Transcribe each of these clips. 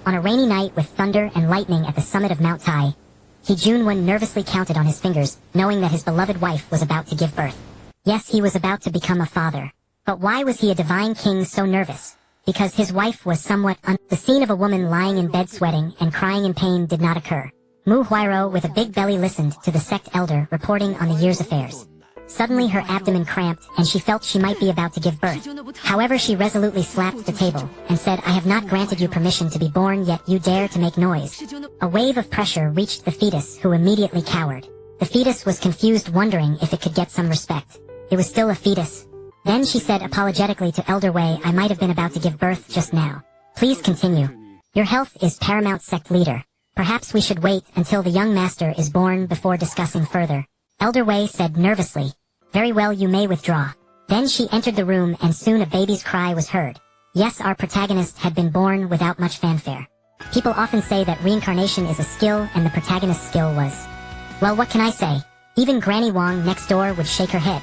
On a rainy night with thunder and lightning at the summit of Mount Tai, He-Jun-won nervously counted on his fingers, knowing that his beloved wife was about to give birth. Yes, he was about to become a father. But why was he a divine king so nervous? Because his wife was somewhat The scene of a woman lying in bed sweating and crying in pain did not occur. Mu Huairo with a big belly listened to the sect elder reporting on the year's affairs. Suddenly her abdomen cramped and she felt she might be about to give birth. However, she resolutely slapped the table and said, "I have not granted you permission to be born, yet you dare to make noise." A wave of pressure reached the fetus, who immediately cowered. The fetus was confused, wondering if it could get some respect. It was still a fetus. Then she said apologetically to Elder Wei, "I might have been about to give birth just now. Please continue. Your health is paramount, sect leader. Perhaps we should wait until the young master is born before discussing further." Elder Wei said nervously, "Very well, you may withdraw." Then she entered the room and soon a baby's cry was heard. Yes, our protagonist had been born without much fanfare. People often say that reincarnation is a skill and the protagonist's skill was. Well, what can I say? Even Granny Wong next door would shake her head.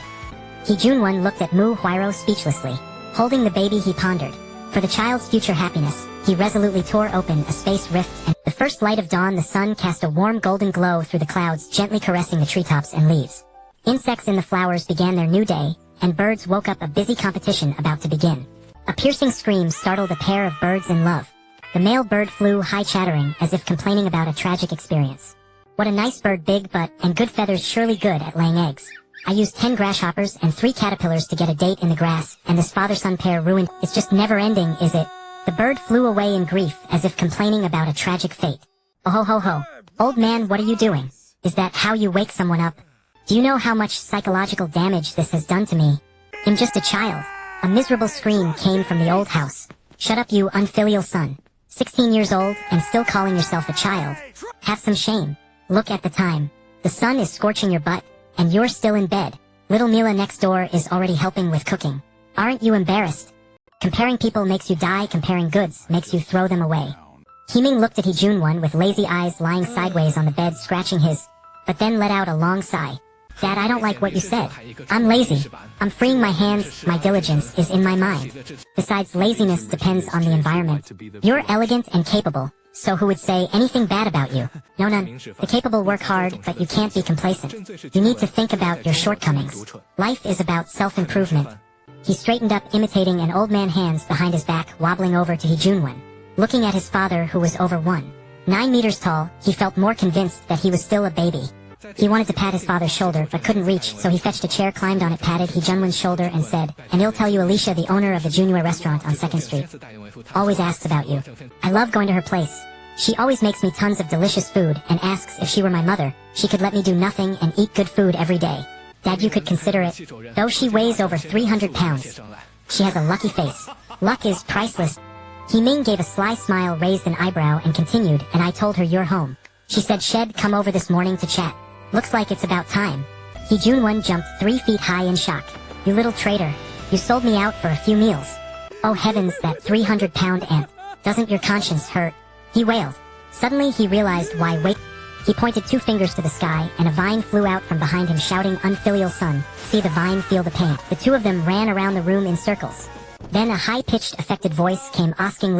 He-Jun-won looked at Mu Huairo speechlessly. Holding the baby, he pondered. For the child's future happiness, he resolutely tore open a space rift, and the first light of dawn, the sun cast a warm golden glow through the clouds, gently caressing the treetops and leaves. Insects in the flowers began their new day, and birds woke up, a busy competition about to begin. A piercing scream startled a pair of birds in love. The male bird flew high, chattering as if complaining about a tragic experience. "What a nice bird, big butt and good feathers, surely good at laying eggs. I used 10 grasshoppers and 3 caterpillars to get a date in the grass, and this father-son pair ruined. It's just never ending, is it?" The bird flew away in grief, as if complaining about a tragic fate. "Oh ho ho ho. Old man, what are you doing? Is that how you wake someone up? Do you know how much psychological damage this has done to me? I'm just a child." A miserable scream came from the old house. "Shut up, you unfilial son. 16 years old and still calling yourself a child. Have some shame. Look at the time. The sun is scorching your butt, and you're still in bed. Little Mila next door is already helping with cooking. Aren't you embarrassed? Comparing people makes you die, comparing goods makes you throw them away." Ming looked at He-Jun-won with lazy eyes, lying sideways on the bed, scratching his, but then let out a long sigh. "Dad, I don't like what you said. I'm lazy. I'm freeing my hands, my diligence is in my mind. Besides, laziness depends on the environment. You're elegant and capable, so who would say anything bad about you? No, none. The capable work hard, but you can't be complacent. You need to think about your shortcomings. Life is about self-improvement." He straightened up, imitating an old man, hands behind his back, wobbling over to He-Jun-won. Looking at his father, who was over 1.9 meters tall, he felt more convinced that he was still a baby. He wanted to pat his father's shoulder, but couldn't reach, so he fetched a chair, climbed on it, patted He-Jun-won's shoulder, and said, "And I'll tell you, Alicia, the owner of the Junior restaurant on 2nd Street, always asks about you. I love going to her place. She always makes me tons of delicious food and asks if she were my mother, she could let me do nothing and eat good food every day. Dad, you could consider it. Though she weighs over 300 pounds. She has a lucky face. Luck is priceless." Ming gave a sly smile, raised an eyebrow, and continued, "And I told her you're home. She said she'd come over this morning to chat. Looks like it's about time." He-Jun-won jumped 3 feet high in shock. "You little traitor. You sold me out for a few meals. Oh heavens, that 300-pound ant. Doesn't your conscience hurt?" he wailed. Suddenly he realized why. Wait. He pointed 2 fingers to the sky, and a vine flew out from behind him, shouting, "Unfilial son, see the vine, feel the pain." The 2 of them ran around the room in circles. Then a high-pitched, affected voice came, asking,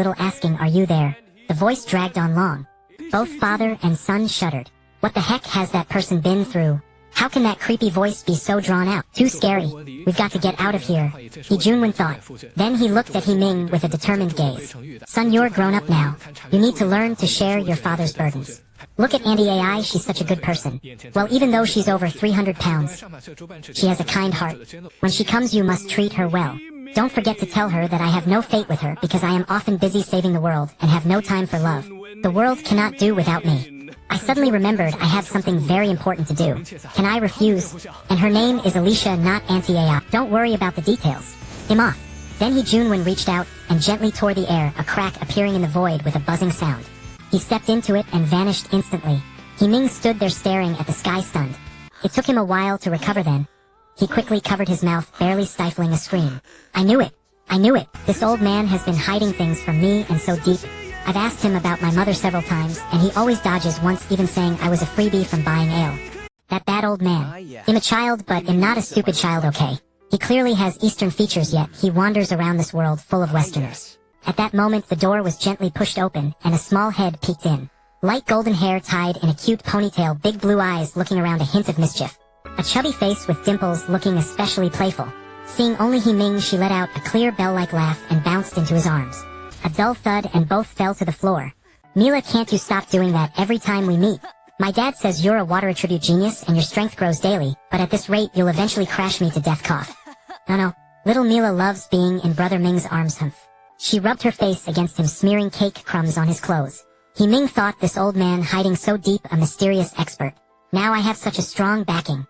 "Are you there?" The voice dragged on long. Both father and son shuddered. What the heck has that person been through? How can that creepy voice be so drawn out? Too scary. We've got to get out of here, He-Jun-won thought. Then he looked at Ming with a determined gaze. "Son, you're grown up now. You need to learn to share your father's burdens. Look at Auntie AI, she's such a good person. Well, even though she's over 300 pounds, she has a kind heart. When she comes, you must treat her well. Don't forget to tell her that I have no fate with her because I am often busy saving the world and have no time for love. The world cannot do without me. I suddenly remembered I have something very important to do. Can I refuse? And her name is Alicia, not Auntie AI. Don't worry about the details. I'm off." Then He-Jun-won reached out and gently tore the air, a crack appearing in the void with a buzzing sound. He stepped into it and vanished instantly. Ming stood there staring at the sky, stunned. It took him a while to recover. Then he quickly covered his mouth, barely stifling a scream. "I knew it. I knew it. This old man has been hiding things from me, and so deep. I've asked him about my mother several times, and he always dodges, once even saying I was a freebie from buying ale. That bad old man. I'm a child, but I'm not a stupid child, okay? He clearly has Eastern features, yet he wanders around this world full of Westerners. At that moment the door was gently pushed open, and a small head peeked in. Light golden hair tied in a cute ponytail, big blue eyes looking around a hint of mischief. A chubby face with dimples looking especially playful. Seeing only Ming, she let out a clear bell-like laugh and bounced into his arms. A dull thud and both fell to the floor. Mila, can't you stop doing that every time we meet? My dad says you're a water attribute genius and your strength grows daily, but at this rate you'll eventually crash me to death. Cough. No. Little Mila loves being in Brother Ming's arms. She rubbed her face against him, smearing cake crumbs on his clothes. Ming thought, this old man hiding so deep, a mysterious expert. Now I have such a strong backing.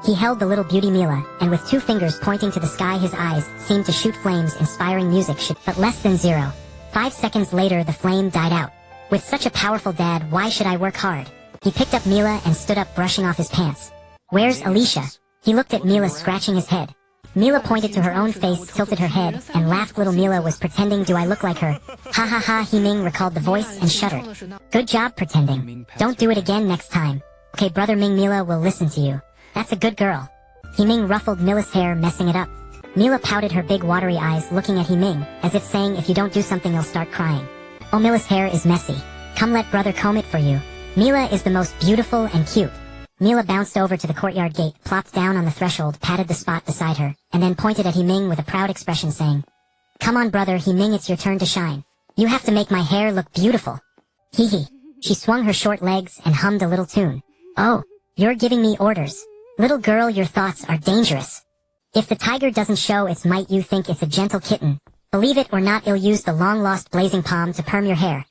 He held the little beauty Mila, and with 2 fingers pointing to the sky his eyes seemed to shoot flames, inspiring music but less than 0. 5 seconds later the flame died out. With such a powerful dad, why should I work hard? He picked up Mila and stood up, brushing off his pants. Where's Alicia? He looked at Mila, scratching his head. Mila pointed to her own face, tilted her head, and laughed. Little Mila was pretending. Do I look like her? Ha ha ha. Ming recalled the voice and shuddered. Good job pretending. Don't do it again next time. Okay, Brother Ming, Mila will listen to you. That's a good girl. Ming ruffled Mila's hair, messing it up. Mila pouted her big watery eyes, looking at Ming, as if saying, if you don't do something you'll start crying. Oh, Mila's hair is messy. Come, let brother comb it for you. Mila is the most beautiful and cute. Mila bounced over to the courtyard gate, plopped down on the threshold, patted the spot beside her, and then pointed at Ming with a proud expression, saying, Come on, brother Ming, it's your turn to shine. You have to make my hair look beautiful. Hee hee. She swung her short legs and hummed a little tune. Oh, you're giving me orders. Little girl, your thoughts are dangerous. If the tiger doesn't show its might, you think it's a gentle kitten. Believe it or not, it'll use the long-lost blazing palm to perm your hair.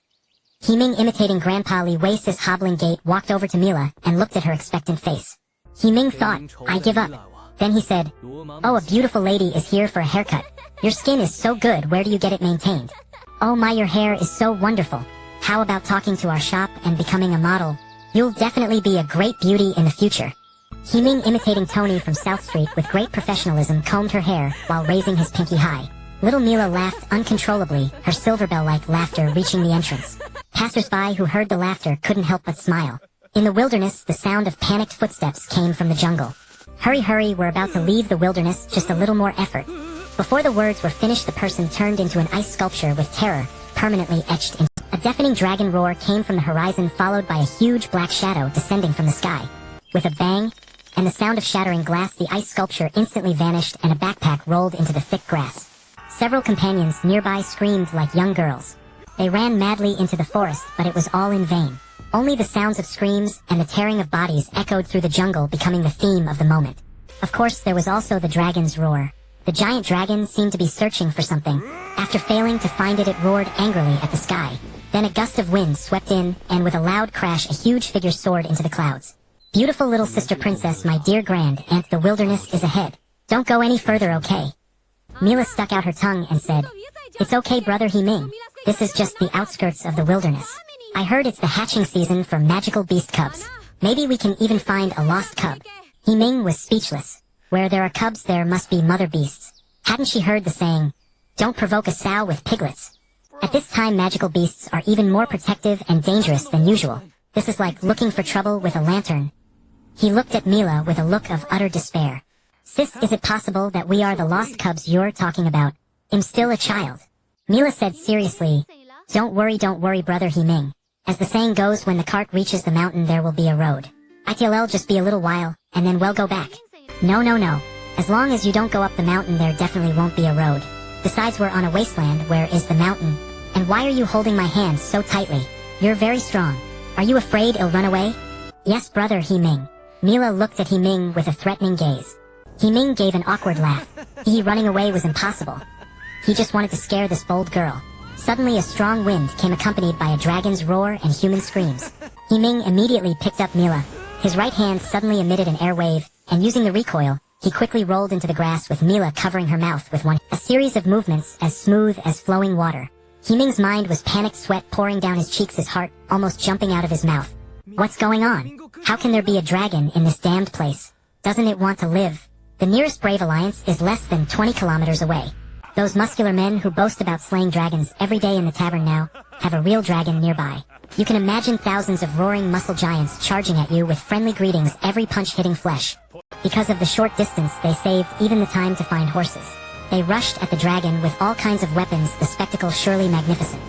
Ming, imitating Grandpa Li Wei's hobbling gait, walked over to Mila and looked at her expectant face. Ming thought, I give up. Then he said, Oh, a beautiful lady is here for a haircut. Your skin is so good, where do you get it maintained? Oh my, your hair is so wonderful. How about talking to our shop and becoming a model? You'll definitely be a great beauty in the future. Ming, imitating Tony from South Street with great professionalism, combed her hair while raising his pinky high. Little Mila laughed uncontrollably, her silver bell-like laughter reaching the entrance. Passers-by who heard the laughter couldn't help but smile. In the wilderness, the sound of panicked footsteps came from the jungle. Hurry, hurry, we're about to leave the wilderness, just a little more effort. Before the words were finished, the person turned into an ice sculpture with terror permanently etched in. A deafening dragon roar came from the horizon, followed by a huge black shadow descending from the sky. With a bang, and the sound of shattering glass, the ice sculpture instantly vanished and a backpack rolled into the thick grass. Several companions nearby screamed like young girls. They ran madly into the forest, but it was all in vain. Only the sounds of screams and the tearing of bodies echoed through the jungle, becoming the theme of the moment. Of course, there was also the dragon's roar. The giant dragon seemed to be searching for something. After failing to find it, it roared angrily at the sky. Then a gust of wind swept in, and with a loud crash, a huge figure soared into the clouds. Beautiful little sister princess, my dear grand aunt, the wilderness is ahead. Don't go any further, okay? Mila stuck out her tongue and said, It's okay, Brother Ming. This is just the outskirts of the wilderness. I heard it's the hatching season for magical beast cubs. Maybe we can even find a lost cub. Ming was speechless. Where there are cubs, there must be mother beasts. Hadn't she heard the saying, Don't provoke a sow with piglets? At this time, magical beasts are even more protective and dangerous than usual. This is like looking for trouble with a lantern. He looked at Mila with a look of utter despair. Sis, is it possible that we are the lost cubs you're talking about? I'm still a child. Mila said seriously, Don't worry, Brother Ming. As the saying goes, when the cart reaches the mountain, there will be a road. It'll just be a little while, and then we'll go back. No. As long as you don't go up the mountain, there definitely won't be a road. Besides, we're on a wasteland. Where is the mountain? And why are you holding my hand so tightly? You're very strong. Are you afraid it'll run away? Yes, Brother Ming. Mila looked at Ming with a threatening gaze. Ming gave an awkward laugh. Running away was impossible. He just wanted to scare this bold girl. Suddenly a strong wind came, accompanied by a dragon's roar and human screams. Ming immediately picked up Mila. His right hand suddenly emitted an air wave, and using the recoil, he quickly rolled into the grass with Mila covering her mouth with one. A series of movements as smooth as flowing water. Ming's mind was panicked, sweat pouring down his cheeks, his heart almost jumping out of his mouth. What's going on? How can there be a dragon in this damned place? Doesn't it want to live? The nearest Brave Alliance is less than 20 kilometers away. Those muscular men who boast about slaying dragons every day in the tavern now have a real dragon nearby. You can imagine thousands of roaring muscle giants charging at you with friendly greetings, every punch hitting flesh. Because of the short distance, they saved even the time to find horses. They rushed at the dragon with all kinds of weapons, the spectacle surely magnificent.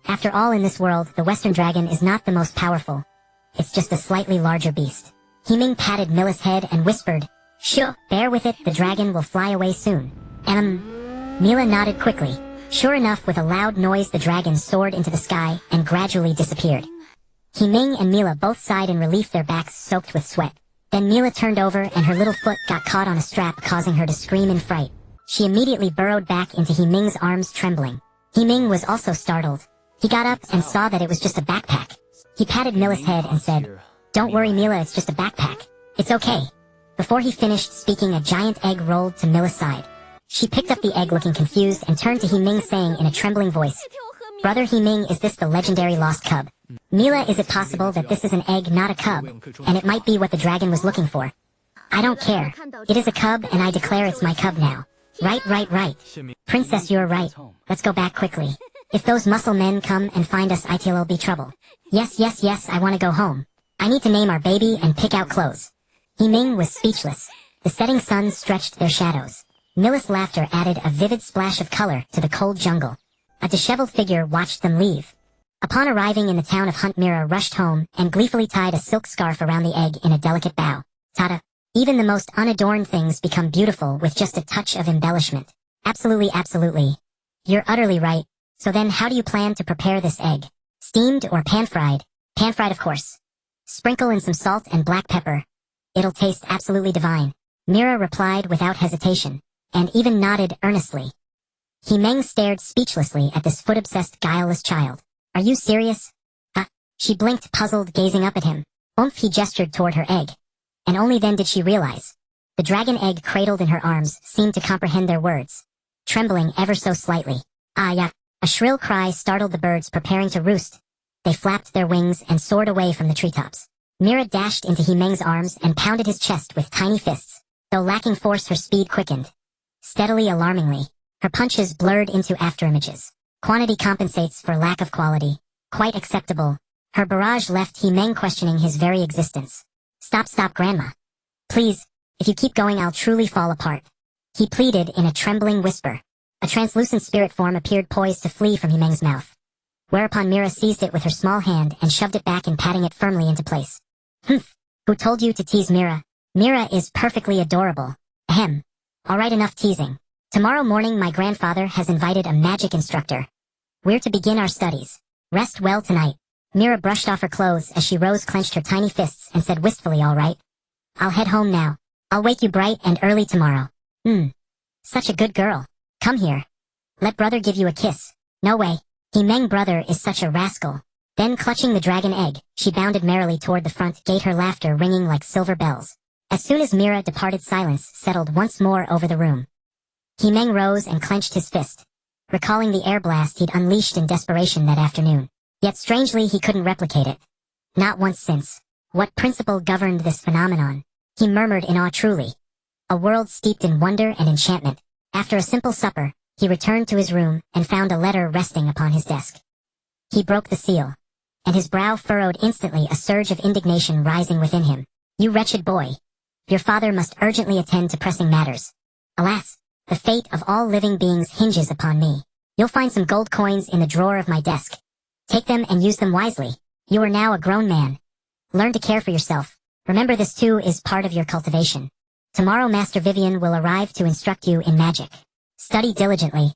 After all, in this world, the Western dragon is not the most powerful. It's just a slightly larger beast. Ming patted Milla's head and whispered, "Sure, bear with it, the dragon will fly away soon." Milla nodded quickly. Sure enough, with a loud noise the dragon soared into the sky and gradually disappeared. Ming and Milla both sighed in relief, their backs soaked with sweat. Then Milla turned over and her little foot got caught on a strap, causing her to scream in fright. She immediately burrowed back into Ming's arms, trembling. Ming was also startled. He got up and saw that it was just a backpack. He patted Milla's head and said, "Don't worry, Milla, it's just a backpack. It's okay." Before he finished speaking, a giant egg rolled to Milla's side. She picked up the egg looking confused and turned to Ming, saying in a trembling voice, "Brother Ming, is this the legendary lost cub?" "Milla, is it possible that this is an egg, not a cub, and it might be what the dragon was looking for?" "I don't care. It is a cub, and I declare it's my cub now." Right. "Princess, you're right. Let's go back quickly. If those muscle men come and find us, it'll be trouble." Yes, I want to go home. I need to name our baby and pick out clothes." Ming was speechless. The setting sun stretched their shadows. Milla's laughter added a vivid splash of color to the cold jungle. A disheveled figure watched them leave. Upon arriving in the town of Hunt, Mira rushed home and gleefully tied a silk scarf around the egg in a delicate bow. Ta-da! Even the most unadorned things become beautiful with just a touch of embellishment. Absolutely. You're utterly right. So then how do you plan to prepare this egg? Steamed or pan-fried? Pan-fried, of course. Sprinkle in some salt and black pepper. It'll taste absolutely divine. Mira replied without hesitation, and even nodded earnestly. Ming stared speechlessly at this foot-obsessed, guileless child. "Are you serious?" She blinked, puzzled, gazing up at him. He gestured toward her egg. And only then did she realize. The dragon egg cradled in her arms seemed to comprehend their words, trembling ever so slightly. "Ah, A shrill cry startled the birds preparing to roost. They flapped their wings and soared away from the treetops. Mira dashed into Ming's arms and pounded his chest with tiny fists. Though lacking force, her speed quickened. Steadily, alarmingly, her punches blurred into afterimages. Quantity compensates for lack of quality. Quite acceptable. Her barrage left Ming questioning his very existence. Stop, Grandma. Please, if you keep going I'll truly fall apart." He pleaded in a trembling whisper. A translucent spirit form appeared poised to flee from Ming's mouth. Whereupon Mira seized it with her small hand and shoved it back and patting it firmly into place. Who told you to tease Mira? Mira is perfectly adorable. Ahem. Alright, enough teasing. Tomorrow morning my grandfather has invited a magic instructor. We're to begin our studies. Rest well tonight. Mira brushed off her clothes as she rose, clenched her tiny fists, and said wistfully, "Alright. I'll head home now. I'll wake you bright and early tomorrow." Such a good girl. Come here. Let brother give you a kiss." "No way. Ming, brother is such a rascal." Then clutching the dragon egg, she bounded merrily toward the front gate, her laughter ringing like silver bells. As soon as Mira departed, silence settled once more over the room. Ming rose and clenched his fist, recalling the air blast he'd unleashed in desperation that afternoon. Yet strangely he couldn't replicate it. Not once since. What principle governed this phenomenon? He murmured in awe. Truly. A world steeped in wonder and enchantment. After a simple supper, he returned to his room and found a letter resting upon his desk. He broke the seal, and his brow furrowed instantly, a surge of indignation rising within him. "You wretched boy. Your father must urgently attend to pressing matters. Alas, the fate of all living beings hinges upon me. You'll find some gold coins in the drawer of my desk. Take them and use them wisely. You are now a grown man. Learn to care for yourself. Remember, this too is part of your cultivation. Tomorrow Master Vivian will arrive to instruct you in magic. Study diligently,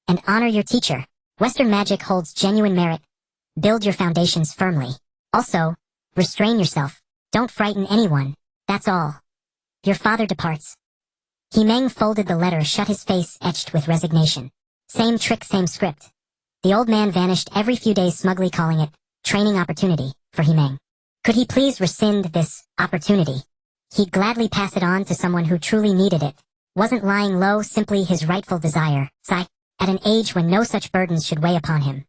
and honor your teacher. Western magic holds genuine merit. Build your foundations firmly. Also, restrain yourself. Don't frighten anyone. That's all. Your father departs." Ming folded the letter shut, his face etched with resignation. Same trick, same script. The old man vanished every few days, smugly calling it training opportunity for Ming. Could he please rescind this opportunity? He'd gladly pass it on to someone who truly needed it. Wasn't lying low simply his rightful desire, at an age when no such burdens should weigh upon him.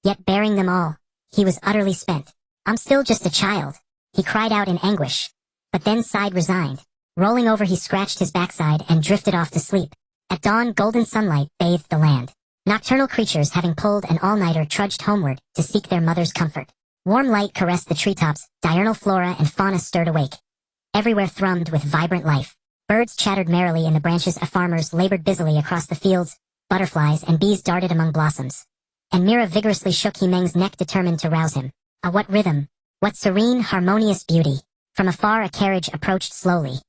Yet bearing them all, he was utterly spent. "I'm still just a child," he cried out in anguish, but then sighed resigned. Rolling over, he scratched his backside and drifted off to sleep. At dawn, golden sunlight bathed the land. Nocturnal creatures, having pulled an all-nighter, trudged homeward to seek their mother's comfort. Warm light caressed the treetops, diurnal flora and fauna stirred awake. Everywhere thrummed with vibrant life. Birds chattered merrily in the branches, farmers labored busily across the fields, butterflies and bees darted among blossoms. And Mira vigorously shook Ming's neck, determined to rouse him. What rhythm! What serene, harmonious beauty! From afar a carriage approached slowly,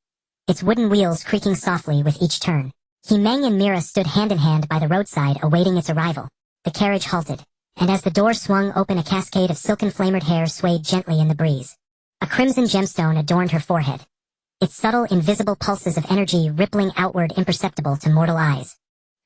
its wooden wheels creaking softly with each turn. Ming and Mira stood hand in hand by the roadside awaiting its arrival. The carriage halted, and as the door swung open, a cascade of silken flamered hair swayed gently in the breeze. A crimson gemstone adorned her forehead, its subtle, invisible pulses of energy rippling outward, imperceptible to mortal eyes.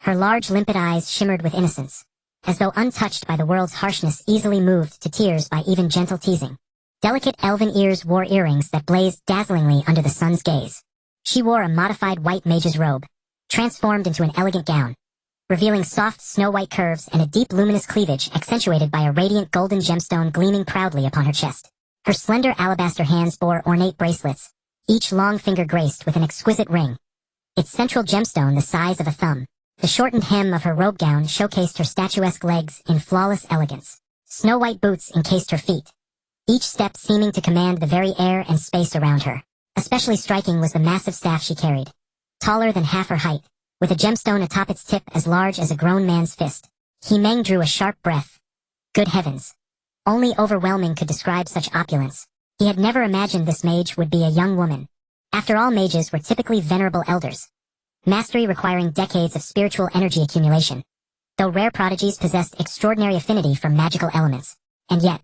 Her large, limpid eyes shimmered with innocence, as though untouched by the world's harshness, easily moved to tears by even gentle teasing. Delicate elven ears wore earrings that blazed dazzlingly under the sun's gaze. She wore a modified white mage's robe, transformed into an elegant gown, revealing soft, snow-white curves and a deep, luminous cleavage accentuated by a radiant golden gemstone gleaming proudly upon her chest. Her slender alabaster hands bore ornate bracelets, each long finger graced with an exquisite ring, its central gemstone the size of a thumb. The shortened hem of her robe gown showcased her statuesque legs in flawless elegance. Snow-white boots encased her feet, each step seeming to command the very air and space around her. Especially striking was the massive staff she carried, taller than half her height, with a gemstone atop its tip as large as a grown man's fist. Ming drew a sharp breath. Good heavens! Only overwhelming could describe such opulence. He had never imagined this mage would be a young woman. After all, mages were typically venerable elders, mastery requiring decades of spiritual energy accumulation, though rare prodigies possessed extraordinary affinity for magical elements. And yet,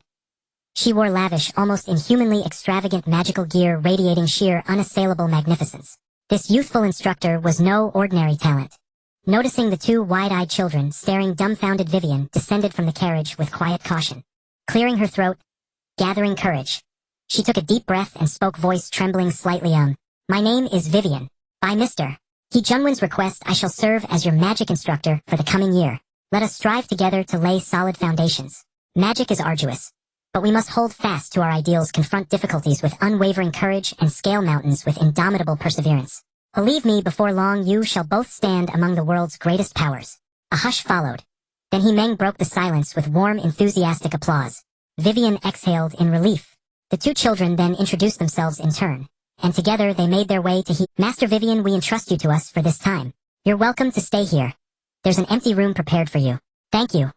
she wore lavish, almost inhumanly extravagant magical gear radiating sheer, unassailable magnificence. This youthful instructor was no ordinary talent. Noticing the two wide-eyed children staring dumbfounded, Vivian descended from the carriage with quiet caution. Clearing her throat, gathering courage, she took a deep breath and spoke, voice trembling slightly. My name is Vivian. By Mr. Jungwon's request, I shall serve as your magic instructor for the coming year. Let us strive together to lay solid foundations. Magic is arduous, but we must hold fast to our ideals, confront difficulties with unwavering courage, and scale mountains with indomitable perseverance. Believe me, before long you shall both stand among the world's greatest powers. A hush followed. Then Ming broke the silence with warm, enthusiastic applause. Vivian exhaled in relief. The two children then introduced themselves in turn, and together they made their way to Master Vivian, we entrust you to us for this time. You're welcome to stay here. There's an empty room prepared for you. Thank you.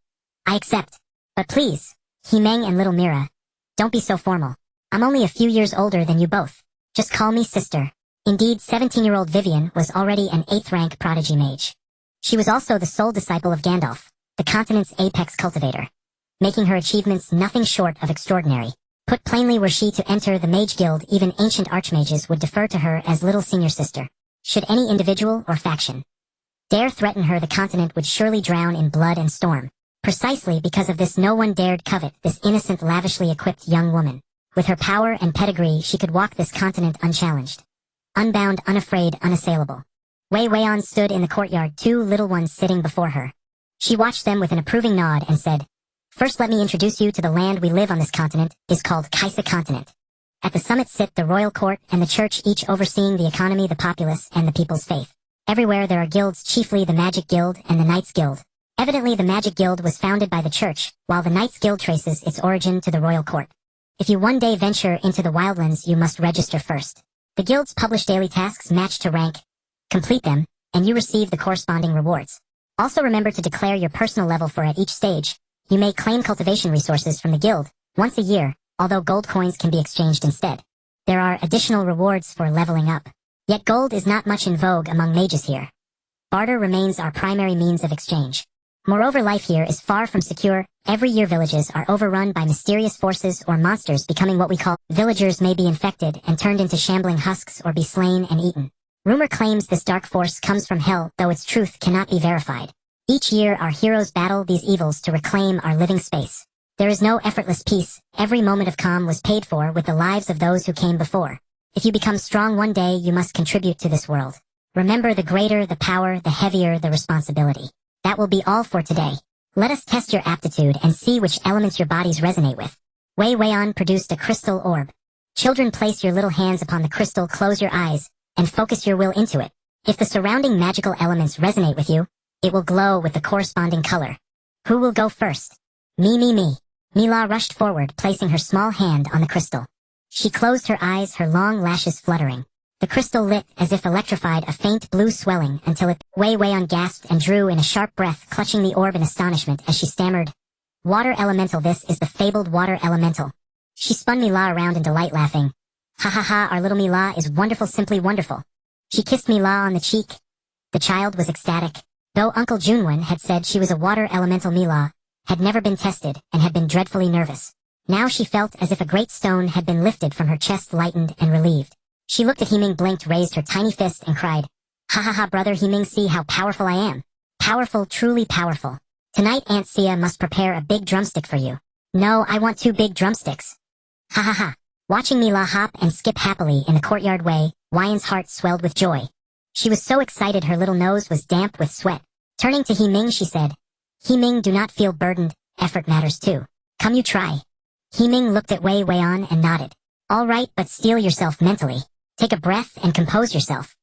I accept. But please, Ming and little Mira, don't be so formal. I'm only a few years older than you both. Just call me sister. Indeed, 17-year-old Vivian was already an 8th-rank prodigy mage. She was also the sole disciple of Gandalf, the continent's apex cultivator, making her achievements nothing short of extraordinary. Put plainly, were she to enter the Mage Guild, even ancient archmages would defer to her as little senior sister. Should any individual or faction dare threaten her, the continent would surely drown in blood and storm. Precisely because of this, no one dared covet this innocent, lavishly equipped young woman. With her power and pedigree, she could walk this continent unchallenged, unbound, unafraid, unassailable. Wei Weian stood in the courtyard, two little ones sitting before her. She watched them with an approving nod and said, First let me introduce you to the land we live on. This continent is called Kaisa Continent. At the summit sit the royal court and the church, each overseeing the economy, the populace, and the people's faith. Everywhere there are guilds, chiefly the Magic Guild and the Knights Guild. Evidently the Magic Guild was founded by the church, while the Knights Guild traces its origin to the royal court. If you one day venture into the wildlands, you must register first. The guilds publish daily tasks matched to rank. Complete them, and you receive the corresponding rewards. Also remember to declare your personal level, for at each stage, you may claim cultivation resources from the guild once a year, although gold coins can be exchanged instead. There are additional rewards for leveling up. Yet gold is not much in vogue among mages here. Barter remains our primary means of exchange. Moreover, life here is far from secure. Every year villages are overrun by mysterious forces or monsters, becoming what we call villagers may be infected and turned into shambling husks or be slain and eaten. Rumor claims this dark force comes from hell, though its truth cannot be verified. Each year our heroes battle these evils to reclaim our living space. There is no effortless peace. Every moment of calm was paid for with the lives of those who came before. If you become strong one day, you must contribute to this world. Remember, the greater the power, the heavier the responsibility. That will be all for today. Let us test your aptitude and see which elements your bodies resonate with. Wei Weian produced a crystal orb. Children, place your little hands upon the crystal, close your eyes, and focus your will into it. If the surrounding magical elements resonate with you, it will glow with the corresponding color. Who will go first? Me. Mila rushed forward, placing her small hand on the crystal. She closed her eyes, her long lashes fluttering. The crystal lit as if electrified, a faint blue swelling until it... Wei Weian gasped and drew in a sharp breath, clutching the orb in astonishment as she stammered. Water elemental, this is the fabled water elemental. She spun Mila around in delight, laughing. Ha ha ha, our little Mila is wonderful, simply wonderful. She kissed Mila on the cheek. The child was ecstatic. Though Uncle Junwen had said she was a water elemental, Mila had never been tested and had been dreadfully nervous. Now she felt as if a great stone had been lifted from her chest, lightened and relieved. She looked at Himing, blinked, raised her tiny fist and cried, "Ha ha ha, brother Himing, see how powerful I am. Powerful, truly powerful. Tonight Aunt Sia must prepare a big drumstick for you." "No, I want 2 big drumsticks." Ha ha ha. Watching Mila hop and skip happily in the courtyard, Wei Weian's heart swelled with joy. She was so excited her little nose was damp with sweat. Turning to Himing, she said, "Himing, do not feel burdened, effort matters too. Come, you try." Himing looked at Wei Weian and nodded. "All right, but steel yourself mentally. Take a breath and compose yourself."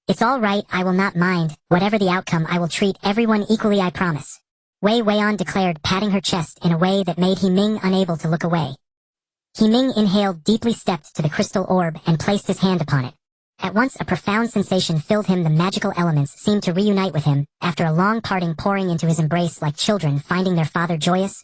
"It's all right, I will not mind. Whatever the outcome, I will treat everyone equally, I promise," Wei Weian declared, patting her chest in a way that made Himing unable to look away. Himing inhaled deeply, stepped to the crystal orb, and placed his hand upon it. At once a profound sensation filled him. The magical elements seemed to reunite with him, after a long parting, pouring into his embrace like children finding their father joyous.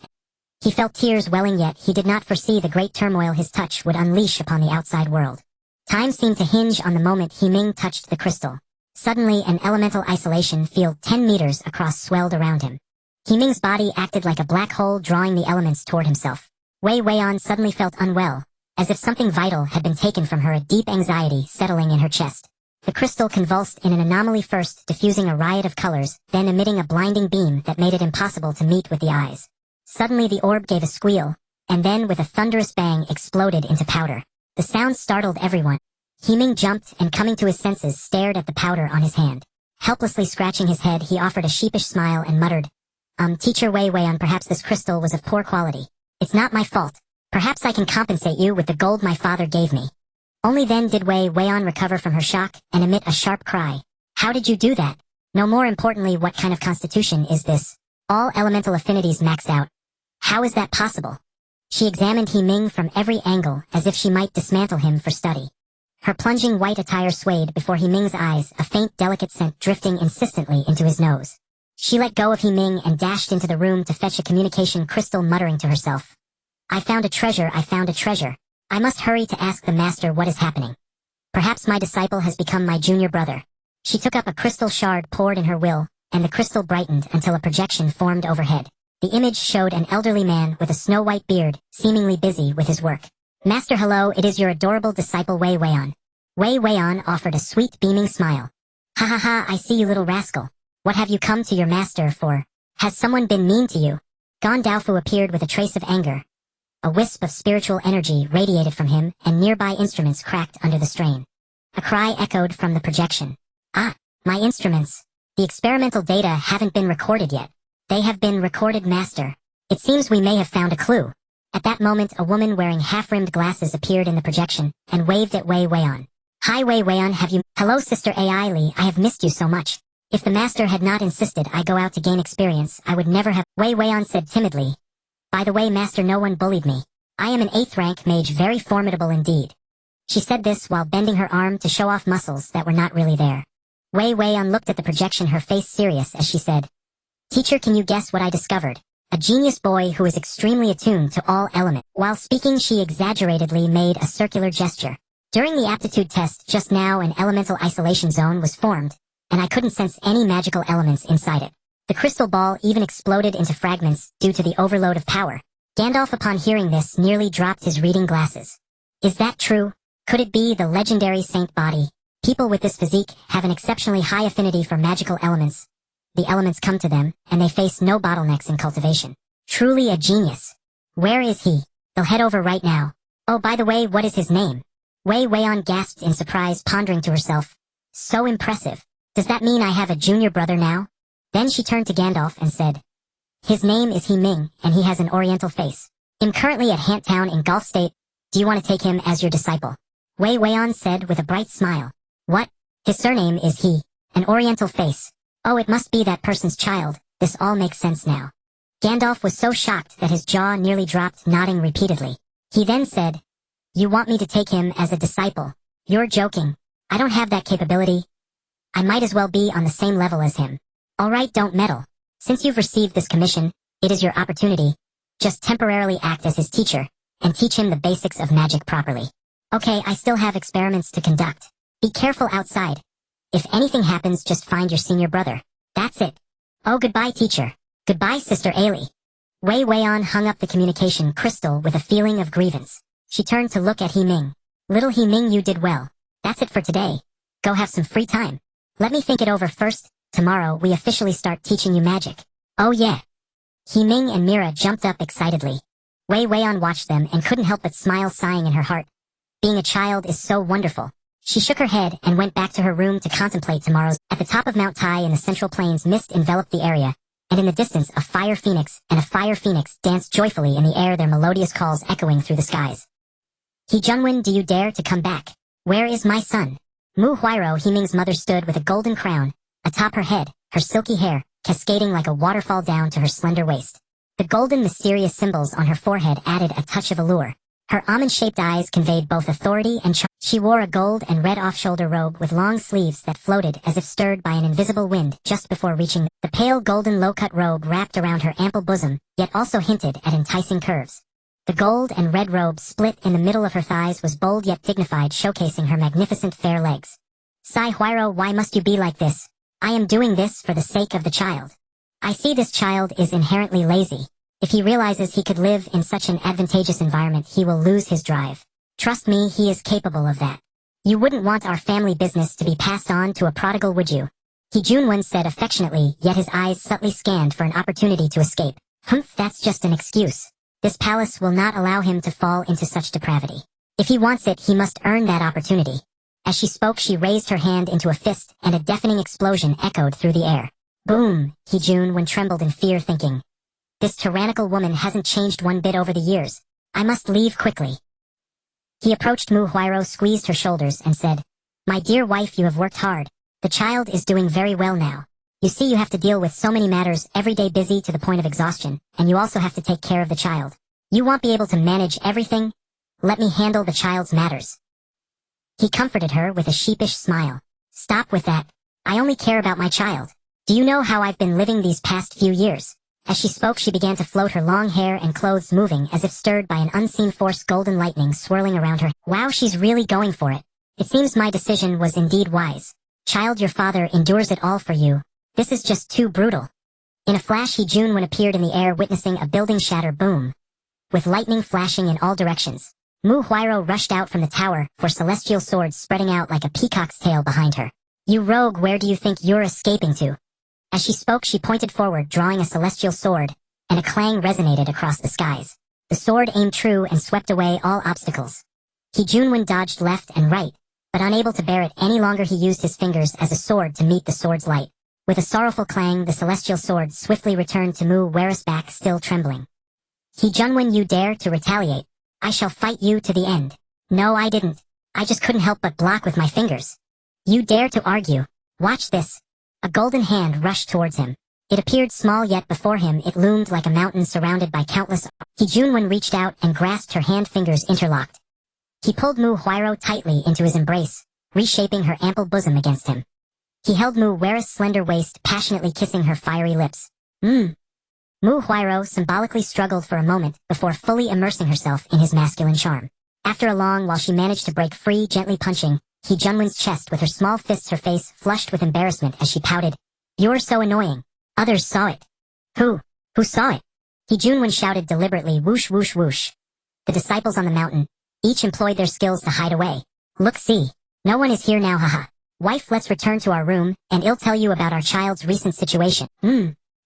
He felt tears welling, yet he did not foresee the great turmoil his touch would unleash upon the outside world. Time seemed to hinge on the moment Himing touched the crystal. Suddenly an elemental isolation field 10 meters across swelled around him. Himing's body acted like a black hole, drawing the elements toward himself. Wei Weian suddenly felt unwell, as if something vital had been taken from her, a deep anxiety settling in her chest. The crystal convulsed in an anomaly, first diffusing a riot of colors, then emitting a blinding beam that made it impossible to meet with the eyes. Suddenly the orb gave a squeal, and then with a thunderous bang exploded into powder. The sound startled everyone. Himing jumped and, coming to his senses, stared at the powder on his hand. Helplessly scratching his head, he offered a sheepish smile and muttered, Teacher Wei Weian, perhaps this crystal was of poor quality. It's not my fault. Perhaps I can compensate you with the gold my father gave me." Only then did Wei Weian recover from her shock and emit a sharp cry. "How did you do that? No, more importantly, what kind of constitution is this? All elemental affinities maxed out. How is that possible?" She examined Himing from every angle, as if she might dismantle him for study. Her plunging white attire swayed before Himing's eyes, a faint delicate scent drifting insistently into his nose. She let go of Himing and dashed into the room to fetch a communication crystal, muttering to herself, I found a treasure, I found a treasure. I must hurry to ask the master what is happening. Perhaps my disciple has become my junior brother." She took up a crystal shard, poured in her will, and the crystal brightened until a projection formed overhead. The image showed an elderly man with a snow-white beard, seemingly busy with his work. "Master, hello, it is your adorable disciple Wei Weian." Wei Weian offered a sweet, beaming smile. "Ha ha ha, I see you, little rascal. What have you come to your master for? Has someone been mean to you?" Gon Daofu appeared with a trace of anger. A wisp of spiritual energy radiated from him, and nearby instruments cracked under the strain. A cry echoed from the projection. "Ah, my instruments. The experimental data haven't been recorded yet." "They have been recorded, master. It seems we may have found a clue." At that moment a woman wearing half-rimmed glasses appeared in the projection, and waved at Wei Weian. "Hi Wei Weian, have you... Hello Sister Ai Li, I have missed you so much. If the master had not insisted I go out to gain experience, I would never have..." Wei Weian said timidly. "By the way, master, no one bullied me. I am an 8th rank mage, very formidable indeed." She said this while bending her arm to show off muscles that were not really there. Wei Weian looked at the projection, her face serious as she said, "Teacher, can you guess what I discovered? A genius boy who is extremely attuned to all elements." While speaking, she exaggeratedly made a circular gesture. "During the aptitude test just now, an elemental isolation zone was formed, and I couldn't sense any magical elements inside it. The crystal ball even exploded into fragments due to the overload of power." Gandalf, upon hearing this, nearly dropped his reading glasses. "Is that true? Could it be the legendary saint body? People with this physique have an exceptionally high affinity for magical elements. The elements come to them, and they face no bottlenecks in cultivation. Truly a genius. Where is he? They'll head over right now. Oh, by the way, what is his name?" Wei Weian gasped in surprise, pondering to herself. "So impressive. Does that mean I have a junior brother now?" Then she turned to Gandalf and said, "His name is Ming, and he has an oriental face. I'm currently at Hant Town in Gulf State. Do you want to take him as your disciple?" Wei Weian said with a bright smile. "What? His surname is He. An oriental face. Oh, it must be that person's child. This all makes sense now." Gandalf was so shocked that his jaw nearly dropped, nodding repeatedly. He then said, "You want me to take him as a disciple? You're joking. I don't have that capability. I might as well be on the same level as him. Alright, don't meddle. Since you've received this commission, it is your opportunity. Just temporarily act as his teacher, and teach him the basics of magic properly. Okay, I still have experiments to conduct. Be careful outside. If anything happens, just find your senior brother. That's it. Oh, goodbye, teacher. Goodbye, Sister Ailey. Wei Weian hung up the communication crystal with a feeling of grievance. She turned to look at He Ming. Little He Ming, you did well. That's it for today. Go have some free time. Let me think it over first. Tomorrow, we officially start teaching you magic. Oh yeah. He Ming and Mira jumped up excitedly. Wei Weian watched them and couldn't help but smile, sighing in her heart. Being a child is so wonderful. She shook her head and went back to her room to contemplate tomorrow's. At the top of Mount Tai in the central plains, mist enveloped the area, and in the distance a fire phoenix danced joyfully in the air, their melodious calls echoing through the skies. He Junwen, do you dare to come back? Where is my son? Mu Huairo, He Ming's mother, stood with a golden crown atop her head, her silky hair cascading like a waterfall down to her slender waist. The golden mysterious symbols on her forehead added a touch of allure. Her almond-shaped eyes conveyed both authority and charm. She wore a gold and red off-shoulder robe with long sleeves that floated as if stirred by an invisible wind just before reaching. The pale golden low-cut robe wrapped around her ample bosom, yet also hinted at enticing curves. The gold and red robe split in the middle of her thighs was bold yet dignified, showcasing her magnificent fair legs. Sai Huairo, why must you be like this? I am doing this for the sake of the child. I see this child is inherently lazy. If he realizes he could live in such an advantageous environment, he will lose his drive. Trust me, he is capable of that. You wouldn't want our family business to be passed on to a prodigal, would you? He Junwen said affectionately, yet his eyes subtly scanned for an opportunity to escape. Humph, that's just an excuse. This palace will not allow him to fall into such depravity. If he wants it, he must earn that opportunity. As she spoke, she raised her hand into a fist, and a deafening explosion echoed through the air. Boom! He Junwen trembled in fear, thinking, this tyrannical woman hasn't changed one bit over the years. I must leave quickly. He approached Mu Huairo, squeezed her shoulders, and said, my dear wife, you have worked hard. The child is doing very well now. You see, you have to deal with so many matters every day, busy to the point of exhaustion, and you also have to take care of the child. You won't be able to manage everything. Let me handle the child's matters. He comforted her with a sheepish smile. Stop with that. I only care about my child. Do you know how I've been living these past few years? As she spoke, she began to float, her long hair and clothes moving as if stirred by an unseen force, golden lightning swirling around her. Wow, she's really going for it. It seems my decision was indeed wise. Child, your father endures it all for you. This is just too brutal. In a flash, He Junwen appeared in the air, witnessing a building shatter. Boom. With lightning flashing in all directions. Mu Huairo rushed out from the tower, for celestial swords spreading out like a peacock's tail behind her. You rogue, where do you think you're escaping to? As she spoke, she pointed forward, drawing a celestial sword, and a clang resonated across the skies. The sword aimed true and swept away all obstacles. He Junwen dodged left and right, but unable to bear it any longer, he used his fingers as a sword to meet the sword's light. With a sorrowful clang, the celestial sword swiftly returned to Mu Huairo's back, still trembling. He Junwen, you dare to retaliate. I shall fight you to the end. No, I didn't. I just couldn't help but block with my fingers. You dare to argue. Watch this. A golden hand rushed towards him. It appeared small, yet before him it loomed like a mountain surrounded by countless. He Junwen reached out and grasped her hand, fingers interlocked. He pulled Mu Huairo tightly into his embrace, reshaping her ample bosom against him. He held Mu Huairo's slender waist, passionately kissing her fiery lips. Mu Huairo symbolically struggled for a moment before fully immersing herself in his masculine charm. After a long while, she managed to break free, gently punching He Junwen's chest with her small fists, her face flushed with embarrassment as she pouted. You're so annoying. Others saw it. Who saw it? He Junwen shouted deliberately, whoosh whoosh whoosh. The disciples on the mountain, each employed their skills to hide away. Look, see. No one is here now, haha. Wife, let's return to our room, and I'll tell you about our child's recent situation.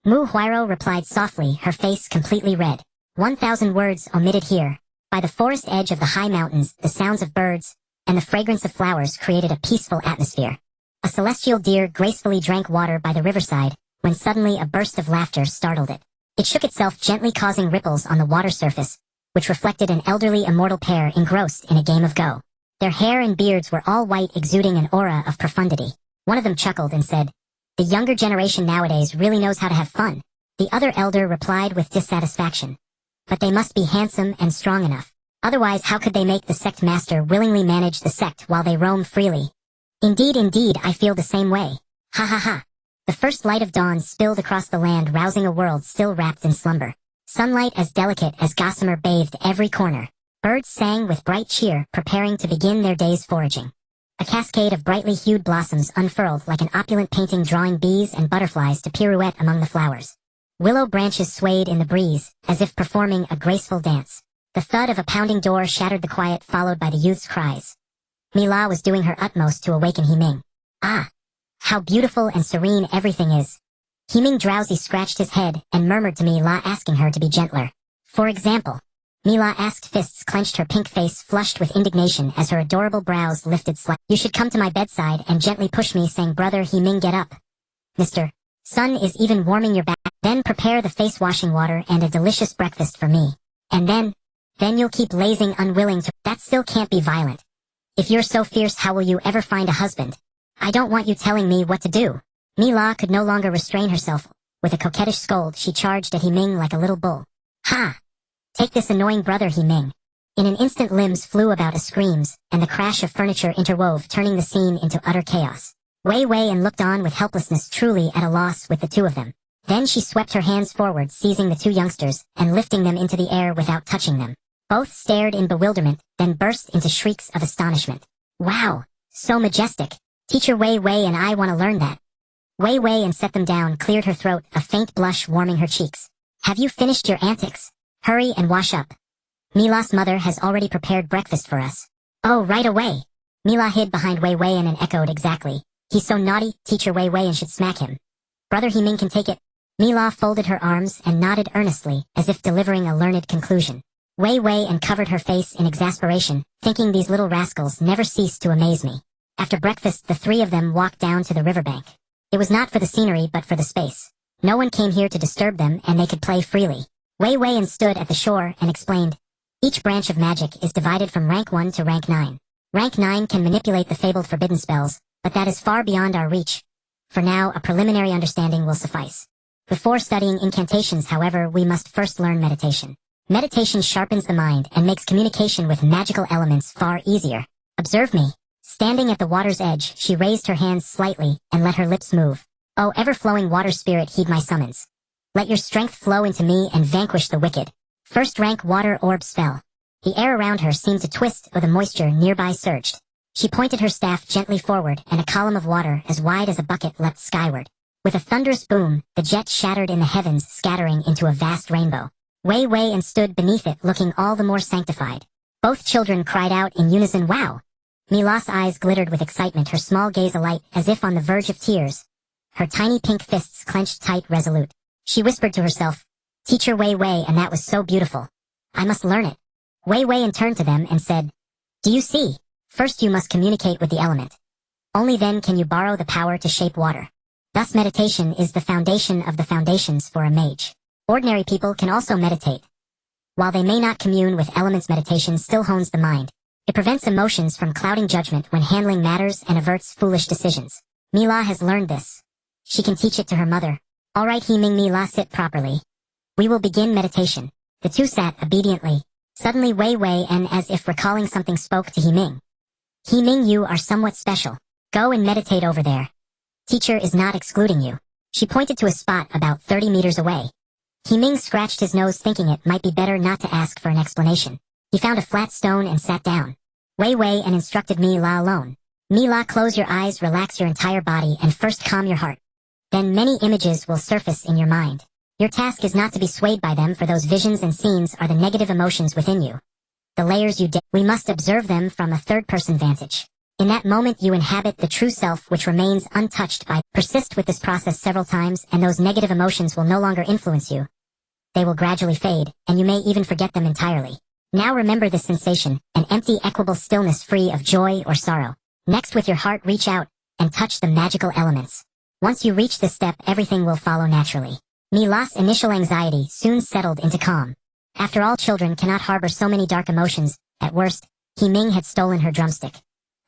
Mu Huairo replied softly, her face completely red. 1,000 words omitted here. By the forest edge of the high mountains, the sounds of birds and the fragrance of flowers created a peaceful atmosphere. A celestial deer gracefully drank water by the riverside, when suddenly a burst of laughter startled it. It shook itself gently, causing ripples on the water surface, which reflected an elderly immortal pair engrossed in a game of Go. Their hair and beards were all white, exuding an aura of profundity. One of them chuckled and said, the younger generation nowadays really knows how to have fun. The other elder replied with dissatisfaction. But they must be handsome and strong enough. Otherwise, how could they make the sect master willingly manage the sect while they roam freely? Indeed, indeed, I feel the same way. Ha ha ha. The first light of dawn spilled across the land, rousing a world still wrapped in slumber. Sunlight as delicate as gossamer bathed every corner. Birds sang with bright cheer, preparing to begin their day's foraging. A cascade of brightly hued blossoms unfurled like an opulent painting, drawing bees and butterflies to pirouette among the flowers. Willow branches swayed in the breeze, as if performing a graceful dance. The thud of a pounding door shattered the quiet, followed by the youth's cries. Mila was doing her utmost to awaken Ming. Ah! How beautiful and serene everything is. Ming drowsy scratched his head and murmured to Mila, asking her to be gentler. For example, Mila asked, fists clenched, her pink face flushed with indignation as her adorable brows lifted slightly. You should come to my bedside and gently push me, sang brother Ming. Get up. Mr. Sun is even warming your back. Then prepare the face-washing water and a delicious breakfast for me. And then you'll keep lazing, unwilling to— That still can't be violent. If you're so fierce, how will you ever find a husband? I don't want you telling me what to do. Mila could no longer restrain herself. With a coquettish scold, she charged at Ming like a little bull. Ha! Take this, annoying brother Ming. In an instant, limbs flew about as screams, and the crash of furniture interwove, turning the scene into utter chaos. Wei Wei and looked on with helplessness, truly at a loss with the two of them. Then she swept her hands forward, seizing the two youngsters, and lifting them into the air without touching them. Both stared in bewilderment, then burst into shrieks of astonishment. Wow! So majestic! Teacher Wei Wei and I want to learn that. Wei Wei and set them down, cleared her throat, a faint blush warming her cheeks. Have you finished your antics? Hurry and wash up. Mila's mother has already prepared breakfast for us. Oh, right away. Mila hid behind Wei Wei and echoed, exactly. He's so naughty, Teacher Wei Wei and should smack him. Brother Ming can take it. Mila folded her arms and nodded earnestly, as if delivering a learned conclusion. Wei Wei and covered her face in exasperation, thinking these little rascals never cease to amaze me. After breakfast, the three of them walked down to the riverbank. It was not for the scenery but for the space. No one came here to disturb them and they could play freely. Wei Wei and stood at the shore and explained. Each branch of magic is divided from rank 1 to rank 9. Rank 9 can manipulate the fabled forbidden spells, but that is far beyond our reach. For now, a preliminary understanding will suffice. Before studying incantations, however, we must first learn meditation. Meditation sharpens the mind and makes communication with magical elements far easier. Observe me. Standing at the water's edge, she raised her hands slightly and let her lips move. O ever-flowing water spirit, heed my summons. Let your strength flow into me and vanquish the wicked. First rank water orb spell. The air around her seemed to twist, or the moisture nearby surged. She pointed her staff gently forward, and a column of water as wide as a bucket leapt skyward. With a thunderous boom, the jet shattered in the heavens, scattering into a vast rainbow. Wei Wei and stood beneath it, looking all the more sanctified. Both children cried out in unison, wow! Mila's eyes glittered with excitement, her small gaze alight as if on the verge of tears. Her tiny pink fists clenched tight, resolute. She whispered to herself, Teacher Wei Wei, and that was so beautiful. I must learn it. Wei Wei turned to them and said, Do you see? First you must communicate with the element. Only then can you borrow the power to shape water. Thus meditation is the foundation of the foundations for a mage. Ordinary people can also meditate. While they may not commune with elements, meditation still hones the mind. It prevents emotions from clouding judgment when handling matters and averts foolish decisions. Mila has learned this. She can teach it to her mother. All right, Ming, Mila, sit properly. We will begin meditation. The two sat obediently. Suddenly Wei Wei, and as if recalling something, spoke to Ming. Ming, you are somewhat special. Go and meditate over there. Teacher is not excluding you. She pointed to a spot about 30 meters away. Ming scratched his nose, thinking it might be better not to ask for an explanation. He found a flat stone and sat down. Wei Wei and instructed Mila alone. Mila, close your eyes, relax your entire body, and first calm your heart. Then many images will surface in your mind. Your task is not to be swayed by them, for those visions and scenes are the negative emotions within you. The layers we must observe them from a third-person vantage. In that moment you inhabit the true self, which remains untouched by. Persist with this process several times and those negative emotions will no longer influence you. They will gradually fade, and you may even forget them entirely. Now remember this sensation, an empty, equable stillness free of joy or sorrow. Next, with your heart, reach out and touch the magical elements. Once you reach this step, everything will follow naturally. Mila's initial anxiety soon settled into calm. After all, children cannot harbor so many dark emotions. At worst, Ming had stolen her drumstick.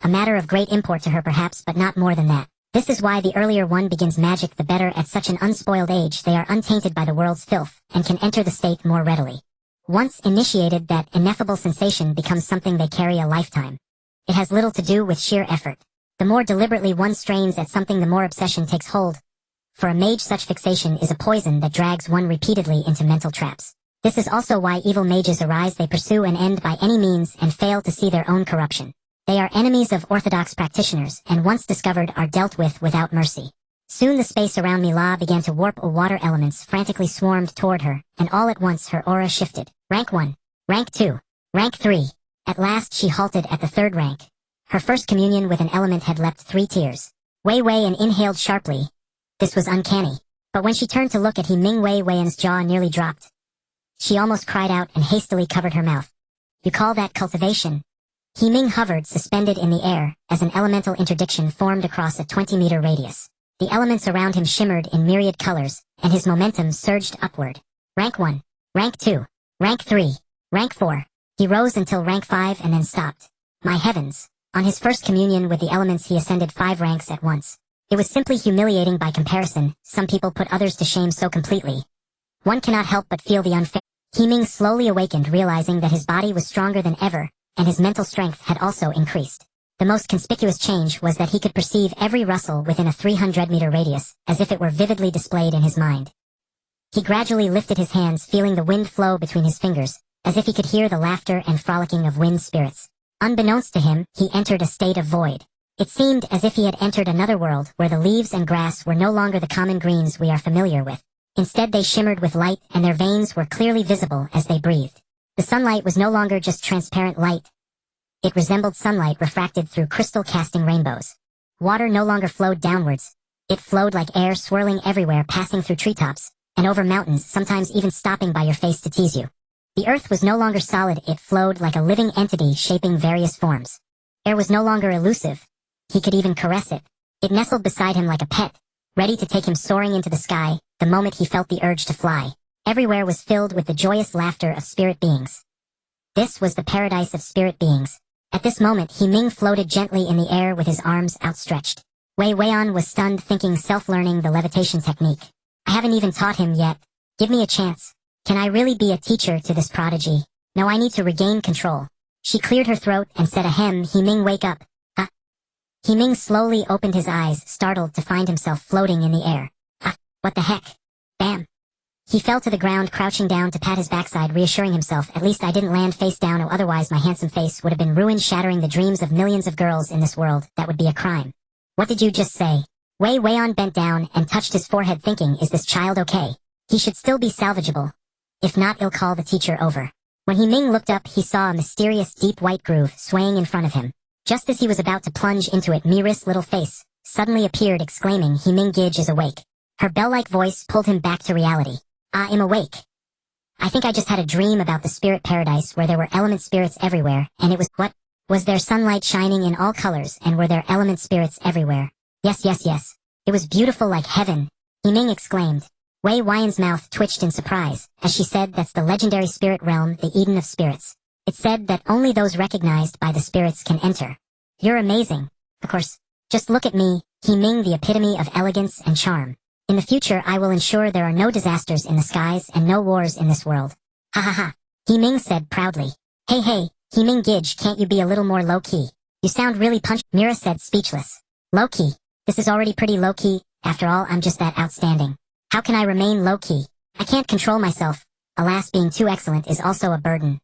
A matter of great import to her perhaps, but not more than that. This is why the earlier one begins magic, the better. At such an unspoiled age, they are untainted by the world's filth, and can enter the state more readily. Once initiated, that ineffable sensation becomes something they carry a lifetime. It has little to do with sheer effort. The more deliberately one strains at something, the more obsession takes hold. For a mage, such fixation is a poison that drags one repeatedly into mental traps. This is also why evil mages arise. They pursue an end by any means and fail to see their own corruption. They are enemies of orthodox practitioners, and once discovered are dealt with without mercy. Soon the space around Mila began to warp. Water elements frantically swarmed toward her, and all at once her aura shifted. Rank 1. Rank 2. Rank 3. At last she halted at the 3rd rank. Her first communion with an element had leapt 3 tiers. Wei Wei and inhaled sharply. This was uncanny. But when she turned to look at Ming, Wei Wei's jaw nearly dropped. She almost cried out and hastily covered her mouth. You call that cultivation? Ming hovered suspended in the air as an elemental interdiction formed across a 20-meter radius. The elements around him shimmered in myriad colors, and his momentum surged upward. Rank 1. Rank 2. Rank 3. Rank 4. He rose until rank 5 and then stopped. My heavens! On his first communion with the elements he ascended 5 ranks at once. It was simply humiliating by comparison. Some people put others to shame so completely. One cannot help but feel the unfair. Ming slowly awakened, realizing that his body was stronger than ever, and his mental strength had also increased. The most conspicuous change was that he could perceive every rustle within a 300-meter radius, as if it were vividly displayed in his mind. He gradually lifted his hands, feeling the wind flow between his fingers, as if he could hear the laughter and frolicking of wind spirits. Unbeknownst to him, he entered a state of void. It seemed as if he had entered another world where the leaves and grass were no longer the common greens we are familiar with. Instead, they shimmered with light, and their veins were clearly visible as they breathed. The sunlight was no longer just transparent light. It resembled sunlight refracted through crystal, casting rainbows. Water no longer flowed downwards. It flowed like air, swirling everywhere, passing through treetops and over mountains, sometimes even stopping by your face to tease you. The earth was no longer solid. It flowed like a living entity, shaping various forms. Air was no longer elusive. He could even caress it. It nestled beside him like a pet, ready to take him soaring into the sky the moment he felt the urge to fly. Everywhere was filled with the joyous laughter of spirit beings. This was the paradise of spirit beings. At this moment, Ming floated gently in the air with his arms outstretched. Wei Weian was stunned, thinking self-learning the levitation technique. I haven't even taught him yet. Give me a chance. Can I really be a teacher to this prodigy? No, I need to regain control. She cleared her throat and said ahem. Ming, wake up. Huh? Ming slowly opened his eyes, startled to find himself floating in the air. What the heck? Bam. He fell to the ground, crouching down to pat his backside, reassuring himself, at least I didn't land face down, or otherwise my handsome face would have been ruined, shattering the dreams of millions of girls in this world. That would be a crime. What did you just say? Wei Weian bent down and touched his forehead, thinking, is this child okay? He should still be salvageable. If not, he'll call the teacher over. When Ming looked up, he saw a mysterious deep white groove swaying in front of him. Just as he was about to plunge into it, Mira's little face suddenly appeared, exclaiming, Ming, Gidge is awake. Her bell-like voice pulled him back to reality. I'm awake. I think I just had a dream about the spirit paradise where there were element spirits everywhere, and it was, what? Was there sunlight shining in all colors, and were there element spirits everywhere? Yes. It was beautiful like heaven, Ming exclaimed. Wei Weian's mouth twitched in surprise, as she said, that's the legendary spirit realm, the Eden of spirits. It said that only those recognized by the spirits can enter. You're amazing. Of course. Just look at me, Ming, the epitome of elegance and charm. In the future, I will ensure there are no disasters in the skies and no wars in this world. Ha ha ha. Ming said proudly. Hey, Ming, Gidge, can't you be a little more low-key? You sound really Mira said, speechless. Low-key? This is already pretty low-key. After all, I'm just that outstanding. How can I remain low-key? I can't control myself. Alas, being too excellent is also a burden.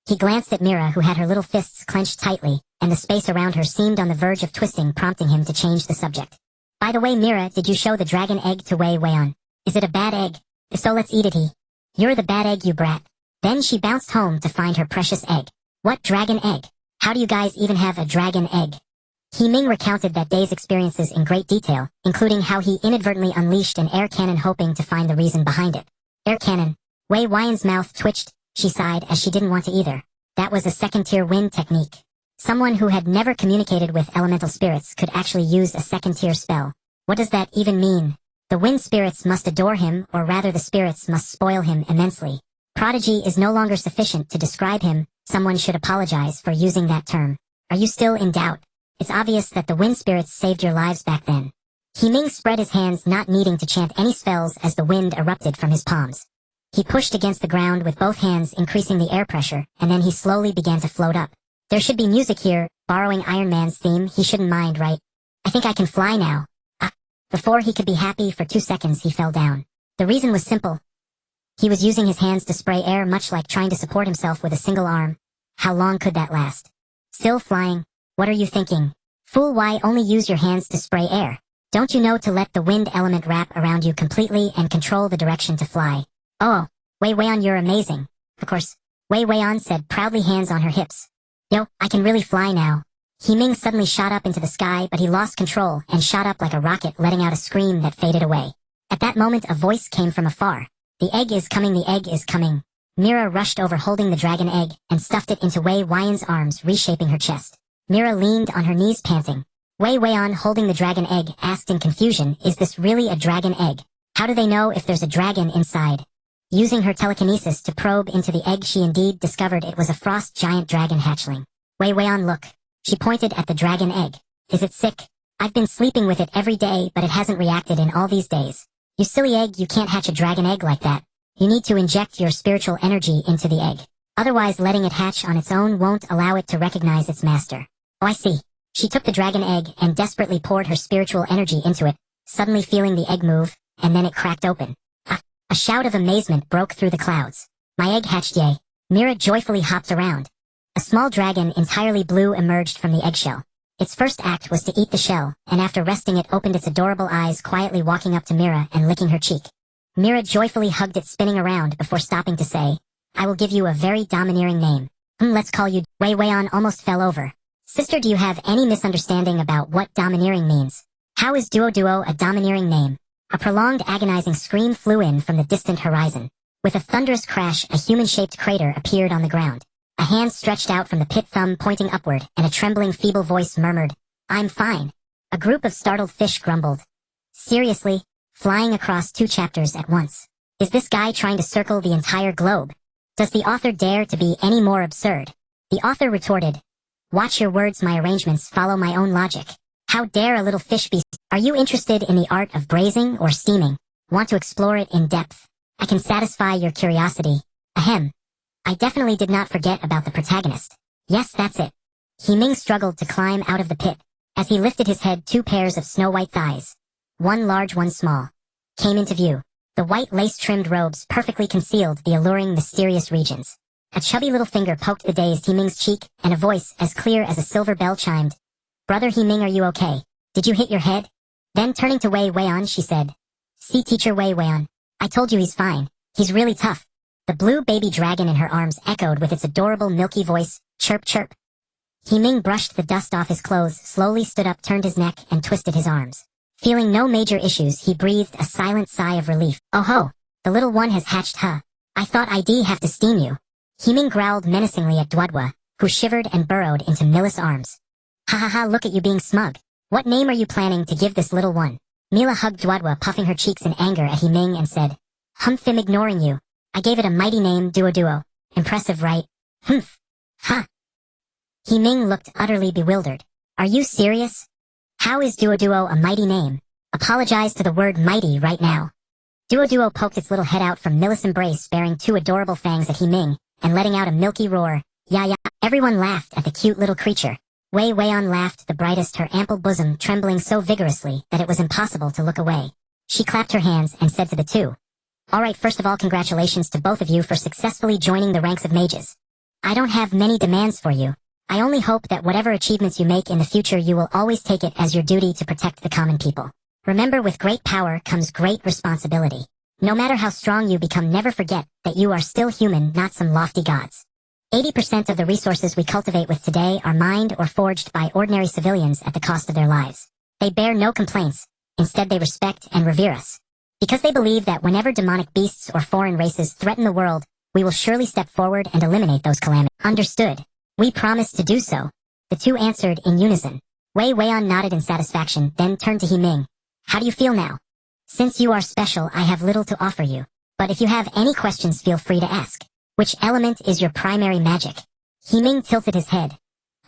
He glanced at Mira, who had her little fists clenched tightly, and the space around her seemed on the verge of twisting, prompting him to change the subject. By the way, Mira, did you show the dragon egg to Wei Weian? Is it a bad egg? If so, let's eat it. You're the bad egg, you brat. Then she bounced home to find her precious egg. What dragon egg? How do you guys even have a dragon egg? Ming recounted that day's experiences in great detail, including how he inadvertently unleashed an air cannon, hoping to find the reason behind it. Air cannon. Wei Weian's mouth twitched. She sighed, as she didn't want to either. That was a second-tier wind technique. Someone who had never communicated with elemental spirits could actually use a second-tier spell. What does that even mean? The wind spirits must adore him, or rather the spirits must spoil him immensely. Prodigy is no longer sufficient to describe him. Someone should apologize for using that term. Are you still in doubt? It's obvious that the wind spirits saved your lives back then. Ming spread his hands, not needing to chant any spells, as the wind erupted from his palms. He pushed against the ground with both hands, increasing the air pressure, and then he slowly began to float up. There should be music here, Borrowing Iron Man's theme, he shouldn't mind, right? I think I can fly now. Before he could be happy for 2 seconds, he fell down. The reason was simple. He was using his hands to spray air, much like trying to support himself with a single arm. How long could that last? Still flying? What are you thinking? Fool, why only use your hands to spray air? Don't you know to let the wind element wrap around you completely and control the direction to fly? Oh, Wei Weian, you're amazing. Of course, Wei Weian said, proudly, hands on her hips. Yo, I can really fly now. Ming suddenly shot up into the sky, but he lost control and shot up like a rocket, letting out a scream that faded away. At that moment, a voice came from afar. The egg is coming, the egg is coming. Mira rushed over holding the dragon egg and stuffed it into Wei Weian's arms, reshaping her chest. Mira leaned on her knees, panting. Wei Weian, holding the dragon egg, asked in confusion, is this really a dragon egg? How do they know if there's a dragon inside? Using her telekinesis to probe into the egg, she indeed discovered it was a frost giant dragon hatchling. Wei Weian, look. She pointed at the dragon egg. Is it sick? I've been sleeping with it every day, but it hasn't reacted in all these days. You silly egg, you can't hatch a dragon egg like that. You need to inject your spiritual energy into the egg. Otherwise, letting it hatch on its own won't allow it to recognize its master. Oh, I see. She took the dragon egg and desperately poured her spiritual energy into it, suddenly feeling the egg move, and then it cracked open. A shout of amazement broke through the clouds. My egg hatched, yay. Mira joyfully hopped around. A small dragon, entirely blue, emerged from the eggshell. Its first act was to eat the shell, and after resting it opened its adorable eyes, quietly walking up to Mira and licking her cheek. Mira joyfully hugged it, spinning around before stopping to say, I will give you a very domineering name. Let's call you... Wei Weian almost fell over. Sister, do you have any misunderstanding about what domineering means? How is Duo a domineering name? A prolonged agonizing scream flew in from the distant horizon. With a thunderous crash, a human-shaped crater appeared on the ground. A hand stretched out from the pit, thumb pointing upward, and a trembling, feeble voice murmured, I'm fine. A group of startled fish grumbled. Seriously? Flying across 2 chapters at once. Is this guy trying to circle the entire globe? Does the author dare to be any more absurd? The author retorted, watch your words, my arrangements follow my own logic. How dare a little fish be... Are you interested in the art of braising or steaming? Want to explore it in depth? I can satisfy your curiosity. Ahem. I definitely did not forget about the protagonist. Yes, that's it. Ming struggled to climb out of the pit. As he lifted his head, 2 pairs of snow-white thighs, one large, one small, came into view. The white lace-trimmed robes perfectly concealed the alluring, mysterious regions. A chubby little finger poked the dazed Ming's cheek, and a voice as clear as a silver bell chimed. Brother Ming, are you okay? Did you hit your head? Then turning to Wei Weian, she said, see, teacher Wei Weian, I told you he's fine. He's really tough. The blue baby dragon in her arms echoed with its adorable milky voice, chirp chirp. Ming brushed the dust off his clothes, slowly stood up, turned his neck, and twisted his arms. Feeling no major issues, he breathed a silent sigh of relief. Oh ho! The little one has hatched, huh? I thought I'd have to steam you. Ming growled menacingly at Duodwa, who shivered and burrowed into Mila's arms. Ha ha ha, look at you being smug. What name are you planning to give this little one? Mila hugged Duodwa, puffing her cheeks in anger at Ming, and said, Humph, I'm ignoring you. I gave it a mighty name, Duo. Impressive, right? Humph. Ha. Ming looked utterly bewildered. Are you serious? How is Duo a mighty name? Apologize to the word mighty right now. Duo poked its little head out from Mila's embrace, bearing 2 adorable fangs at Ming, and letting out a milky roar. Ya. Everyone laughed at the cute little creature. Wei Weian laughed the brightest, her ample bosom trembling so vigorously that it was impossible to look away. She clapped her hands and said to the 2. Alright, first of all, congratulations to both of you for successfully joining the ranks of mages. I don't have many demands for you. I only hope that whatever achievements you make in the future, you will always take it as your duty to protect the common people. Remember, with great power comes great responsibility. No matter how strong you become, never forget that you are still human, not some lofty gods. 80% of the resources we cultivate with today are mined or forged by ordinary civilians at the cost of their lives. They bear no complaints. Instead, they respect and revere us. Because they believe that whenever demonic beasts or foreign races threaten the world, we will surely step forward and eliminate those calamities. Understood. We promise to do so. The 2 answered in unison. Wei Weian nodded in satisfaction, then turned to Ming. How do you feel now? Since you are special, I have little to offer you. But if you have any questions, feel free to ask. Which element is your primary magic? Ming tilted his head.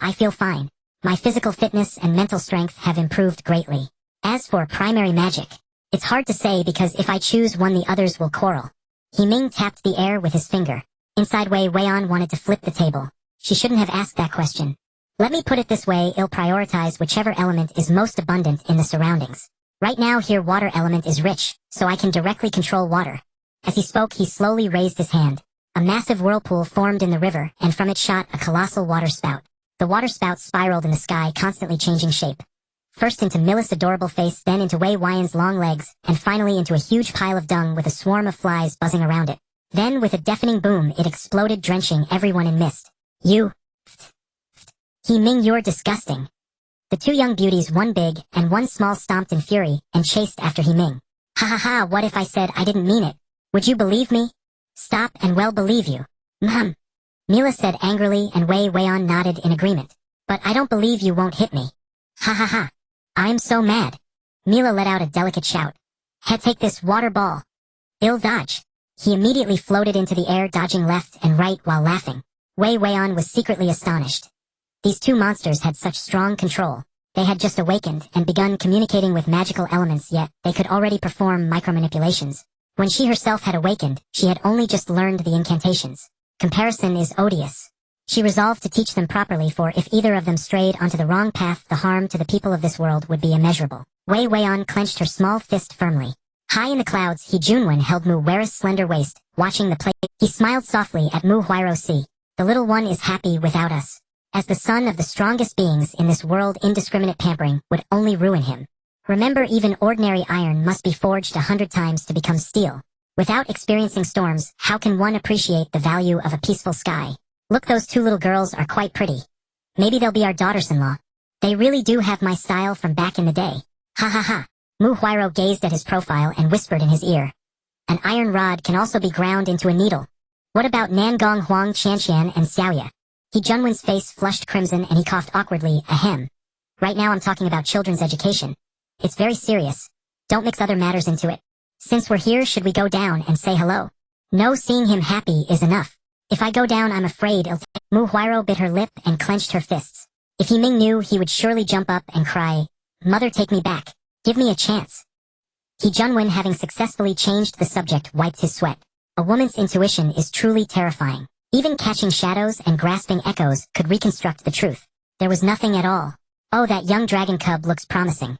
I feel fine. My physical fitness and mental strength have improved greatly. As for primary magic, it's hard to say because if I choose one, the others will quarrel. Ming tapped the air with his finger. Inside, Wei Weian wanted to flip the table. She shouldn't have asked that question. Let me put it this way, I'll prioritize whichever element is most abundant in the surroundings. Right now here water element is rich, so I can directly control water. As he spoke, he slowly raised his hand. A massive whirlpool formed in the river, and from it shot a colossal water spout. The water spout spiraled in the sky, constantly changing shape. First into Millis' adorable face, then into Wei Wyan's long legs, and finally into a huge pile of dung with a swarm of flies buzzing around it. Then, with a deafening boom, it exploded, drenching everyone in mist. You... Ming, you're disgusting. The two young beauties, one big and one small, stomped in fury and chased after Ming. Ha ha ha, what if I said I didn't mean it? Would you believe me? Stop and well believe you. Mila said angrily, and Wei Wyan nodded in agreement. But I don't believe you won't hit me. Ha ha ha. I'm so mad. Mila let out a delicate shout. Take this water ball. I'll dodge. He immediately floated into the air, dodging left and right while laughing. Wei Wyan was secretly astonished. These two monsters had such strong control. They had just awakened and begun communicating with magical elements, yet they could already perform micromanipulations. When she herself had awakened, she had only just learned the incantations. Comparison is odious. She resolved to teach them properly, for if either of them strayed onto the wrong path, the harm to the people of this world would be immeasurable. Wei Wyan clenched her small fist firmly. High in the clouds, He Junwen held Mu Huira's slender waist, watching the play. He smiled softly at Mu Huiro. See, the little one is happy without us. As the son of the strongest beings in this world, indiscriminate pampering would only ruin him. Remember, even ordinary iron must be forged 100 times to become steel. Without experiencing storms, how can one appreciate the value of a peaceful sky? Look, those two little girls are quite pretty. Maybe they'll be our daughters-in-law. They really do have my style from back in the day. Ha ha ha. Mu Huiro gazed at his profile and whispered in his ear. An iron rod can also be ground into a needle. What about Nangong Huang Qianqian and Xiaoya? He Junwen's face flushed crimson and he coughed awkwardly. Ahem. Right now I'm talking about children's education. It's very serious. Don't mix other matters into it. Since we're here, should we go down and say hello? No, seeing him happy is enough. If I go down, I'm afraid it'll Mu Huiro bit her lip and clenched her fists. If Ming knew, he would surely jump up and cry, Mother, take me back. Give me a chance. He Junwen, having successfully changed the subject, wiped his sweat. A woman's intuition is truly terrifying. Even catching shadows and grasping echoes could reconstruct the truth. There was nothing at all. Oh, that young dragon cub looks promising.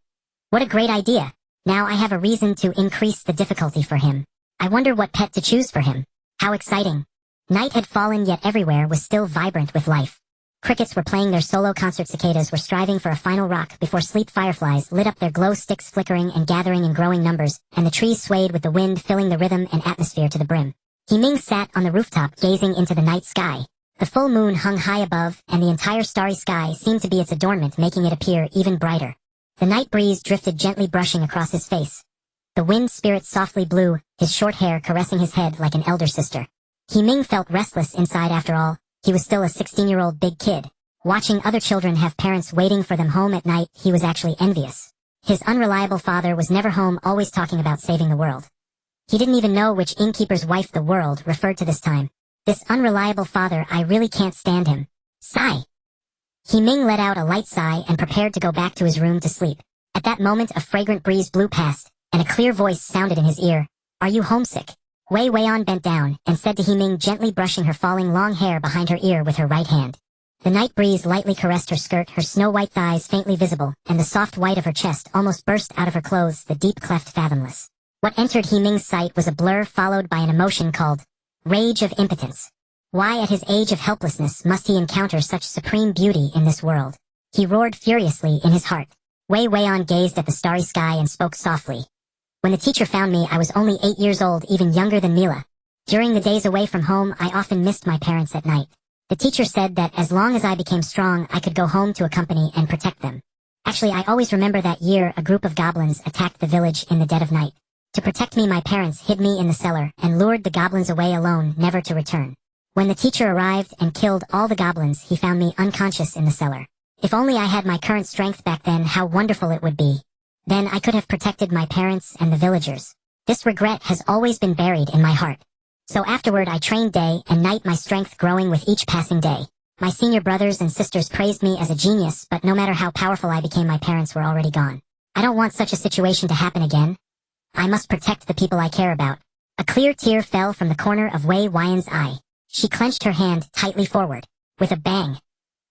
What a great idea. Now I have a reason to increase the difficulty for him. I wonder what pet to choose for him. How exciting. Night had fallen, yet everywhere was still vibrant with life. Crickets were playing their solo concert, cicadas were striving for a final rock before sleep, fireflies lit up their glow sticks, flickering and gathering in growing numbers, and the trees swayed with the wind, filling the rhythm and atmosphere to the brim. Ming sat on the rooftop, gazing into the night sky. The full moon hung high above, and the entire starry sky seemed to be its adornment, making it appear even brighter. The night breeze drifted gently, brushing across his face. The wind spirit softly blew, his short hair caressing his head like an elder sister. Ming felt restless inside. After all, he was still a 16-year-old big kid. Watching other children have parents waiting for them home at night, he was actually envious. His unreliable father was never home, always talking about saving the world. He didn't even know which innkeeper's wife the world referred to this time. This unreliable father, I really can't stand him. Sigh. Ming let out a light sigh and prepared to go back to his room to sleep. At that moment, a fragrant breeze blew past, and a clear voice sounded in his ear. Are you homesick? Wei Wyan bent down and said to Ming, gently brushing her falling long hair behind her ear with her right hand. The night breeze lightly caressed her skirt, her snow-white thighs faintly visible, and the soft white of her chest almost burst out of her clothes, the deep cleft fathomless. What entered Ming's sight was a blur followed by an emotion called rage of impotence. Why at his age of helplessness must he encounter such supreme beauty in this world? He roared furiously in his heart. Wei Wyan gazed at the starry sky and spoke softly. When the teacher found me, I was only 8 years old, even younger than Mila. During the days away from home, I often missed my parents at night. The teacher said that as long as I became strong, I could go home to accompany and protect them. Actually, I always remember that year a group of goblins attacked the village in the dead of night. To protect me, my parents hid me in the cellar and lured the goblins away alone, never to return. When the teacher arrived and killed all the goblins, he found me unconscious in the cellar. If only I had my current strength back then, how wonderful it would be. Then I could have protected my parents and the villagers. This regret has always been buried in my heart. So afterward I trained day and night, my strength growing with each passing day. My senior brothers and sisters praised me as a genius, but no matter how powerful I became, my parents were already gone. I don't want such a situation to happen again. I must protect the people I care about. A clear tear fell from the corner of Wei Wyan's eye. She clenched her hand tightly forward. With a bang,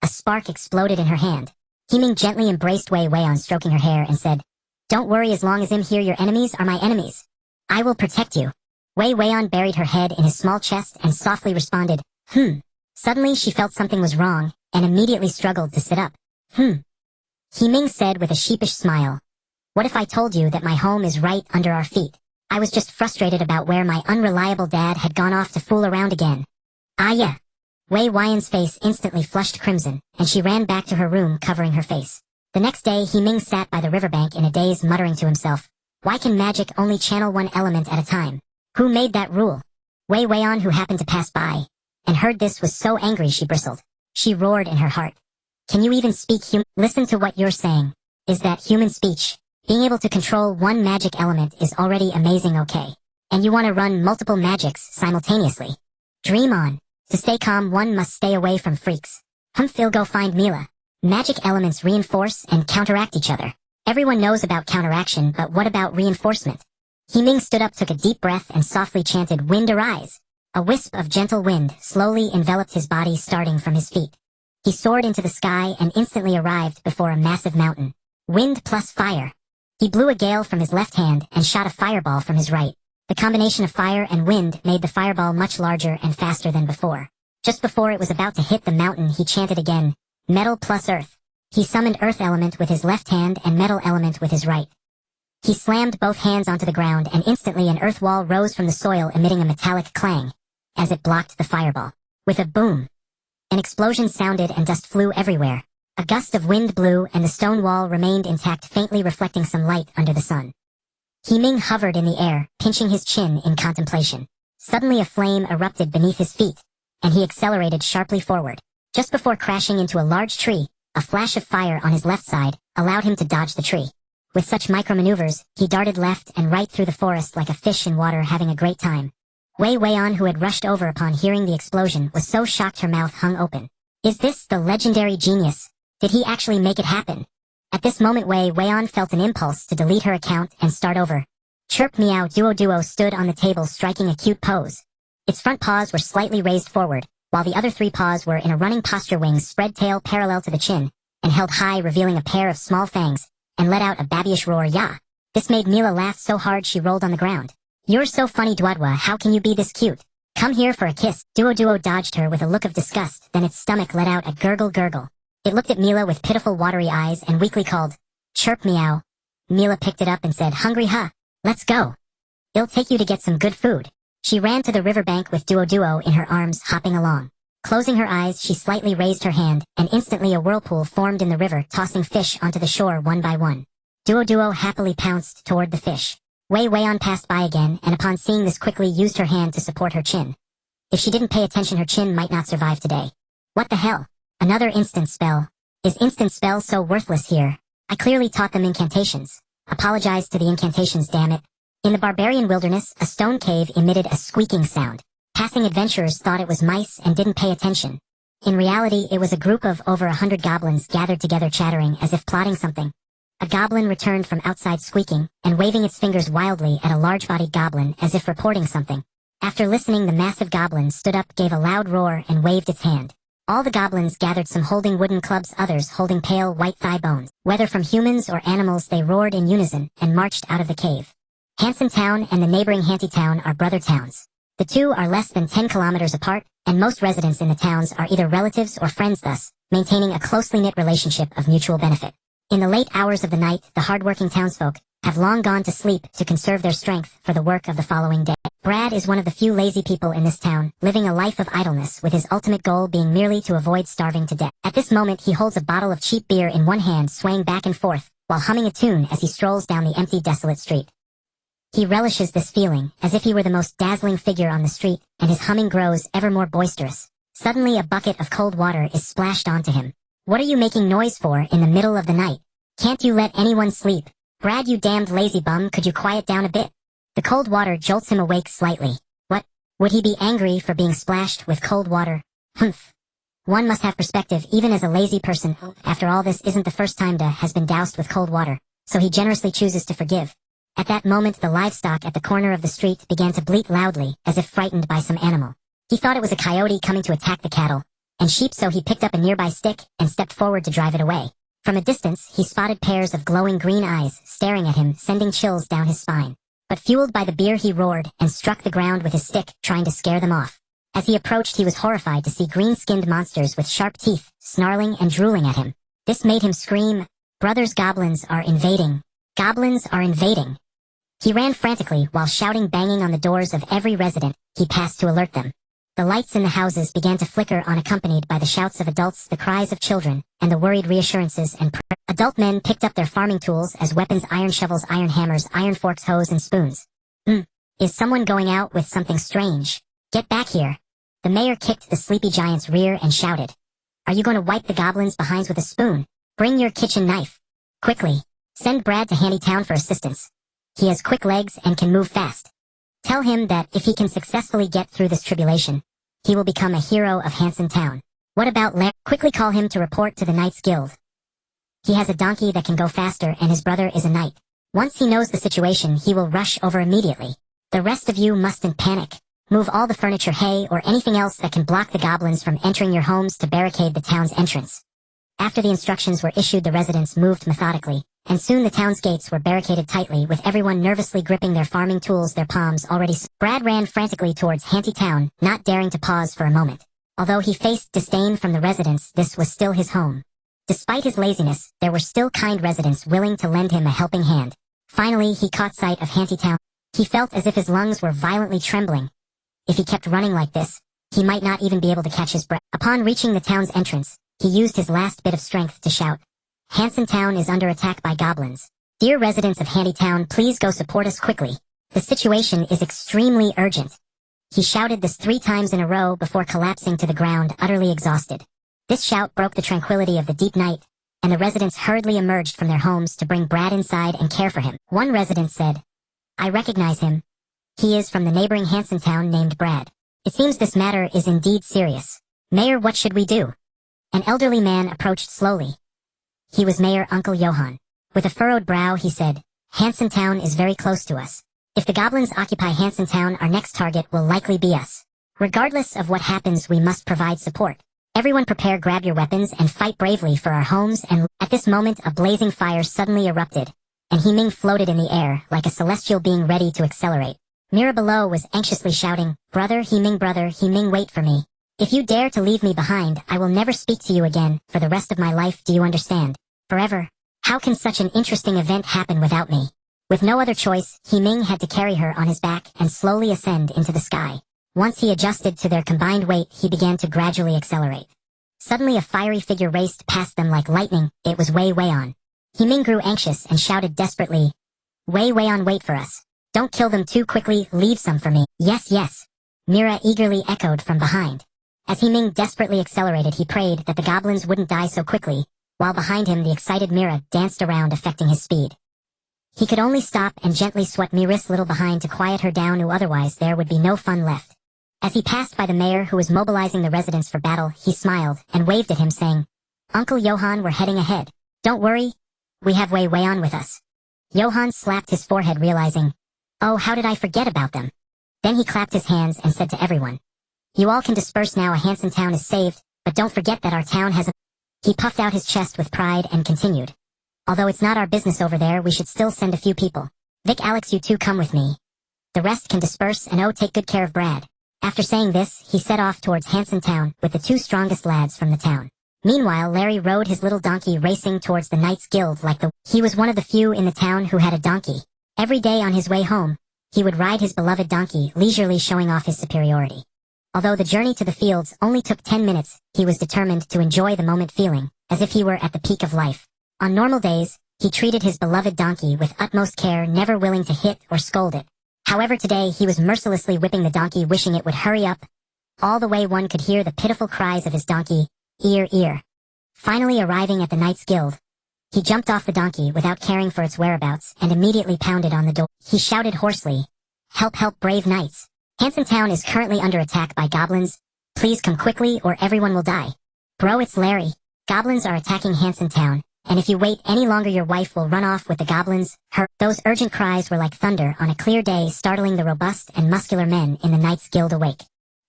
a spark exploded in her hand. Ming gently embraced Wei Weian, stroking her hair, and said, "Don't worry, as long as I'm here, your enemies are my enemies. I will protect you." Wei Weian buried her head in his small chest and softly responded, Suddenly she felt something was wrong, and immediately struggled to sit up. Ming said with a sheepish smile, "What if I told you that my home is right under our feet? I was just frustrated about where my unreliable dad had gone off to fool around again." "Ah yeah." Wei Weian's face instantly flushed crimson, and she ran back to her room covering her face. The next day Ming sat by the riverbank in a daze, muttering to himself, "Why can magic only channel one element at a time? Who made that rule?" Wei Weian, who happened to pass by, and heard this, was so angry she bristled. She roared in her heart, "Can you even speak human? Listen to what you're saying. Is that human speech? Being able to control one magic element is already amazing, okay? And you want to run multiple magics simultaneously? Dream on. To stay calm, one must stay away from freaks. Phil, go find Mila." Magic elements reinforce and counteract each other. Everyone knows about counteraction, but what about reinforcement? Ming stood up, took a deep breath, and softly chanted, "Wind arise." A wisp of gentle wind slowly enveloped his body, starting from his feet. He soared into the sky and instantly arrived before a massive mountain. Wind plus fire. He blew a gale from his left hand and shot a fireball from his right. The combination of fire and wind made the fireball much larger and faster than before. Just before it was about to hit the mountain, he chanted again, "Metal plus earth." He summoned earth element with his left hand and metal element with his right. He slammed both hands onto the ground, and instantly an earth wall rose from the soil, emitting a metallic clang as it blocked the fireball. With a boom, an explosion sounded and dust flew everywhere. A gust of wind blew and the stone wall remained intact, faintly reflecting some light under the sun. Ming hovered in the air, pinching his chin in contemplation. Suddenly a flame erupted beneath his feet, and he accelerated sharply forward. Just before crashing into a large tree, a flash of fire on his left side allowed him to dodge the tree. With such micromaneuvers, he darted left and right through the forest like a fish in water, having a great time. Wei Weian, who had rushed over upon hearing the explosion, was so shocked her mouth hung open. Is this the legendary genius? Did he actually make it happen? At this moment Wei Weian felt an impulse to delete her account and start over. Chirp Meow Duo stood on the table, striking a cute pose. Its front paws were slightly raised forward, while the other three paws were in a running posture, wings spread, tail parallel to the chin, and held high, revealing a pair of small fangs, and let out a babyish roar, "Yah!" This made Mila laugh so hard she rolled on the ground. "You're so funny, Dwadwa, how can you be this cute? Come here for a kiss." Duo dodged her with a look of disgust, then its stomach let out a gurgle. It looked at Mila with pitiful watery eyes and weakly called, "Chirp Meow." Mila picked it up and said, "Hungry, huh? Let's go. It'll take you to get some good food." She ran to the riverbank with Duo in her arms, hopping along. Closing her eyes, she slightly raised her hand, and instantly a whirlpool formed in the river, tossing fish onto the shore one by one. Duo happily pounced toward the fish. Wei Weian passed by again, and upon seeing this quickly used her hand to support her chin. If she didn't pay attention, her chin might not survive today. What the hell? Another instant spell. Is instant spell so worthless here? I clearly taught them incantations. Apologize to the incantations, damn it. In the barbarian wilderness, a stone cave emitted a squeaking sound. Passing adventurers thought it was mice and didn't pay attention. In reality, it was a group of over 100 goblins gathered together, chattering as if plotting something. A goblin returned from outside, squeaking and waving its fingers wildly at a large-bodied goblin as if reporting something. After listening, the massive goblin stood up, gave a loud roar, and waved its hand. All the goblins gathered, some holding wooden clubs, others holding pale white thigh bones. Whether from humans or animals, they roared in unison and marched out of the cave. Hanson Town and the neighboring Hanty Town are brother towns. The two are less than 10 kilometers apart, and most residents in the towns are either relatives or friends, thus maintaining a closely knit relationship of mutual benefit. In the late hours of the night, the hardworking townsfolk have long gone to sleep to conserve their strength for the work of the following day. Brad is one of the few lazy people in this town, living a life of idleness, with his ultimate goal being merely to avoid starving to death. At this moment, he holds a bottle of cheap beer in one hand, swaying back and forth, while humming a tune as he strolls down the empty, desolate street. He relishes this feeling, as if he were the most dazzling figure on the street, and his humming grows ever more boisterous. Suddenly a bucket of cold water is splashed onto him. "What are you making noise for in the middle of the night? Can't you let anyone sleep? Brad, you damned lazy bum, could you quiet down a bit?" The cold water jolts him awake slightly. What? Would he be angry for being splashed with cold water? Humph. One must have perspective, even as a lazy person. After all, this isn't the first time Da has been doused with cold water, so he generously chooses to forgive. At that moment, the livestock at the corner of the street began to bleat loudly, as if frightened by some animal. He thought it was a coyote coming to attack the cattle, and sheep, so he picked up a nearby stick and stepped forward to drive it away. From a distance, he spotted pairs of glowing green eyes staring at him, sending chills down his spine. But fueled by the beer, he roared and struck the ground with his stick, trying to scare them off. As he approached, he was horrified to see green-skinned monsters with sharp teeth, snarling and drooling at him. This made him scream, "Brothers, goblins are invading! Goblins are invading!" He ran frantically while shouting, banging on the doors of every resident he passed to alert them. The lights in the houses began to flicker on, accompanied by the shouts of adults, the cries of children, and the worried reassurances and Adult men picked up their farming tools as weapons: iron shovels, iron hammers, iron forks, hoes, and spoons. Is someone going out with something strange? Get back here. The mayor kicked the sleepy giant's rear and shouted, "Are you going to wipe the goblins' behinds with a spoon? Bring your kitchen knife. Quickly. Send Brad to Handy Town for assistance. He has quick legs and can move fast. Tell him that if he can successfully get through this tribulation, he will become a hero of Hanson Town. What about Larry? Quickly call him to report to the Knights Guild. He has a donkey that can go faster, and his brother is a knight. Once he knows the situation, he will rush over immediately. The rest of you mustn't panic. Move all the furniture, hay, or anything else that can block the goblins from entering your homes to barricade the town's entrance." After the instructions were issued, the residents moved methodically, and soon the town's gates were barricaded tightly, with everyone nervously gripping their farming tools, their palms already. Brad ran frantically towards Hanty Town, not daring to pause for a moment. Although he faced disdain from the residents, this was still his home. Despite his laziness, there were still kind residents willing to lend him a helping hand. Finally, he caught sight of Hanty Town. He felt as if his lungs were violently trembling. If he kept running like this, he might not even be able to catch his breath. Upon reaching the town's entrance, he used his last bit of strength to shout, "Hanson Town is under attack by goblins. Dear residents of Hanty Town, please go support us quickly. The situation is extremely urgent." He shouted this 3 times in a row before collapsing to the ground, utterly exhausted. This shout broke the tranquility of the deep night, and the residents hurriedly emerged from their homes to bring Brad inside and care for him. One resident said, "I recognize him. He is from the neighboring Hanson Town named Brad. It seems this matter is indeed serious. Mayor, what should we do?" An elderly man approached slowly. He was Mayor Uncle Johann. With a furrowed brow, he said, "Hanson Town is very close to us. If the goblins occupy Hanson Town, our next target will likely be us. Regardless of what happens, we must provide support. Everyone prepare, grab your weapons, and fight bravely for our homes." And at this moment, a blazing fire suddenly erupted, and Ming floated in the air like a celestial being ready to accelerate. Mira below was anxiously shouting, brother, Ming, wait for me. If you dare to leave me behind, I will never speak to you again for the rest of my life, do you understand? Forever. How can such an interesting event happen without me?" With no other choice, Ming had to carry her on his back and slowly ascend into the sky. Once he adjusted to their combined weight, he began to gradually accelerate. Suddenly a fiery figure raced past them like lightning. It was Wei Weian. Ming grew anxious and shouted desperately, "Wei Weian, wait for us. Don't kill them too quickly, leave some for me." "Yes, yes," Mira eagerly echoed from behind. As Ming desperately accelerated, he prayed that the goblins wouldn't die so quickly, while behind him the excited Mira danced around, affecting his speed. He could only stop and gently swat Mira's little behind to quiet her down, or otherwise there would be no fun left. As he passed by the mayor, who was mobilizing the residents for battle, he smiled and waved at him, saying, "Uncle Johann, we're heading ahead. Don't worry, we have Wei Weian with us." Johann slapped his forehead, realizing, "Oh, how did I forget about them?" Then he clapped his hands and said to everyone, "You all can disperse now. Hanson Town is saved, but don't forget that our town has a..." He puffed out his chest with pride and continued, "Although it's not our business over there, we should still send a few people. Vic, Alex, you two come with me. The rest can disperse, and take good care of Brad." After saying this, he set off towards Hanson Town with the 2 strongest lads from the town. Meanwhile, Larry rode his little donkey, racing towards the Knights Guild like he was one of the few in the town who had a donkey. Every day on his way home, he would ride his beloved donkey, leisurely showing off his superiority. Although the journey to the fields only took 10 minutes, he was determined to enjoy the moment, feeling as if he were at the peak of life. On normal days, he treated his beloved donkey with utmost care, never willing to hit or scold it. However, today he was mercilessly whipping the donkey, wishing it would hurry up. All the way one could hear the pitiful cries of his donkey, ear, ear. Finally arriving at the Knights Guild, he jumped off the donkey without caring for its whereabouts and immediately pounded on the door. He shouted hoarsely, "Help, help, brave knights. Hanson Town is currently under attack by goblins. Please come quickly or everyone will die." "Bro, it's Larry. Goblins are attacking Hanson Town, and if you wait any longer your wife will run off with the goblins." Those urgent cries were like thunder on a clear day, startling the robust and muscular men in the Knights Guild awake.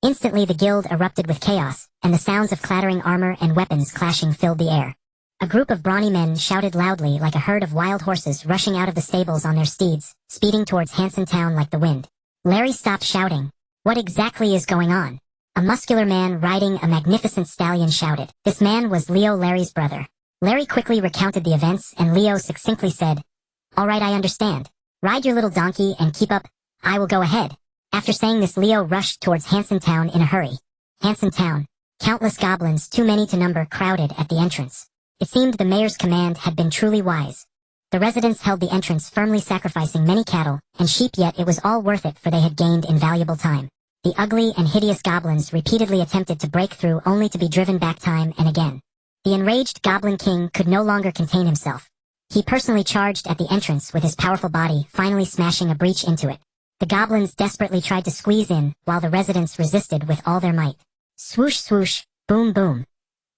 Instantly the guild erupted with chaos, and the sounds of clattering armor and weapons clashing filled the air. A group of brawny men shouted loudly like a herd of wild horses rushing out of the stables on their steeds, speeding towards Hanson Town like the wind. Larry stopped shouting. What exactly is going on? A muscular man riding a magnificent stallion shouted. This man was Leo, Larry's brother. Larry quickly recounted the events, and Leo succinctly said, "All right, I understand. Ride your little donkey and keep up. I will go ahead." After saying this, Leo rushed towards Hanson Town in a hurry. Hanson Town. Countless goblins, too many to number, crowded at the entrance. It seemed the mayor's command had been truly wise. The residents held the entrance firmly, sacrificing many cattle and sheep, yet it was all worth it, for they had gained invaluable time. The ugly and hideous goblins repeatedly attempted to break through, only to be driven back time and again. The enraged Goblin King could no longer contain himself. He personally charged at the entrance with his powerful body, finally smashing a breach into it. The goblins desperately tried to squeeze in, while the residents resisted with all their might. Swoosh swoosh, boom boom.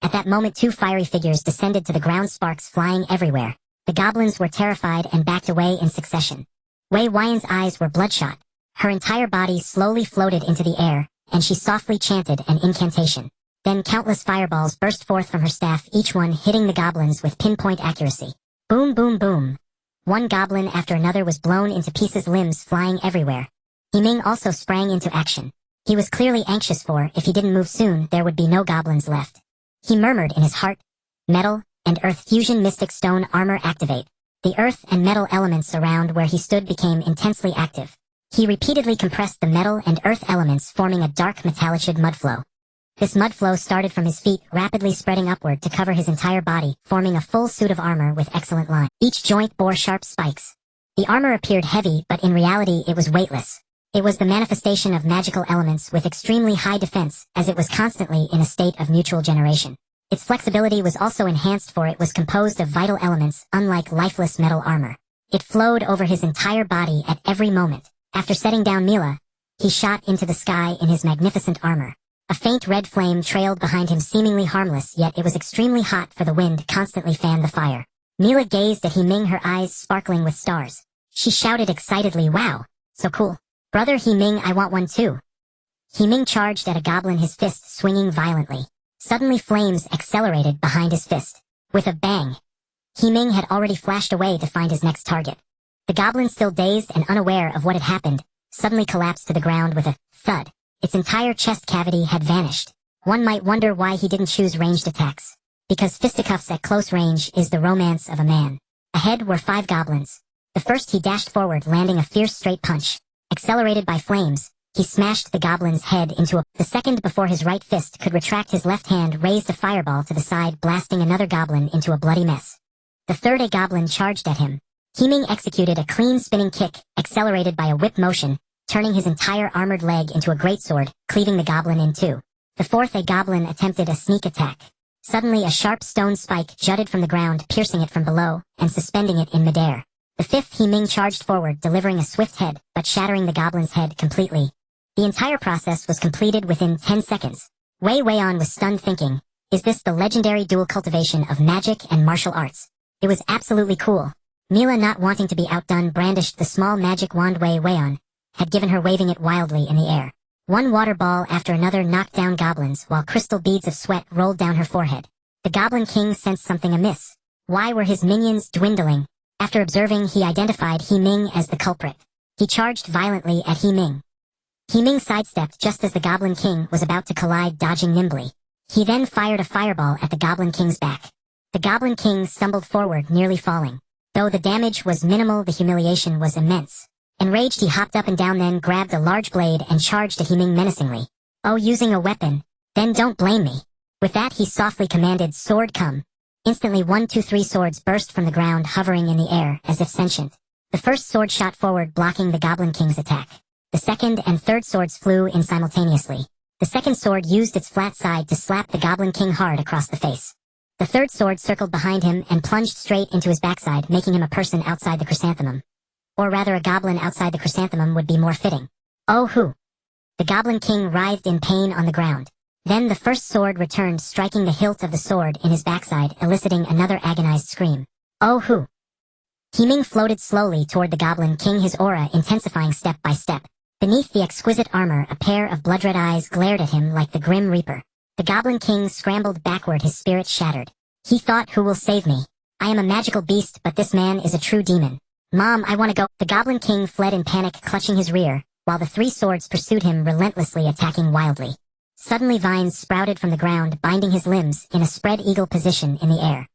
At that moment 2 fiery figures descended to the ground, sparks flying everywhere. The goblins were terrified and backed away in succession. Wei Wyan's eyes were bloodshot. Her entire body slowly floated into the air, and she softly chanted an incantation. Then countless fireballs burst forth from her staff, each one hitting the goblins with pinpoint accuracy. Boom boom boom. One goblin after another was blown into pieces, limbs flying everywhere. Ming also sprang into action. He was clearly anxious, for if he didn't move soon, there would be no goblins left. He murmured in his heart, "Metal and earth fusion, mystic stone armor activate." The earth and metal elements around where he stood became intensely active. He repeatedly compressed the metal and earth elements, forming a dark metallicid mudflow. This mudflow started from his feet, rapidly spreading upward to cover his entire body, forming a full suit of armor with excellent line. Each joint bore sharp spikes. The armor appeared heavy, but in reality it was weightless. It was the manifestation of magical elements with extremely high defense, as it was constantly in a state of mutual generation. Its flexibility was also enhanced, for it was composed of vital elements, unlike lifeless metal armor. It flowed over his entire body at every moment. After setting down Mila, he shot into the sky in his magnificent armor. A faint red flame trailed behind him, seemingly harmless, yet it was extremely hot, for the wind constantly fanned the fire. Mila gazed at Ming, her eyes sparkling with stars. She shouted excitedly, "Wow, so cool. Brother Ming, I want one too." Ming charged at a goblin, his fist swinging violently. Suddenly flames accelerated behind his fist. With a bang, Ming had already flashed away to find his next target. The goblin, still dazed and unaware of what had happened, suddenly collapsed to the ground with a thud. Its entire chest cavity had vanished. One might wonder why he didn't choose ranged attacks. Because fisticuffs at close range is the romance of a man. Ahead were 5 goblins. The first, he dashed forward, landing a fierce straight punch. Accelerated by flames, he smashed the goblin's head into a... The second, before his right fist could retract, his left hand raised a fireball to the side, blasting another goblin into a bloody mess. The third, a goblin, charged at him. Ming executed a clean spinning kick, accelerated by a whip motion, turning his entire armored leg into a greatsword, cleaving the goblin in 2. The fourth, a goblin, attempted a sneak attack. Suddenly a sharp stone spike jutted from the ground, piercing it from below and suspending it in midair. The fifth, Ming charged forward, delivering a swift head, but shattering the goblin's head completely. The entire process was completed within 10 seconds. Wei Weian was stunned, thinking, is this the legendary dual cultivation of magic and martial arts? It was absolutely cool. Mila, not wanting to be outdone, brandished the small magic wand Wei Weian had given her, waving it wildly in the air. One water ball after another knocked down goblins, while crystal beads of sweat rolled down her forehead. The Goblin King sensed something amiss. Why were his minions dwindling? After observing, he identified Ming as the culprit. He charged violently at Ming. Ming sidestepped just as the Goblin King was about to collide, dodging nimbly. He then fired a fireball at the Goblin King's back. The Goblin King stumbled forward, nearly falling. Though the damage was minimal, the humiliation was immense. Enraged, he hopped up and down, then grabbed a large blade and charged at Ming menacingly. "Oh, using a weapon? Then don't blame me." With that, he softly commanded, "Sword, come." Instantly 1, 2, 3 swords burst from the ground, hovering in the air as if sentient. The first sword shot forward, blocking the Goblin King's attack. The second and third swords flew in simultaneously. The second sword used its flat side to slap the Goblin King hard across the face. The third sword circled behind him and plunged straight into his backside, making him a person outside the chrysanthemum. Or rather, a goblin outside the chrysanthemum would be more fitting. "Oh hoo!" The Goblin King writhed in pain on the ground. Then the first sword returned, striking the hilt of the sword in his backside, eliciting another agonized scream. "Oh hoo!" Ming floated slowly toward the Goblin King, his aura intensifying step by step. Beneath the exquisite armor, a pair of blood-red eyes glared at him like the Grim Reaper. The Goblin King scrambled backward, his spirit shattered. He thought, who will save me? I am a magical beast, but this man is a true demon. Mom, I want to go. The Goblin King fled in panic, clutching his rear, while the three swords pursued him, relentlessly attacking wildly. Suddenly vines sprouted from the ground, binding his limbs in a spread eagle position in the air.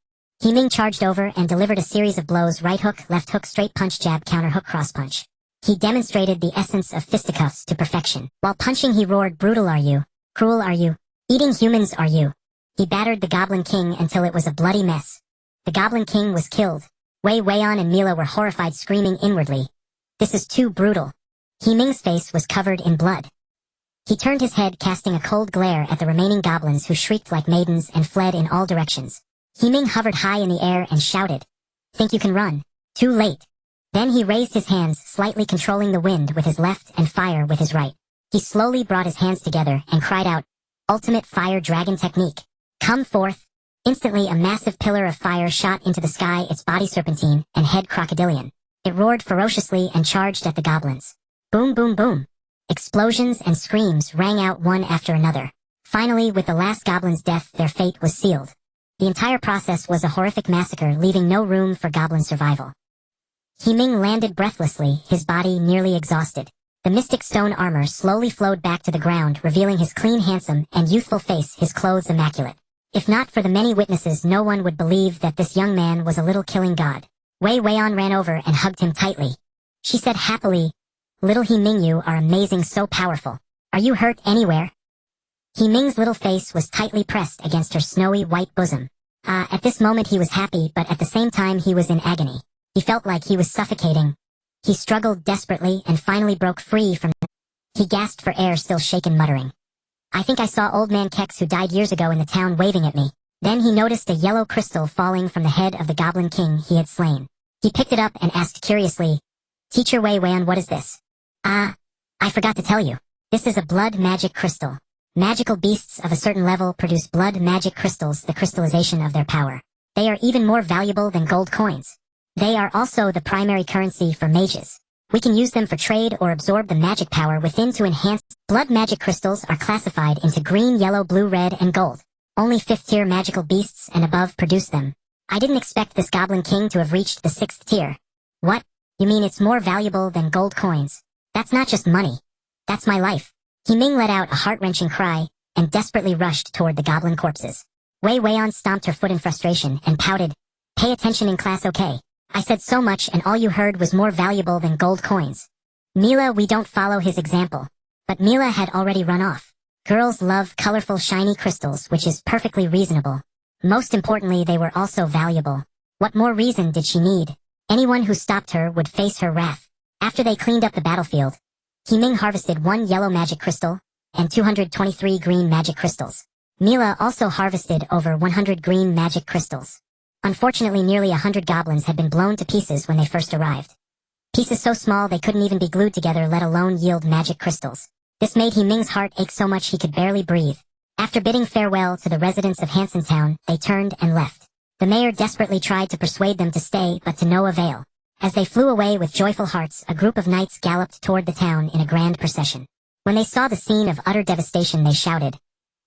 Ming charged over and delivered a series of blows: right hook, left hook, straight punch, jab, counter hook, cross punch. He demonstrated the essence of fisticuffs to perfection. While punching he roared, brutal are you, cruel are you, eating humans are you. He battered the Goblin King until it was a bloody mess. The Goblin King was killed. Wei Weian and Mila were horrified, screaming inwardly, "This is too brutal." Ming's face was covered in blood. He turned his head, casting a cold glare at the remaining goblins, who shrieked like maidens and fled in all directions. Ming hovered high in the air and shouted, "Think you can run? Too late." Then he raised his hands, slightly controlling the wind with his left and fire with his right. He slowly brought his hands together and cried out, "Ultimate Fire Dragon Technique. Come forth." Instantly a massive pillar of fire shot into the sky, its body serpentine and head crocodilian. It roared ferociously and charged at the goblins. Boom, boom, boom. Explosions and screams rang out one after another. Finally, with the last goblin's death, their fate was sealed. The entire process was a horrific massacre, leaving no room for goblin survival. Ming landed breathlessly, his body nearly exhausted. The mystic stone armor slowly flowed back to the ground, revealing his clean, handsome, and youthful face, his clothes immaculate. If not for the many witnesses, no one would believe that this young man was a little killing god. Wei Weian ran over and hugged him tightly. She said happily, "Little Ming, you are amazing, so powerful. Are you hurt anywhere?" Ming's little face was tightly pressed against her snowy white bosom. At this moment he was happy, but at the same time he was in agony. He felt like he was suffocating. He struggled desperately and finally broke free from it. He gasped for air, still shaken, muttering, "I think I saw Old Man Kex, who died years ago in the town, waving at me." Then he noticed a yellow crystal falling from the head of the Goblin King he had slain. He picked it up and asked curiously, "Teacher Wei Weian, what is this?" I forgot to tell you. This is a blood magic crystal. Magical beasts of a certain level produce blood magic crystals, the crystallization of their power. They are even more valuable than gold coins. They are also the primary currency for mages. We can use them for trade or absorb the magic power within to enhance. Blood magic crystals are classified into green, yellow, blue, red, and gold. Only 5th-tier magical beasts and above produce them. I didn't expect this Goblin King to have reached the 6th tier. What? You mean it's more valuable than gold coins? That's not just money. That's my life. Ming let out a heart-wrenching cry and desperately rushed toward the goblin corpses. Wei Weian stomped her foot in frustration and pouted, "Pay attention in class, okay? I said so much and all you heard was more valuable than gold coins." "Mila, we don't follow his example." But Mila had already run off. Girls love colorful, shiny crystals, which is perfectly reasonable. Most importantly, they were also valuable. What more reason did she need? Anyone who stopped her would face her wrath. After they cleaned up the battlefield, Ming harvested 1 yellow magic crystal and 223 green magic crystals. Mila also harvested over 100 green magic crystals. Unfortunately, nearly 100 goblins had been blown to pieces when they first arrived. Pieces so small they couldn't even be glued together, let alone yield magic crystals. This made Ming's heart ache so much he could barely breathe. After bidding farewell to the residents of Hansen Town, they turned and left. The mayor desperately tried to persuade them to stay, but to no avail. As they flew away with joyful hearts, a group of knights galloped toward the town in a grand procession. When they saw the scene of utter devastation, they shouted,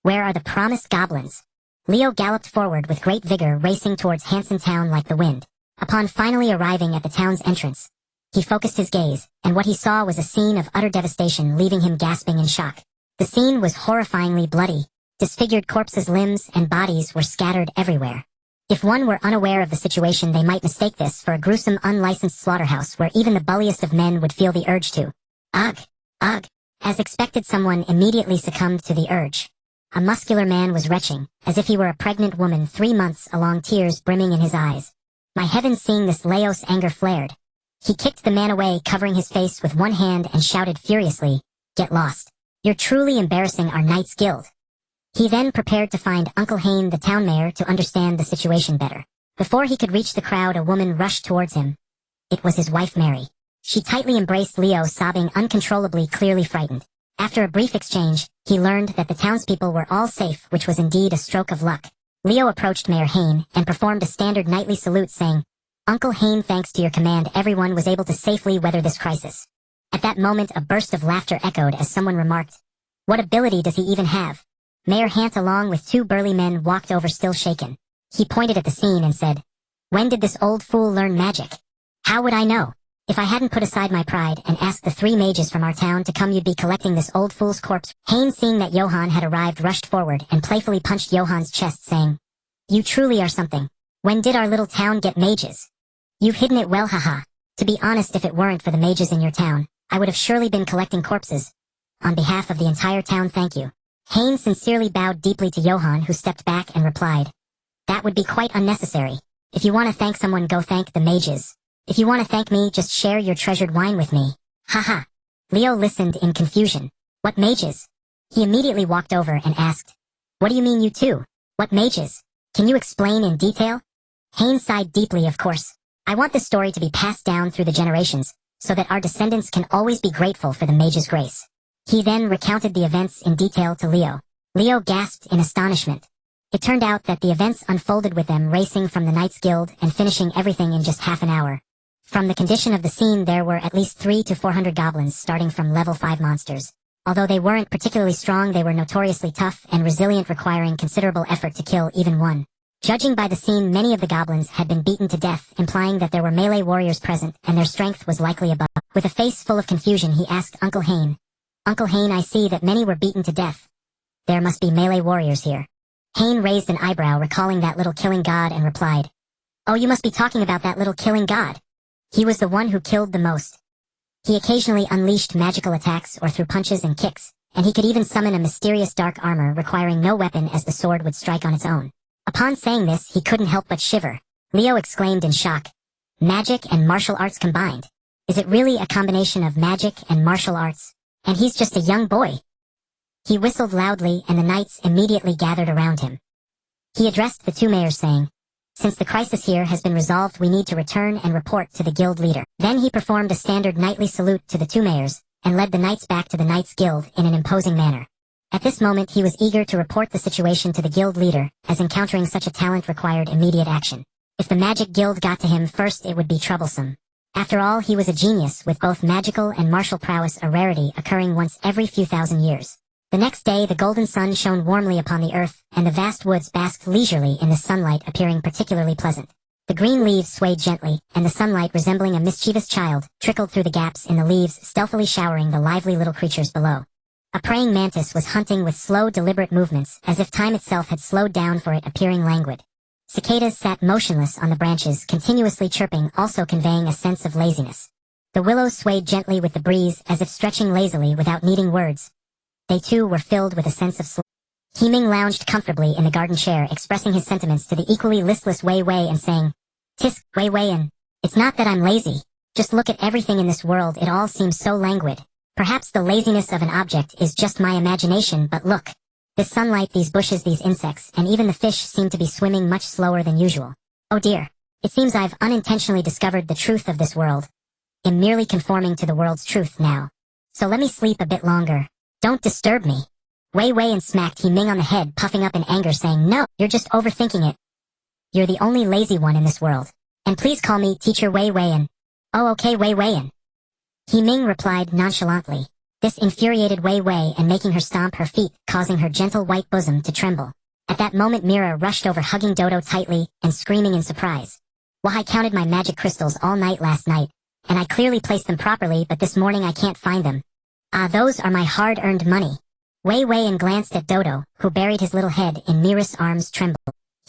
"Where are the promised goblins?" Leo galloped forward with great vigor, racing towards Hansen Town like the wind. Upon finally arriving at the town's entrance, he focused his gaze, and what he saw was a scene of utter devastation, leaving him gasping in shock. The scene was horrifyingly bloody. Disfigured corpses, limbs, and bodies were scattered everywhere. If one were unaware of the situation, they might mistake this for a gruesome, unlicensed slaughterhouse where even the bulliest of men would feel the urge to. Ugh! Ugh! As expected, someone immediately succumbed to the urge. A muscular man was retching, as if he were a pregnant woman, 3 months along, tears brimming in his eyes. My heavens, seeing this, Leo's anger flared. He kicked the man away, covering his face with one hand, and shouted furiously, "Get lost. You're truly embarrassing our Knights Guild." He then prepared to find Uncle Hane, the town mayor, to understand the situation better. Before he could reach the crowd, a woman rushed towards him. It was his wife, Mary. She tightly embraced Leo, sobbing uncontrollably, clearly frightened. After a brief exchange, he learned that the townspeople were all safe, which was indeed a stroke of luck. Leo approached Mayor Hane and performed a standard knightly salute, saying, "Uncle Hane, thanks to your command, everyone was able to safely weather this crisis." At that moment a burst of laughter echoed as someone remarked, "What ability does he even have?" Mayor Hant along with two burly men walked over still shaken. He pointed at the scene and said, "When did this old fool learn magic?" "How would I know? If I hadn't put aside my pride and asked the 3 mages from our town to come, you'd be collecting this old fool's corpse." Hain, seeing that Johann had arrived, rushed forward and playfully punched Johann's chest, saying, "You truly are something. When did our little town get mages? You've hidden it well, haha. To be honest, if it weren't for the mages in your town, I would have surely been collecting corpses. On behalf of the entire town, thank you." Hain sincerely bowed deeply to Johann, who stepped back and replied, "That would be quite unnecessary. If you want to thank someone, go thank the mages. If you want to thank me, just share your treasured wine with me. Haha." Leo listened in confusion. "What mages?" He immediately walked over and asked, "What do you mean, you two? What mages? Can you explain in detail?" Hain sighed deeply. "Of course. I want this story to be passed down through the generations, so that our descendants can always be grateful for the mage's grace." He then recounted the events in detail to Leo. Leo gasped in astonishment. It turned out that the events unfolded with them racing from the Knights Guild and finishing everything in just half an hour. From the condition of the scene, there were at least 300 to 400 goblins starting from level 5 monsters. Although they weren't particularly strong, they were notoriously tough and resilient, requiring considerable effort to kill even one. Judging by the scene, many of the goblins had been beaten to death, implying that there were melee warriors present and their strength was likely above. With a face full of confusion, he asked Uncle Hain, "Uncle Hain, I see that many were beaten to death. There must be melee warriors here." Hain raised an eyebrow, recalling that little killing god, and replied, "Oh, you must be talking about that little killing god. He was the one who killed the most. He occasionally unleashed magical attacks or threw punches and kicks, and he could even summon a mysterious dark armor requiring no weapon, as the sword would strike on its own." Upon saying this, he couldn't help but shiver. Leo exclaimed in shock, "Magic and martial arts combined? Is it really a combination of magic and martial arts? And he's just a young boy." He whistled loudly, and the knights immediately gathered around him. He addressed the 2 mayors, saying, "Since the crisis here has been resolved, we need to return and report to the guild leader." Then he performed a standard knightly salute to the 2 mayors, and led the knights back to the Knights Guild in an imposing manner. At this moment he was eager to report the situation to the guild leader, as encountering such a talent required immediate action. If the magic guild got to him first, it would be troublesome. After all, he was a genius, with both magical and martial prowess, a rarity occurring once every few thousand years. The next day the golden sun shone warmly upon the earth, and the vast woods basked leisurely in the sunlight, appearing particularly pleasant. The green leaves swayed gently, and the sunlight, resembling a mischievous child, trickled through the gaps in the leaves, stealthily showering the lively little creatures below. A praying mantis was hunting with slow, deliberate movements, as if time itself had slowed down for it, appearing languid. Cicadas sat motionless on the branches, continuously chirping, also conveying a sense of laziness. The willows swayed gently with the breeze, as if stretching lazily without needing words. They too were filled with a sense of Ming lounged comfortably in the garden chair, expressing his sentiments to the equally listless Wei Wei and saying, "Tisk, Wei Weian. It's not that I'm lazy. Just look at everything in this world, it all seems so languid. Perhaps the laziness of an object is just my imagination, but look. This sunlight, these bushes, these insects, and even the fish seem to be swimming much slower than usual. Oh dear. It seems I've unintentionally discovered the truth of this world. I'm merely conforming to the world's truth now. So let me sleep a bit longer. Don't disturb me." Wei Wei and smacked Ming on the head, puffing up in anger, saying, "No, you're just overthinking it. You're the only lazy one in this world. And please call me Teacher Wei Weian." "Oh, okay, Wei Weian." Ming replied nonchalantly. This infuriated Wei Wei, and making her stomp her feet, causing her gentle white bosom to tremble. At that moment Mira rushed over, hugging Dodo tightly and screaming in surprise. "Well, I counted my magic crystals all night last night, and I clearly placed them properly, but this morning I can't find them. Ah, those are my hard-earned money." Wei Weian glanced at Dodo, who buried his little head in Mira's arms, trembling.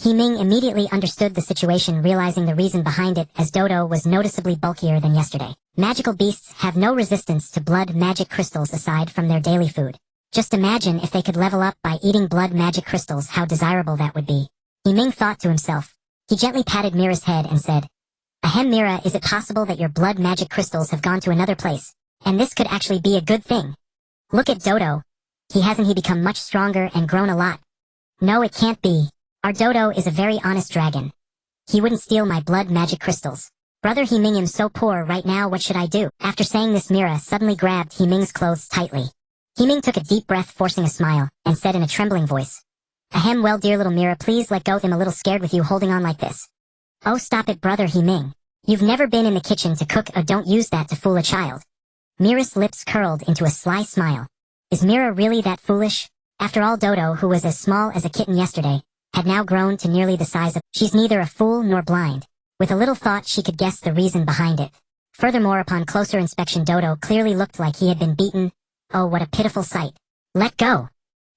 Ming immediately understood the situation, realizing the reason behind it, as Dodo was noticeably bulkier than yesterday. Magical beasts have no resistance to blood magic crystals aside from their daily food. Just imagine if they could level up by eating blood magic crystals, how desirable that would be. Ming thought to himself. He gently patted Mira's head and said, "Ahem, Mira, is it possible that your blood magic crystals have gone to another place? And this could actually be a good thing. Look at Dodo. Hasn't he become much stronger and grown a lot? No, it can't be. Our Dodo is a very honest dragon. He wouldn't steal my blood magic crystals. Brother Ming, I'm so poor right now, what should I do?" After saying this, Mira suddenly grabbed Ming's clothes tightly. Ming took a deep breath, forcing a smile, and said in a trembling voice, "Ahem, well, dear little Mira, please let go. I'm a little scared with you holding on like this." "Oh, stop it, brother Ming. You've never been in the kitchen to cook, or don't use that to fool a child. Mira's lips curled into a sly smile. Is Mira really that foolish? After all, Dodo, who was as small as a kitten yesterday, had now grown to nearly the size of... She's neither a fool nor blind. With a little thought she could guess the reason behind it. Furthermore, upon closer inspection, Dodo clearly looked like he had been beaten. Oh, what a pitiful sight. Let go!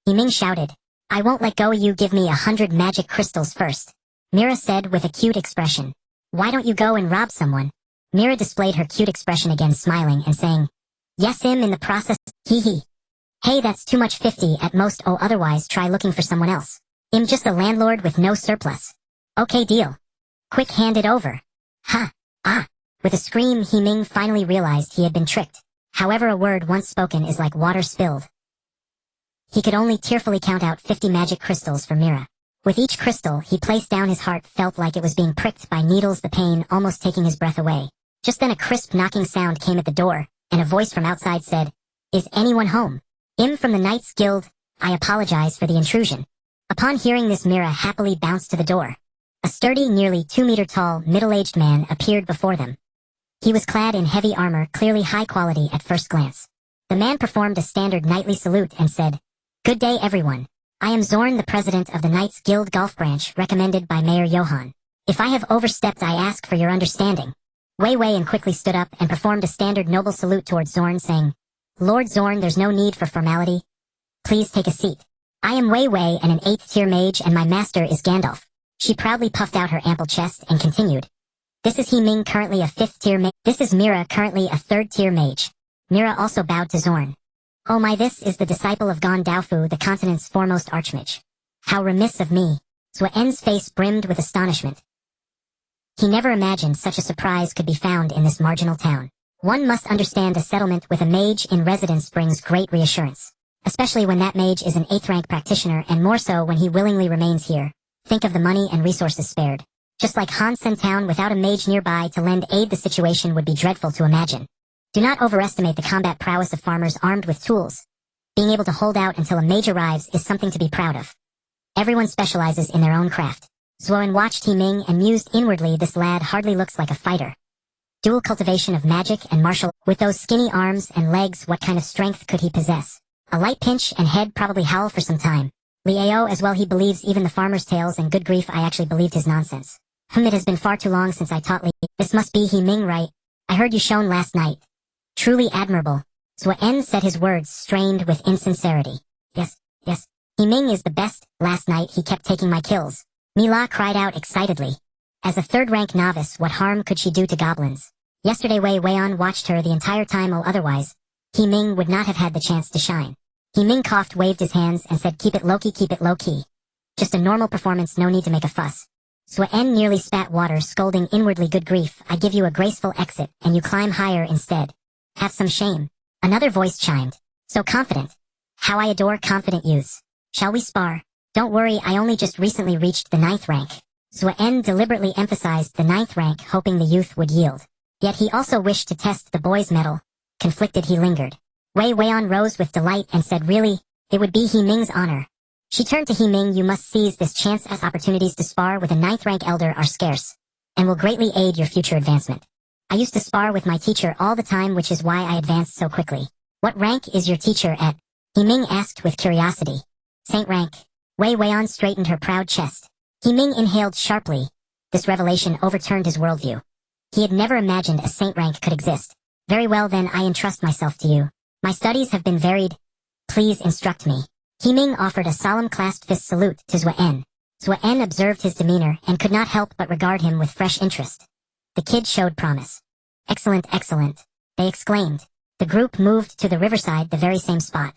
Ming shouted. I won't let go. You give me 100 magic crystals first. Mira said with a cute expression. Why don't you go and rob someone? Mira displayed her cute expression again, smiling and saying, yes, in the process, hee hee. Hey, that's too much, 50 at most. Oh, otherwise try looking for someone else. I'm just a landlord with no surplus. Okay, deal. Quick, hand it over. Ha! Ah! With a scream, Ming finally realized he had been tricked. However, a word once spoken is like water spilled. He could only tearfully count out 50 magic crystals for Mira. With each crystal he placed down, his heart felt like it was being pricked by needles, the pain almost taking his breath away. Just then a crisp knocking sound came at the door, and a voice from outside said, Is anyone home? From the Knights Guild. I apologize for the intrusion. Upon hearing this, Mira happily bounced to the door. A sturdy, nearly 2-meter tall, middle-aged man appeared before them. He was clad in heavy armor, clearly high quality at first glance. The man performed a standard knightly salute and said, Good day, everyone. I am Zorn, the president of the Knights Guild Golf Branch, recommended by Mayor Johann. If I have overstepped, I ask for your understanding. Wei and quickly stood up and performed a standard noble salute towards Zorn, saying, Lord Zorn, there's no need for formality. Please take a seat. I am Wei and an 8th tier mage, and my master is Gandalf. She proudly puffed out her ample chest and continued. This is Ming, currently a 5th tier mage. This is Mira, currently a 3rd tier mage. Mira also bowed to Zorn. Oh my, this is the disciple of Gandalfu, the continent's foremost archmage. How remiss of me. Zuen's face brimmed with astonishment. He never imagined such a surprise could be found in this marginal town. One must understand a settlement with a mage in residence brings great reassurance. Especially when that mage is an 8th rank practitioner, and more so when he willingly remains here. Think of the money and resources spared. Just like Hansen Town, without a mage nearby to lend aid, the situation would be dreadful to imagine. Do not overestimate the combat prowess of farmers armed with tools. Being able to hold out until a mage arrives is something to be proud of. Everyone specializes in their own craft. Zuen watched Ming and mused inwardly, this lad hardly looks like a fighter. Dual cultivation of magic and martial. With those skinny arms and legs, what kind of strength could he possess? A light pinch and head probably howl for some time. Liao as well, he believes even the farmer's tales, and good grief, I actually believed his nonsense. It has been far too long since I taught Li. This must be Ming, right? I heard you shone last night. Truly admirable. Zuen said, his words strained with insincerity. Yes. Ming is the best. Last night he kept taking my kills. Mila cried out excitedly. As a 3rd rank novice, what harm could she do to goblins? Yesterday Wei Weian watched her the entire time, or otherwise, Ming would not have had the chance to shine. Ming coughed, waved his hands, and said, keep it low-key. Just a normal performance, no need to make a fuss. Zuen nearly spat water, scolding inwardly, good grief, I give you a graceful exit, and you climb higher instead. Have some shame. Another voice chimed. So confident. How I adore confident youths. Shall we spar? Don't worry, I only just recently reached the 9th rank. Zuen deliberately emphasized the 9th rank, hoping the youth would yield. Yet he also wished to test the boy's mettle. Conflicted, he lingered. Wei Weian rose with delight and said, really? It would be Ming's honor. She turned to Ming, you must seize this chance, as opportunities to spar with a 9th rank elder are scarce, and will greatly aid your future advancement. I used to spar with my teacher all the time, which is why I advanced so quickly. What rank is your teacher at? Ming asked with curiosity. Saint rank. Wei Weian straightened her proud chest. Ming inhaled sharply. This revelation overturned his worldview. He had never imagined a saint rank could exist. Very well then, I entrust myself to you. My studies have been varied. Please instruct me. Ming offered a solemn clasped fist salute to Zuen. Zuen observed his demeanor and could not help but regard him with fresh interest. The kid showed promise. Excellent, they exclaimed. The group moved to the riverside, the very same spot.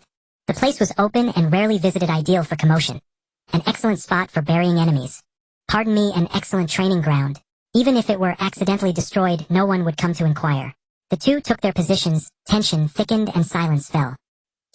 The place was open and rarely visited, ideal for commotion. An excellent spot for burying enemies. Pardon me, an excellent training ground. Even if it were accidentally destroyed, no one would come to inquire. The two took their positions, tension thickened and silence fell.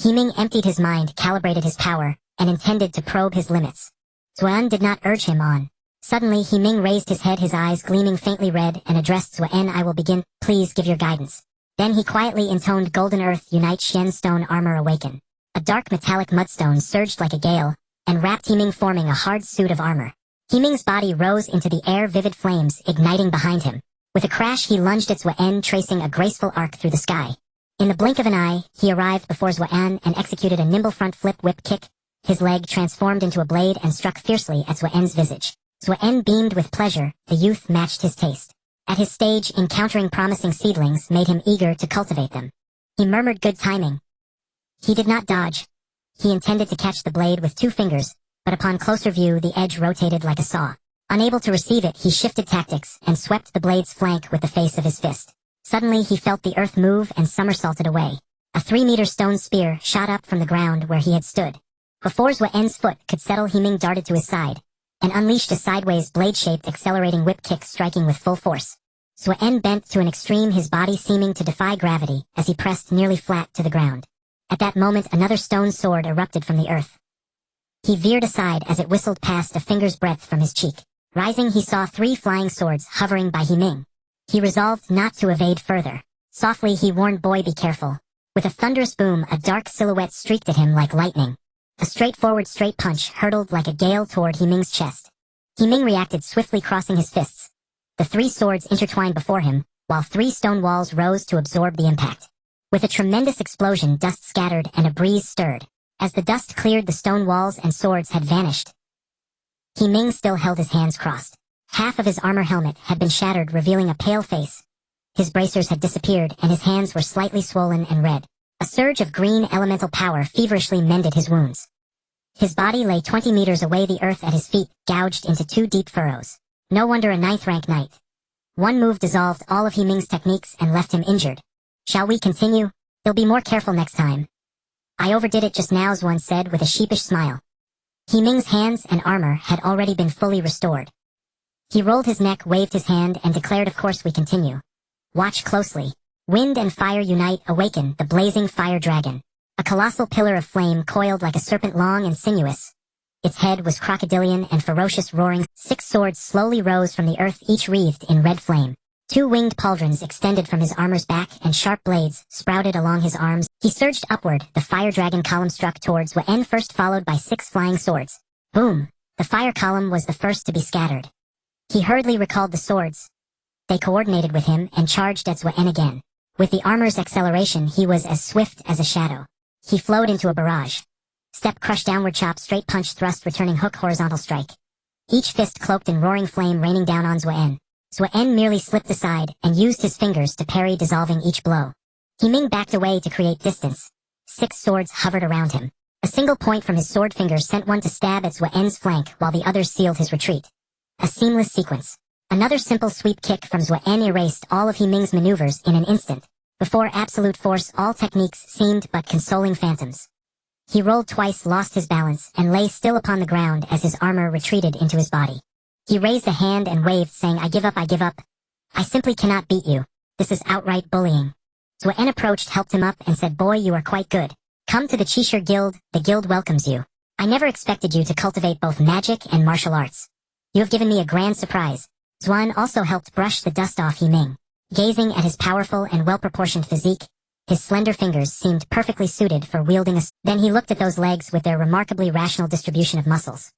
Ming emptied his mind, calibrated his power, and intended to probe his limits. Zuen did not urge him on. Suddenly Ming raised his head, his eyes gleaming faintly red, and addressed Zuen, I will begin, please give your guidance. Then he quietly intoned, Golden Earth unite, Shen stone armor awaken. A dark metallic mudstone surged like a gale, and wrapped Ming, forming a hard suit of armor. Ming's body rose into the air, vivid flames igniting behind him. With a crash he lunged at Zuen, tracing a graceful arc through the sky. In the blink of an eye, he arrived before Xuan and executed a nimble front flip whip kick. His leg transformed into a blade and struck fiercely at Xuan's visage. Xuan beamed with pleasure. The youth matched his taste. At his stage, encountering promising seedlings made him eager to cultivate them. He murmured good timing. He did not dodge. He intended to catch the blade with 2 fingers, but upon closer view the edge rotated like a saw. Unable to receive it, he shifted tactics and swept the blade's flank with the face of his fist. Suddenly he felt the earth move and somersaulted away. A 3-meter stone spear shot up from the ground where he had stood. Before Xuan's foot could settle, Ming darted to his side and unleashed a sideways blade-shaped accelerating whip kick, striking with full force. Xuan bent to an extreme, his body seeming to defy gravity as he pressed nearly flat to the ground. At that moment another stone sword erupted from the earth. He veered aside as it whistled past a finger's breadth from his cheek. Rising, he saw 3 flying swords hovering by Ming. He resolved not to evade further. Softly he warned, "Boy, be careful." With a thunderous boom, a dark silhouette streaked at him like lightning. A straightforward straight punch hurtled like a gale toward Ming's chest. Ming reacted swiftly, crossing his fists. The 3 swords intertwined before him, while 3 stone walls rose to absorb the impact. With a tremendous explosion, dust scattered and a breeze stirred. As the dust cleared, the stone walls and swords had vanished. Ming still held his hands crossed. Half of his armor helmet had been shattered, revealing a pale face. His bracers had disappeared, and his hands were slightly swollen and red. A surge of green elemental power feverishly mended his wounds. His body lay 20 meters away, the earth at his feet gouged into 2 deep furrows. No wonder a 9th-rank knight. One move dissolved all of Ming's techniques and left him injured. "Shall we continue? He'll be more careful next time." "I overdid it just now," one said with a sheepish smile. Ming's hands and armor had already been fully restored. He rolled his neck, waved his hand, and declared, "Of course we continue. Watch closely." Wind and fire unite. Awaken the blazing fire dragon. A colossal pillar of flame coiled like a serpent, long and sinuous. Its head was crocodilian and ferocious, roaring. 6 swords slowly rose from the earth, each wreathed in red flame. 2 winged pauldrons extended from his armor's back, and sharp blades sprouted along his arms. He surged upward. The fire dragon column struck towards Xuan first, followed by 6 flying swords. Boom! The fire column was the first to be scattered. He hurriedly recalled the swords. They coordinated with him and charged at Xuan again. With the armor's acceleration, he was as swift as a shadow. He flowed into a barrage. Step, crush, downward chop, straight punch, thrust, returning hook, horizontal strike. Each fist cloaked in roaring flame, raining down on Xuan. Xuan merely slipped aside and used his fingers to parry, dissolving each blow. Ming backed away to create distance. 6 swords hovered around him. A single point from his sword finger sent one to stab at Xuan's flank, while the others sealed his retreat. A seamless sequence. Another simple sweep kick from Xuan erased all of Ming's maneuvers in an instant. Before absolute force, all techniques seemed but consoling phantoms. He rolled twice, lost his balance, and lay still upon the ground as his armor retreated into his body. He raised a hand and waved, saying, "I give up, I give up. I simply cannot beat you. This is outright bullying." Xuan approached, helped him up, and said, "Boy, you are quite good. Come to the Qishir Guild, the guild welcomes you. I never expected you to cultivate both magic and martial arts. You have given me a grand surprise." Xuan also helped brush the dust off Ming. Gazing at his powerful and well-proportioned physique, his slender fingers seemed perfectly suited for wielding a... Then he looked at those legs with their remarkably rational distribution of muscles.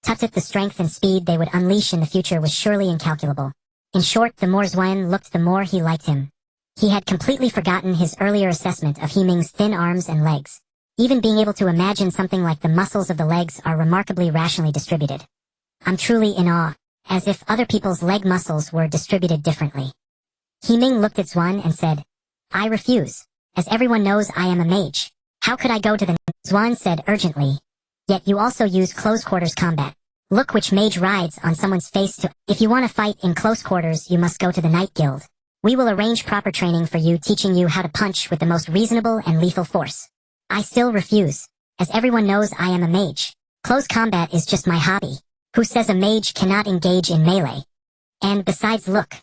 The strength and speed they would unleash in the future was surely incalculable. In short, the more Xuan looked, the more he liked him. He had completely forgotten his earlier assessment of Ming's thin arms and legs. Even being able to imagine something like the muscles of the legs are remarkably rationally distributed. "I'm truly in awe, as if other people's leg muscles were distributed differently." Ming looked at Xuan and said, "I refuse. As everyone knows, I am a mage. How could I go to the..." Xuan said urgently, "Yet you also use close quarters combat. Look which mage rides on someone's face to... If you want to fight in close quarters, you must go to the Night Guild. We will arrange proper training for you, teaching you how to punch with the most reasonable and lethal force." "I still refuse. As everyone knows, I am a mage. Close combat is just my hobby. Who says a mage cannot engage in melee? And besides, look."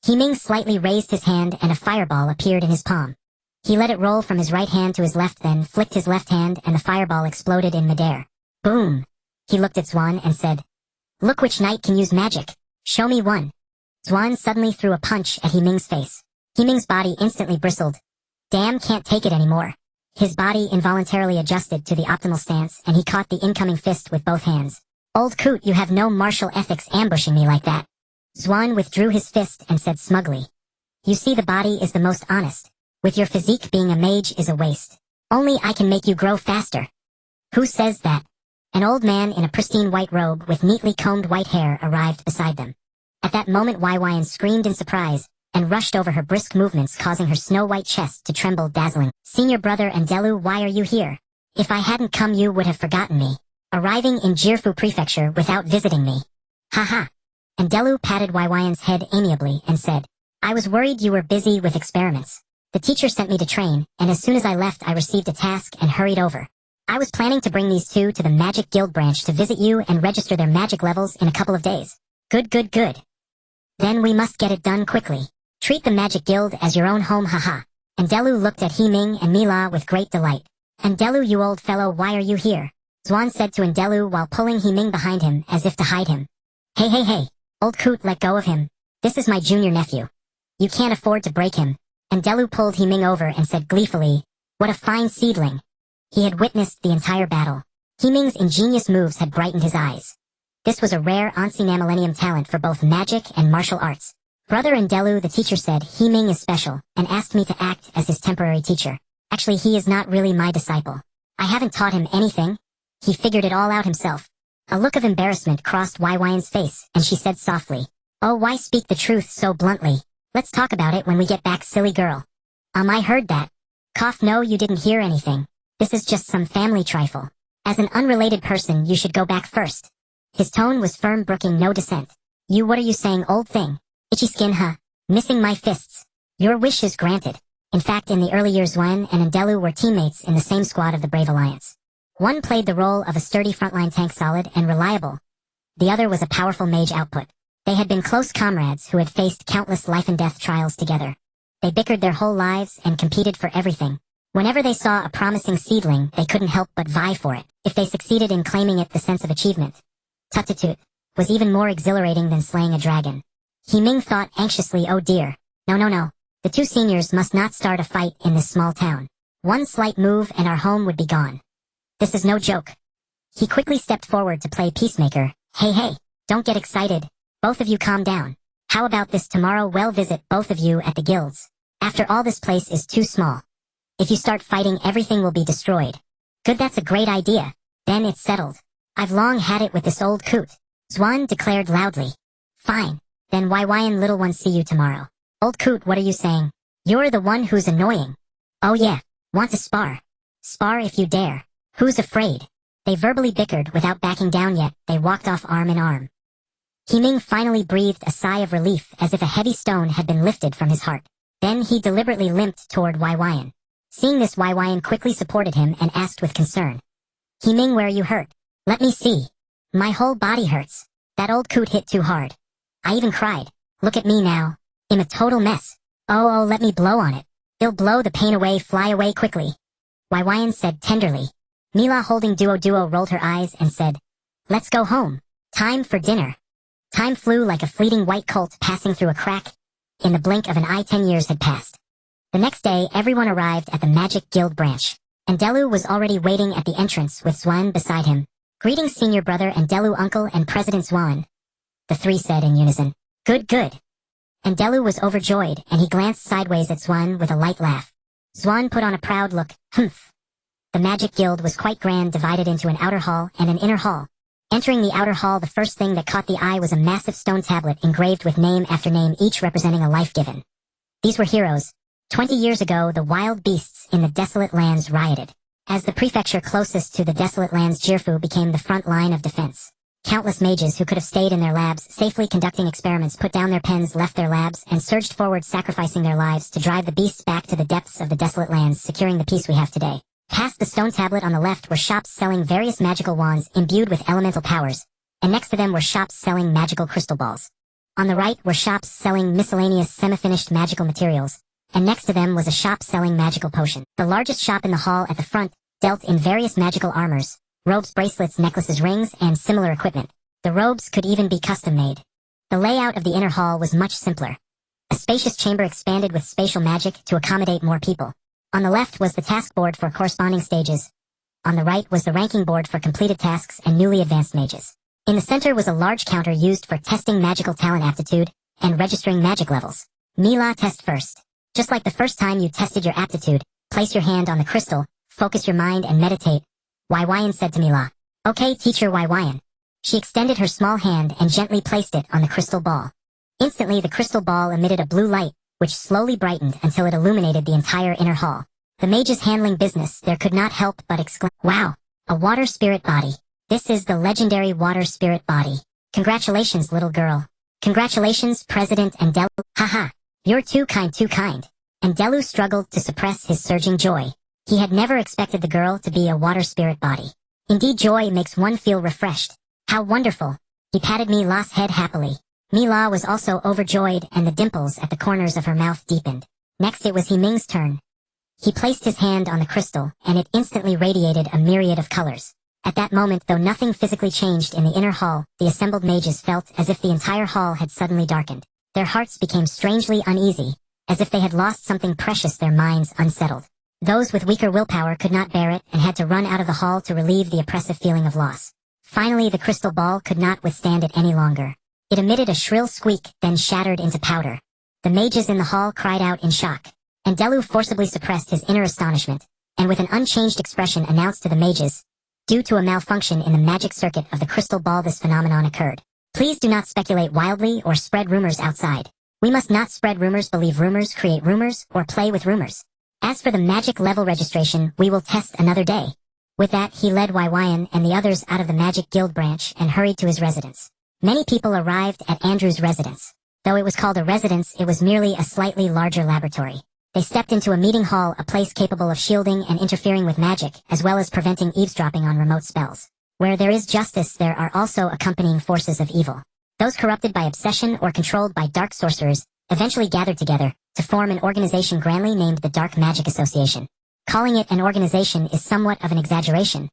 Ming slightly raised his hand and a fireball appeared in his palm. He let it roll from his right hand to his left, then flicked his left hand and the fireball exploded in midair. Boom! He looked at Xuan and said, "Look which knight can use magic. Show me one." Xuan suddenly threw a punch at Ming's face. Ming's body instantly bristled. Damn, can't take it anymore. His body involuntarily adjusted to the optimal stance and he caught the incoming fist with both hands. "Old coot, you have no martial ethics ambushing me like that." Xuan withdrew his fist and said smugly, "You see, the body is the most honest. With your physique, being a mage is a waste. Only I can make you grow faster. Who says that? An old man in a pristine white robe with neatly combed white hair arrived beside them. At that moment Waiwayan screamed in surprise, and rushed over her brisk movements causing her snow-white chest to tremble dazzling. Senior brother Andelu, why are you here? If I hadn't come you would have forgotten me, arriving in Jirfu Prefecture without visiting me. Haha. Andelu patted Waiwayan's head amiably and said, I was worried you were busy with experiments. The teacher sent me to train, and as soon as I left I received a task and hurried over. I was planning to bring these two to the Magic Guild branch to visit you and register their magic levels in a couple of days. Good. Then we must get it done quickly. Treat the Magic Guild as your own home, haha. Andelu looked at Ming and Mila with great delight. Andelu, you old fellow, why are you here? Zwan said to Andelu while pulling Ming behind him as if to hide him. Hey, old coot, let go of him. This is my junior nephew. You can't afford to break him. Andelu pulled Ming over and said gleefully, what a fine seedling. He had witnessed the entire battle. Ming's ingenious moves had brightened his eyes. This was a rare Ancient Millennium talent for both magic and martial arts. Brother Andelu, the teacher said, Ming is special, and asked me to act as his temporary teacher. Actually, he is not really my disciple. I haven't taught him anything. He figured it all out himself. A look of embarrassment crossed Waiwayan's face, and she said softly, oh, why speak the truth so bluntly? Let's talk about it when we get back, silly girl. I heard that. Cough, no, you didn't hear anything. This is just some family trifle. As an unrelated person, you should go back first. His tone was firm, brooking no dissent. You, what are you saying, old thing? Itchy skin, huh? Missing my fists. Your wish is granted. In fact, in the early years Zwan and Andelu were teammates in the same squad of the Brave Alliance. One played the role of a sturdy frontline tank, solid and reliable. The other was a powerful mage output. They had been close comrades who had faced countless life and death trials together. They bickered their whole lives and competed for everything. Whenever they saw a promising seedling, they couldn't help but vie for it. If they succeeded in claiming it, the sense of achievement, tut, was even more exhilarating than slaying a dragon. Ming thought anxiously, oh dear. No. The two seniors must not start a fight in this small town. One slight move and our home would be gone. This is no joke. He quickly stepped forward to play peacemaker. Hey, don't get excited. Both of you calm down. How about this, tomorrow we'll visit both of you at the guilds. After all, this place is too small. If you start fighting, everything will be destroyed. Good, that's a great idea. Then it's settled. I've long had it with this old coot. Zwan declared loudly. Fine. Then Waiwayan, little one, see you tomorrow. Old coot, what are you saying? You're the one who's annoying. Oh yeah, want to spar? Spar if you dare. Who's afraid? They verbally bickered without backing down, yet they walked off arm in arm. Ming finally breathed a sigh of relief as if a heavy stone had been lifted from his heart. Then he deliberately limped toward Waiwayan. Seeing this, Waiwayan quickly supported him and asked with concern. Ming, where are you hurt? Let me see. My whole body hurts. That old coot hit too hard. I even cried. Look at me now. I'm a total mess. Oh, let me blow on it. It'll blow the pain away, fly away quickly. Waiwayan said tenderly. Mila, holding Duo, rolled her eyes and said, let's go home. Time for dinner. Time flew like a fleeting white colt passing through a crack. In the blink of an eye, 10 years had passed. The next day, everyone arrived at the Magic Guild branch. Andelu was already waiting at the entrance with Zwan beside him. Greetings, senior brother Andelu, uncle and President Zwan. The three said in unison. Good. Andelu was overjoyed, and he glanced sideways at Zwan with a light laugh. Zwan put on a proud look. Humph. The Magic Guild was quite grand, divided into an outer hall and an inner hall. Entering the outer hall, the first thing that caught the eye was a massive stone tablet engraved with name after name, each representing a life given. These were heroes. 20 years ago, the wild beasts in the desolate lands rioted. As the prefecture closest to the desolate lands, Jirfu became the front line of defense. Countless mages who could have stayed in their labs, safely conducting experiments, put down their pens, left their labs, and surged forward, sacrificing their lives to drive the beasts back to the depths of the desolate lands, securing the peace we have today. Past the stone tablet on the left were shops selling various magical wands imbued with elemental powers, and next to them were shops selling magical crystal balls. On the right were shops selling miscellaneous semi-finished magical materials, and next to them was a shop selling magical potion. The largest shop in the hall at the front dealt in various magical armors, robes, bracelets, necklaces, rings, and similar equipment. The robes could even be custom-made. The layout of the inner hall was much simpler. A spacious chamber expanded with spatial magic to accommodate more people. On the left was the task board for corresponding stages. On the right was the ranking board for completed tasks and newly advanced mages. In the center was a large counter used for testing magical talent aptitude and registering magic levels. Mila, test first. Just like the first time you tested your aptitude, place your hand on the crystal, focus your mind and meditate. Waiwayan said to Mila. Okay, teacher Waiwayan. She extended her small hand and gently placed it on the crystal ball. Instantly the crystal ball emitted a blue light, which slowly brightened until it illuminated the entire inner hall. The mage's handling business there could not help but exclaim, wow, a water spirit body. This is the legendary water spirit body. Congratulations, little girl. Congratulations, President Andelu. Haha, you're too kind, too kind. Andelu struggled to suppress his surging joy. He had never expected the girl to be a water spirit body. Indeed, joy makes one feel refreshed. How wonderful. He patted Mila's head happily. Mila was also overjoyed and the dimples at the corners of her mouth deepened. Next it was Ming's turn. He placed his hand on the crystal, and it instantly radiated a myriad of colors. At that moment, though nothing physically changed in the inner hall, the assembled mages felt as if the entire hall had suddenly darkened. Their hearts became strangely uneasy, as if they had lost something precious, their minds unsettled. Those with weaker willpower could not bear it and had to run out of the hall to relieve the oppressive feeling of loss. Finally, the crystal ball could not withstand it any longer. It emitted a shrill squeak, then shattered into powder. The mages in the hall cried out in shock. Andelu forcibly suppressed his inner astonishment, and with an unchanged expression announced to the mages, due to a malfunction in the magic circuit of the crystal ball, this phenomenon occurred. Please do not speculate wildly or spread rumors outside. We must not spread rumors, believe rumors, create rumors, or play with rumors. As for the magic level registration, we will test another day. With that, he led Waiwayan and the others out of the magic guild branch and hurried to his residence. Many people arrived at Andrew's residence. Though it was called a residence, it was merely a slightly larger laboratory. They stepped into a meeting hall, a place capable of shielding and interfering with magic, as well as preventing eavesdropping on remote spells. Where there is justice, there are also accompanying forces of evil. Those corrupted by obsession or controlled by dark sorcerers eventually gathered together to form an organization grandly named the Dark Magic Association. Calling it an organization is somewhat of an exaggeration.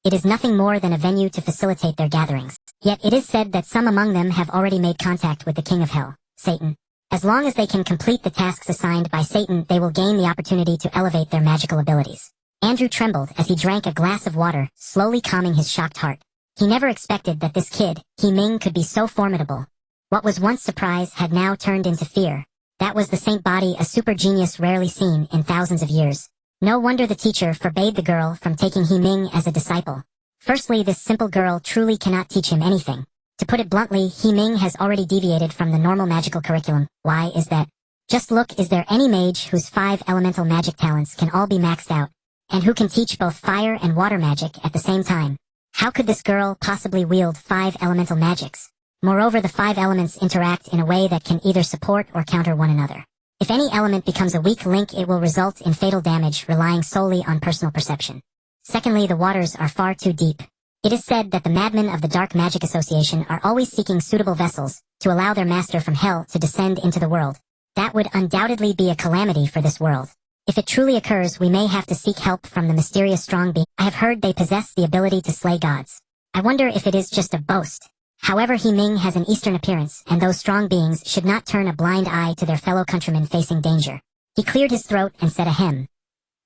It is nothing more than a venue to facilitate their gatherings. Yet it is said that some among them have already made contact with the King of Hell, Satan. As long as they can complete the tasks assigned by Satan, they will gain the opportunity to elevate their magical abilities. Andrew trembled as he drank a glass of water, slowly calming his shocked heart. He never expected that this kid, Ming, could be so formidable. What was once surprise had now turned into fear. That was the saint body, a super genius rarely seen in thousands of years. No wonder the teacher forbade the girl from taking Ming as a disciple. Firstly, this simple girl truly cannot teach him anything. To put it bluntly, Ming has already deviated from the normal magical curriculum. Why is that? Just look, is there any mage whose 5 elemental magic talents can all be maxed out, and who can teach both fire and water magic at the same time? How could this girl possibly wield 5 elemental magics? Moreover, the 5 elements interact in a way that can either support or counter one another. If any element becomes a weak link, it will result in fatal damage, relying solely on personal perception. Secondly, the waters are far too deep. It is said that the madmen of the Dark Magic Association are always seeking suitable vessels to allow their master from hell to descend into the world. That would undoubtedly be a calamity for this world. If it truly occurs, we may have to seek help from the mysterious strong being. I have heard they possess the ability to slay gods. I wonder if it is just a boast. However, Ming has an Eastern appearance, and those strong beings should not turn a blind eye to their fellow countrymen facing danger. He cleared his throat and said ahem.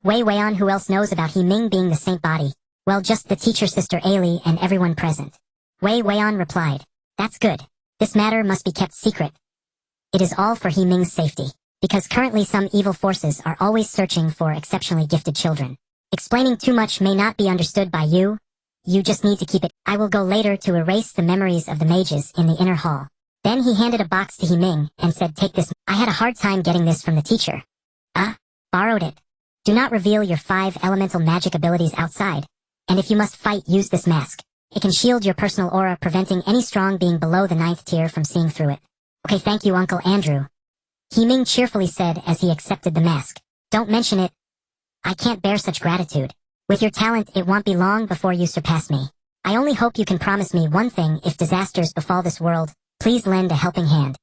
Wei Weian, who else knows about Ming being the saint body? Well, just the teacher, Sister Ailey, and everyone present. Wei Weian replied. That's good. This matter must be kept secret. It is all for Ming's safety, because currently some evil forces are always searching for exceptionally gifted children. Explaining too much may not be understood by you. You just need to keep it. I will go later to erase the memories of the mages in the inner hall. Then he handed a box to Ming and said, take this. I had a hard time getting this from the teacher. Borrowed it. Do not reveal your 5 elemental magic abilities outside. And if you must fight, use this mask. It can shield your personal aura, preventing any strong being below the 9th tier from seeing through it. Okay, thank you, Uncle Andrew. Ming cheerfully said as he accepted the mask. Don't mention it. I can't bear such gratitude. With your talent, it won't be long before you surpass me. I only hope you can promise me one thing: if disasters befall this world, please lend a helping hand.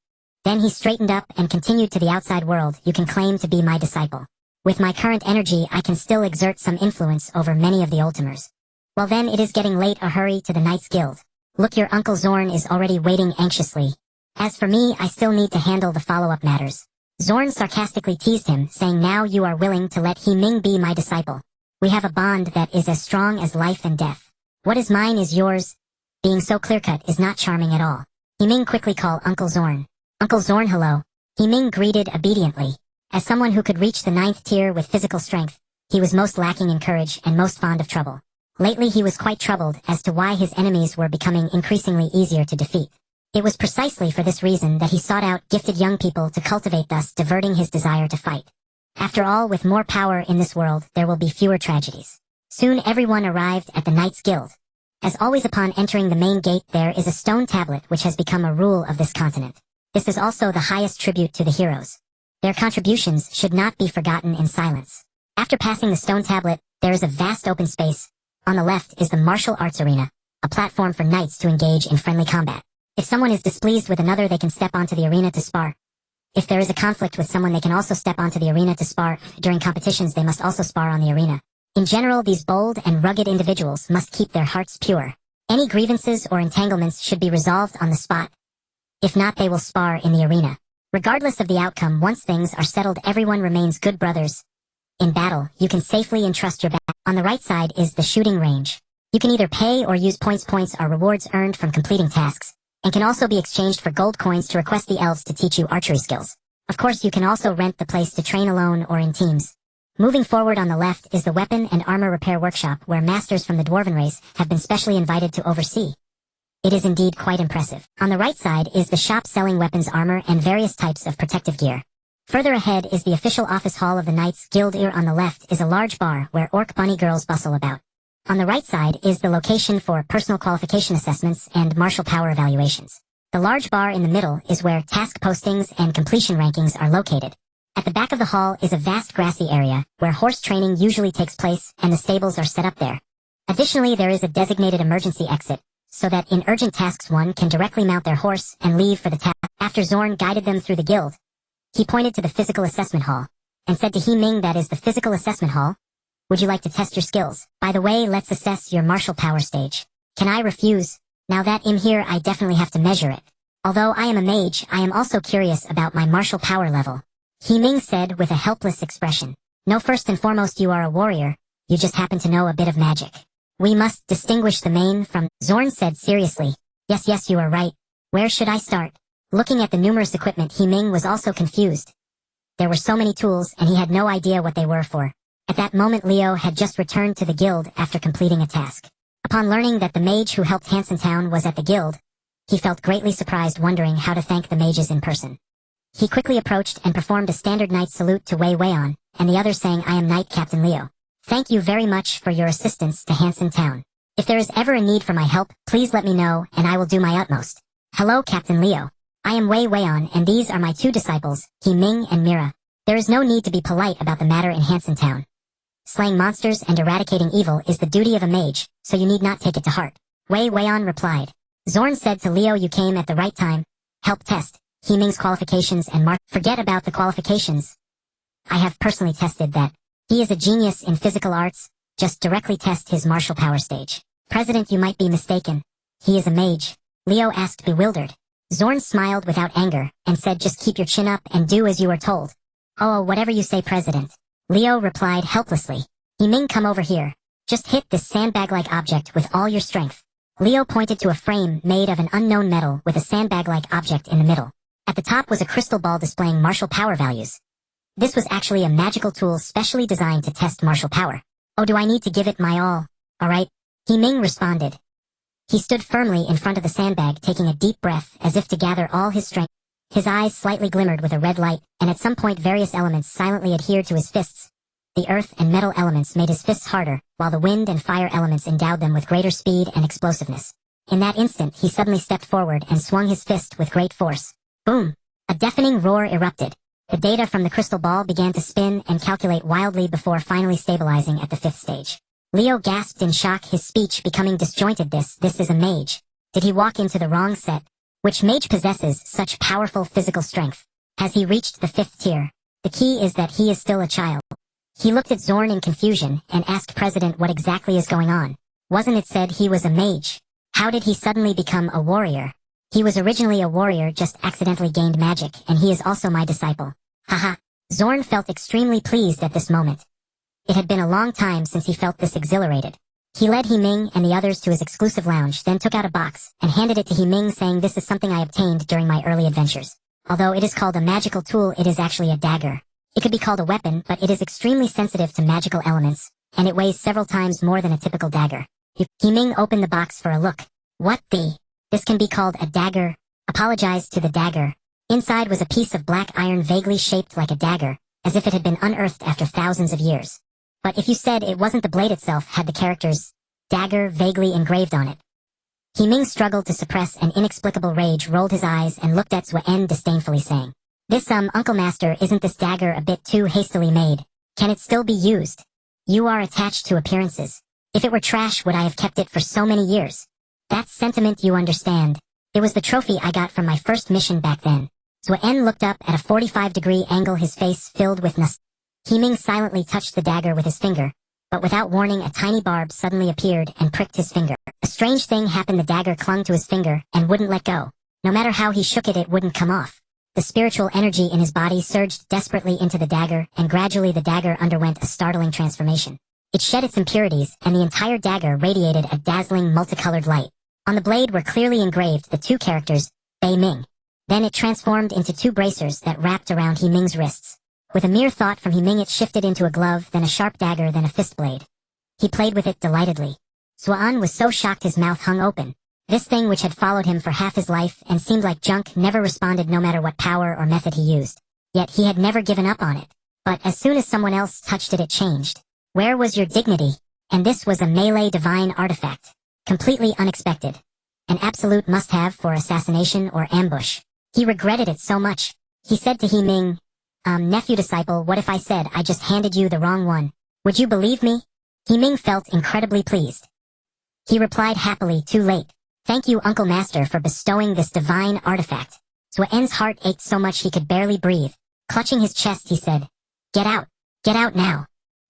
Then he straightened up and continued to the outside world. You can claim to be my disciple. With my current energy, I can still exert some influence over many of the Ultimers. Well then, it is getting late. A hurry to the Knights Guild. Look, your Uncle Zorn is already waiting anxiously. As for me, I still need to handle the follow-up matters. Zorn sarcastically teased him, saying, now you are willing to let Ming be my disciple. We have a bond that is as strong as life and death. What is mine is yours. Being so clear-cut is not charming at all. Ming quickly called Uncle Zorn. Uncle Zorn, hello. Ming greeted obediently. As someone who could reach the 9th tier with physical strength, he was most lacking in courage and most fond of trouble. Lately he was quite troubled as to why his enemies were becoming increasingly easier to defeat. It was precisely for this reason that he sought out gifted young people to cultivate, thus diverting his desire to fight. After all, with more power in this world, there will be fewer tragedies. Soon everyone arrived at the Knights Guild. As always, upon entering the main gate there is a stone tablet which has become a rule of this continent. This is also the highest tribute to the heroes. Their contributions should not be forgotten in silence. After passing the stone tablet, there is a vast open space. On the left is the martial arts arena, a platform for knights to engage in friendly combat. If someone is displeased with another, they can step onto the arena to spar. If there is a conflict with someone, they can also step onto the arena to spar. During competitions, they must also spar on the arena. In general, these bold and rugged individuals must keep their hearts pure. Any grievances or entanglements should be resolved on the spot. If not, they will spar in the arena. Regardless of the outcome, once things are settled, everyone remains good brothers. In battle, you can safely entrust your back. On the right side is the shooting range. You can either pay or use points. Points are rewards earned from completing tasks, and can also be exchanged for gold coins to request the elves to teach you archery skills. Of course, you can also rent the place to train alone or in teams. Moving forward, on the left is the weapon and armor repair workshop, where masters from the dwarven race have been specially invited to oversee. It is indeed quite impressive. On the right side is the shop selling weapons, armor, and various types of protective gear. Further ahead is the official office hall of the Knights Guild. Here on the left is a large bar where orc bunny girls bustle about. On the right side is the location for personal qualification assessments and martial power evaluations. The large bar in the middle is where task postings and completion rankings are located. At the back of the hall is a vast grassy area where horse training usually takes place, and the stables are set up there. Additionally, there is a designated emergency exit, so that in urgent tasks one can directly mount their horse and leave for the task. After Zorn guided them through the guild, he pointed to the physical assessment hall, and said to Ming, "That is the physical assessment hall. Would you like to test your skills? By the way, let's assess your martial power stage." Can I refuse? Now that I'm here, I definitely have to measure it. Although I am a mage, I am also curious about my martial power level. Ming said with a helpless expression. "No, first and foremost, you are a warrior. You just happen to know a bit of magic. We must distinguish the main from..." Zorn said seriously. Yes, you are right. Where should I start?" Looking at the numerous equipment, Ming was also confused. There were so many tools, and he had no idea what they were for. At that moment, Leo had just returned to the guild after completing a task. Upon learning that the mage who helped Hansen Town was at the guild, he felt greatly surprised, wondering how to thank the mages in person. He quickly approached and performed a standard knight salute to Wei Weian, and the others saying, "I am Knight Captain Leo. Thank you very much for your assistance to Hansen Town. If there is ever a need for my help, please let me know, and I will do my utmost." "Hello, Captain Leo. I am Wei Weian, and these are my two disciples, Ming and Mira. There is no need to be polite about the matter in Hansen Town. Slaying monsters and eradicating evil is the duty of a mage, so you need not take it to heart." Wei Weian replied. Zorn said to Leo, "You came at the right time. Help test Ming's qualifications and forget about the qualifications. I have personally tested that. He is a genius in physical arts. Just directly test his martial power stage." "President, you might be mistaken. He is a mage." Leo asked, bewildered. Zorn smiled without anger, and said, "Just keep your chin up and do as you are told." "Oh, whatever you say, President." Leo replied helplessly. "Ming, come over here. Just hit this sandbag-like object with all your strength." Leo pointed to a frame made of an unknown metal with a sandbag-like object in the middle. At the top was a crystal ball displaying martial power values. This was actually a magical tool specially designed to test martial power. "Oh, do I need to give it my all?" "All right," Ming responded. He stood firmly in front of the sandbag, taking a deep breath as if to gather all his strength. His eyes slightly glimmered with a red light, and at some point various elements silently adhered to his fists. The earth and metal elements made his fists harder, while the wind and fire elements endowed them with greater speed and explosiveness. In that instant, he suddenly stepped forward and swung his fist with great force. Boom! A deafening roar erupted. The data from the crystal ball began to spin and calculate wildly before finally stabilizing at the 5th stage. Leo gasped in shock, his speech becoming disjointed. This is a mage. Did he walk into the wrong set? Which mage possesses such powerful physical strength? Has he reached the 5th tier? The key is that he is still a child. He looked at Zorn in confusion and asked, "President, what exactly is going on? Wasn't it said he was a mage? How did he suddenly become a warrior?" "He was originally a warrior, just accidentally gained magic, and he is also my disciple." Haha. Zorn felt extremely pleased at this moment. It had been a long time since he felt this exhilarated. He led Ming and the others to his exclusive lounge, then took out a box and handed it to Ming, saying, "This is something I obtained during my early adventures. Although it is called a magical tool, it is actually a dagger." It could be called a weapon, but it is extremely sensitive to magical elements, and it weighs several times more than a typical dagger. Ming opened the box for a look. What the? This can be called a dagger. Apologized to the dagger. Inside was a piece of black iron vaguely shaped like a dagger, as if it had been unearthed after thousands of years. But if you said it wasn't, the blade itself had the characters dagger vaguely engraved on it. Ming struggled to suppress an inexplicable rage, rolled his eyes, and looked at Zuen disdainfully, saying, This Uncle Master, isn't this dagger a bit too hastily made? Can it still be used? You are attached to appearances. If it were trash, would I have kept it for so many years? That's sentiment, you understand. It was the trophy I got from my first mission back then. Zuen looked up at a 45-degree angle, his face filled with Ming silently touched the dagger with his finger, but without warning a tiny barb suddenly appeared and pricked his finger. A strange thing happened. The dagger clung to his finger and wouldn't let go. No matter how he shook it, it wouldn't come off. The spiritual energy in his body surged desperately into the dagger, and gradually the dagger underwent a startling transformation. It shed its impurities, and the entire dagger radiated a dazzling multicolored light. On the blade were clearly engraved the two characters, Bei Ming. Then it transformed into two bracers that wrapped around Ming's wrists. With a mere thought from Ming, it shifted into a glove, then a sharp dagger, then a fist blade. He played with it delightedly. Zuen was so shocked his mouth hung open. This thing, which had followed him for half his life and seemed like junk, never responded no matter what power or method he used. Yet he had never given up on it. But as soon as someone else touched it, it changed. Where was your dignity? And this was a melee divine artifact. Completely unexpected. An absolute must-have for assassination or ambush. He regretted it so much. He said to Ming, nephew disciple, what if I said I just handed you the wrong one? Would you believe me? Ming felt incredibly pleased. He replied happily, too late. Thank you, Uncle Master, for bestowing this divine artifact. Zuen's heart ached so much he could barely breathe. Clutching his chest, he said, Get out now.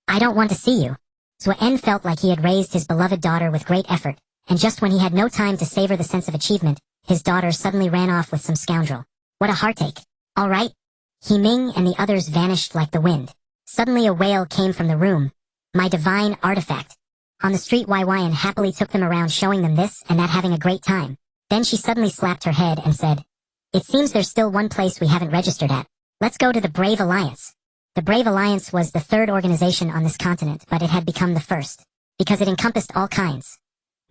I don't want to see you. Zuen felt like he had raised his beloved daughter with great effort, and just when he had no time to savor the sense of achievement, his daughter suddenly ran off with some scoundrel. What a heartache. All right. Ming and the others vanished like the wind. Suddenly a wail came from the room. My divine artifact. On the street, Yan happily took them around, showing them this and that, having a great time. Then she suddenly slapped her head and said, It seems there's still one place we haven't registered at. Let's go to the Brave Alliance. The Brave Alliance was the third organization on this continent, but it had become the first, because it encompassed all kinds.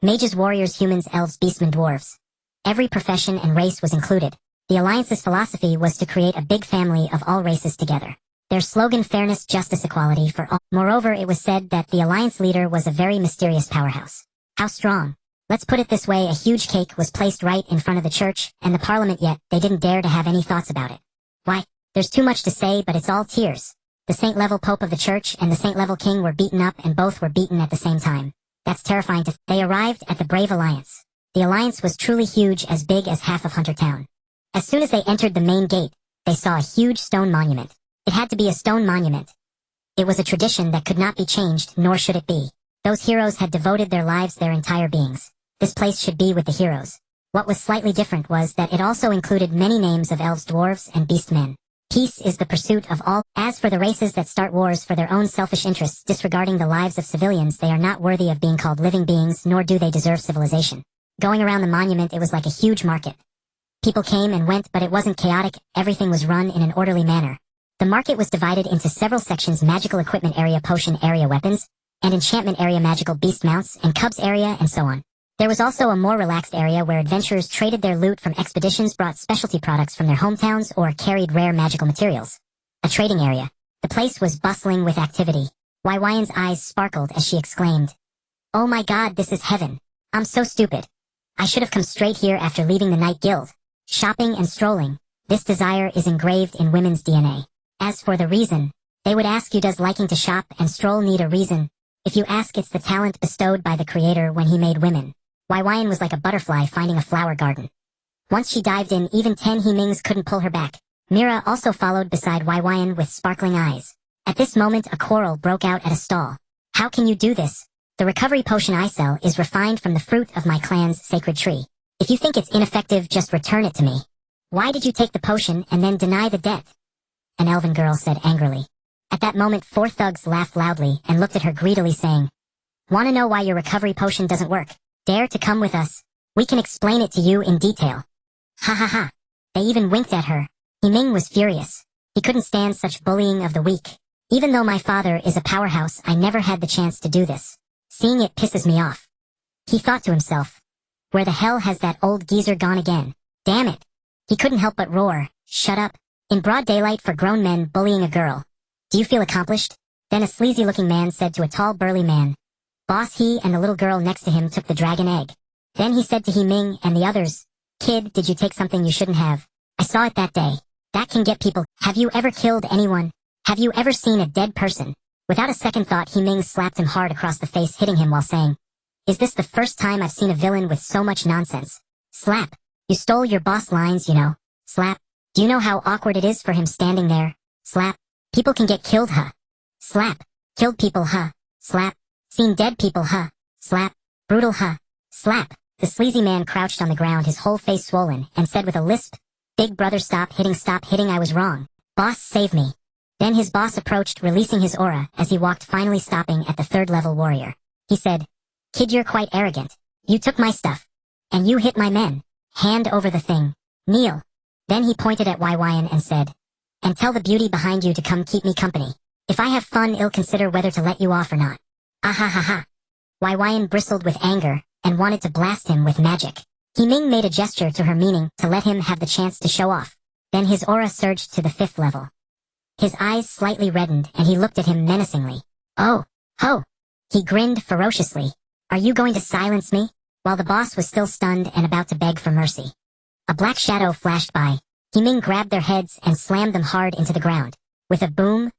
Mages, warriors, humans, elves, beastmen, dwarves. Every profession and race was included. The Alliance's philosophy was to create a big family of all races together. Their slogan, fairness, justice, equality for all. Moreover, it was said that the Alliance leader was a very mysterious powerhouse. How strong? Let's put it this way, a huge cake was placed right in front of the church and the parliament, yet they didn't dare to have any thoughts about it. Why? There's too much to say, but it's all tears. The saint-level pope of the church and the saint-level king were beaten up, and both were beaten at the same time. That's terrifying to They arrived at the Brave Alliance. The Alliance was truly huge, as big as half of Hunter Town. As soon as they entered the main gate, they saw a huge stone monument. It had to be a stone monument. It was a tradition that could not be changed, nor should it be. Those heroes had devoted their lives, their entire beings. This place should be with the heroes. What was slightly different was that it also included many names of elves, dwarves, and beastmen. Peace is the pursuit of all. As for the races that start wars for their own selfish interests, disregarding the lives of civilians, they are not worthy of being called living beings, nor do they deserve civilization. Going around the monument, it was like a huge market. People came and went, but it wasn't chaotic. Everything was run in an orderly manner. The market was divided into several sections: magical equipment area, potion area, weapons, and enchantment area, magical beast mounts, and cubs area, and so on. There was also a more relaxed area where adventurers traded their loot from expeditions, brought specialty products from their hometowns, or carried rare magical materials. A trading area. The place was bustling with activity. Yan's eyes sparkled as she exclaimed, Oh my god, this is heaven. I'm so stupid. I should have come straight here after leaving the Night Guild. Shopping and strolling. This desire is engraved in women's DNA. As for the reason, they would ask you, does liking to shop and stroll need a reason? If you ask, it's the talent bestowed by the Creator when he made women. Yan was like a butterfly finding a flower garden. Once she dived in, even 10 Mings couldn't pull her back. Mira also followed beside Yan with sparkling eyes. At this moment, a quarrel broke out at a stall. How can you do this? The recovery potion I sell is refined from the fruit of my clan's sacred tree. If you think it's ineffective, just return it to me. Why did you take the potion and then deny the debt? An elven girl said angrily. At that moment, 4 thugs laughed loudly and looked at her greedily, saying, Want to know why your recovery potion doesn't work? Dare to come with us. We can explain it to you in detail. Ha ha ha. They even winked at her. Ming was furious. He couldn't stand such bullying of the weak. Even though my father is a powerhouse, I never had the chance to do this. Seeing it pisses me off. He thought to himself. Where the hell has that old geezer gone again? Damn it. He couldn't help but roar, shut up. In broad daylight for grown men bullying a girl. Do you feel accomplished? Then a sleazy-looking man said to a tall, burly man. Boss, he and the little girl next to him took the dragon egg. Then he said to Ming and the others, Kid, did you take something you shouldn't have? I saw it that day. That can get people. Have you ever killed anyone? Have you ever seen a dead person? Without a second thought, Ming slapped him hard across the face, hitting him while saying, Is this the first time I've seen a villain with so much nonsense? Slap. You stole your boss lines, you know. Slap. Do you know how awkward it is for him standing there? Slap. People can get killed, huh? Slap. Killed people, huh? Slap. Seen dead people, huh? Slap. Brutal, huh? Slap. The sleazy man crouched on the ground, his whole face swollen, and said with a lisp, Big brother, stop hitting, I was wrong. Boss, save me. Then his boss approached, releasing his aura, as he walked, finally stopping at the third-level warrior. He said, Kid, you're quite arrogant. You took my stuff. And you hit my men. Hand over the thing. Kneel. Then he pointed at Waiwayan and said, And tell the beauty behind you to come keep me company. If I have fun, I'll consider whether to let you off or not. Ah ha ha ha. Waiwayan bristled with anger, and wanted to blast him with magic. Ming made a gesture to her, meaning to let him have the chance to show off. Then his aura surged to the 5th level. His eyes slightly reddened, and he looked at him menacingly. Oh, ho! He grinned ferociously. Are you going to silence me? While the boss was still stunned and about to beg for mercy. A black shadow flashed by. Ming grabbed their heads and slammed them hard into the ground. With a boom,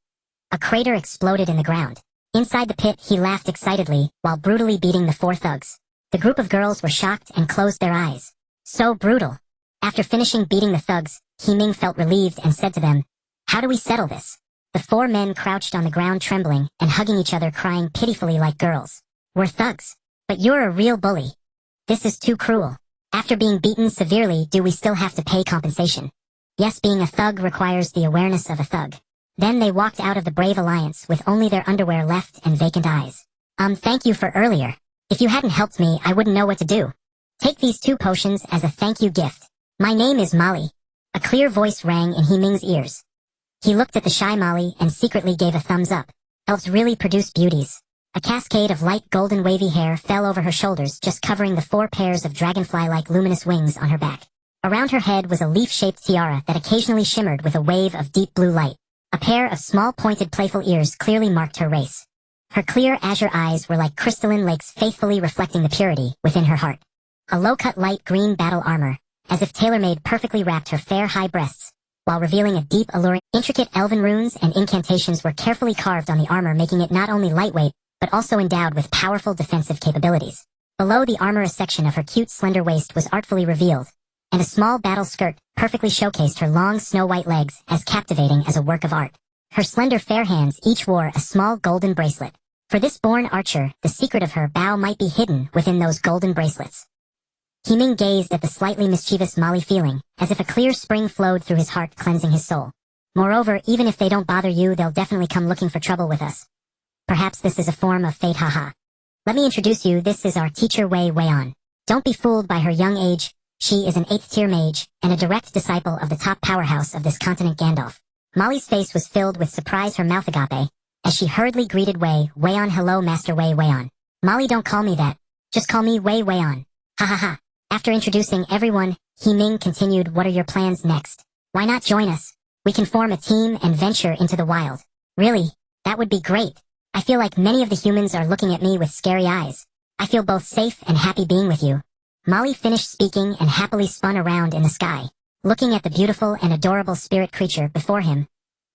a crater exploded in the ground. Inside the pit, he laughed excitedly, while brutally beating the 4 thugs. The group of girls were shocked and closed their eyes. So brutal. After finishing beating the thugs, Ming felt relieved and said to them, How do we settle this? The 4 men crouched on the ground, trembling and hugging each other, crying pitifully like girls. We're thugs. But you're a real bully. This is too cruel. After being beaten severely, do we still have to pay compensation? Yes, being a thug requires the awareness of a thug. Then they walked out of the brave alliance with only their underwear left and vacant eyes. Thank you for earlier. If you hadn't helped me, I wouldn't know what to do. Take these 2 potions as a thank you gift. My name is Molly. A clear voice rang in Ming's ears. He looked at the shy Molly and secretly gave a thumbs up. Elves really produce beauties. A cascade of light golden wavy hair fell over her shoulders, just covering the 4 pairs of dragonfly-like luminous wings on her back. Around her head was a leaf-shaped tiara that occasionally shimmered with a wave of deep blue light. A pair of small pointed playful ears clearly marked her race. Her clear azure eyes were like crystalline lakes, faithfully reflecting the purity within her heart. A low-cut light green battle armor, as if tailor-made, perfectly wrapped her fair high breasts, while revealing a deep, alluring, intricate elven runes and incantations were carefully carved on the armor, making it not only lightweight, but also endowed with powerful defensive capabilities. Below the armor, a section of her cute, slender waist was artfully revealed, and a small battle skirt perfectly showcased her long, snow-white legs, as captivating as a work of art. Her slender fair hands each wore a small golden bracelet. For this born archer, the secret of her bow might be hidden within those golden bracelets. Ming gazed at the slightly mischievous Molly, feeling as if a clear spring flowed through his heart, cleansing his soul. Moreover, even if they don't bother you, they'll definitely come looking for trouble with us. Perhaps this is a form of fate, haha. Let me introduce you, this is our teacher Wei Weian. Don't be fooled by her young age, she is an 8th-tier mage, and a direct disciple of the top powerhouse of this continent, Gandalf. Molly's face was filled with surprise, her mouth agape, as she hurriedly greeted Wei Weian. Hello, Master Wei Weian. Molly, don't call me that. Just call me Wei Weian. Ha ha ha. After introducing everyone, Ming continued, What are your plans next? Why not join us? We can form a team and venture into the wild. Really? That would be great. I feel like many of the humans are looking at me with scary eyes. I feel both safe and happy being with you. Molly finished speaking and happily spun around in the sky. Looking at the beautiful and adorable spirit creature before him,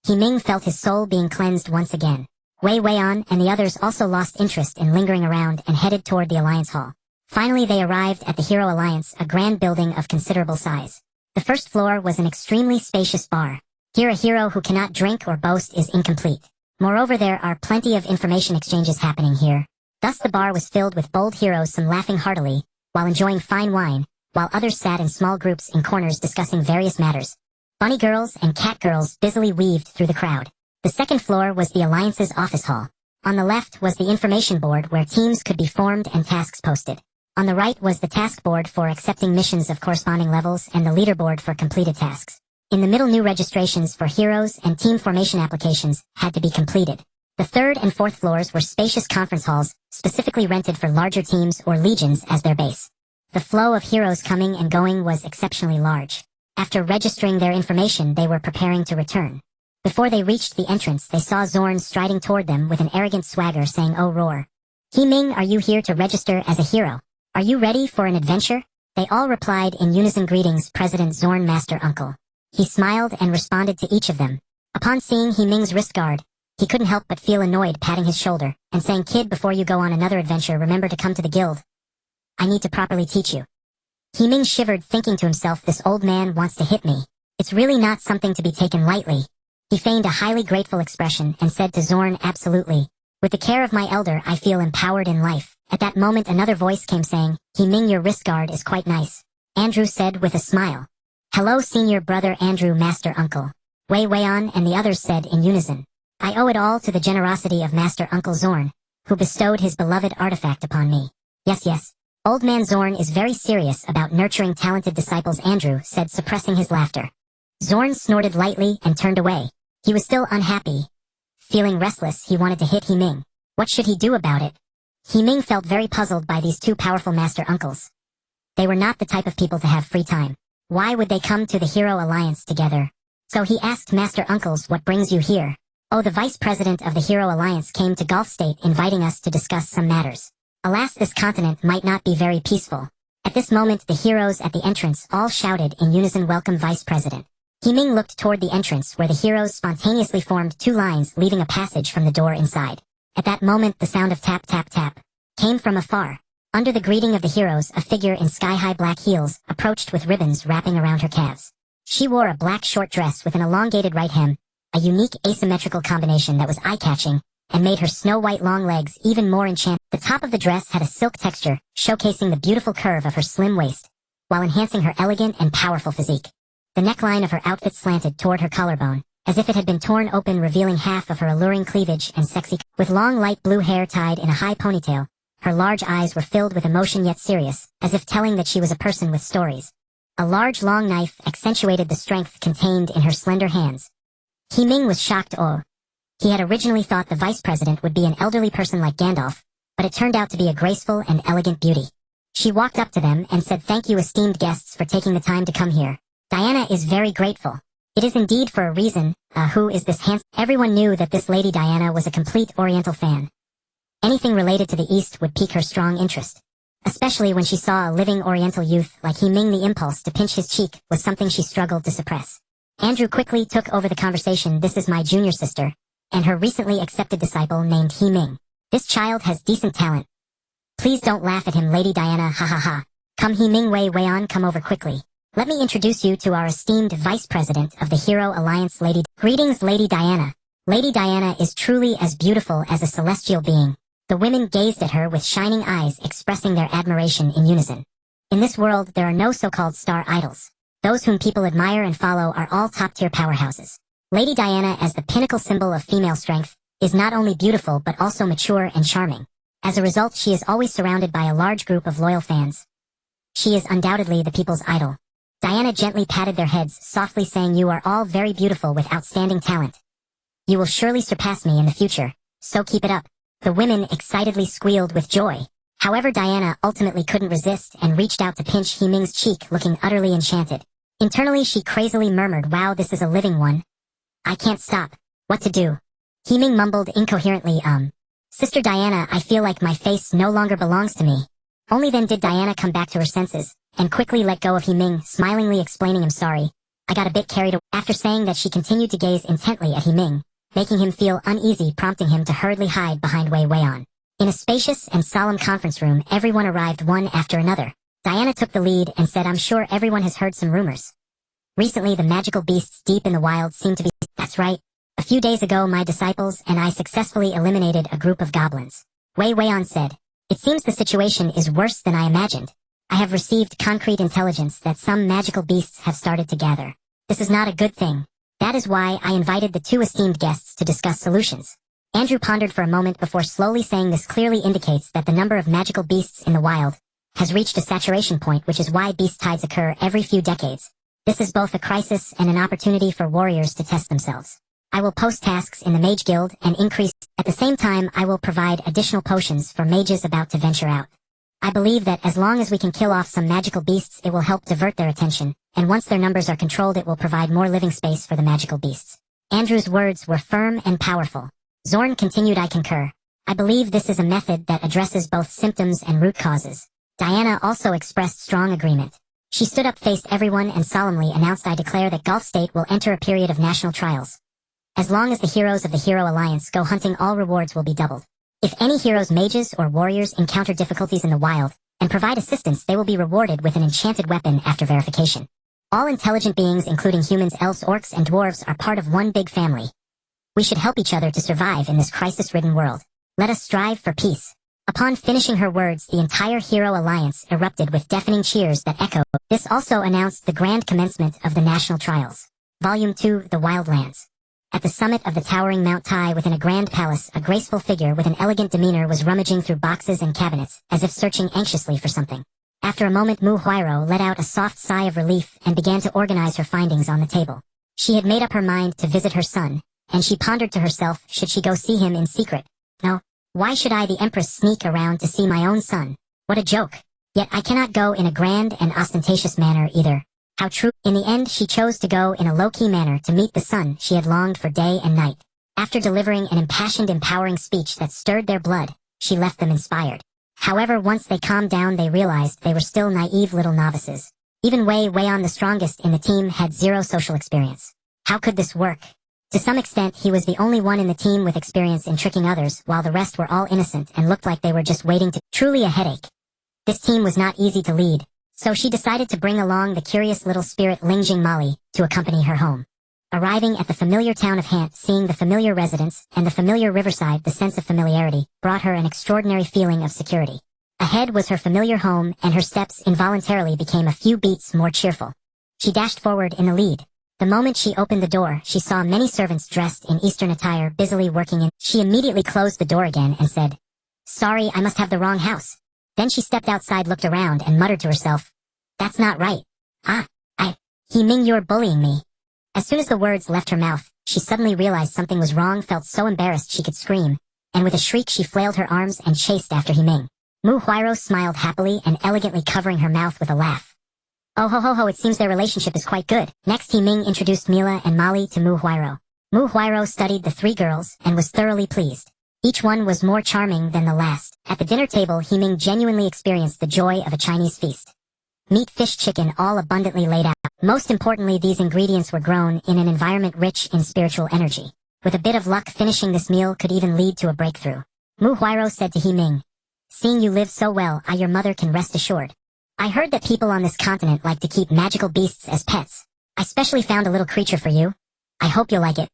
Ming felt his soul being cleansed once again. Wei Weian and the others also lost interest in lingering around and headed toward the Alliance Hall. Finally, they arrived at the Hero Alliance, a grand building of considerable size. The first floor was an extremely spacious bar. Here, a hero who cannot drink or boast is incomplete. Moreover, there are plenty of information exchanges happening here. Thus the bar was filled with bold heroes, some laughing heartily, while enjoying fine wine, while others sat in small groups in corners discussing various matters. Bunny girls and cat girls busily weaved through the crowd. The second floor was the Alliance's office hall. On the left was the information board where teams could be formed and tasks posted. On the right was the task board for accepting missions of corresponding levels and the leaderboard for completed tasks. In the middle, new registrations for heroes and team formation applications had to be completed. The third and fourth floors were spacious conference halls, specifically rented for larger teams or legions as their base. The flow of heroes coming and going was exceptionally large. After registering their information, they were preparing to return. Before they reached the entrance, they saw Zorn striding toward them with an arrogant swagger saying, "Oh, roar. Ming, are you here to register as a hero? Are you ready for an adventure?" They all replied in unison, "Greetings, President Zorn, Master Uncle." He smiled and responded to each of them. Upon seeing Ming's wrist guard, he couldn't help but feel annoyed, patting his shoulder and saying, "Kid, before you go on another adventure, remember to come to the guild. I need to properly teach you." Ming shivered, thinking to himself, "This old man wants to hit me. It's really not something to be taken lightly." He feigned a highly grateful expression and said to Zorn, "Absolutely. With the care of my elder, I feel empowered in life." At that moment, another voice came saying, "Ming, your wrist guard is quite nice." Andrew said with a smile, "Hello, senior brother Andrew, Master Uncle." Wei Weian and the others said in unison, "I owe it all to the generosity of Master Uncle Zorn, who bestowed his beloved artifact upon me." Yes. Old man Zorn is very serious about nurturing talented disciples," Andrew said, suppressing his laughter. Zorn snorted lightly and turned away. He was still unhappy. Feeling restless, he wanted to hit Ming. What should he do about it? Ming felt very puzzled by these two powerful Master Uncles. They were not the type of people to have free time. Why would they come to the Hero Alliance together? So he asked Master Uncles, "What brings you here?" "Oh, the Vice President of the Hero Alliance came to Gulf State inviting us to discuss some matters. Alas, this continent might not be very peaceful." At this moment, the heroes at the entrance all shouted in unison, "Welcome, Vice President." Ming looked toward the entrance where the heroes spontaneously formed two lines, leaving a passage from the door inside. At that moment, the sound of tap, tap, tap came from afar. Under the greeting of the heroes, a figure in sky-high black heels approached with ribbons wrapping around her calves. She wore a black short dress with an elongated right hem, a unique asymmetrical combination that was eye-catching and made her snow-white long legs even more enchanting. The top of the dress had a silk texture, showcasing the beautiful curve of her slim waist, while enhancing her elegant and powerful physique. The neckline of her outfit slanted toward her collarbone, as if it had been torn open, revealing half of her alluring cleavage and sexy. With long light blue hair tied in a high ponytail, her large eyes were filled with emotion yet serious, as if telling that she was a person with stories. A large long knife accentuated the strength contained in her slender hands. Ming was shocked. He had originally thought the vice president would be an elderly person like Gandalf, but it turned out to be a graceful and elegant beauty. She walked up to them and said, "Thank you, esteemed guests, for taking the time to come here. Diana is very grateful. It is indeed for a reason." Who is this handsome? Everyone knew that this Lady Diana was a complete Oriental fan. Anything related to the East would pique her strong interest. Especially when she saw a living Oriental youth like Ming. The impulse to pinch his cheek was something she struggled to suppress. Andrew quickly took over the conversation. "This is my junior sister, and her recently accepted disciple named Ming. This child has decent talent. Please don't laugh at him, Lady Diana, ha ha ha. Come Ming, Wei Weian, come over quickly. Let me introduce you to our esteemed Vice President of the Hero Alliance, Lady." "Greetings, Lady Diana." Lady Diana is truly as beautiful as a celestial being. The women gazed at her with shining eyes, expressing their admiration in unison. In this world, there are no so-called star idols. Those whom people admire and follow are all top-tier powerhouses. Lady Diana, as the pinnacle symbol of female strength, is not only beautiful but also mature and charming. As a result, she is always surrounded by a large group of loyal fans. She is undoubtedly the people's idol. Diana gently patted their heads, softly saying, "You are all very beautiful with outstanding talent. You will surely surpass me in the future, so keep it up." The women excitedly squealed with joy. However, Diana ultimately couldn't resist and reached out to pinch Ming's cheek, looking utterly enchanted. Internally, she crazily murmured, "Wow, this is a living one. I can't stop. What to do?" Ming mumbled incoherently, "Sister Diana, I feel like my face no longer belongs to me." Only then did Diana come back to her senses, and quickly let go of Ming, smilingly explaining, "I'm sorry. I got a bit carried away." After saying that, she continued to gaze intently at Ming, making him feel uneasy, prompting him to hurriedly hide behind Wei Weian. In a spacious and solemn conference room, everyone arrived one after another. Diana took the lead and said, "I'm sure everyone has heard some rumors. Recently, the magical beasts deep in the wild seem to be..." "That's right. A few days ago, my disciples and I successfully eliminated a group of goblins," Wei Weian said. "It seems the situation is worse than I imagined. I have received concrete intelligence that some magical beasts have started to gather. This is not a good thing. That is why I invited the two esteemed guests to discuss solutions." Andrew pondered for a moment before slowly saying, "This clearly indicates that the number of magical beasts in the wild has reached a saturation point, which is why beast tides occur every few decades. This is both a crisis and an opportunity for warriors to test themselves. I will post tasks in the Mage Guild and increase. At the same time, I will provide additional potions for mages about to venture out. I believe that as long as we can kill off some magical beasts, it will help divert their attention, and once their numbers are controlled, it will provide more living space for the magical beasts. Andrew's words were firm and powerful. Zorn continued, I concur. I believe this is a method that addresses both symptoms and root causes. Diana also expressed strong agreement. She stood up, faced everyone, and solemnly announced, I declare that Gulf State will enter a period of national trials. As long as the heroes of the Hero Alliance go hunting, all rewards will be doubled. If any heroes, mages, or warriors encounter difficulties in the wild and provide assistance, they will be rewarded with an enchanted weapon after verification. All intelligent beings, including humans, elves, orcs, and dwarves, are part of one big family. We should help each other to survive in this crisis-ridden world. Let us strive for peace. Upon finishing her words, the entire Hero Alliance erupted with deafening cheers that echoed. This also announced the grand commencement of the national trials. Volume 2, The Wildlands. At the summit of the towering Mount Tai within a grand palace, a graceful figure with an elegant demeanor was rummaging through boxes and cabinets, as if searching anxiously for something. After a moment, Mu Huairo let out a soft sigh of relief and began to organize her findings on the table. She had made up her mind to visit her son, and she pondered to herself, should she go see him in secret? No. Why should I, the Empress, sneak around to see my own son? What a joke. Yet I cannot go in a grand and ostentatious manner either. How true. In the end, she chose to go in a low-key manner to meet the son she had longed for day and night. After delivering an impassioned, empowering speech that stirred their blood, she left them inspired. However, once they calmed down, they realized they were still naive little novices. Even Wei Weian, the strongest in the team, had zero social experience. How could this work? To some extent, he was the only one in the team with experience in tricking others, while the rest were all innocent and looked like they were just waiting to... Truly a headache. This team was not easy to lead, so she decided to bring along the curious little spirit Lingjing Mali to accompany her home. Arriving at the familiar town of Hant, seeing the familiar residents and the familiar riverside, the sense of familiarity brought her an extraordinary feeling of security. Ahead was her familiar home, and her steps involuntarily became a few beats more cheerful. She dashed forward in the lead. The moment she opened the door, she saw many servants dressed in Eastern attire busily working in. She immediately closed the door again and said, Sorry, I must have the wrong house. Then she stepped outside, looked around, and muttered to herself, That's not right. Ming, you're bullying me. As soon as the words left her mouth, she suddenly realized something was wrong, felt so embarrassed she could scream, and with a shriek she flailed her arms and chased after Ming. Mu Huairo smiled happily and elegantly, covering her mouth with a laugh. Oh ho ho ho, it seems their relationship is quite good. Next, Ming introduced Mila and Mali to Mu Huairo. Mu Huairo studied the three girls and was thoroughly pleased. Each one was more charming than the last. At the dinner table, Ming genuinely experienced the joy of a Chinese feast. Meat, fish, chicken, all abundantly laid out. Most importantly, these ingredients were grown in an environment rich in spiritual energy. With a bit of luck, finishing this meal could even lead to a breakthrough. Mu Huairo said to Ming, Seeing you live so well, your mother can rest assured. I heard that people on this continent like to keep magical beasts as pets. I specially found a little creature for you. I hope you'll like it.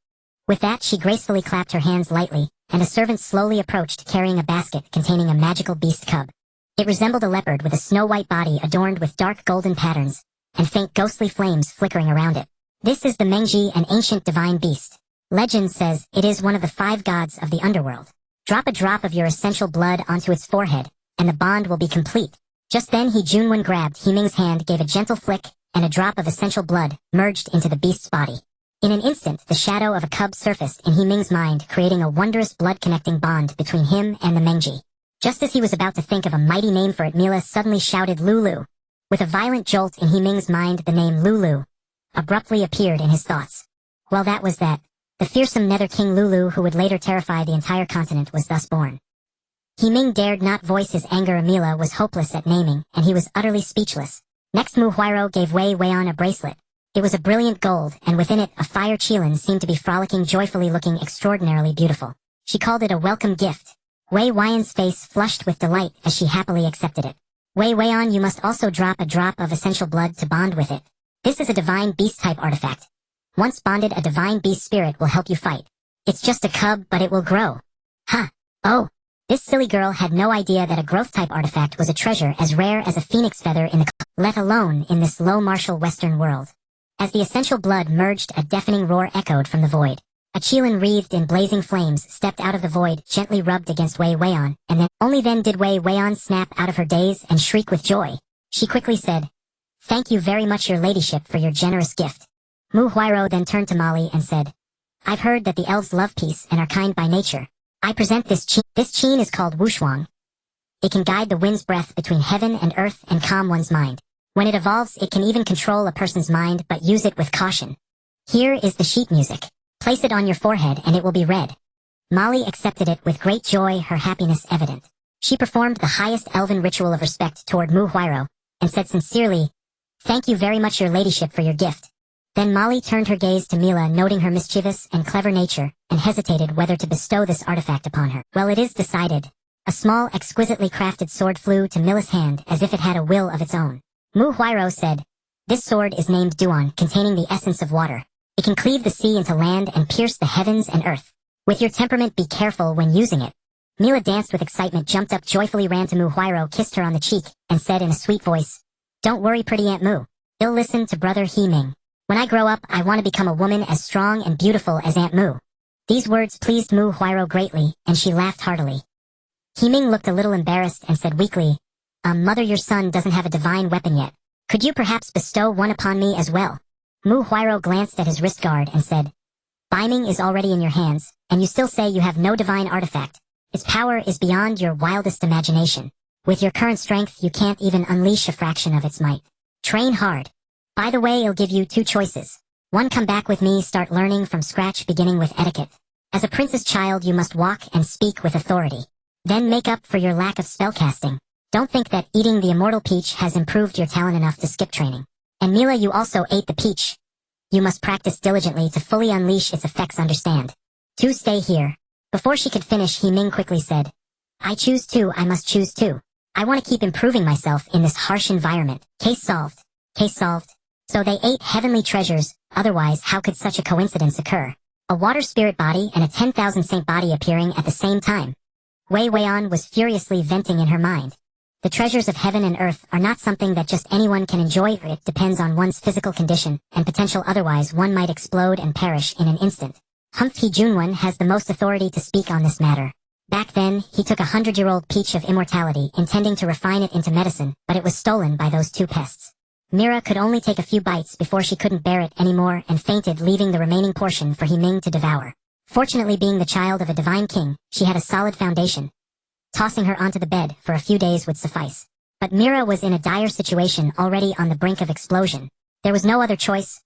With that, she gracefully clapped her hands lightly, and a servant slowly approached carrying a basket containing a magical beast cub. It resembled a leopard with a snow-white body adorned with dark golden patterns, and faint ghostly flames flickering around it. This is the Mengji, an ancient divine beast. Legend says it is one of the 5 gods of the underworld. Drop a drop of your essential blood onto its forehead, and the bond will be complete. Just then Junwen grabbed Ming's hand, gave a gentle flick, and a drop of essential blood merged into the beast's body. In an instant, the shadow of a cub surfaced in Ming's mind, creating a wondrous blood-connecting bond between him and the Mengji. Just as he was about to think of a mighty name for it, Mila suddenly shouted Lulu. With a violent jolt in Ming's mind, the name Lulu abruptly appeared in his thoughts. Well, that was that. The fearsome Nether King Lulu, who would later terrify the entire continent, was thus born. Ming dared not voice his anger. Mila was hopeless at naming, and he was utterly speechless. Next, Mu Huairo gave Wei Weian a bracelet. It was a brilliant gold, and within it a fire Qilin seemed to be frolicking joyfully, looking extraordinarily beautiful. She called it a welcome gift. Wei Weian's face flushed with delight as she happily accepted it. Wei Weian, you must also drop a drop of essential blood to bond with it. This is a divine beast-type artifact. Once bonded, a divine beast spirit will help you fight. It's just a cub, but it will grow. Huh. Oh. This silly girl had no idea that a growth-type artifact was a treasure as rare as a phoenix feather in the let alone in this low martial western world. As the essential blood merged, a deafening roar echoed from the void. A Qilin wreathed in blazing flames stepped out of the void, gently rubbed against Wei Weian, and only then did Wei Weian snap out of her daze and shriek with joy. She quickly said, Thank you very much your ladyship for your generous gift. Mu Huiro then turned to Molly and said, I've heard that the elves love peace and are kind by nature. I present this qi. This qi is called Wushuang. It can guide the wind's breath between heaven and earth and calm one's mind. When it evolves, it can even control a person's mind, but use it with caution. Here is the sheet music. Place it on your forehead and it will be read. Molly accepted it with great joy, her happiness evident. She performed the highest elven ritual of respect toward Mu Huiro, and said sincerely, Thank you very much your ladyship for your gift. Then Molly turned her gaze to Mila, noting her mischievous and clever nature, and hesitated whether to bestow this artifact upon her. Well, it is decided. A small, exquisitely crafted sword flew to Mila's hand as if it had a will of its own. Mu Huiro said, This sword is named Duan, containing the essence of water. It can cleave the sea into land and pierce the heavens and earth. With your temperament, be careful when using it. Mila danced with excitement, jumped up joyfully, ran to Mu Huiro, kissed her on the cheek, and said in a sweet voice, Don't worry, pretty Aunt Mu. You'll listen to brother Ming. When I grow up, I want to become a woman as strong and beautiful as Aunt Mu. These words pleased Mu Huiro greatly, and she laughed heartily. Ming looked a little embarrassed and said weakly, Mother, your son doesn't have a divine weapon yet. Could you perhaps bestow one upon me as well? Mu Huiro glanced at his wrist guard and said, Biming is already in your hands, and you still say you have no divine artifact. Its power is beyond your wildest imagination. With your current strength, you can't even unleash a fraction of its might. Train hard. By the way, I'll give you two choices. One, come back with me, start learning from scratch, beginning with etiquette. As a princess child, you must walk and speak with authority. Then make up for your lack of spellcasting. Don't think that eating the immortal peach has improved your talent enough to skip training. And Mila, you also ate the peach. You must practice diligently to fully unleash its effects, understand? 2, stay here. Before she could finish, Ming quickly said, I choose 2, I must choose 2. I want to keep improving myself in this harsh environment. Case solved. Case solved. So they ate heavenly treasures, otherwise how could such a coincidence occur? A water spirit body and a 10,000 saint body appearing at the same time. Wei Weian was furiously venting in her mind. The treasures of heaven and earth are not something that just anyone can enjoy. It depends on one's physical condition and potential, otherwise one might explode and perish in an instant. He Junwen has the most authority to speak on this matter. Back then, he took 100-year-old peach of immortality, intending to refine it into medicine, but it was stolen by those 2 pests. Mira could only take a few bites before she couldn't bear it anymore and fainted, leaving the remaining portion for Ming to devour. Fortunately, being the child of a divine king, she had a solid foundation. Tossing her onto the bed for a few days would suffice. But Mira was in a dire situation, already on the brink of explosion. There was no other choice.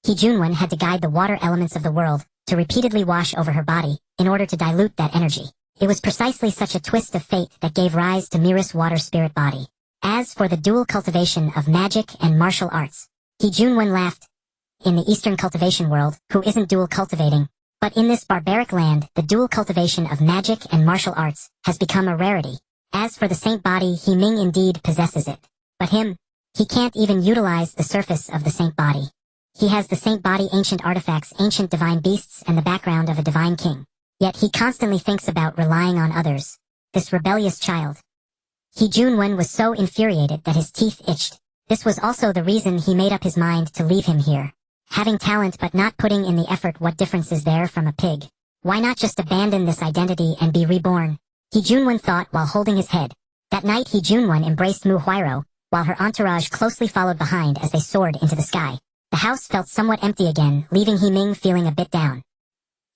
He Junwen had to guide the water elements of the world to repeatedly wash over her body in order to dilute that energy. It was precisely such a twist of fate that gave rise to Mira's water spirit body. As for the dual cultivation of magic and martial arts, He Junwen laughed. In the Eastern cultivation world, who isn't dual cultivating? But in this barbaric land, the dual cultivation of magic and martial arts has become a rarity. As for the saint body, Ming indeed possesses it. But he can't even utilize the surface of the saint body. He has the saint body, ancient artifacts, ancient divine beasts, and the background of a divine king. Yet he constantly thinks about relying on others. This rebellious child. He Junwen was so infuriated that his teeth itched. This was also the reason he made up his mind to leave him here. Having talent but not putting in the effort, what difference is there from a pig? Why not just abandon this identity and be reborn? He Junwen thought while holding his head. That night He Junwen embraced Mu Huiro, while her entourage closely followed behind as they soared into the sky. The house felt somewhat empty again, leaving Ming feeling a bit down.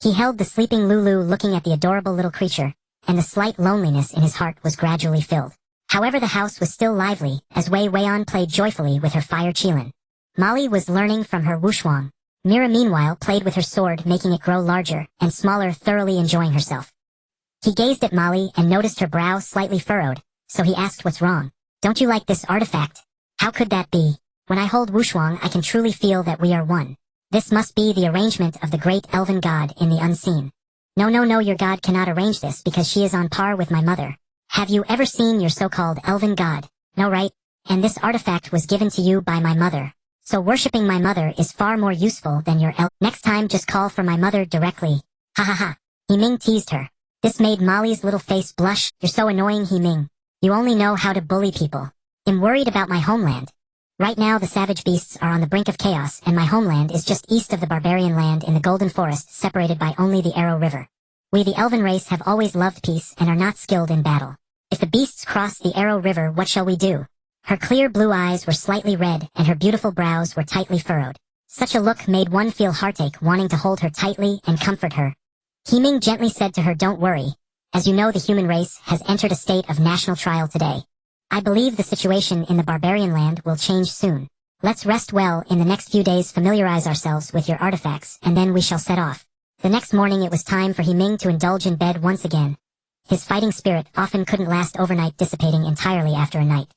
He held the sleeping Lulu, looking at the adorable little creature, and the slight loneliness in his heart was gradually filled. However, the house was still lively, as Wei Weian played joyfully with her fire qilin. Molly was learning from her wushuang. Mira meanwhile played with her sword, making it grow larger and smaller, thoroughly enjoying herself. He gazed at Molly and noticed her brow slightly furrowed, so he asked, what's wrong? Don't you like this artifact? How could that be? When I hold wushuang, I can truly feel that we are one. This must be the arrangement of the great elven god in the unseen. No, your god cannot arrange this because she is on par with my mother. Have you ever seen your so-called elven god? No, right? And this artifact was given to you by my mother. So worshipping my mother is far more useful than your Next time just call for my mother directly. Ha ha ha. Ming teased her. This made Molly's little face blush. You're so annoying, Ming. You only know how to bully people. I'm worried about my homeland. Right now the savage beasts are on the brink of chaos, and my homeland is just east of the barbarian land in the Golden Forest, separated by only the Arrow River. We the elven race have always loved peace and are not skilled in battle. If the beasts cross the Arrow River, what shall we do? Her clear blue eyes were slightly red and her beautiful brows were tightly furrowed. Such a look made one feel heartache, wanting to hold her tightly and comfort her. Ming gently said to her, "Don't worry. As you know, the human race has entered a state of national trial today. I believe the situation in the barbarian land will change soon. Let's rest well in the next few days, familiarize ourselves with your artifacts, and then we shall set off." The next morning it was time for Ming to indulge in bed once again. His fighting spirit often couldn't last overnight, dissipating entirely after a night.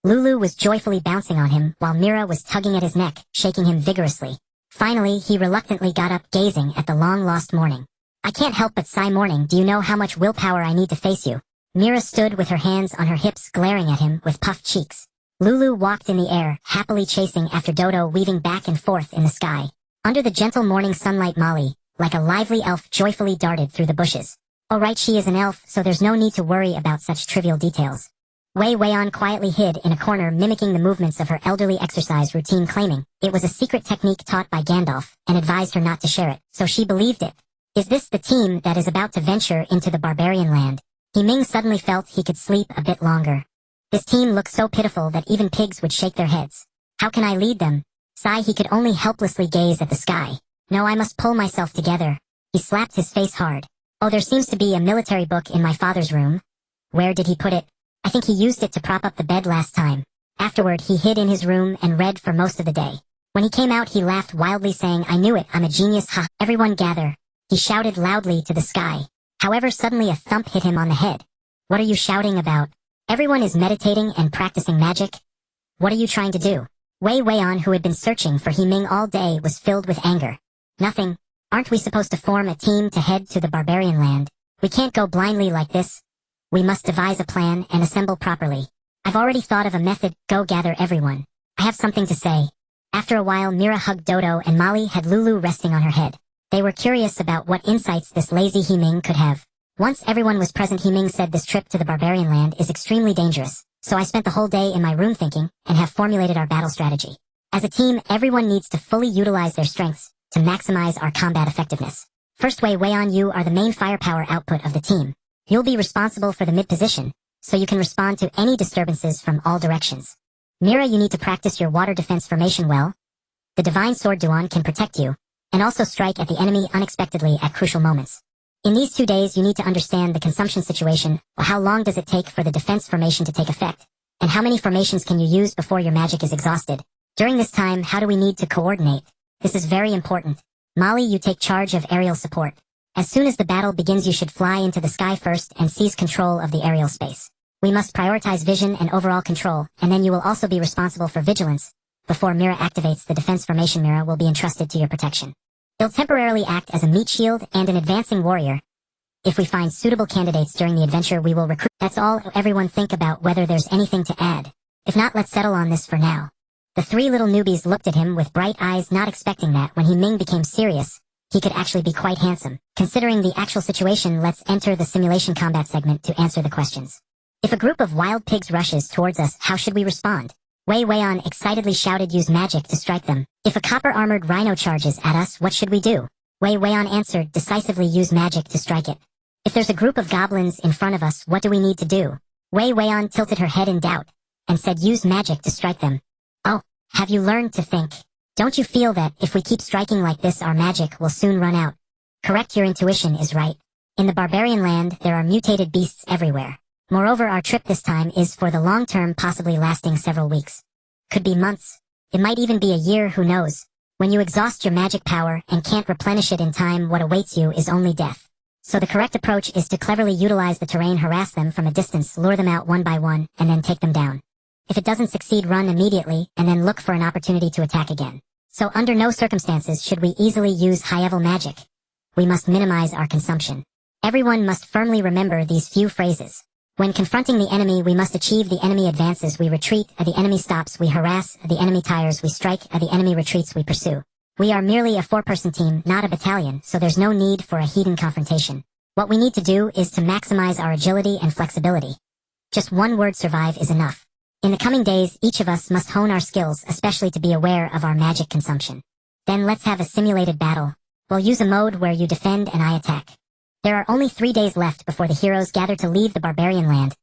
Lulu was joyfully bouncing on him while Mira was tugging at his neck, shaking him vigorously. Finally, he reluctantly got up, gazing at the long-lost morning. "I can't help but sigh, morning. Do you know how much willpower I need to face you?" Mira stood with her hands on her hips, glaring at him with puffed cheeks. Lulu walked in the air, happily chasing after Dodo, weaving back and forth in the sky. Under the gentle morning sunlight, Molly, like a lively elf, joyfully darted through the bushes. "Oh right, she is an elf, so there's no need to worry about such trivial details." Wei Weian quietly hid in a corner, mimicking the movements of her elderly exercise routine, claiming it was a secret technique taught by Gandalf, and advised her not to share it, so she believed it. Is this the team that is about to venture into the barbarian land? Ming suddenly felt he could sleep a bit longer. This team looked so pitiful that even pigs would shake their heads. How can I lead them? Sigh, he could only helplessly gaze at the sky. No, I must pull myself together. He slapped his face hard. Oh, there seems to be a military book in my father's room. Where did he put it? I think he used it to prop up the bed last time. Afterward, he hid in his room and read for most of the day. When he came out, he laughed wildly, saying, "I knew it, I'm a genius, ha! Everyone gather." He shouted loudly to the sky. However, suddenly a thump hit him on the head. "What are you shouting about? Everyone is meditating and practicing magic. What are you trying to do?" Wei Weian, who had been searching for Ming all day, was filled with anger. "Nothing. Aren't we supposed to form a team to head to the barbarian land? We can't go blindly like this. We must devise a plan and assemble properly. I've already thought of a method. Go gather everyone. I have something to say." After a while, Mira hugged Dodo and Molly had Lulu resting on her head. They were curious about what insights this lazy Ming could have. Once everyone was present, Ming said, "This trip to the barbarian land is extremely dangerous, so I spent the whole day in my room thinking and have formulated our battle strategy. As a team, everyone needs to fully utilize their strengths to maximize our combat effectiveness. First, Wei Weian, you are the main firepower output of the team. You'll be responsible for the mid-position, so you can respond to any disturbances from all directions. Mira, you need to practice your water defense formation well. The Divine Sword Duan can protect you, and also strike at the enemy unexpectedly at crucial moments. In these 2 days, you need to understand the consumption situation, or how long does it take for the defense formation to take effect, and how many formations can you use before your magic is exhausted. During this time, how do we need to coordinate? This is very important. Molly, you take charge of aerial support. As soon as the battle begins, you should fly into the sky first and seize control of the aerial space. We must prioritize vision and overall control, and then you will also be responsible for vigilance. Before Mira activates the defense formation, Mira will be entrusted to your protection. He'll temporarily act as a meat shield and an advancing warrior. If we find suitable candidates during the adventure, we will recruit. That's all. Everyone think about whether there's anything to add. If not, let's settle on this for now." The 3 little newbies looked at him with bright eyes, not expecting that when Ming became serious, he could actually be quite handsome. Considering the actual situation, let's enter the simulation combat segment to answer the questions. If a group of wild pigs rushes towards us, how should we respond? Wei Weian excitedly shouted, "Use magic to strike them." If a copper-armored rhino charges at us, what should we do? Wei Weian answered decisively, "Use magic to strike it." If there's a group of goblins in front of us, what do we need to do? Wei Weian tilted her head in doubt and said, "Use magic to strike them." Oh, have you learned to think? Don't you feel that if we keep striking like this, our magic will soon run out? Correct, your intuition is right. In the barbarian land, there are mutated beasts everywhere. Moreover, our trip this time is for the long term, possibly lasting several weeks. Could be months. It might even be a year, who knows? When you exhaust your magic power and can't replenish it in time, what awaits you is only death. So the correct approach is to cleverly utilize the terrain, harass them from a distance, lure them out one by one, and then take them down. If it doesn't succeed, run immediately, and then look for an opportunity to attack again. So under no circumstances should we easily use high-level magic. We must minimize our consumption. Everyone must firmly remember these few phrases. When confronting the enemy, we must achieve. The enemy advances, we retreat. The enemy stops, we harass. The enemy tires, we strike. The enemy retreats, we pursue. We are merely a 4-person team, not a battalion, so there's no need for a heated confrontation. What we need to do is to maximize our agility and flexibility. Just one word: survive is enough. In the coming days, each of us must hone our skills, especially to be aware of our magic consumption. Then let's have a simulated battle. We'll use a mode where you defend and I attack. There are only 3 days left before the heroes gather to leave the barbarian land.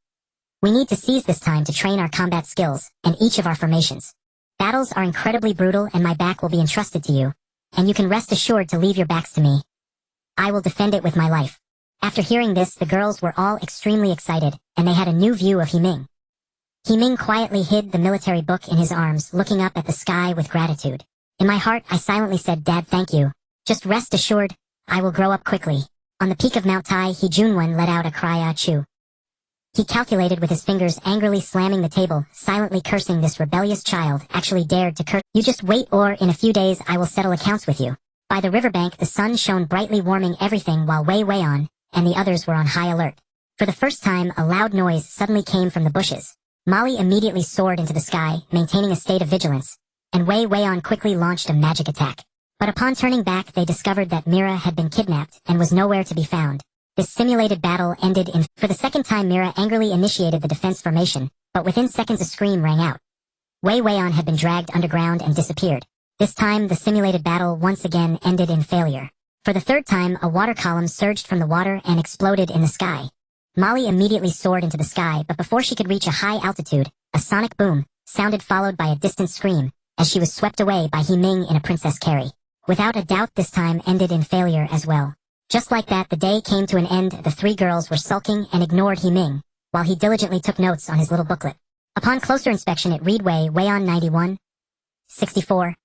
We need to seize this time to train our combat skills, and each of our formations. Battles are incredibly brutal and my back will be entrusted to you, and you can rest assured to leave your backs to me. I will defend it with my life. After hearing this, the girls were all extremely excited, and they had a new view of Ming. Ming quietly hid the military book in his arms, looking up at the sky with gratitude. In my heart, I silently said, Dad, thank you. Just rest assured, I will grow up quickly. On the peak of Mount Tai, Junwen let out a cry, achoo. He calculated with his fingers, angrily slamming the table, silently cursing this rebellious child actually dared to curse. You just wait, or in a few days I will settle accounts with you. By the riverbank, the sun shone brightly, warming everything while Wei Weian and the others were on high alert. For the first time, a loud noise suddenly came from the bushes. Molly immediately soared into the sky, maintaining a state of vigilance, and Wei Weian quickly launched a magic attack. But upon turning back, they discovered that Mira had been kidnapped and was nowhere to be found. This simulated battle ended in... For the second time, Mira angrily initiated the defense formation, but within seconds a scream rang out. Wei Weian had been dragged underground and disappeared. This time, the simulated battle once again ended in failure. For the third time, a water column surged from the water and exploded in the sky. Molly immediately soared into the sky, but before she could reach a high altitude, a sonic boom sounded, followed by a distant scream, as she was swept away by Ming in a princess carry. Without a doubt, this time ended in failure as well. Just like that, the day came to an end. The three girls were sulking and ignored Ming, while he diligently took notes on his little booklet. Upon closer inspection, it read Wei Weian 91, 64,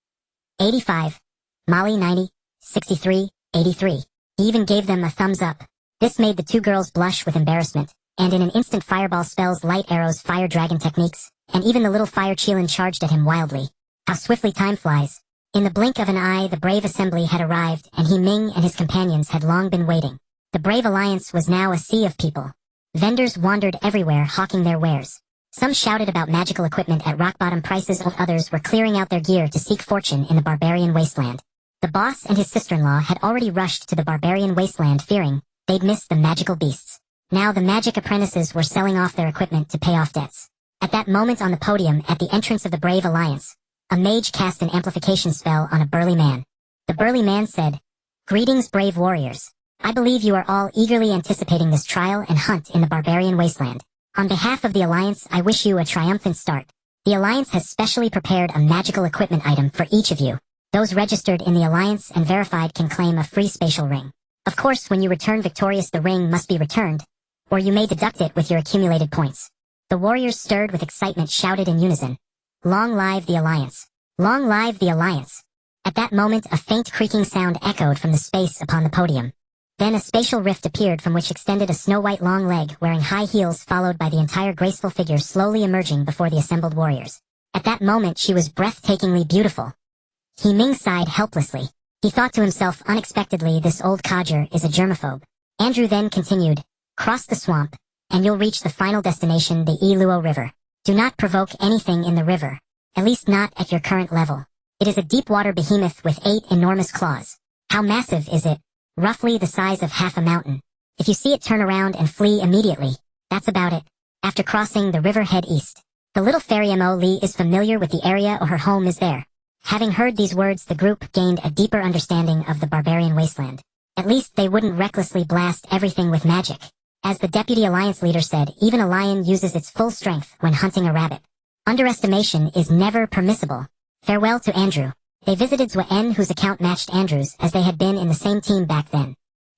85, Molly 90, 63, 83. He even gave them a thumbs up. This made the two girls blush with embarrassment, and in an instant fireball spells, light arrows, fire dragon techniques, and even the little fire Qilin charged at him wildly. How swiftly time flies. In the blink of an eye, the brave assembly had arrived, and Ming and his companions had long been waiting. The brave alliance was now a sea of people. Vendors wandered everywhere, hawking their wares. Some shouted about magical equipment at rock-bottom prices, while others were clearing out their gear to seek fortune in the barbarian wasteland. The boss and his sister-in-law had already rushed to the barbarian wasteland, fearing they'd miss the magical beasts. Now the magic apprentices were selling off their equipment to pay off debts. At that moment, on the podium at the entrance of the brave alliance, a mage cast an amplification spell on a burly man. The burly man said, "Greetings, brave warriors. I believe you are all eagerly anticipating this trial and hunt in the barbarian wasteland. On behalf of the Alliance, I wish you a triumphant start. The Alliance has specially prepared a magical equipment item for each of you. Those registered in the Alliance and verified can claim a free spatial ring. Of course, when you return victorious, the ring must be returned, or you may deduct it with your accumulated points." The warriors, stirred with excitement, shouted in unison, "Long live the Alliance! Long live the Alliance!" At that moment, a faint creaking sound echoed from the space upon the podium. Then a spatial rift appeared from which extended a snow-white long leg wearing high heels, followed by the entire graceful figure slowly emerging before the assembled warriors. At that moment, she was breathtakingly beautiful. Ming sighed helplessly. He thought to himself, unexpectedly, this old codger is a germaphobe. Andrew then continued, "Cross the swamp, and you'll reach the final destination, the Iluo River. Do not provoke anything in the river, at least not at your current level. It is a deep-water behemoth with 8 enormous claws. How massive is it? Roughly the size of half a mountain. If you see it, turn around and flee immediately. That's about it. After crossing the river, head east. The little fairy Mo Li is familiar with the area, or her home is there." Having heard these words, the group gained a deeper understanding of the barbarian wasteland. At least they wouldn't recklessly blast everything with magic. As the deputy alliance leader said, even a lion uses its full strength when hunting a rabbit. Underestimation is never permissible. Farewell to Andrew. They visited Zuen, whose account matched Andrew's, as they had been in the same team back then.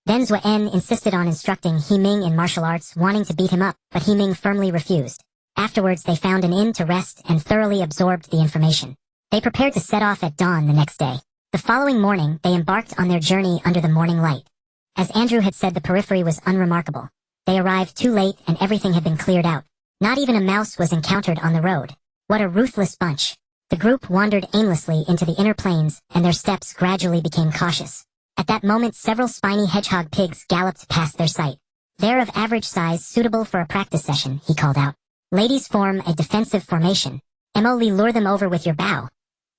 Then Zuen insisted on instructing Ming in martial arts, wanting to beat him up, but Ming firmly refused. Afterwards, they found an inn to rest and thoroughly absorbed the information. They prepared to set off at dawn the next day. The following morning, they embarked on their journey under the morning light. As Andrew had said, the periphery was unremarkable. They arrived too late and everything had been cleared out. Not even a mouse was encountered on the road. What a ruthless bunch. The group wandered aimlessly into the inner plains, and their steps gradually became cautious. At that moment, several spiny hedgehog pigs galloped past their sight. "They're of average size, suitable for a practice session," he called out. "Ladies, form a defensive formation. Mo Li, lure them over with your bow,"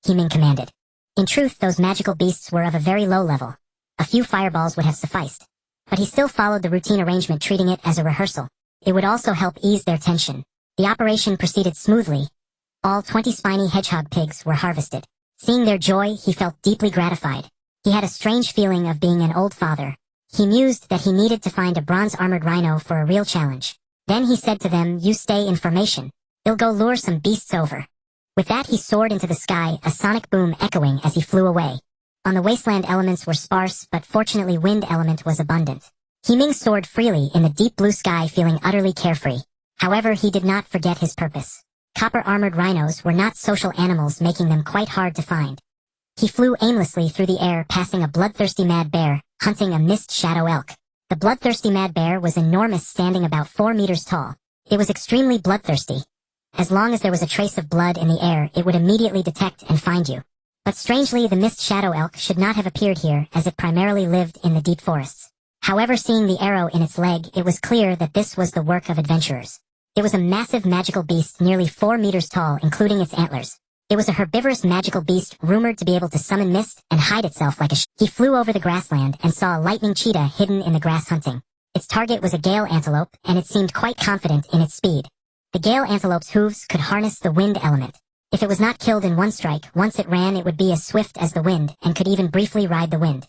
Ming commanded. In truth, those magical beasts were of a very low level. A few fireballs would have sufficed. But he still followed the routine arrangement, treating it as a rehearsal. It would also help ease their tension. The operation proceeded smoothly. All 20 spiny hedgehog pigs were harvested. Seeing their joy, he felt deeply gratified. He had a strange feeling of being an old father. He mused that he needed to find a bronze-armored rhino for a real challenge. Then he said to them, "You stay in formation. He'll go lure some beasts over." With that he soared into the sky, a sonic boom echoing as he flew away. On the wasteland elements were sparse, but fortunately wind element was abundant. Ming soared freely in the deep blue sky, feeling utterly carefree. However, he did not forget his purpose. Copper-armored rhinos were not social animals, making them quite hard to find. He flew aimlessly through the air, passing a bloodthirsty mad bear, hunting a mist shadow elk. The bloodthirsty mad bear was enormous, standing about 4 meters tall. It was extremely bloodthirsty. As long as there was a trace of blood in the air, it would immediately detect and find you. But strangely, the mist shadow elk should not have appeared here, as it primarily lived in the deep forests. However, seeing the arrow in its leg, it was clear that this was the work of adventurers. It was a massive magical beast nearly 4 meters tall, including its antlers. It was a herbivorous magical beast rumored to be able to summon mist and hide itself like a He flew over the grassland and saw a lightning cheetah hidden in the grass hunting. Its target was a gale antelope, and it seemed quite confident in its speed. The gale antelope's hooves could harness the wind element. If it was not killed in one strike, once it ran it would be as swift as the wind and could even briefly ride the wind.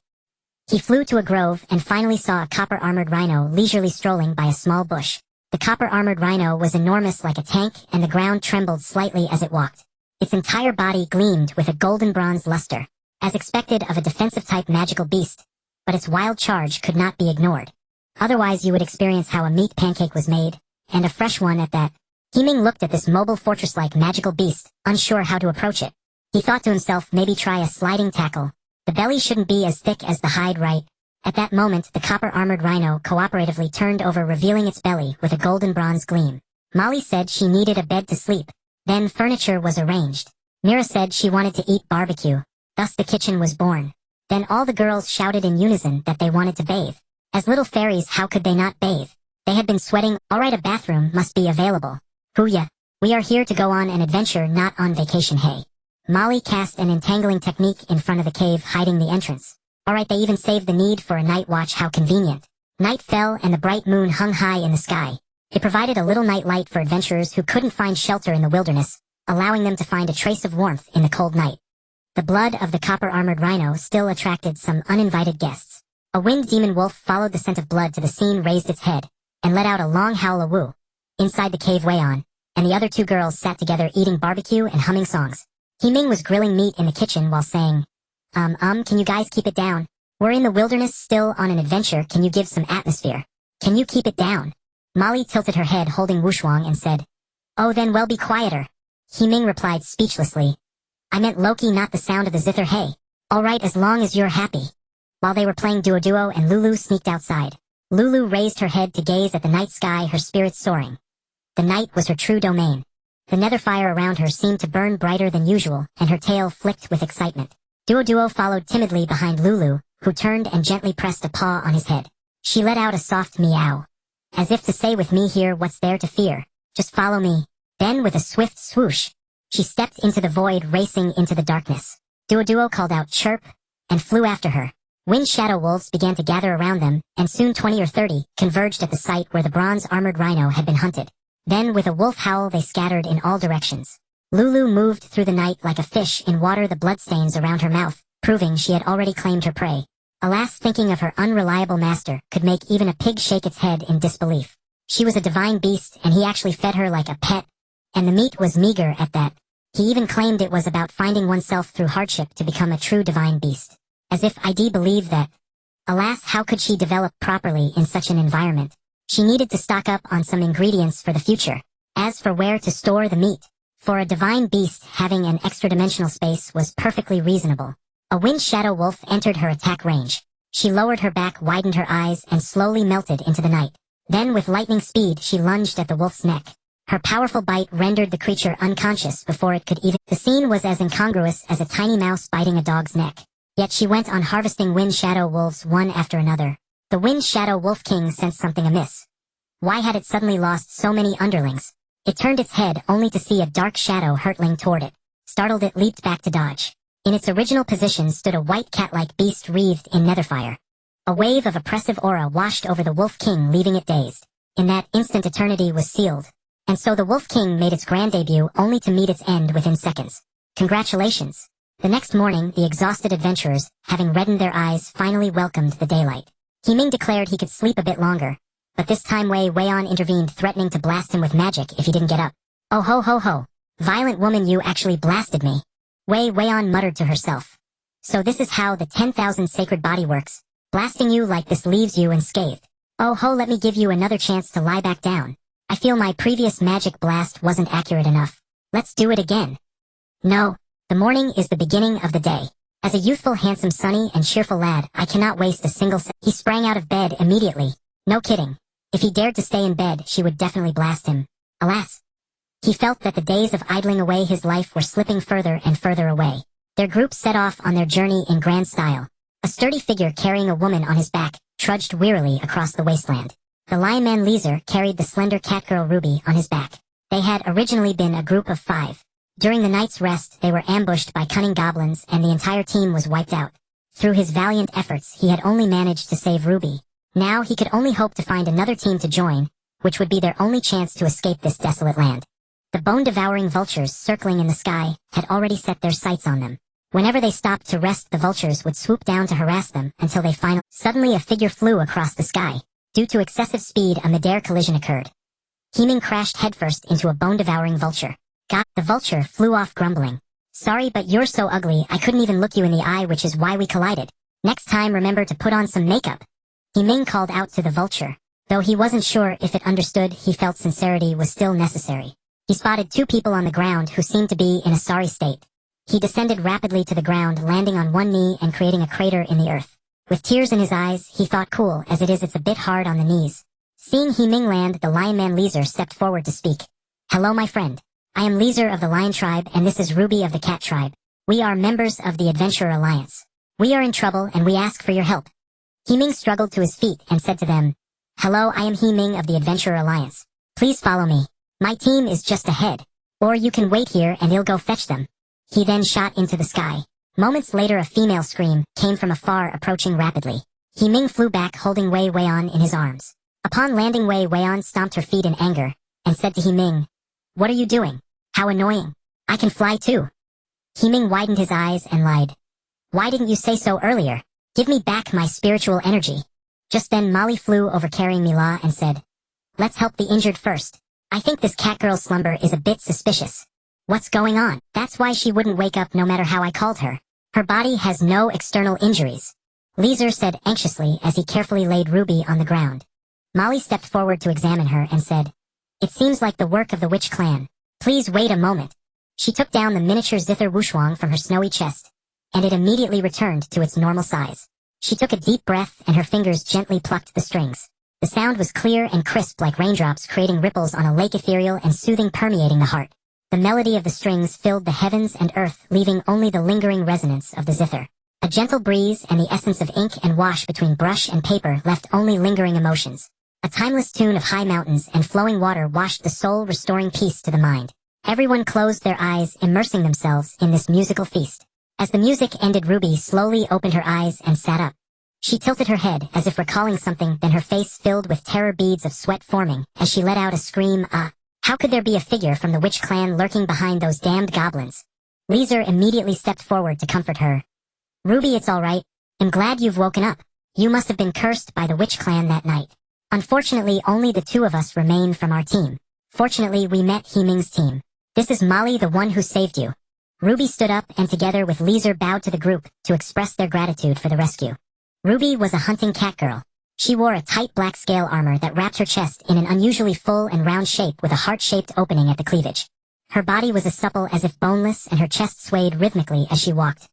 He flew to a grove and finally saw a copper-armored rhino leisurely strolling by a small bush. The copper-armored rhino was enormous like a tank, and the ground trembled slightly as it walked. Its entire body gleamed with a golden bronze luster, as expected of a defensive-type magical beast, but its wild charge could not be ignored. Otherwise you would experience how a meat pancake was made, and a fresh one at that. Ming looked at this mobile fortress-like magical beast, unsure how to approach it. He thought to himself, maybe try a sliding tackle. The belly shouldn't be as thick as the hide, right? At that moment, the copper-armored rhino cooperatively turned over, revealing its belly with a golden bronze gleam. Molly said she needed a bed to sleep. Then furniture was arranged. Mira said she wanted to eat barbecue. Thus the kitchen was born. Then all the girls shouted in unison that they wanted to bathe. As little fairies, how could they not bathe? They had been sweating. Alright, a bathroom must be available. Hooyah. We are here to go on an adventure, not on vacation, hey. Molly cast an entangling technique in front of the cave, hiding the entrance. Alright, they even saved the need for a night watch, how convenient. Night fell and the bright moon hung high in the sky. It provided a little night light for adventurers who couldn't find shelter in the wilderness, allowing them to find a trace of warmth in the cold night. The blood of the copper-armored rhino still attracted some uninvited guests. A winged demon wolf followed the scent of blood to the scene, raised its head, and let out a long howl of woo. Inside the cave, Wei-on and the other 2 girls sat together eating barbecue and humming songs. Ming was grilling meat in the kitchen while saying, can you guys keep it down? We're in the wilderness still on an adventure, can you give some atmosphere? Can you keep it down? Molly tilted her head holding Wushuang and said, "Oh then well, be quieter." Ming replied speechlessly, "I meant Loki, not the sound of the zither, hey. Alright, as long as you're happy." While they were playing duo and Lulu sneaked outside. Lulu raised her head to gaze at the night sky, her spirits soaring. The night was her true domain. The nether fire around her seemed to burn brighter than usual, and her tail flicked with excitement. Duo followed timidly behind Lulu, who turned and gently pressed a paw on his head. She let out a soft meow, as if to say, "With me here, what's there to fear? Just follow me." Then with a swift swoosh, she stepped into the void, racing into the darkness. Duo called out "chirp" and flew after her. Wind shadow wolves began to gather around them, and soon 20 or 30 converged at the site where the bronze-armored rhino had been hunted. Then with a wolf howl they scattered in all directions. Lulu moved through the night like a fish in water, the bloodstains around her mouth, proving she had already claimed her prey. Alas, thinking of her unreliable master could make even a pig shake its head in disbelief. She was a divine beast, and he actually fed her like a pet, and the meat was meager at that. He even claimed it was about finding oneself through hardship to become a true divine beast. As if ID believed that. Alas, how could she develop properly in such an environment? She needed to stock up on some ingredients for the future. As for where to store the meat, for a divine beast, having an extra-dimensional space was perfectly reasonable. A wind shadow wolf entered her attack range. She lowered her back, widened her eyes, and slowly melted into the night. Then with lightning speed she lunged at the wolf's neck. Her powerful bite rendered the creature unconscious before it could even— The scene was as incongruous as a tiny mouse biting a dog's neck. Yet she went on harvesting wind shadow wolves one after another. The wind shadow wolf king sensed something amiss. Why had it suddenly lost so many underlings? It turned its head only to see a dark shadow hurtling toward it. Startled, it leaped back to dodge. In its original position stood a white cat-like beast wreathed in netherfire. A wave of oppressive aura washed over the wolf king, leaving it dazed. In that instant eternity was sealed. And so the wolf king made its grand debut only to meet its end within seconds. Congratulations. The next morning, the exhausted adventurers, having reddened their eyes, finally welcomed the daylight. Ming declared he could sleep a bit longer, but this time Wei Weian intervened, threatening to blast him with magic if he didn't get up. Oh ho ho ho. Violent woman, you actually blasted me. Wei Weian muttered to herself. So this is how the 10,000 sacred body works. Blasting you like this leaves you unscathed. Oh ho, let me give you another chance to lie back down. I feel my previous magic blast wasn't accurate enough. Let's do it again. No, the morning is the beginning of the day. As a youthful, handsome, sunny, and cheerful lad, I cannot waste a single second. He sprang out of bed immediately. No kidding. If he dared to stay in bed, she would definitely blast him. Alas. He felt that the days of idling away his life were slipping further and further away. Their group set off on their journey in grand style. A sturdy figure carrying a woman on his back trudged wearily across the wasteland. The lion man Leezer carried the slender cat girl Ruby on his back. They had originally been a group of 5. During the night's rest, they were ambushed by cunning goblins and the entire team was wiped out. Through his valiant efforts, he had only managed to save Ruby. Now he could only hope to find another team to join, which would be their only chance to escape this desolate land. The bone-devouring vultures circling in the sky had already set their sights on them. Whenever they stopped to rest, the vultures would swoop down to harass them until they finally... Suddenly a figure flew across the sky. Due to excessive speed, a mid-air collision occurred. Ming crashed headfirst into a bone-devouring vulture. The vulture flew off grumbling. Sorry, but you're so ugly I couldn't even look you in the eye, which is why we collided. Next time remember to put on some makeup. Ming called out to the vulture. Though he wasn't sure if it understood, he felt sincerity was still necessary. He spotted 2 people on the ground who seemed to be in a sorry state. He descended rapidly to the ground, landing on one knee and creating a crater in the earth. With tears in his eyes, he thought, cool as it is, it's a bit hard on the knees. Seeing Ming land, the lion man Leezer stepped forward to speak. Hello my friend. I am Leezer of the Lion Tribe and this is Ruby of the Cat Tribe. We are members of the Adventurer Alliance. We are in trouble and we ask for your help. Ming struggled to his feet and said to them, Hello, I am Ming of the Adventurer Alliance. Please follow me. My team is just ahead. Or you can wait here and I'll go fetch them. He then shot into the sky. Moments later a female scream came from afar, approaching rapidly. Ming flew back holding Wei Weian in his arms. Upon landing, Wei Weian stomped her feet in anger and said to Ming, What are you doing? How annoying. I can fly too. Ming widened his eyes and lied. Why didn't you say so earlier? Give me back my spiritual energy. Just then Molly flew over carrying Mila and said, Let's help the injured first. I think this cat girl's slumber is a bit suspicious. What's going on? That's why she wouldn't wake up no matter how I called her. Her body has no external injuries. Leezer said anxiously as he carefully laid Ruby on the ground. Molly stepped forward to examine her and said, It seems like the work of the witch clan. Please wait a moment. She took down the miniature zither wushuang from her snowy chest, and it immediately returned to its normal size. She took a deep breath and her fingers gently plucked the strings. The sound was clear and crisp like raindrops creating ripples on a lake, ethereal and soothing, permeating the heart. The melody of the strings filled the heavens and earth, leaving only the lingering resonance of the zither. A gentle breeze and the essence of ink and wash between brush and paper left only lingering emotions. A timeless tune of high mountains and flowing water washed the soul, restoring peace to the mind. Everyone closed their eyes, immersing themselves in this musical feast. As the music ended, Ruby slowly opened her eyes and sat up. She tilted her head as if recalling something, then her face filled with terror, beads of sweat forming as she let out a scream. How could there be a figure from the witch clan lurking behind those damned goblins? Leezer immediately stepped forward to comfort her. Ruby, it's all right. I'm glad you've woken up. You must have been cursed by the witch clan that night. Unfortunately, only the 2 of us remain from our team. Fortunately, we met Ming's team. This is Molly, the one who saved you. Ruby stood up and together with Leezer bowed to the group to express their gratitude for the rescue. Ruby was a hunting cat girl. She wore a tight black scale armor that wrapped her chest in an unusually full and round shape with a heart-shaped opening at the cleavage. Her body was as supple as if boneless and her chest swayed rhythmically as she walked.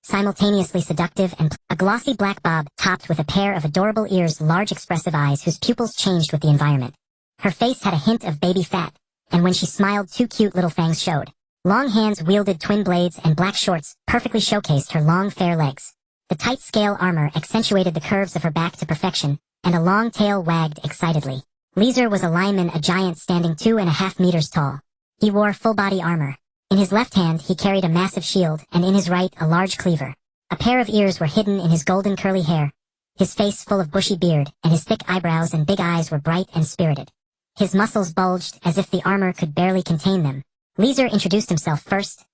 Simultaneously seductive, and a glossy black bob topped with a pair of adorable ears, large expressive eyes whose pupils changed with the environment. Her face had a hint of baby fat, and when she smiled 2 cute little fangs showed. Long hands wielded twin blades and black shorts perfectly showcased her long fair legs. The tight scale armor accentuated the curves of her back to perfection, and a long tail wagged excitedly. Leezer was a lineman, a giant standing 2.5 meters tall. He wore full-body armor. In his left hand he carried a massive shield, and in his right a large cleaver. A pair of ears were hidden in his golden curly hair. His face full of bushy beard, and his thick eyebrows and big eyes were bright and spirited. His muscles bulged as if the armor could barely contain them. Leezer introduced himself first.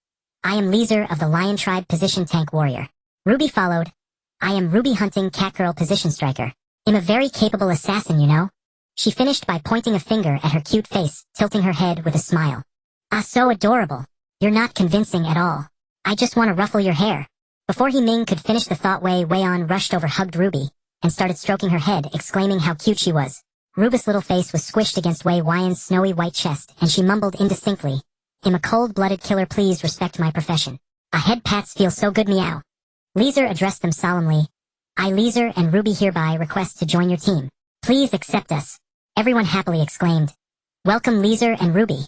I am Leezer of the Lion Tribe, position tank warrior. Ruby followed. I am Ruby hunting catgirl, position striker. I'm a very capable assassin, you know. She finished by pointing a finger at her cute face, tilting her head with a smile. Ah, so adorable. You're not convincing at all. I just want to ruffle your hair. Before Ming could finish the thought, Wei Weian rushed over, hugged Ruby, and started stroking her head, exclaiming how cute she was. Ruby's little face was squished against Wei Weian's snowy white chest, and she mumbled indistinctly, "I'm a cold-blooded killer, please respect my profession. A head pats feel so good, meow." Leezer addressed them solemnly. "I, Leezer and Ruby, hereby request to join your team. Please accept us." Everyone happily exclaimed, "Welcome Leezer and Ruby."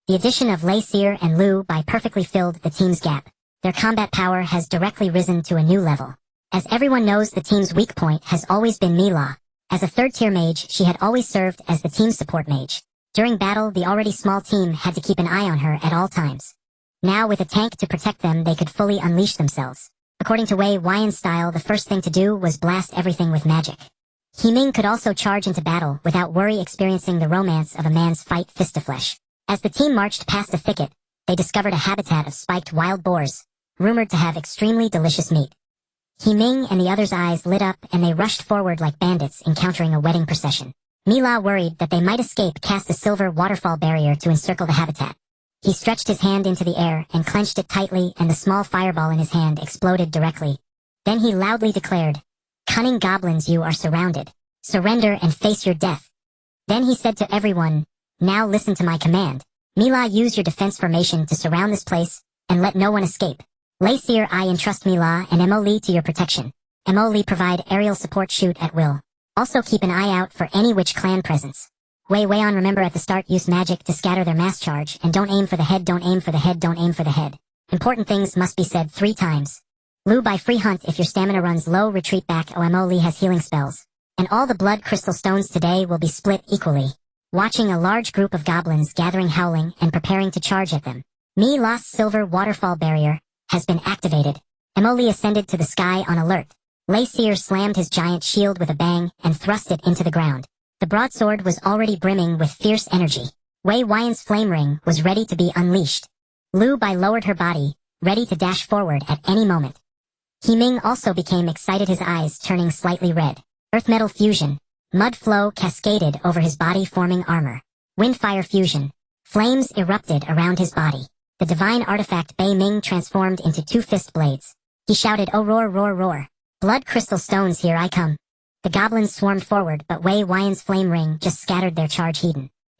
The addition of Lei Seer and Lu Bai perfectly filled the team's gap. Their combat power has directly risen to a new level. As everyone knows, the team's weak point has always been Mila. As a third-tier mage, she had always served as the team's support mage. During battle, the already small team had to keep an eye on her at all times. Now, with a tank to protect them, they could fully unleash themselves. According to Wei Weian's style, the first thing to do was blast everything with magic. Ming could also charge into battle without worry, experiencing the romance of a man's fight fist to flesh. As the team marched past a thicket, they discovered a habitat of spiked wild boars, rumored to have extremely delicious meat. Ming and the others' eyes lit up, and they rushed forward like bandits encountering a wedding procession. Mila, worried that they might escape, cast a silver waterfall barrier to encircle the habitat. He stretched his hand into the air and clenched it tightly, and the small fireball in his hand exploded directly. Then he loudly declared, "Cunning goblins, you are surrounded. Surrender and face your death." Then he said to everyone, "Now listen to my command. Mila, use your defense formation to surround this place, and let no one escape. Lei Seer, I entrust Mila and Mo Li to your protection. Mo Li, provide aerial support, shoot at will. Also keep an eye out for any witch clan presence. Wei Weian, remember at the start, use magic to scatter their mass charge, and don't aim for the head, don't aim for the head, don't aim for the head. Important things must be said 3 times. Lu Bai, free hunt if your stamina runs low, retreat back. Mo Li has healing spells. And all the blood crystal stones today will be split equally." Watching a large group of goblins gathering, howling, and preparing to charge at them. Mila's silver waterfall barrier has been activated. Mo Li ascended to the sky on alert. Lei Seer slammed his giant shield with a bang and thrust it into the ground. The broadsword was already brimming with fierce energy. Wei Weian's flame ring was ready to be unleashed. Lu Bai lowered her body, ready to dash forward at any moment. Ming also became excited, his eyes turning slightly red. Earth metal fusion. Mud flow cascaded over his body, forming armor. Wind-fire fusion. Flames erupted around his body. The divine artifact Bei Ming transformed into 2 fist blades. He shouted, "Oh, roar, roar, roar. Blood crystal stones, here I come." The goblins swarmed forward, but Wei Weian's flame ring just scattered their charge.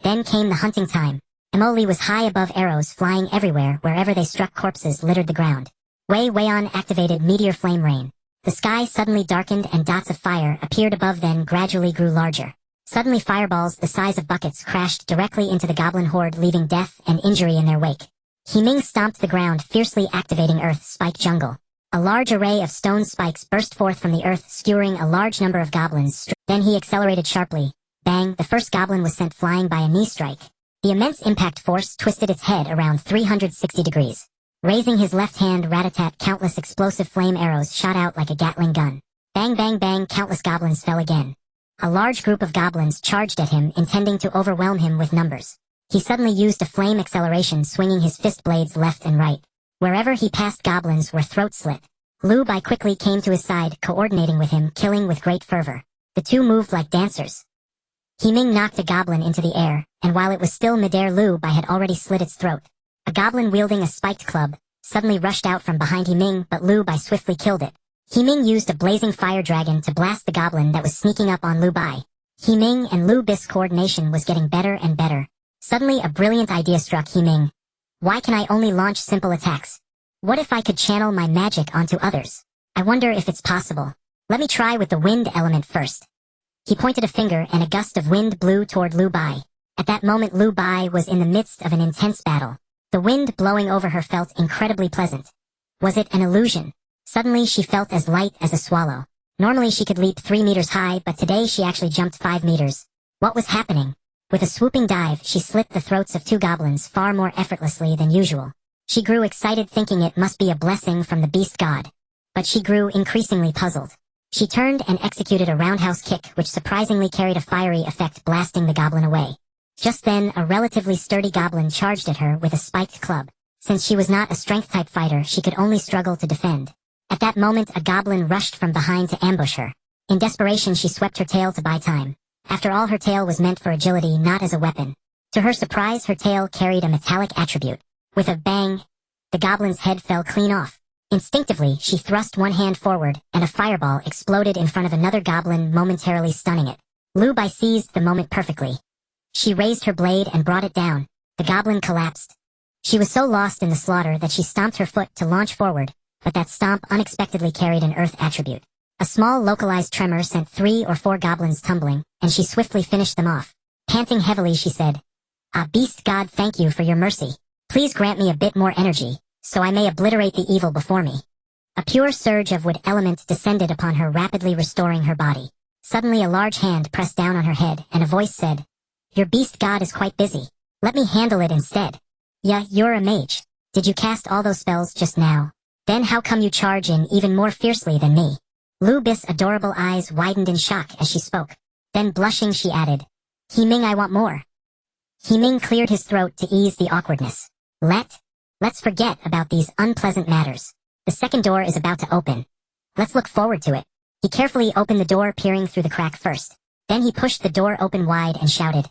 Then came the hunting time. Mo Li was high above, arrows flying everywhere. Wherever they struck, corpses littered the ground. Wei Weian activated meteor flame rain. The sky suddenly darkened and dots of fire appeared above, then gradually grew larger. Suddenly fireballs the size of buckets crashed directly into the goblin horde, leaving death and injury in their wake. Ming stomped the ground, fiercely activating Earth Spike Jungle. A large array of stone spikes burst forth from the earth, skewering a large number of goblins. Then he accelerated sharply. Bang! The first goblin was sent flying by a knee strike. The immense impact force twisted its head around 360 degrees. Raising his left hand, rat-a-tat, countless explosive flame arrows shot out like a Gatling gun. Bang, bang, bang, countless goblins fell again. A large group of goblins charged at him, intending to overwhelm him with numbers. He suddenly used a flame acceleration, swinging his fist blades left and right. Wherever he passed, goblins were throat slit. Lu Bai quickly came to his side, coordinating with him, killing with great fervor. The two moved like dancers. Ming knocked a goblin into the air, and while it was still midair, Lu Bai had already slit its throat. A goblin wielding a spiked club suddenly rushed out from behind Ming, but Lu Bai swiftly killed it. Ming used a blazing fire dragon to blast the goblin that was sneaking up on Lu Bai. Ming and Lu Bai's coordination was getting better and better. Suddenly a brilliant idea struck Ming. Why can I only launch simple attacks? What if I could channel my magic onto others? I wonder if it's possible. Let me try with the wind element first. He pointed a finger, and a gust of wind blew toward Lu Bai. At that moment, Lu Bai was in the midst of an intense battle. The wind blowing over her felt incredibly pleasant. Was it an illusion? Suddenly she felt as light as a swallow. Normally she could leap 3 meters high, but today she actually jumped 5 meters. What was happening? With a swooping dive, she slit the throats of 2 goblins far more effortlessly than usual. She grew excited, thinking it must be a blessing from the beast god. But she grew increasingly puzzled. She turned and executed a roundhouse kick, which surprisingly carried a fiery effect, blasting the goblin away. Just then, a relatively sturdy goblin charged at her with a spiked club. Since she was not a strength-type fighter, she could only struggle to defend. At that moment, a goblin rushed from behind to ambush her. In desperation, she swept her tail to buy time. After all, her tail was meant for agility, not as a weapon. To her surprise, her tail carried a metallic attribute. With a bang, the goblin's head fell clean off. Instinctively, she thrust one hand forward, and a fireball exploded in front of another goblin, momentarily stunning it. Lu Bai seized the moment perfectly. She raised her blade and brought it down. The goblin collapsed. She was so lost in the slaughter that she stomped her foot to launch forward, but that stomp unexpectedly carried an earth attribute. A small localized tremor sent 3 or 4 goblins tumbling, and she swiftly finished them off. Panting heavily, she said, "Ah, beast god, thank you for your mercy. Please grant me a bit more energy, so I may obliterate the evil before me." A pure surge of wood element descended upon her, rapidly restoring her body. Suddenly a large hand pressed down on her head, and a voice said, "Your beast god is quite busy. Let me handle it instead." "Yeah, you're a mage. Did you cast all those spells just now? Then how come you charge in even more fiercely than me?" Lu Bai's adorable eyes widened in shock as she spoke. Then blushing, she added, "He Ming, I want more." He Ming cleared his throat to ease the awkwardness. Let's forget about these unpleasant matters. The second door is about to open. Let's look forward to it." He carefully opened the door, peering through the crack first. Then he pushed the door open wide and shouted,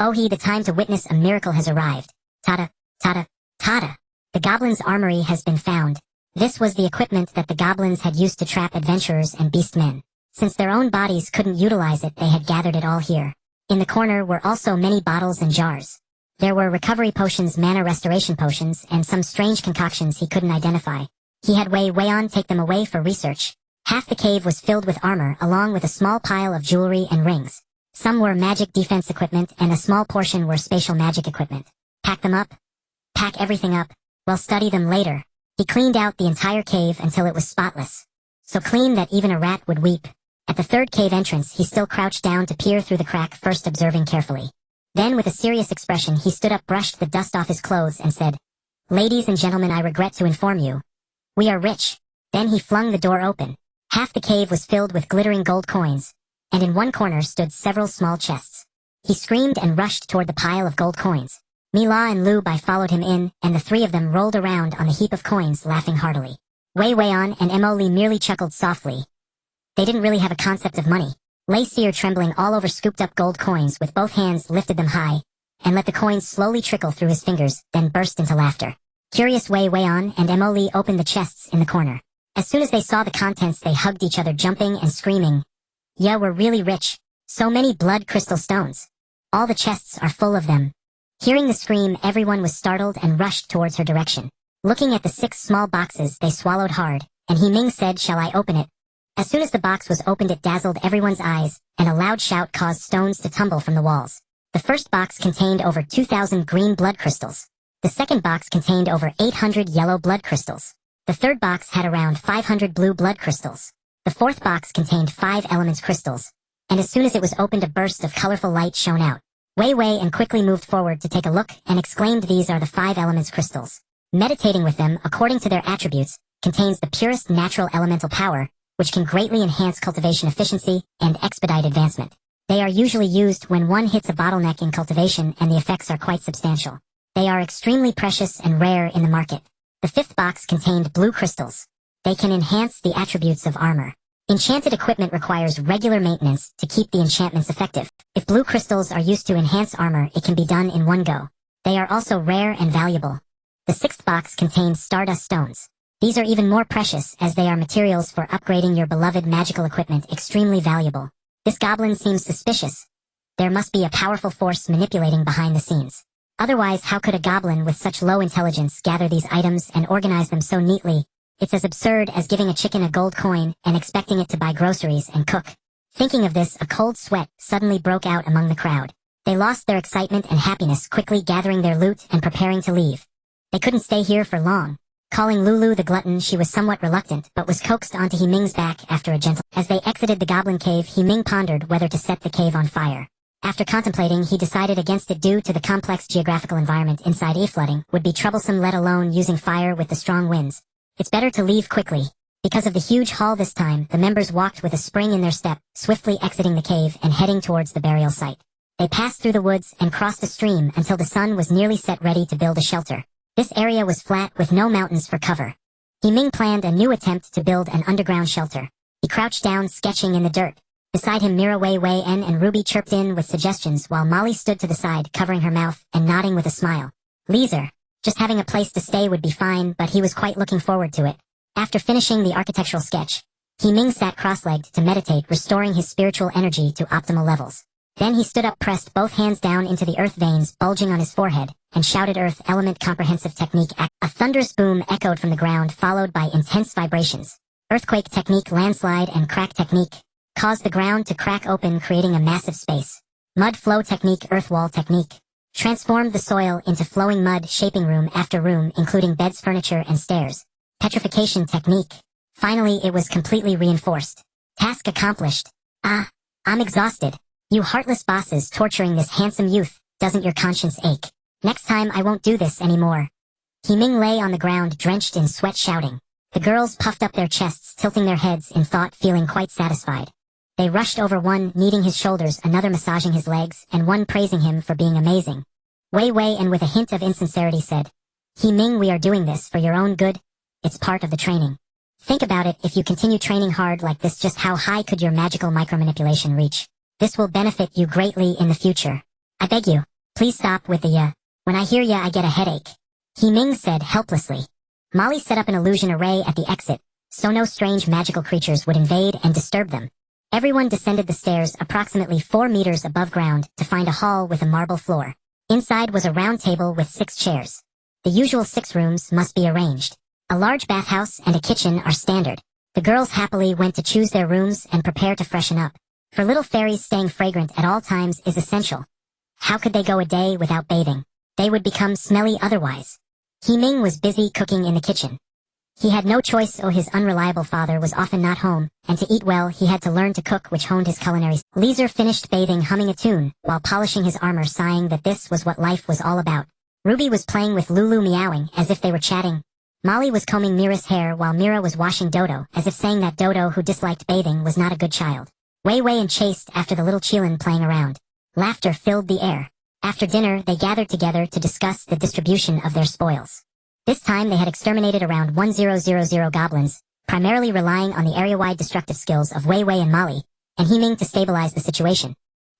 "Oh, the time to witness a miracle has arrived. Tada, tada, tada. The goblin's armory has been found." This was the equipment that the goblins had used to trap adventurers and beastmen. Since their own bodies couldn't utilize it, they had gathered it all here. In the corner were also many bottles and jars. There were recovery potions, mana restoration potions, and some strange concoctions he couldn't identify. He had Wei Weian take them away for research. Half the cave was filled with armor, along with a small pile of jewelry and rings. Some were magic defense equipment, and a small portion were spatial magic equipment. Pack them up? Pack everything up. We'll study them later. He cleaned out the entire cave until it was spotless. So clean that even a rat would weep. At the third cave entrance, he still crouched down to peer through the crack, first observing carefully. Then, with a serious expression, he stood up, brushed the dust off his clothes, and said, "Ladies and gentlemen, I regret to inform you. We are rich." Then he flung the door open. Half the cave was filled with glittering gold coins, and in one corner stood several small chests. He screamed and rushed toward the pile of gold coins. Mila and Lu Bai followed him in, and the 3 of them rolled around on the heap of coins, laughing heartily. Wei Weian and Mo Li merely chuckled softly. They didn't really have a concept of money. Lei Seer, trembling all over, scooped up gold coins with both hands, lifted them high, and let the coins slowly trickle through his fingers, then burst into laughter. Curious Wei Weian and Mo Li opened the chests in the corner. As soon as they saw the contents, they hugged each other, jumping and screaming, "Yeah, we're really rich. So many blood crystal stones. All the chests are full of them." Hearing the scream, everyone was startled and rushed towards her direction. Looking at the 6 small boxes, they swallowed hard, and He Ming said, "Shall I open it?" As soon as the box was opened, it dazzled everyone's eyes, and a loud shout caused stones to tumble from the walls. The first box contained over 2,000 green blood crystals. The second box contained over 800 yellow blood crystals. The third box had around 500 blue blood crystals. The fourth box contained 5 elements crystals, and as soon as it was opened, a burst of colorful light shone out. Wei Wei and quickly moved forward to take a look and exclaimed, "These are the 5 elements crystals. Meditating with them, according to their attributes, contains the purest natural elemental power, which can greatly enhance cultivation efficiency and expedite advancement. They are usually used when one hits a bottleneck in cultivation, and the effects are quite substantial. They are extremely precious and rare in the market." The 5th box contained blue crystals. They can enhance the attributes of armor. Enchanted equipment requires regular maintenance to keep the enchantments effective. If blue crystals are used to enhance armor, it can be done in one go. They are also rare and valuable. The 6th box contains stardust stones. These are even more precious, as they are materials for upgrading your beloved magical equipment, extremely valuable. This goblin seems suspicious. There must be a powerful force manipulating behind the scenes. Otherwise, how could a goblin with such low intelligence gather these items and organize them so neatly? It's as absurd as giving a chicken a gold coin and expecting it to buy groceries and cook. Thinking of this, a cold sweat suddenly broke out among the crowd. They lost their excitement and happiness, quickly gathering their loot and preparing to leave. They couldn't stay here for long. Calling Lulu the glutton, she was somewhat reluctant, but was coaxed onto He Ming's back after a gentle... As they exited the goblin cave, He Ming pondered whether to set the cave on fire. After contemplating, he decided against it due to the complex geographical environment inside. Flooding would be troublesome, let alone using fire with the strong winds. It's better to leave quickly. Because of the huge haul this time, the members walked with a spring in their step, swiftly exiting the cave and heading towards the burial site. They passed through the woods and crossed a stream until the sun was nearly set, ready to build a shelter. This area was flat with no mountains for cover. He Ming planned a new attempt to build an underground shelter. He crouched down, sketching in the dirt. Beside him Mira, Wei Wei En and Ruby chirped in with suggestions while Molly stood to the side covering her mouth and nodding with a smile. Leaser. Just having a place to stay would be fine, but he was quite looking forward to it. After finishing the architectural sketch, Ming sat cross-legged to meditate, restoring his spiritual energy to optimal levels. Then he stood up, pressed both hands down into the earth veins bulging on his forehead, and shouted Earth Element Comprehensive Technique. A thunderous boom echoed from the ground, followed by intense vibrations. Earthquake Technique, Landslide, and Crack Technique caused the ground to crack open, creating a massive space. Mud Flow Technique, Earth Wall Technique transformed the soil into flowing mud, shaping room after room, including beds, furniture, and stairs. Petrification Technique. Finally, it was completely reinforced. Task accomplished. I'm exhausted. You heartless bosses torturing this handsome youth, doesn't your conscience ache? Next time I won't do this anymore. Ming lay on the ground, drenched in sweat, shouting. The girls puffed up their chests, tilting their heads in thought, feeling quite satisfied. They rushed over, one kneading his shoulders, another massaging his legs, and one praising him for being amazing. Wei Wei, and with a hint of insincerity, said, Ming, we are doing this for your own good. It's part of the training. Think about it, if you continue training hard like this, just how high could your magical micromanipulation reach? This will benefit you greatly in the future. I beg you, please stop with the When I hear I get a headache. Ming said helplessly. Molly set up an illusion array at the exit, so no strange magical creatures would invade and disturb them. Everyone descended the stairs approximately 4 meters above ground to find a hall with a marble floor. Inside was a round table with 6 chairs. The usual 6 rooms must be arranged. A large bathhouse and a kitchen are standard. The girls happily went to choose their rooms and prepare to freshen up. For little fairies, staying fragrant at all times is essential. How could they go a day without bathing? They would become smelly otherwise. Ming was busy cooking in the kitchen. He had no choice, so his unreliable father was often not home, and to eat well he had to learn to cook, which honed his culinary. Leaser finished bathing, humming a tune, while polishing his armor, sighing that this was what life was all about. Ruby was playing with Lulu, meowing as if they were chatting. Molly was combing Mira's hair while Mira was washing Dodo, as if saying that Dodo, who disliked bathing, was not a good child. Wei Wei and chased after the little Qilin playing around. Laughter filled the air. After dinner, they gathered together to discuss the distribution of their spoils. This time they had exterminated around 1000 goblins, primarily relying on the area-wide destructive skills of Wei Wei and Molly, and Ming to stabilize the situation.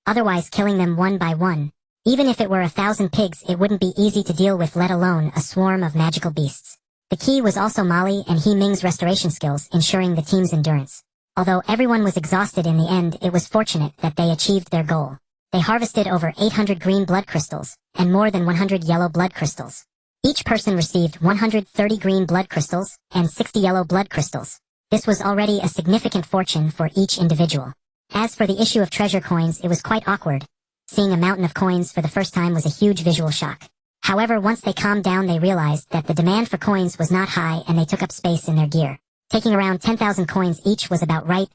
Otherwise, killing them one by one. Even if it were 1,000 pigs, it wouldn't be easy to deal with, let alone a swarm of magical beasts. The key was also Molly and Ming's restoration skills, ensuring the team's endurance. Although everyone was exhausted in the end, it was fortunate that they achieved their goal. They harvested over 800 green blood crystals, and more than 100 yellow blood crystals. Each person received 130 green blood crystals, and 60 yellow blood crystals. This was already a significant fortune for each individual. As for the issue of treasure coins, it was quite awkward. Seeing a mountain of coins for the first time was a huge visual shock. However, once they calmed down, they realized that the demand for coins was not high and they took up space in their gear. Taking around 10,000 coins each was about right.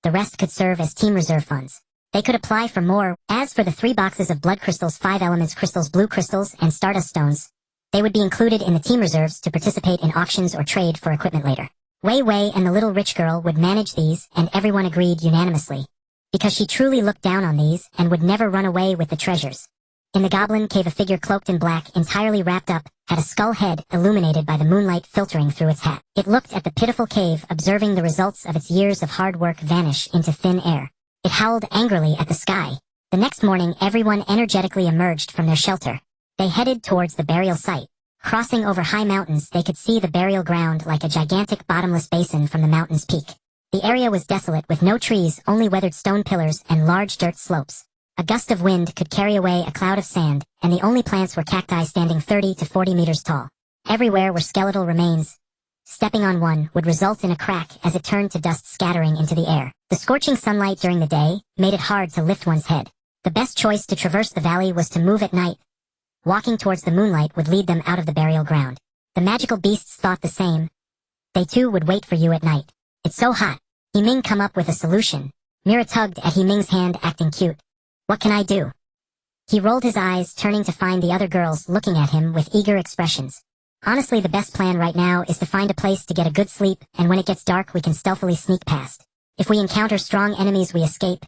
The rest could serve as team reserve funds. They could apply for more. As for the 3 boxes of blood crystals, 5 elements crystals, blue crystals, and stardust stones, they would be included in the team reserves to participate in auctions or trade for equipment later. Wei Wei and the little rich girl would manage these, and everyone agreed unanimously, because she truly looked down on these and would never run away with the treasures. In the goblin cave, a figure cloaked in black, entirely wrapped up, had a skull head illuminated by the moonlight filtering through its hat. It looked at the pitiful cave, observing the results of its years of hard work vanish into thin air. It howled angrily at the sky. The next morning, everyone energetically emerged from their shelter. They headed towards the burial site. Crossing over high mountains, they could see the burial ground like a gigantic bottomless basin from the mountain's peak. The area was desolate, with no trees, only weathered stone pillars and large dirt slopes. A gust of wind could carry away a cloud of sand, and the only plants were cacti standing 30 to 40 meters tall. Everywhere were skeletal remains. Stepping on one would result in a crack as it turned to dust scattering into the air. The scorching sunlight during the day made it hard to lift one's head. The best choice to traverse the valley was to move at night. Walking towards the moonlight would lead them out of the burial ground. The magical beasts thought the same. They too would wait for you at night. It's so hot. Ming come up with a solution. Mira tugged at Ming's hand, acting cute. What can I do? He rolled his eyes, turning to find the other girls looking at him with eager expressions. Honestly, the best plan right now is to find a place to get a good sleep, and when it gets dark we can stealthily sneak past. If we encounter strong enemies, we escape.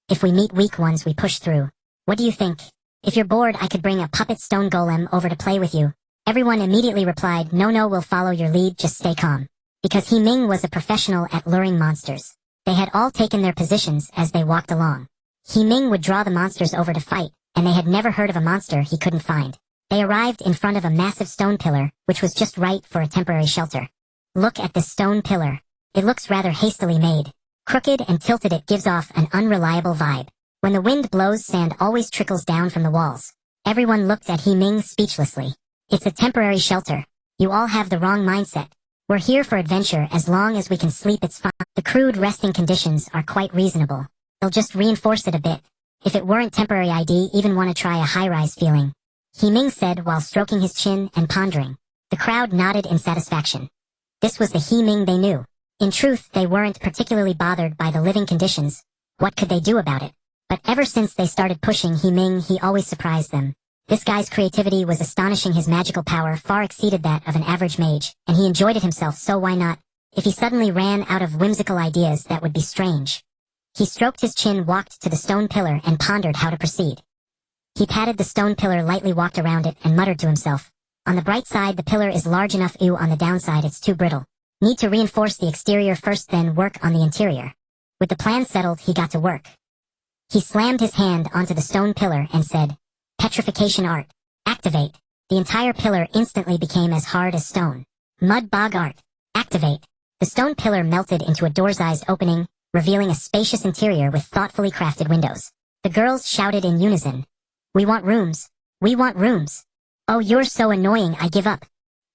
If we meet weak ones, we push through. What do you think? If you're bored, I could bring a puppet stone golem over to play with you. Everyone immediately replied, no, we'll follow your lead, just stay calm. Because Ming was a professional at luring monsters. They had all taken their positions as they walked along. Ming would draw the monsters over to fight, and they had never heard of a monster he couldn't find. They arrived in front of a massive stone pillar, which was just right for a temporary shelter. Look at this stone pillar. It looks rather hastily made. Crooked and tilted, it gives off an unreliable vibe. When the wind blows, sand always trickles down from the walls. Everyone looked at Ming speechlessly. It's a temporary shelter. You all have the wrong mindset. We're here for adventure. As long as we can sleep, it's fine. The crude resting conditions are quite reasonable. They'll just reinforce it a bit. If it weren't temporary, I'd even want to try a high-rise feeling. Ming said while stroking his chin and pondering. The crowd nodded in satisfaction. This was the Ming they knew. In truth, they weren't particularly bothered by the living conditions. What could they do about it? But ever since they started pushing Ming, he always surprised them. This guy's creativity was astonishing. His magical power far exceeded that of an average mage, and he enjoyed it himself, so why not? If he suddenly ran out of whimsical ideas, that would be strange. He stroked his chin, walked to the stone pillar, and pondered how to proceed. He patted the stone pillar lightly, walked around it, and muttered to himself. On the bright side, the pillar is large enough. On the downside, it's too brittle. Need to reinforce the exterior first, then work on the interior. With the plan settled, he got to work. He slammed his hand onto the stone pillar and said, "Petrification art. Activate." The entire pillar instantly became as hard as stone. Mud bog art. Activate. The stone pillar melted into a door-sized opening, revealing a spacious interior with thoughtfully crafted windows. The girls shouted in unison, "We want rooms. We want rooms." "Oh, you're so annoying, I give up,"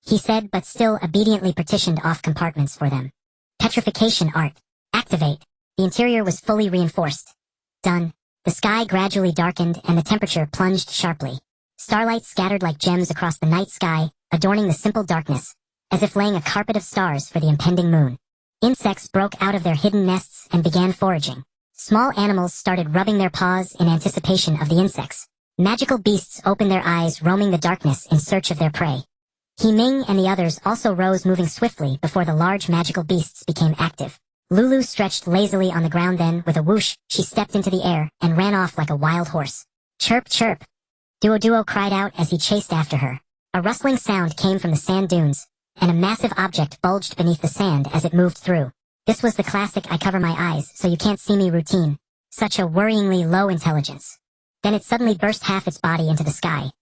he said, but still obediently partitioned off compartments for them. Petrification art. Activate. The interior was fully reinforced. Done. The sky gradually darkened and the temperature plunged sharply. Starlight scattered like gems across the night sky, adorning the simple darkness, as if laying a carpet of stars for the impending moon. Insects broke out of their hidden nests and began foraging. Small animals started rubbing their paws in anticipation of the insects. Magical beasts opened their eyes, roaming the darkness in search of their prey. Ming and the others also rose, moving swiftly before the large magical beasts became active. Lulu stretched lazily on the ground, then, with a whoosh, she stepped into the air and ran off like a wild horse. "Chirp, chirp!" Duo cried out as he chased after her. A rustling sound came from the sand dunes, and a massive object bulged beneath the sand as it moved through. This was the classic "I cover my eyes so you can't see me" routine. Such a worryingly low intelligence. Then it suddenly burst half its body into the sky.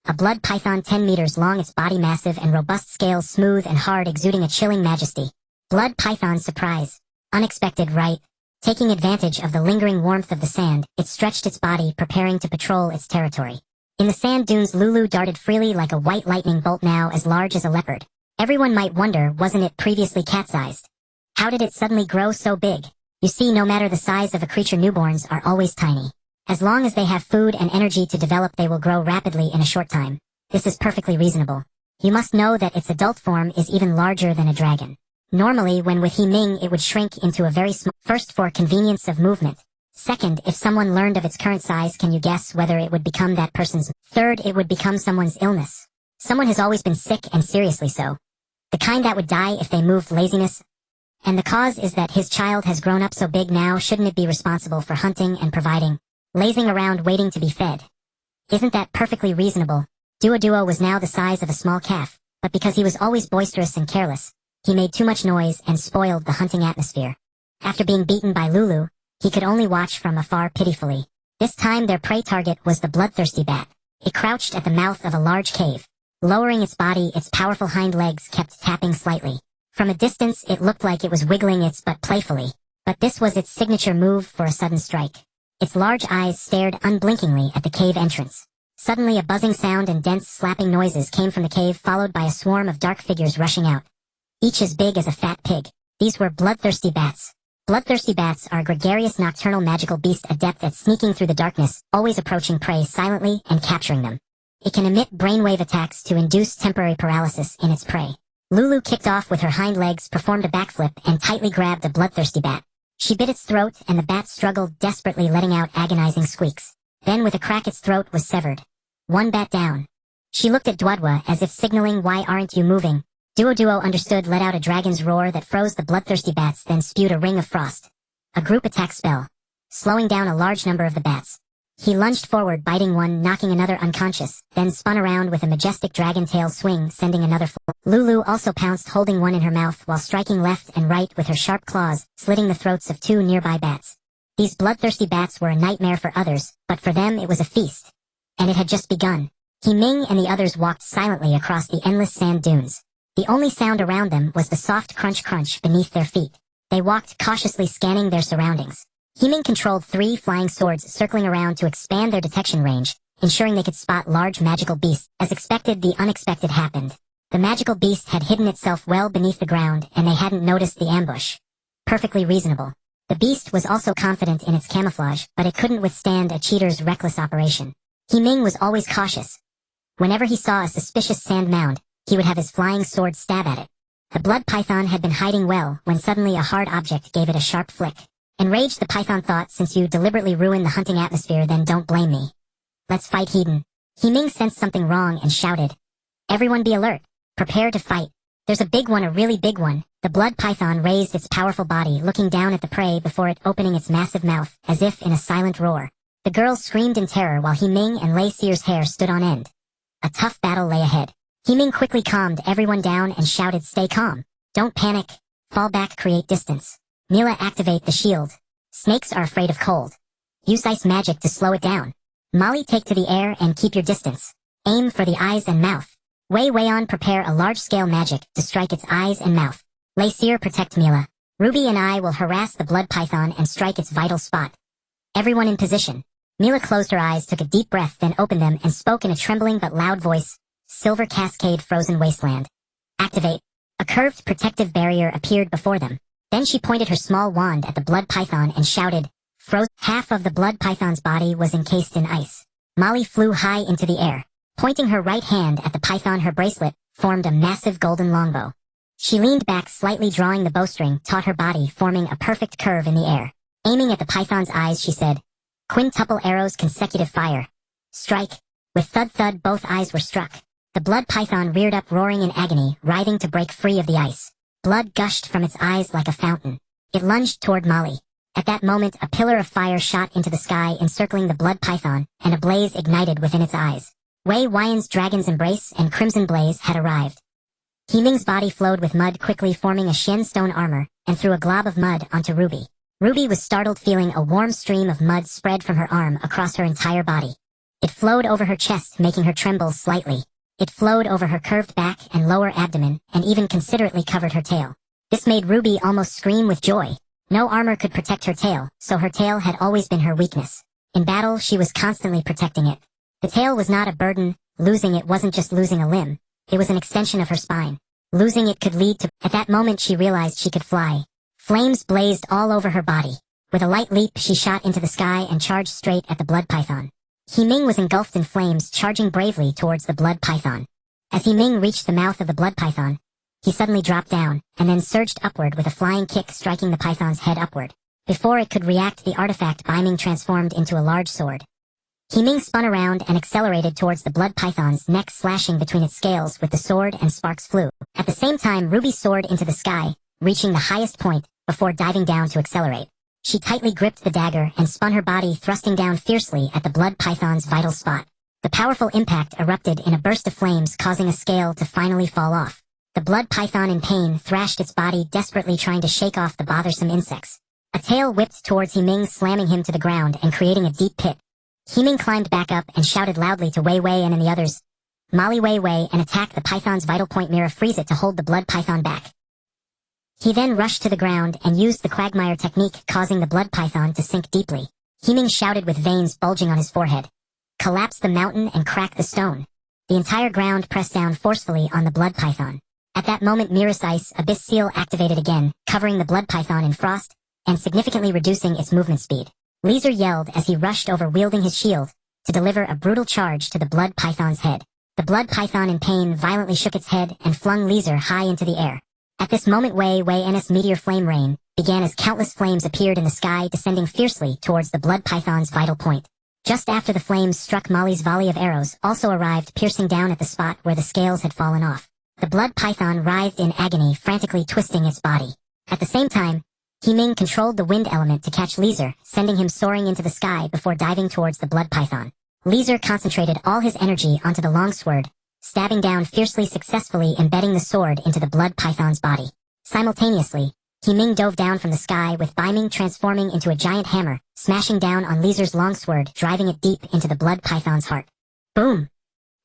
A blood python 10 meters long, its body massive and robust, scales smooth and hard, exuding a chilling majesty. Blood python's surprise. Unexpected, right? Taking advantage of the lingering warmth of the sand, it stretched its body, preparing to patrol its territory. In the sand dunes, Lulu darted freely like a white lightning bolt, now as large as a leopard. Everyone might wonder, wasn't it previously cat-sized? How did it suddenly grow so big? You see, no matter the size of a creature, newborns are always tiny. As long as they have food and energy to develop, they will grow rapidly in a short time. This is perfectly reasonable. You must know that its adult form is even larger than a dragon. Normally, when with Ming, it would shrink into a very small, first for convenience of movement. Second, if someone learned of its current size, can you guess whether it would become that person's? Third, it would become someone's illness. Someone has always been sick, and seriously so. The kind that would die if they moved. Laziness. And the cause is that his child has grown up so big now. Shouldn't it be responsible for hunting and providing? Lazing around waiting to be fed. Isn't that perfectly reasonable? Duo was now the size of a small calf, but because he was always boisterous and careless, he made too much noise and spoiled the hunting atmosphere. After being beaten by Lulu, he could only watch from afar pitifully. This time their prey target was the bloodthirsty bat. It crouched at the mouth of a large cave. Lowering its body, its powerful hind legs kept tapping slightly. From a distance, it looked like it was wiggling its butt playfully, but this was its signature move for a sudden strike. Its large eyes stared unblinkingly at the cave entrance. Suddenly a buzzing sound and dense slapping noises came from the cave, followed by a swarm of dark figures rushing out. Each as big as a fat pig. These were bloodthirsty bats. Bloodthirsty bats are a gregarious nocturnal magical beast adept at sneaking through the darkness, always approaching prey silently and capturing them. It can emit brainwave attacks to induce temporary paralysis in its prey. Lulu kicked off with her hind legs, performed a backflip, and tightly grabbed the bloodthirsty bat. She bit its throat, and the bat struggled desperately, letting out agonizing squeaks. Then with a crack, its throat was severed. One bat down. She looked at Duodwa as if signaling, "Why aren't you moving?" Duo understood, let out a dragon's roar that froze the bloodthirsty bats, then spewed a ring of frost. A group attack spell. Slowing down a large number of the bats. He lunged forward, biting one, knocking another unconscious, then spun around with a majestic dragon tail swing, sending another Lulu also pounced, holding one in her mouth while striking left and right with her sharp claws, slitting the throats of two nearby bats. These bloodthirsty bats were a nightmare for others, but for them it was a feast. And it had just begun. Ming and the others walked silently across the endless sand dunes. The only sound around them was the soft crunch-crunch beneath their feet. They walked cautiously, scanning their surroundings. Ming controlled 3 flying swords circling around to expand their detection range, ensuring they could spot large magical beasts. As expected, the unexpected happened. The magical beast had hidden itself well beneath the ground, and they hadn't noticed the ambush. Perfectly reasonable. The beast was also confident in its camouflage, but it couldn't withstand a cheater's reckless operation. Ming was always cautious. Whenever he saw a suspicious sand mound, he would have his flying sword stab at it. The blood python had been hiding well when suddenly a hard object gave it a sharp flick. Enraged, the python thought, since you deliberately ruined the hunting atmosphere, then don't blame me. Let's fight, Hedon. Ming sensed something wrong and shouted. Everyone be alert. Prepare to fight. There's a big one, a really big one. The blood python raised its powerful body, looking down at the prey before it opening its massive mouth, as if in a silent roar. The girls screamed in terror while Ming and Lei Seer's hair stood on end. A tough battle lay ahead. Ming quickly calmed everyone down and shouted, stay calm. Don't panic. Fall back, create distance. Mila, activate the shield. Snakes are afraid of cold. Use ice magic to slow it down. Molly, take to the air and keep your distance. Aim for the eyes and mouth. Wei-on, prepare a large-scale magic to strike its eyes and mouth. Lei Seer, protect Mila. Ruby and I will harass the blood python and strike its vital spot. Everyone in position. Mila closed her eyes, took a deep breath, then opened them and spoke in a trembling but loud voice. Silver Cascade, Frozen Wasteland. Activate. A curved protective barrier appeared before them. Then she pointed her small wand at the blood python and shouted, Froze. Half of the blood python's body was encased in ice. Molly flew high into the air. Pointing her right hand at the python, her bracelet formed a massive golden longbow. She leaned back slightly, drawing the bowstring taut her body, forming a perfect curve in the air. Aiming at the python's eyes, she said, quintuple arrows, consecutive fire. Strike. With thud-thud, both eyes were struck. The blood python reared up, roaring in agony, writhing to break free of the ice. Blood gushed from its eyes like a fountain. It lunged toward Molly. At that moment, a pillar of fire shot into the sky, encircling the blood python, and a blaze ignited within its eyes. Wei-Yan's dragon's embrace and crimson blaze had arrived. Ming's body flowed with mud, quickly forming a Shen stone armor, and threw a glob of mud onto Ruby. Ruby was startled, feeling a warm stream of mud spread from her arm across her entire body. It flowed over her chest, making her tremble slightly. It flowed over her curved back and lower abdomen, and even considerately covered her tail. This made Ruby almost scream with joy. No armor could protect her tail, so her tail had always been her weakness. In battle, she was constantly protecting it. The tail was not a burden. Losing it wasn't just losing a limb. It was an extension of her spine. Losing it could lead to... At that moment, she realized she could fly. Flames blazed all over her body. With a light leap, she shot into the sky and charged straight at the blood python. Ming was engulfed in flames, charging bravely towards the blood python. As Ming reached the mouth of the blood python, he suddenly dropped down, and then surged upward with a flying kick, striking the python's head upward. Before it could react, the artifact Ming transformed into a large sword. Ming spun around and accelerated towards the blood python's neck, slashing between its scales with the sword, and sparks flew. At the same time, Ruby soared into the sky, reaching the highest point, before diving down to accelerate. She tightly gripped the dagger and spun her body, thrusting down fiercely at the blood python's vital spot. The powerful impact erupted in a burst of flames, causing a scale to finally fall off. The blood python, in pain, thrashed its body, desperately trying to shake off the bothersome insects. A tail whipped towards Ming, slamming him to the ground and creating a deep pit. Ming climbed back up and shouted loudly to Wei and the others, Molly, Wei, and attack the python's vital point mirror, freeze it to hold the blood python back. He then rushed to the ground and used the quagmire technique, causing the blood python to sink deeply. Ming shouted with veins bulging on his forehead, collapse the mountain and crack the stone. The entire ground pressed down forcefully on the blood python. At that moment, Mirror's Ice Abyss Seal activated again, covering the blood python in frost, and significantly reducing its movement speed. Leeser yelled as he rushed over, wielding his shield, to deliver a brutal charge to the blood python's head. The blood python, in pain, violently shook its head and flung Leeser high into the air. At this moment, Wei-Yan's meteor flame rain began as countless flames appeared in the sky, descending fiercely towards the blood python's vital point. Just after the flames struck, Molly's volley of arrows also arrived, piercing down at the spot where the scales had fallen off. The blood python writhed in agony, frantically twisting its body. At the same time, Ming controlled the wind element to catch Leezer, sending him soaring into the sky before diving towards the blood python. Leezer concentrated all his energy onto the longsword, stabbing down fiercely, successfully embedding the sword into the blood python's body. Simultaneously, Ming dove down from the sky with Ming transforming into a giant hammer, smashing down on Leezer's longsword, driving it deep into the blood python's heart. Boom!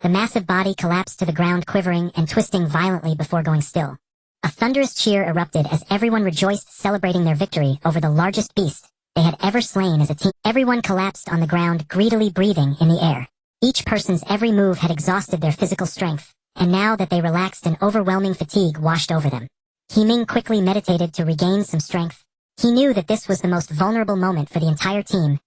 The massive body collapsed to the ground, quivering and twisting violently before going still. A thunderous cheer erupted as everyone rejoiced, celebrating their victory over the largest beast they had ever slain as a team. Everyone collapsed on the ground, greedily breathing in the air. Each person's every move had exhausted their physical strength, and now that they relaxed, an overwhelming fatigue washed over them. Ming quickly meditated to regain some strength. He knew that this was the most vulnerable moment for the entire team.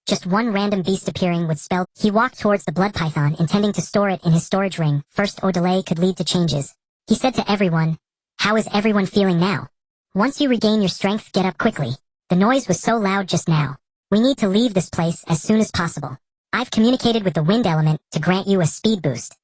Just one random beast appearing would spell. He walked towards the blood python, intending to store it in his storage ring. First, or delay could lead to changes. He said to everyone, "How is everyone feeling now? Once you regain your strength, get up quickly. The noise was so loud just now. We need to leave this place as soon as possible. I've communicated with the wind element to grant you a speed boost.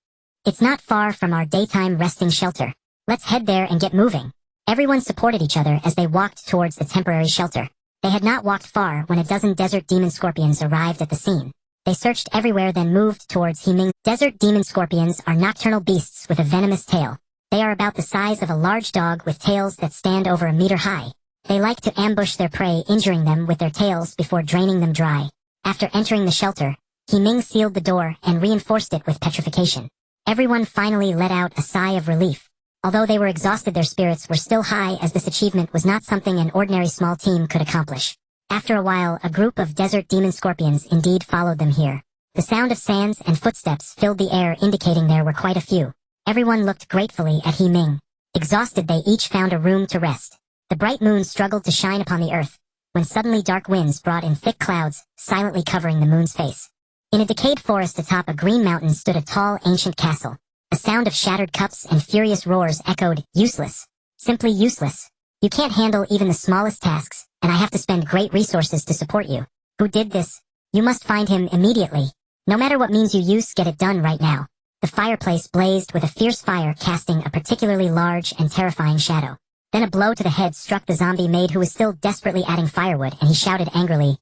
It's not far from our daytime resting shelter. Let's head there and get moving." Everyone supported each other as they walked towards the temporary shelter. They had not walked far when a dozen desert demon scorpions arrived at the scene. They searched everywhere, then moved towards Ming. Desert demon scorpions are nocturnal beasts with a venomous tail. They are about the size of a large dog with tails that stand over a meter high. They like to ambush their prey, injuring them with their tails before draining them dry. After entering the shelter, Ming sealed the door and reinforced it with petrification. Everyone finally let out a sigh of relief. Although they were exhausted, their spirits were still high, as this achievement was not something an ordinary small team could accomplish. After a while, a group of desert demon scorpions indeed followed them here. The sound of sands and footsteps filled the air, indicating there were quite a few. Everyone looked gratefully at Ming. Exhausted, they each found a room to rest. The bright moon struggled to shine upon the earth, when suddenly dark winds brought in thick clouds, silently covering the moon's face. In a decayed forest atop a green mountain stood a tall, ancient castle. A sound of shattered cups and furious roars echoed, "Useless. Simply useless. You can't handle even the smallest tasks, and I have to spend great resources to support you. Who did this? You must find him immediately. No matter what means you use, get it done right now." The fireplace blazed with a fierce fire, casting a particularly large and terrifying shadow. Then a blow to the head struck the zombie maid, who was still desperately adding firewood, and he shouted angrily,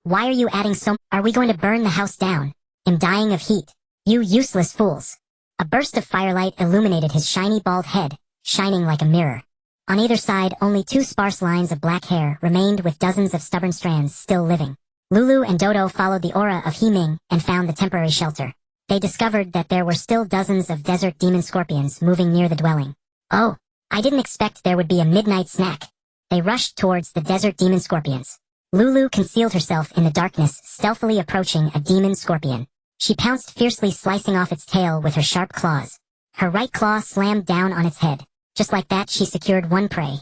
"Why are you adding so much? Are we going to burn the house down? I'm dying of heat. You useless fools." A burst of firelight illuminated his shiny bald head, shining like a mirror. On either side, only two sparse lines of black hair remained, with dozens of stubborn strands still living. Lulu and Dodo followed the aura of Ming and found the temporary shelter. They discovered that there were still dozens of desert demon scorpions moving near the dwelling. "Oh, I didn't expect there would be a midnight snack." They rushed towards the desert demon scorpions. Lulu concealed herself in the darkness, stealthily approaching a demon scorpion. She pounced fiercely, slicing off its tail with her sharp claws. Her right claw slammed down on its head. Just like that, she secured one prey.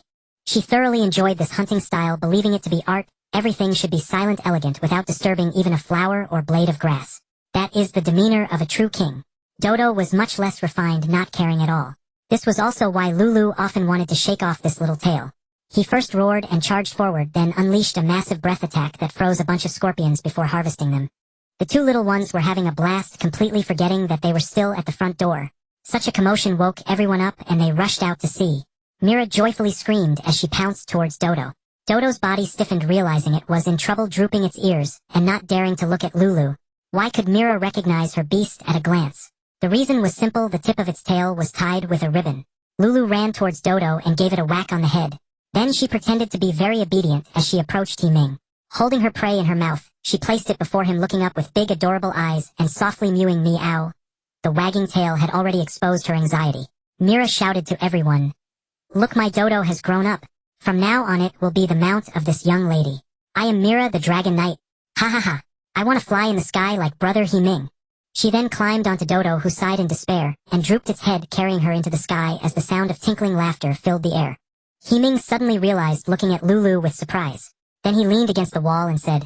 She thoroughly enjoyed this hunting style, believing it to be art. Everything should be silent, elegant, without disturbing even a flower or blade of grass. That is the demeanor of a true king. Dodo was much less refined, not caring at all. This was also why Lulu often wanted to shake off this little tail. He first roared and charged forward, then unleashed a massive breath attack that froze a bunch of scorpions before harvesting them. The two little ones were having a blast, completely forgetting that they were still at the front door. Such a commotion woke everyone up, and they rushed out to see. Mira joyfully screamed as she pounced towards Dodo. Dodo's body stiffened, realizing it was in trouble, drooping its ears, and not daring to look at Lulu. Why could Mira recognize her beast at a glance? The reason was simple: the tip of its tail was tied with a ribbon. Lulu ran towards Dodo and gave it a whack on the head. Then she pretended to be very obedient as she approached Ming. Holding her prey in her mouth, she placed it before him, looking up with big adorable eyes and softly mewing meow. The wagging tail had already exposed her anxiety. Mira shouted to everyone, "Look, my Dodo has grown up. From now on it will be the mount of this young lady. I am Mira the Dragon Knight. Ha ha ha. I want to fly in the sky like brother Ming." She then climbed onto Dodo, who sighed in despair, and drooped its head, carrying her into the sky as the sound of tinkling laughter filled the air. Ming suddenly realized, looking at Lulu with surprise. Then he leaned against the wall and said,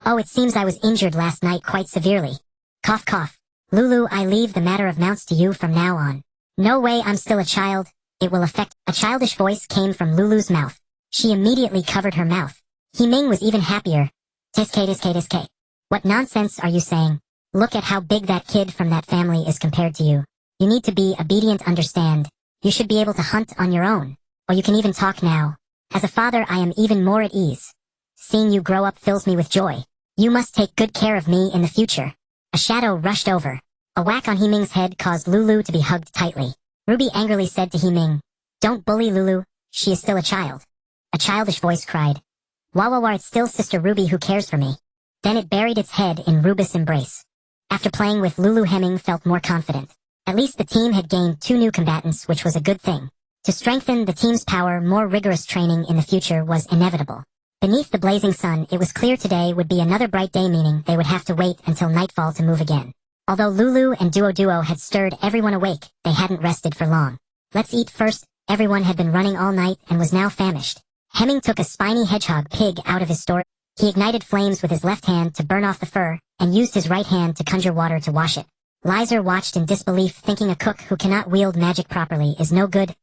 "Oh, it seems I was injured last night quite severely. Cough cough. Lulu, I leave the matter of mounts to you from now on." "No way, I'm still a child. It will affect—" A childish voice came from Lulu's mouth. She immediately covered her mouth. Ming was even happier. Tiske. What nonsense are you saying? Look at how big that kid from that family is compared to you. You need to be obedient, understand? You should be able to hunt on your own. Or you can even talk now. As a father I am even more at ease. Seeing you grow up fills me with joy. You must take good care of me in the future. A shadow rushed over. A whack on Ming's head caused Lulu to be hugged tightly. Ruby angrily said to Ming, "Don't bully Lulu, she is still a child." A childish voice cried, "Wah, it's still Sister Ruby who cares for me." Then it buried its head in Ruby's embrace. After playing with Lulu, Ming felt more confident. At least the team had gained 2 new combatants, which was a good thing. To strengthen the team's power, more rigorous training in the future was inevitable. Beneath the blazing sun, it was clear today would be another bright day, meaning they would have to wait until nightfall to move again. Although Lulu and Duo had stirred everyone awake, they hadn't rested for long. "Let's eat first." Everyone had been running all night and was now famished. Ming took a spiny hedgehog pig out of his store. He ignited flames with his left hand to burn off the fur, and used his right hand to conjure water to wash it. Lizer watched in disbelief, thinking a cook who cannot wield magic properly is no good.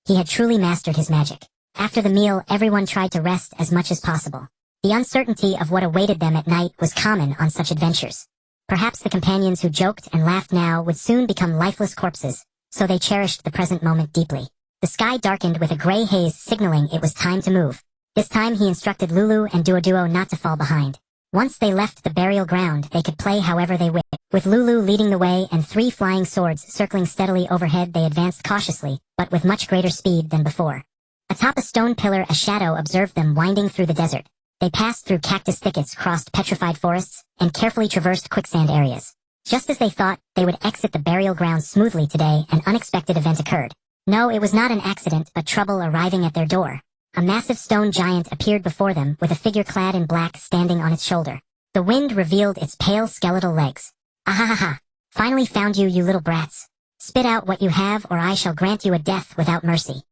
He had truly mastered his magic. After the meal, everyone tried to rest as much as possible. The uncertainty of what awaited them at night was common on such adventures. Perhaps the companions who joked and laughed now would soon become lifeless corpses, so they cherished the present moment deeply. The sky darkened with a gray haze signaling it was time to move. This time he instructed Lulu and Duo not to fall behind. Once they left the burial ground, they could play however they wished. With Lulu leading the way and 3 flying swords circling steadily overhead, they advanced cautiously, but with much greater speed than before. Atop a stone pillar, a shadow observed them winding through the desert. They passed through cactus thickets, crossed petrified forests, and carefully traversed quicksand areas. Just as they thought they would exit the burial ground smoothly today, an unexpected event occurred. No, it was not an accident, but trouble arriving at their door. A massive stone giant appeared before them, with a figure clad in black standing on its shoulder. The wind revealed its pale skeletal legs. "Ahahaha! Finally found you, you little brats. Spit out what you have, or I shall grant you a death without mercy."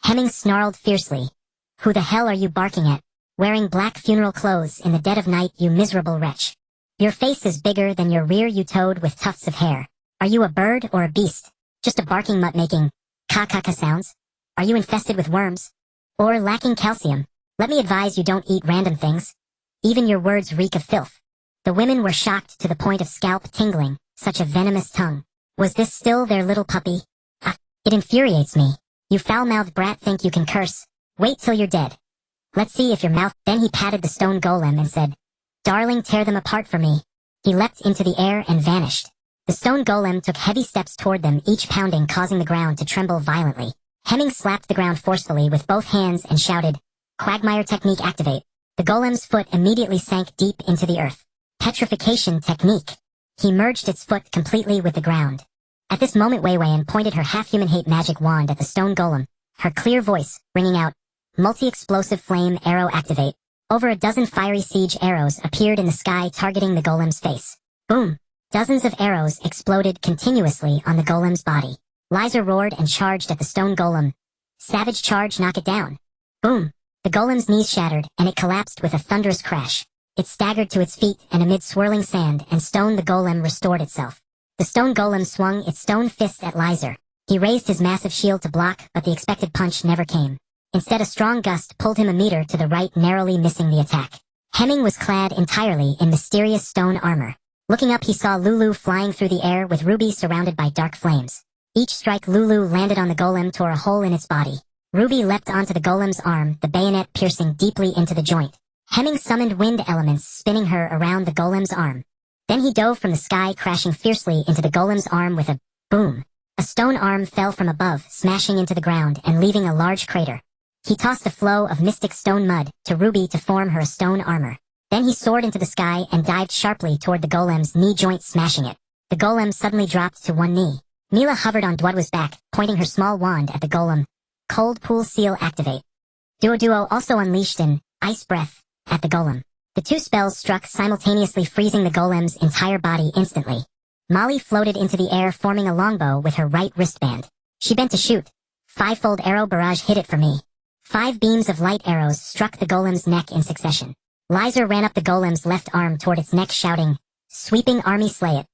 Ming snarled fiercely. "Who the hell are you barking at? Wearing black funeral clothes in the dead of night, you miserable wretch. Your face is bigger than your rear, you toad with tufts of hair. Are you a bird or a beast? Just a barking mutt making ka-ka-ka sounds? Are you infested with worms? Or lacking calcium? Let me advise you, don't eat random things. Even your words reek of filth." The women were shocked to the point of scalp tingling. Such a venomous tongue. Was this still their little puppy? Ah, it infuriates me. You foul-mouthed brat think you can curse. Wait till you're dead. Let's see if your mouth... Then he patted the stone golem and said, "Darling, tear them apart for me." He leapt into the air and vanished. The stone golem took heavy steps toward them, each pounding, causing the ground to tremble violently. Ming slapped the ground forcefully with both hands and shouted, "Quagmire technique activate." The golem's foot immediately sank deep into the earth. Petrification technique. He merged its foot completely with the ground. At this moment, Wei Weian pointed her half-human hate magic wand at the stone golem, her clear voice ringing out, "Multi-explosive flame arrow activate." Over a dozen fiery siege arrows appeared in the sky, targeting the golem's face. Boom! Dozens of arrows exploded continuously on the golem's body. Lizer roared and charged at the stone golem. "Savage charge, knock it down." Boom! The golem's knees shattered, and it collapsed with a thunderous crash. It staggered to its feet, and amid swirling sand and stone the golem restored itself. The stone golem swung its stone fist at Lizer. He raised his massive shield to block, but the expected punch never came. Instead, a strong gust pulled him a meter to the right, narrowly missing the attack. Ming was clad entirely in mysterious stone armor. Looking up, he saw Lulu flying through the air with Ruby surrounded by dark flames. Each strike Lulu landed on the golem tore a hole in its body. Ruby leapt onto the golem's arm, the bayonet piercing deeply into the joint. Ming summoned wind elements, spinning her around the golem's arm. Then he dove from the sky, crashing fiercely into the golem's arm with a boom. A stone arm fell from above, smashing into the ground and leaving a large crater. He tossed a flow of mystic stone mud to Ruby to form her stone armor. Then he soared into the sky and dived sharply toward the golem's knee joint, smashing it. The golem suddenly dropped to one knee. Mila hovered on Duo's back, pointing her small wand at the golem. Cold pool seal activate. Duo also unleashed an ice breath at the golem. The 2 spells struck simultaneously, freezing the golem's entire body instantly. Molly floated into the air, forming a longbow with her right wristband. She bent to shoot. 5-fold arrow barrage hit it for me. 5 beams of light arrows struck the golem's neck in succession. Lizer ran up the golem's left arm toward its neck, shouting, "Sweeping army, slay it."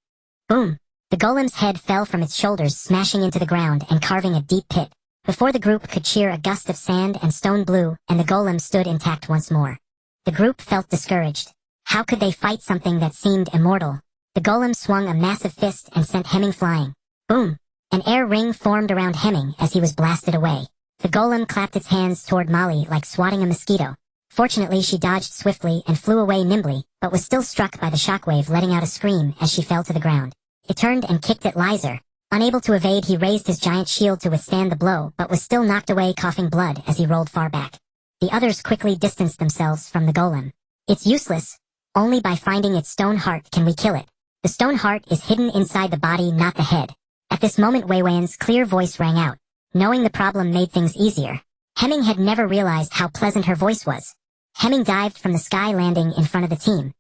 Boom! The golem's head fell from its shoulders, smashing into the ground and carving a deep pit. Before the group could cheer, a gust of sand and stone blew, and the golem stood intact once more. The group felt discouraged. How could they fight something that seemed immortal? The golem swung a massive fist and sent Ming flying. Boom! An air ring formed around Ming as he was blasted away. The golem clapped its hands toward Molly like swatting a mosquito. Fortunately, she dodged swiftly and flew away nimbly, but was still struck by the shockwave, letting out a scream as she fell to the ground. It turned and kicked at Lizer. Unable to evade, he raised his giant shield to withstand the blow, but was still knocked away, coughing blood as he rolled far back. The others quickly distanced themselves from the golem. It's useless. Only by finding its stone heart can we kill it. The stone heart is hidden inside the body, not the head. At this moment, Wei Wen's clear voice rang out. Knowing the problem made things easier. Hemming had never realized how pleasant her voice was. Hemming dived from the sky, landing in front of the team.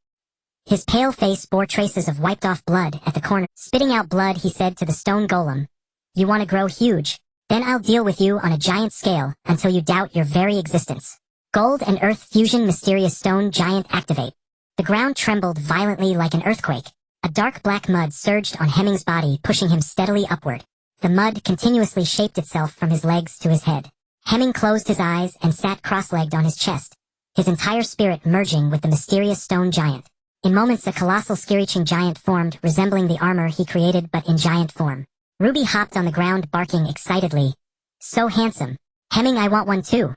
His pale face bore traces of wiped-off blood at the corner. Spitting out blood, he said to the stone golem, "You want to grow huge? Then I'll deal with you on a giant scale until you doubt your very existence." Gold and earth fusion, mysterious stone giant activate. The ground trembled violently like an earthquake. A dark black mud surged on Hemming's body, pushing him steadily upward. The mud continuously shaped itself from his legs to his head. Hemming closed his eyes and sat cross-legged on his chest, his entire spirit merging with the mysterious stone giant. In moments, a colossal screeching giant formed, resembling the armor he created but in giant form. Ruby hopped on the ground, barking excitedly. "So handsome. Hemming, I want one too."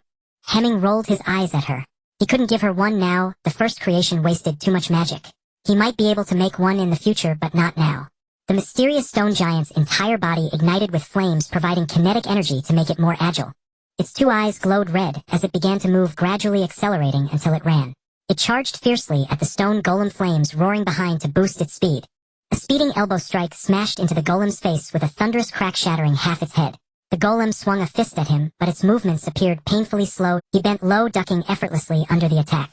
Hemming rolled his eyes at her. He couldn't give her one now. The first creation wasted too much magic. He might be able to make one in the future, but not now. The mysterious stone giant's entire body ignited with flames, providing kinetic energy to make it more agile. Its two eyes glowed red as it began to move, gradually accelerating until it ran. It charged fiercely at the stone golem, flames roaring behind to boost its speed. A speeding elbow strike smashed into the golem's face with a thunderous crack, shattering half its head. The golem swung a fist at him, but its movements appeared painfully slow. He bent low, ducking effortlessly under the attack.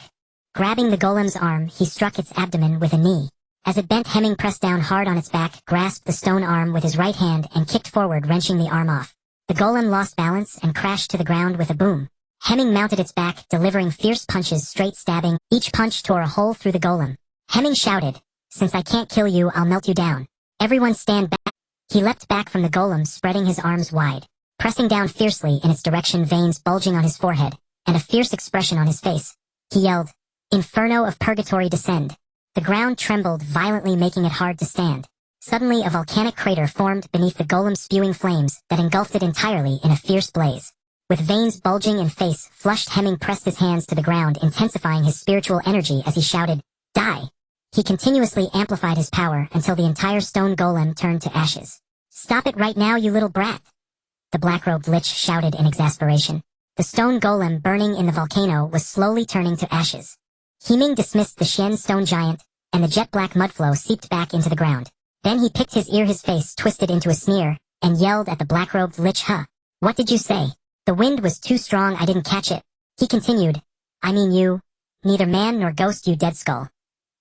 Grabbing the golem's arm, he struck its abdomen with a knee. As it bent, Hemming pressed down hard on its back, grasped the stone arm with his right hand, and kicked forward, wrenching the arm off. The golem lost balance and crashed to the ground with a boom. Hemming mounted its back, delivering fierce punches, straight stabbing. Each punch tore a hole through the golem. Hemming shouted, "Since I can't kill you, I'll melt you down. Everyone stand back." He leapt back from the golem, spreading his arms wide, pressing down fiercely in its direction, veins bulging on his forehead, and a fierce expression on his face. He yelled, "Inferno of Purgatory, descend." The ground trembled violently, making it hard to stand. Suddenly, a volcanic crater formed beneath the golem, spewing flames that engulfed it entirely in a fierce blaze. With veins bulging and face flushed, Hemming pressed his hands to the ground, intensifying his spiritual energy as he shouted, "Die!" He continuously amplified his power until the entire stone golem turned to ashes. "Stop it right now, you little brat!" The black-robed lich shouted in exasperation. The stone golem, burning in the volcano, was slowly turning to ashes. Ming dismissed the Shen stone giant, and the jet-black mudflow seeped back into the ground. Then he picked his ear, his face twisted into a sneer, and yelled at the black-robed lich, "Huh? What did you say?" "The wind was too strong, I didn't catch it." He continued, "I mean you. Neither man nor ghost, you dead skull.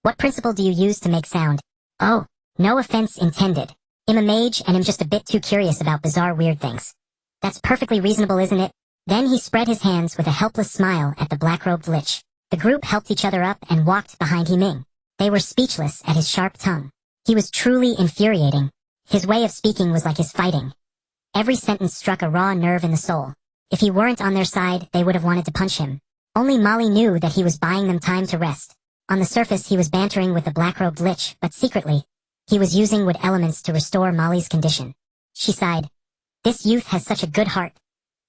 What principle do you use to make sound?" "Oh, no offense intended. I'm a mage and I'm just a bit too curious about bizarre, weird things." "That's perfectly reasonable, isn't it?" Then he spread his hands with a helpless smile at the black-robed lich. The group helped each other up and walked behind Ming. They were speechless at his sharp tongue. He was truly infuriating. His way of speaking was like his fighting. Every sentence struck a raw nerve in the soul. If he weren't on their side, they would have wanted to punch him. Only Molly knew that he was buying them time to rest. On the surface, he was bantering with the black-robed lich, but secretly, he was using wood elements to restore Molly's condition. She sighed. This youth has such a good heart.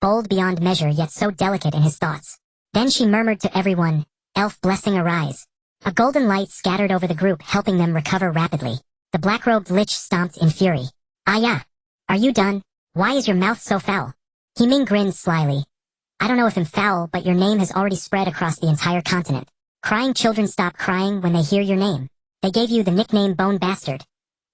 Bold beyond measure, yet so delicate in his thoughts. Then she murmured to everyone, "Elf blessing arise." A golden light scattered over the group, helping them recover rapidly. The black-robed lich stomped in fury. "Ah yeah. Are you done? Why is your mouth so foul?" Ming grinned slyly. "I don't know if I'm foul, but your name has already spread across the entire continent. Crying children stop crying when they hear your name. They gave you the nickname Bone Bastard.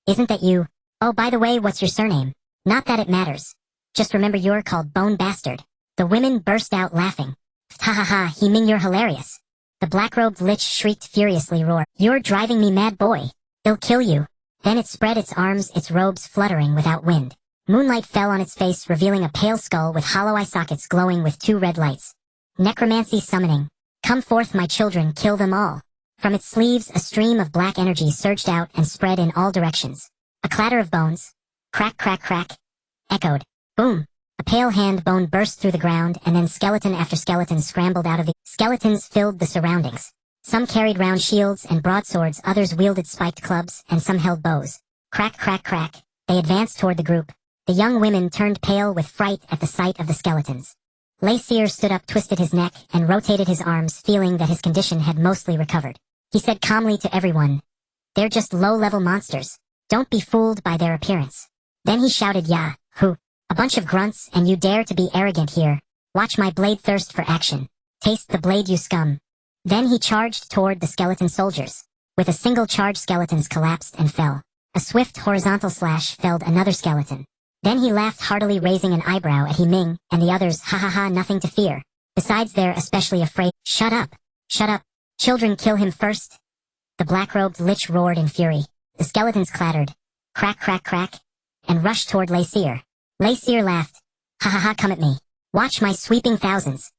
Isn't that you? Oh, by the way, what's your surname? Not that it matters. Just remember you're called Bone Bastard." The women burst out laughing. "Ha ha ha, Ming, you're hilarious." The black-robed lich shrieked furiously, roared, "You're driving me mad, boy. They'll kill you." Then it spread its arms, its robes fluttering without wind. Moonlight fell on its face, revealing a pale skull with hollow eye sockets glowing with two red lights. Necromancy summoning. "Come forth, my children, kill them all." From its sleeves, a stream of black energy surged out and spread in all directions. A clatter of bones. Crack, crack, crack. Echoed. Boom. A pale hand bone burst through the ground, and then skeleton after skeleton scrambled out of the skeletons filled the surroundings. Some carried round shields and broadswords, others wielded spiked clubs, and some held bows. Crack, crack, crack. They advanced toward the group. The young women turned pale with fright at the sight of the skeletons. Lacyr stood up, twisted his neck, and rotated his arms, feeling that his condition had mostly recovered. He said calmly to everyone, "They're just low-level monsters. Don't be fooled by their appearance." Then he shouted, "Yah, who? A bunch of grunts, and you dare to be arrogant here. Watch my blade thirst for action. Taste the blade, you scum." Then he charged toward the skeleton soldiers. With a single charge, skeletons collapsed and fell. A swift horizontal slash felled another skeleton. Then he laughed heartily, raising an eyebrow at Ming and the others. "Ha ha ha, nothing to fear. Besides, they're especially afraid." "Shut up! Shut up! Children, kill him first!" The black-robed lich roared in fury. The skeletons clattered, crack, crack, crack, and rushed toward Lacyr. Lacyr laughed. "Ha ha ha, come at me. Watch my sweeping thousands."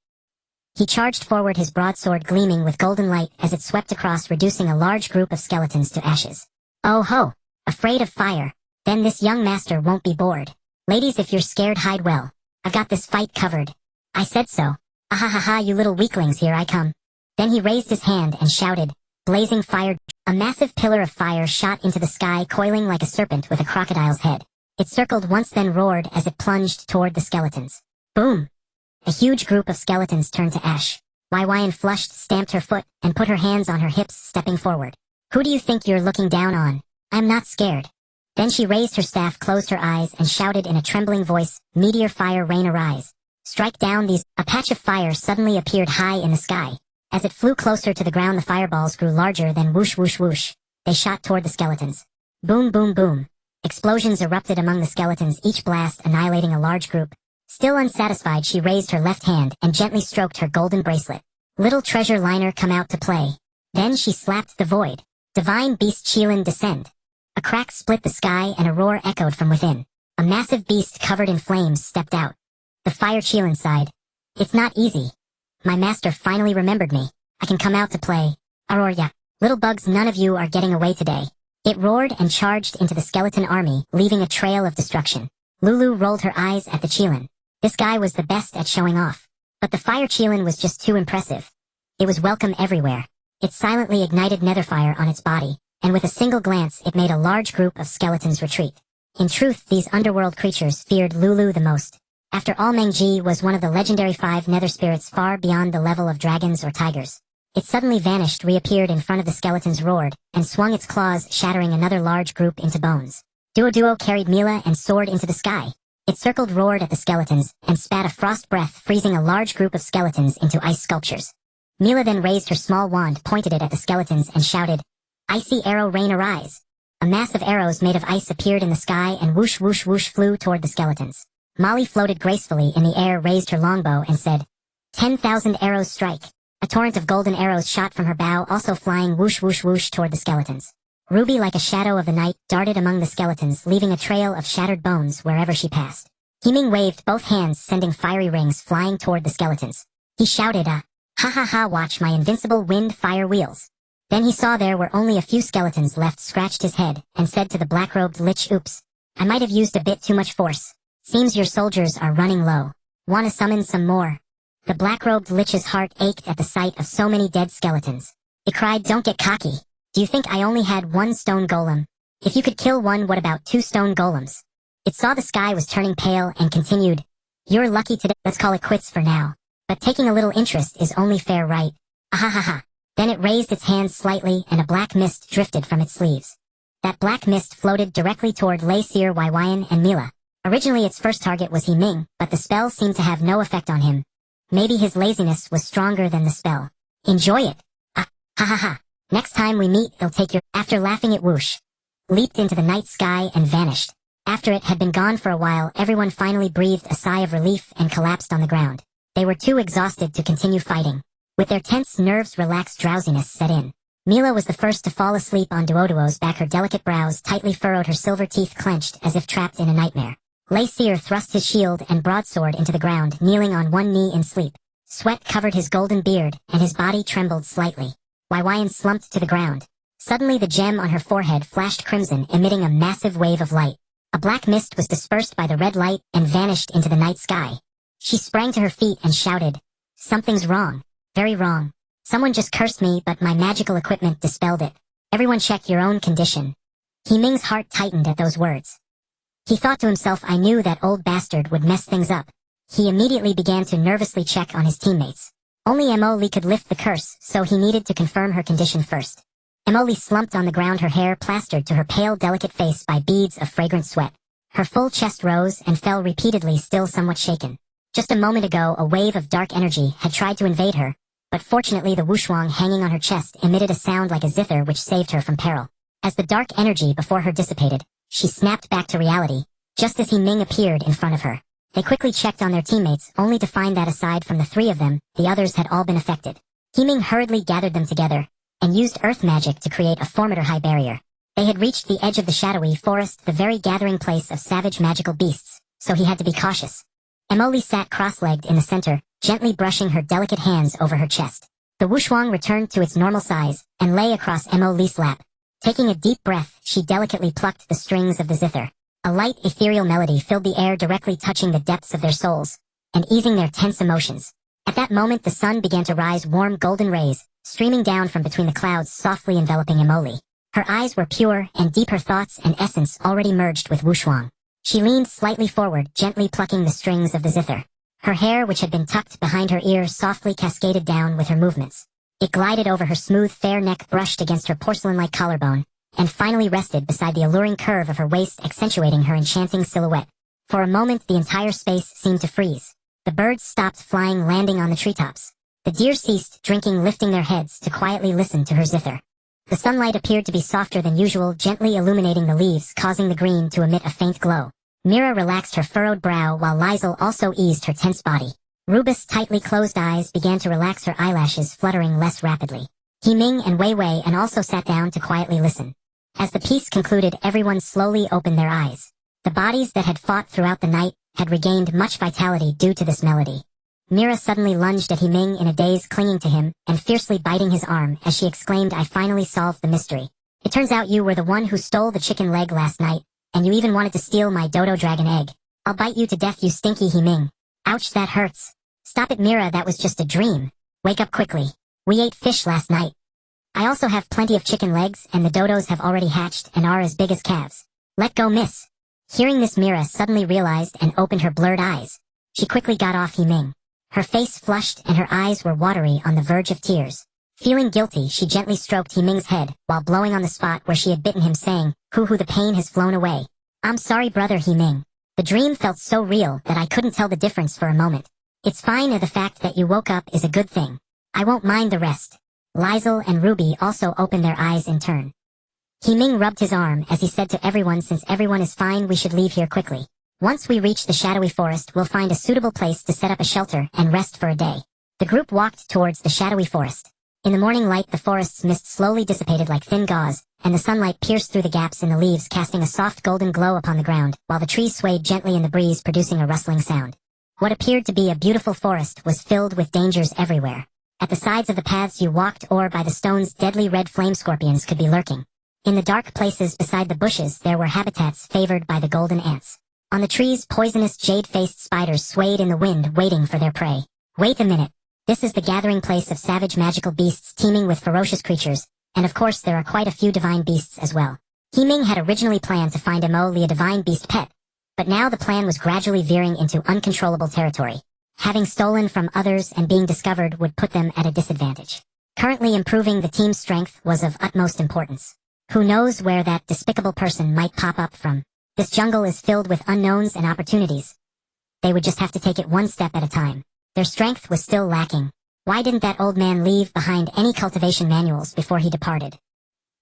He charged forward, his broadsword gleaming with golden light as it swept across, reducing a large group of skeletons to ashes. "Oh ho! Afraid of fire? Then this young master won't be bored. Ladies, if you're scared, hide well. I've got this fight covered. I said so. Ah ha ha ha, you little weaklings, here I come." Then he raised his hand and shouted, "Blazing fire!" A massive pillar of fire shot into the sky, coiling like a serpent with a crocodile's head. It circled once, then roared as it plunged toward the skeletons. Boom! A huge group of skeletons turned to ash. Waiwayan flushed, stamped her foot, and put her hands on her hips, stepping forward. "Who do you think you're looking down on? I'm not scared." Then she raised her staff, closed her eyes, and shouted in a trembling voice, "Meteor, fire, rain, arise. Strike down these." A patch of fire suddenly appeared high in the sky. As it flew closer to the ground, the fireballs grew larger, then whoosh, whoosh, whoosh. They shot toward the skeletons. Boom, boom, boom. Explosions erupted among the skeletons, each blast annihilating a large group. Still unsatisfied, she raised her left hand and gently stroked her golden bracelet. "Little treasure liner, come out to play." Then she slapped the void. "Divine beast Chelan, descend." A crack split the sky and a roar echoed from within. A massive beast covered in flames stepped out. The fire Chelan sighed. "It's not easy. My master finally remembered me. I can come out to play. Aurora, little bugs, none of you are getting away today." It roared and charged into the skeleton army, leaving a trail of destruction. Lulu rolled her eyes at the Chelan. This guy was the best at showing off. But the fire Chelan was just too impressive. It was welcome everywhere. It silently ignited netherfire on its body, and with a single glance it made a large group of skeletons retreat. In truth, these underworld creatures feared Lulu the most. After all, Ming was one of the legendary 5 nether spirits, far beyond the level of dragons or tigers. It suddenly vanished, reappeared in front of the skeletons, roared, and swung its claws, shattering another large group into bones. Duo carried Mila and soared into the sky. It circled, roared at the skeletons, and spat a frost breath, freezing a large group of skeletons into ice sculptures. Mila then raised her small wand, pointed it at the skeletons, and shouted, "Icy arrow, rain, arise." A mass of arrows made of ice appeared in the sky and whoosh, whoosh, whoosh flew toward the skeletons. Molly floated gracefully in the air, raised her longbow, and said, 10,000 arrows strike." A torrent of golden arrows shot from her bow, also flying whoosh, whoosh, whoosh toward the skeletons. Ruby, like a shadow of the night, darted among the skeletons, leaving a trail of shattered bones wherever she passed. Ming waved both hands, sending fiery rings flying toward the skeletons. He shouted, ha ha ha, watch my invincible wind fire wheels." Then he saw there were only a few skeletons left, scratched his head, and said to the black-robed lich, "Oops. I might have used a bit too much force. Seems your soldiers are running low. Wanna summon some more?" The black-robed lich's heart ached at the sight of so many dead skeletons. It cried, "Don't get cocky. Do you think I only had 1 stone golem? If you could kill 1, what about 2 stone golems?" It saw the sky was turning pale and continued, "You're lucky today. Let's call it quits for now. But taking a little interest is only fair, right? Ah ha ha." Then it raised its hands slightly and a black mist drifted from its sleeves. That black mist floated directly toward Lacyr, Waiwayan, and Mila. Originally its first target was Ming, but the spell seemed to have no effect on him. Maybe his laziness was stronger than the spell. "Enjoy it. Ah ha ha ha. Next time we meet, it'll take your..." After laughing, it whoosh, leaped into the night sky and vanished. After it had been gone for a while, everyone finally breathed a sigh of relief and collapsed on the ground. They were too exhausted to continue fighting. With their tense nerves relaxed, drowsiness set in. Mila was the first to fall asleep on Duoduo's back, her delicate brows tightly furrowed, her silver teeth clenched as if trapped in a nightmare. Lacyr thrust his shield and broadsword into the ground, kneeling on one knee in sleep. Sweat covered his golden beard, and his body trembled slightly. Waiwayan slumped to the ground. Suddenly the gem on her forehead flashed crimson, emitting a massive wave of light. A black mist was dispersed by the red light and vanished into the night sky. She sprang to her feet and shouted, "Something's wrong. Very wrong. Someone just cursed me, but my magical equipment dispelled it. Everyone check your own condition." Ming's heart tightened at those words. He thought to himself, "I knew that old bastard would mess things up. He immediately began to nervously check on his teammates. Only Emily could lift the curse, so he needed to confirm her condition first. Emily slumped on the ground, her hair plastered to her pale, delicate face by beads of fragrant sweat. Her full chest rose and fell repeatedly, still somewhat shaken. Just a moment ago, a wave of dark energy had tried to invade her, but fortunately the wushuang hanging on her chest emitted a sound like a zither which saved her from peril. As the dark energy before her dissipated, she snapped back to reality, just as Ming appeared in front of her. They quickly checked on their teammates, only to find that aside from the three of them, the others had all been affected. Ming hurriedly gathered them together, and used earth magic to create a formidable high barrier. They had reached the edge of the shadowy forest, the very gathering place of savage magical beasts, so he had to be cautious. Emily sat cross-legged in the center, gently brushing her delicate hands over her chest. The wushuang returned to its normal size, and lay across Emily's lap. Taking a deep breath, she delicately plucked the strings of the zither. A light, ethereal melody filled the air, directly touching the depths of their souls, and easing their tense emotions. At that moment the sun began to rise, warm golden rays, streaming down from between the clouds, softly enveloping Emily. Her eyes were pure and deep, her thoughts and essence already merged with wushuang. She leaned slightly forward, gently plucking the strings of the zither. Her hair, which had been tucked behind her ear, softly cascaded down with her movements. It glided over her smooth, fair neck, brushed against her porcelain-like collarbone, and finally rested beside the alluring curve of her waist, accentuating her enchanting silhouette. For a moment the entire space seemed to freeze. The birds stopped flying, landing on the treetops. The deer ceased drinking, lifting their heads to quietly listen to her zither. The sunlight appeared to be softer than usual, gently illuminating the leaves, causing the green to emit a faint glow. Mira relaxed her furrowed brow, while Lizel also eased her tense body. Rubus' tightly closed eyes began to relax, her eyelashes fluttering less rapidly. Ming and Wei Wei and also sat down to quietly listen. As the piece concluded, everyone slowly opened their eyes. The bodies that had fought throughout the night had regained much vitality due to this melody. Mira suddenly lunged at Ming in a daze, clinging to him and fiercely biting his arm as she exclaimed, "I finally solved the mystery. It turns out you were the one who stole the chicken leg last night, and you even wanted to steal my dodo dragon egg. I'll bite you to death, you stinky Ming. Ouch, that hurts. Stop it, Mira, that was just a dream. Wake up quickly. We ate fish last night. I also have plenty of chicken legs, and the dodos have already hatched and are as big as calves. Let go, miss." Hearing this, Mira suddenly realized and opened her blurred eyes. She quickly got off Ming. Her face flushed and her eyes were watery, on the verge of tears. Feeling guilty, she gently stroked Ming's head, while blowing on the spot where she had bitten him, saying, "Hoo-hoo, the pain has flown away. I'm sorry, brother Ming. The dream felt so real that I couldn't tell the difference for a moment. It's fine, the fact that you woke up is a good thing. I won't mind the rest." Lizel and Ruby also opened their eyes in turn. Ming rubbed his arm as he said to everyone, "Since everyone is fine, we should leave here quickly. Once we reach the shadowy forest, we'll find a suitable place to set up a shelter and rest for a day." The group walked towards the shadowy forest. In the morning light, the forest's mist slowly dissipated like thin gauze, and the sunlight pierced through the gaps in the leaves, casting a soft golden glow upon the ground, while the trees swayed gently in the breeze, producing a rustling sound. What appeared to be a beautiful forest was filled with dangers everywhere. At the sides of the paths you walked or by the stones, deadly red flame scorpions could be lurking. In the dark places beside the bushes there were habitats favored by the golden ants. On the trees, poisonous jade-faced spiders swayed in the wind, waiting for their prey. Wait a minute. This is the gathering place of savage magical beasts teeming with ferocious creatures, and of course there are quite a few divine beasts as well. Ming had originally planned to find Emily a divine beast pet, but now the plan was gradually veering into uncontrollable territory. Having stolen from others and being discovered would put them at a disadvantage. Currently, improving the team's strength was of utmost importance. Who knows where that despicable person might pop up from? This jungle is filled with unknowns and opportunities. They would just have to take it one step at a time. Their strength was still lacking. Why didn't that old man leave behind any cultivation manuals before he departed?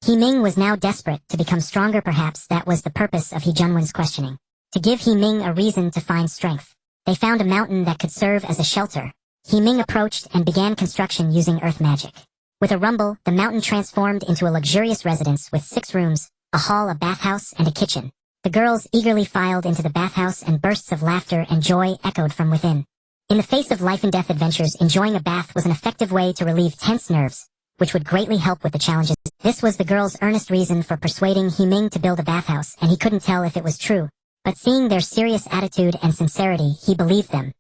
Ming was now desperate to become stronger. Perhaps that was the purpose of Junwen's questioning. To give Ming a reason to find strength. They found a mountain that could serve as a shelter. Ming approached and began construction using earth magic. With a rumble, the mountain transformed into a luxurious residence with 6 rooms, a hall, a bathhouse, and a kitchen. The girls eagerly filed into the bathhouse, and bursts of laughter and joy echoed from within. In the face of life and death adventures, enjoying a bath was an effective way to relieve tense nerves, which would greatly help with the challenges. This was the girls' earnest reason for persuading Ming to build a bathhouse, and he couldn't tell if it was true. But seeing their serious attitude and sincerity, he believed them.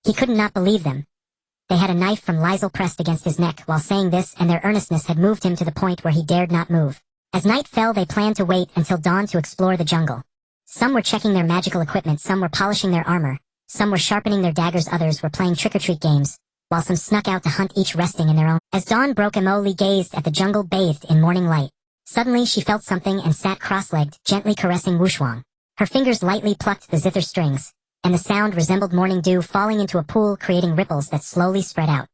He couldn't not believe them. They had a knife from Lizel pressed against his neck while saying this, and their earnestness had moved him to the point where he dared not move. As night fell, they planned to wait until dawn to explore the jungle. Some were checking their magical equipment, some were polishing their armor, Some were sharpening their daggers, others were playing trick-or-treat games, while some snuck out to hunt, each resting in their own. As dawn broke, Emily gazed at the jungle bathed in morning light. Suddenly she felt something and sat cross-legged, gently caressing Wushuang. Her fingers lightly plucked the zither strings, and the sound resembled morning dew falling into a pool, creating ripples that slowly spread out.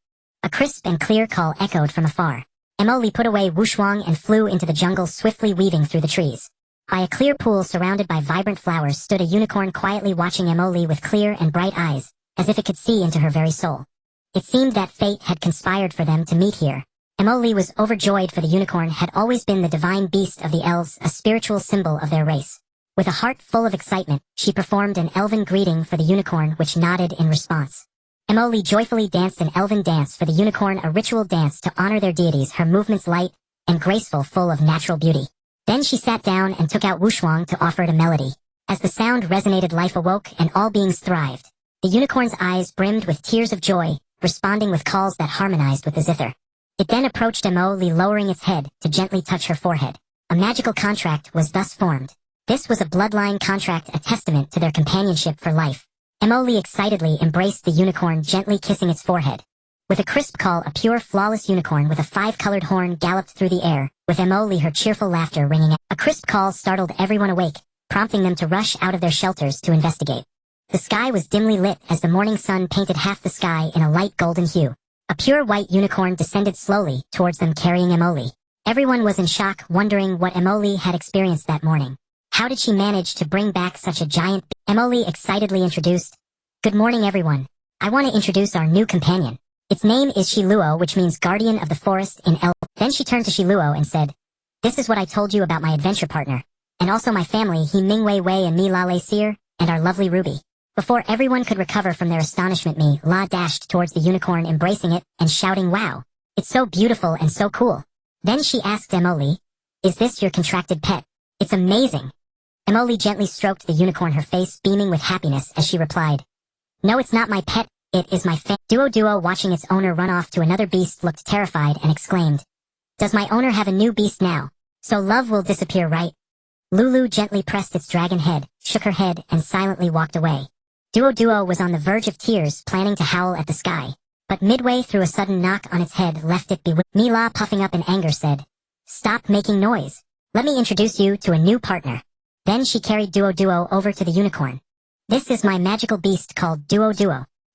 A crisp and clear call echoed from afar. Emily put away Wushuang and flew into the jungle, swiftly weaving through the trees. By a clear pool surrounded by vibrant flowers stood a unicorn, quietly watching Emily with clear and bright eyes, as if it could see into her very soul. It seemed that fate had conspired for them to meet here. Emily was overjoyed, for the unicorn had always been the divine beast of the elves, a spiritual symbol of their race. With a heart full of excitement, she performed an elven greeting for the unicorn, which nodded in response. Emily joyfully danced an elven dance for the unicorn, a ritual dance to honor their deities, her movements light and graceful, full of natural beauty. Then she sat down and took out Wushuang to offer it a melody. As the sound resonated, life awoke and all beings thrived. The unicorn's eyes brimmed with tears of joy, responding with calls that harmonized with the zither. It then approached Emily, lowering its head to gently touch her forehead. A magical contract was thus formed. This was a bloodline contract, a testament to their companionship for life. Emily excitedly embraced the unicorn, gently kissing its forehead. With a crisp call, a pure, flawless unicorn with a 5-colored horn galloped through the air, with Emily, her cheerful laughter ringing out. A crisp call startled everyone awake, prompting them to rush out of their shelters to investigate. The sky was dimly lit as the morning sun painted half the sky in a light golden hue. A pure white unicorn descended slowly towards them, carrying Emily. Everyone was in shock, wondering what Emily had experienced that morning. How did she manage to bring back such a giant? Emily excitedly introduced, "Good morning, everyone. I want to introduce our new companion. Its name is Shiluo, which means guardian of the forest in elf." Then she turned to Shiluo and said, "This is what I told you about my adventure partner, and also my family, he Ming Wei Wei and Mi La Lei Seer, and our lovely Ruby." Before everyone could recover from their astonishment, Mi La dashed towards the unicorn, embracing it and shouting, "Wow! It's so beautiful and so cool." Then she asked Emily, "Is this your contracted pet? It's amazing." Emily gently stroked the unicorn, her face beaming with happiness as she replied, "No, it's not my pet, it is my Duo, watching its owner run off to another beast, looked terrified and exclaimed, "Does my owner have a new beast now? So love will disappear, right?" Lulu gently pressed its dragon head, shook her head, and silently walked away. Duo was on the verge of tears, planning to howl at the sky, but midway through, a sudden knock on its head left it bewildered. Mila, puffing up in anger, said, "Stop making noise. Let me introduce you to a new partner." Then she carried Duo over to the unicorn. "This is my magical beast called Duo.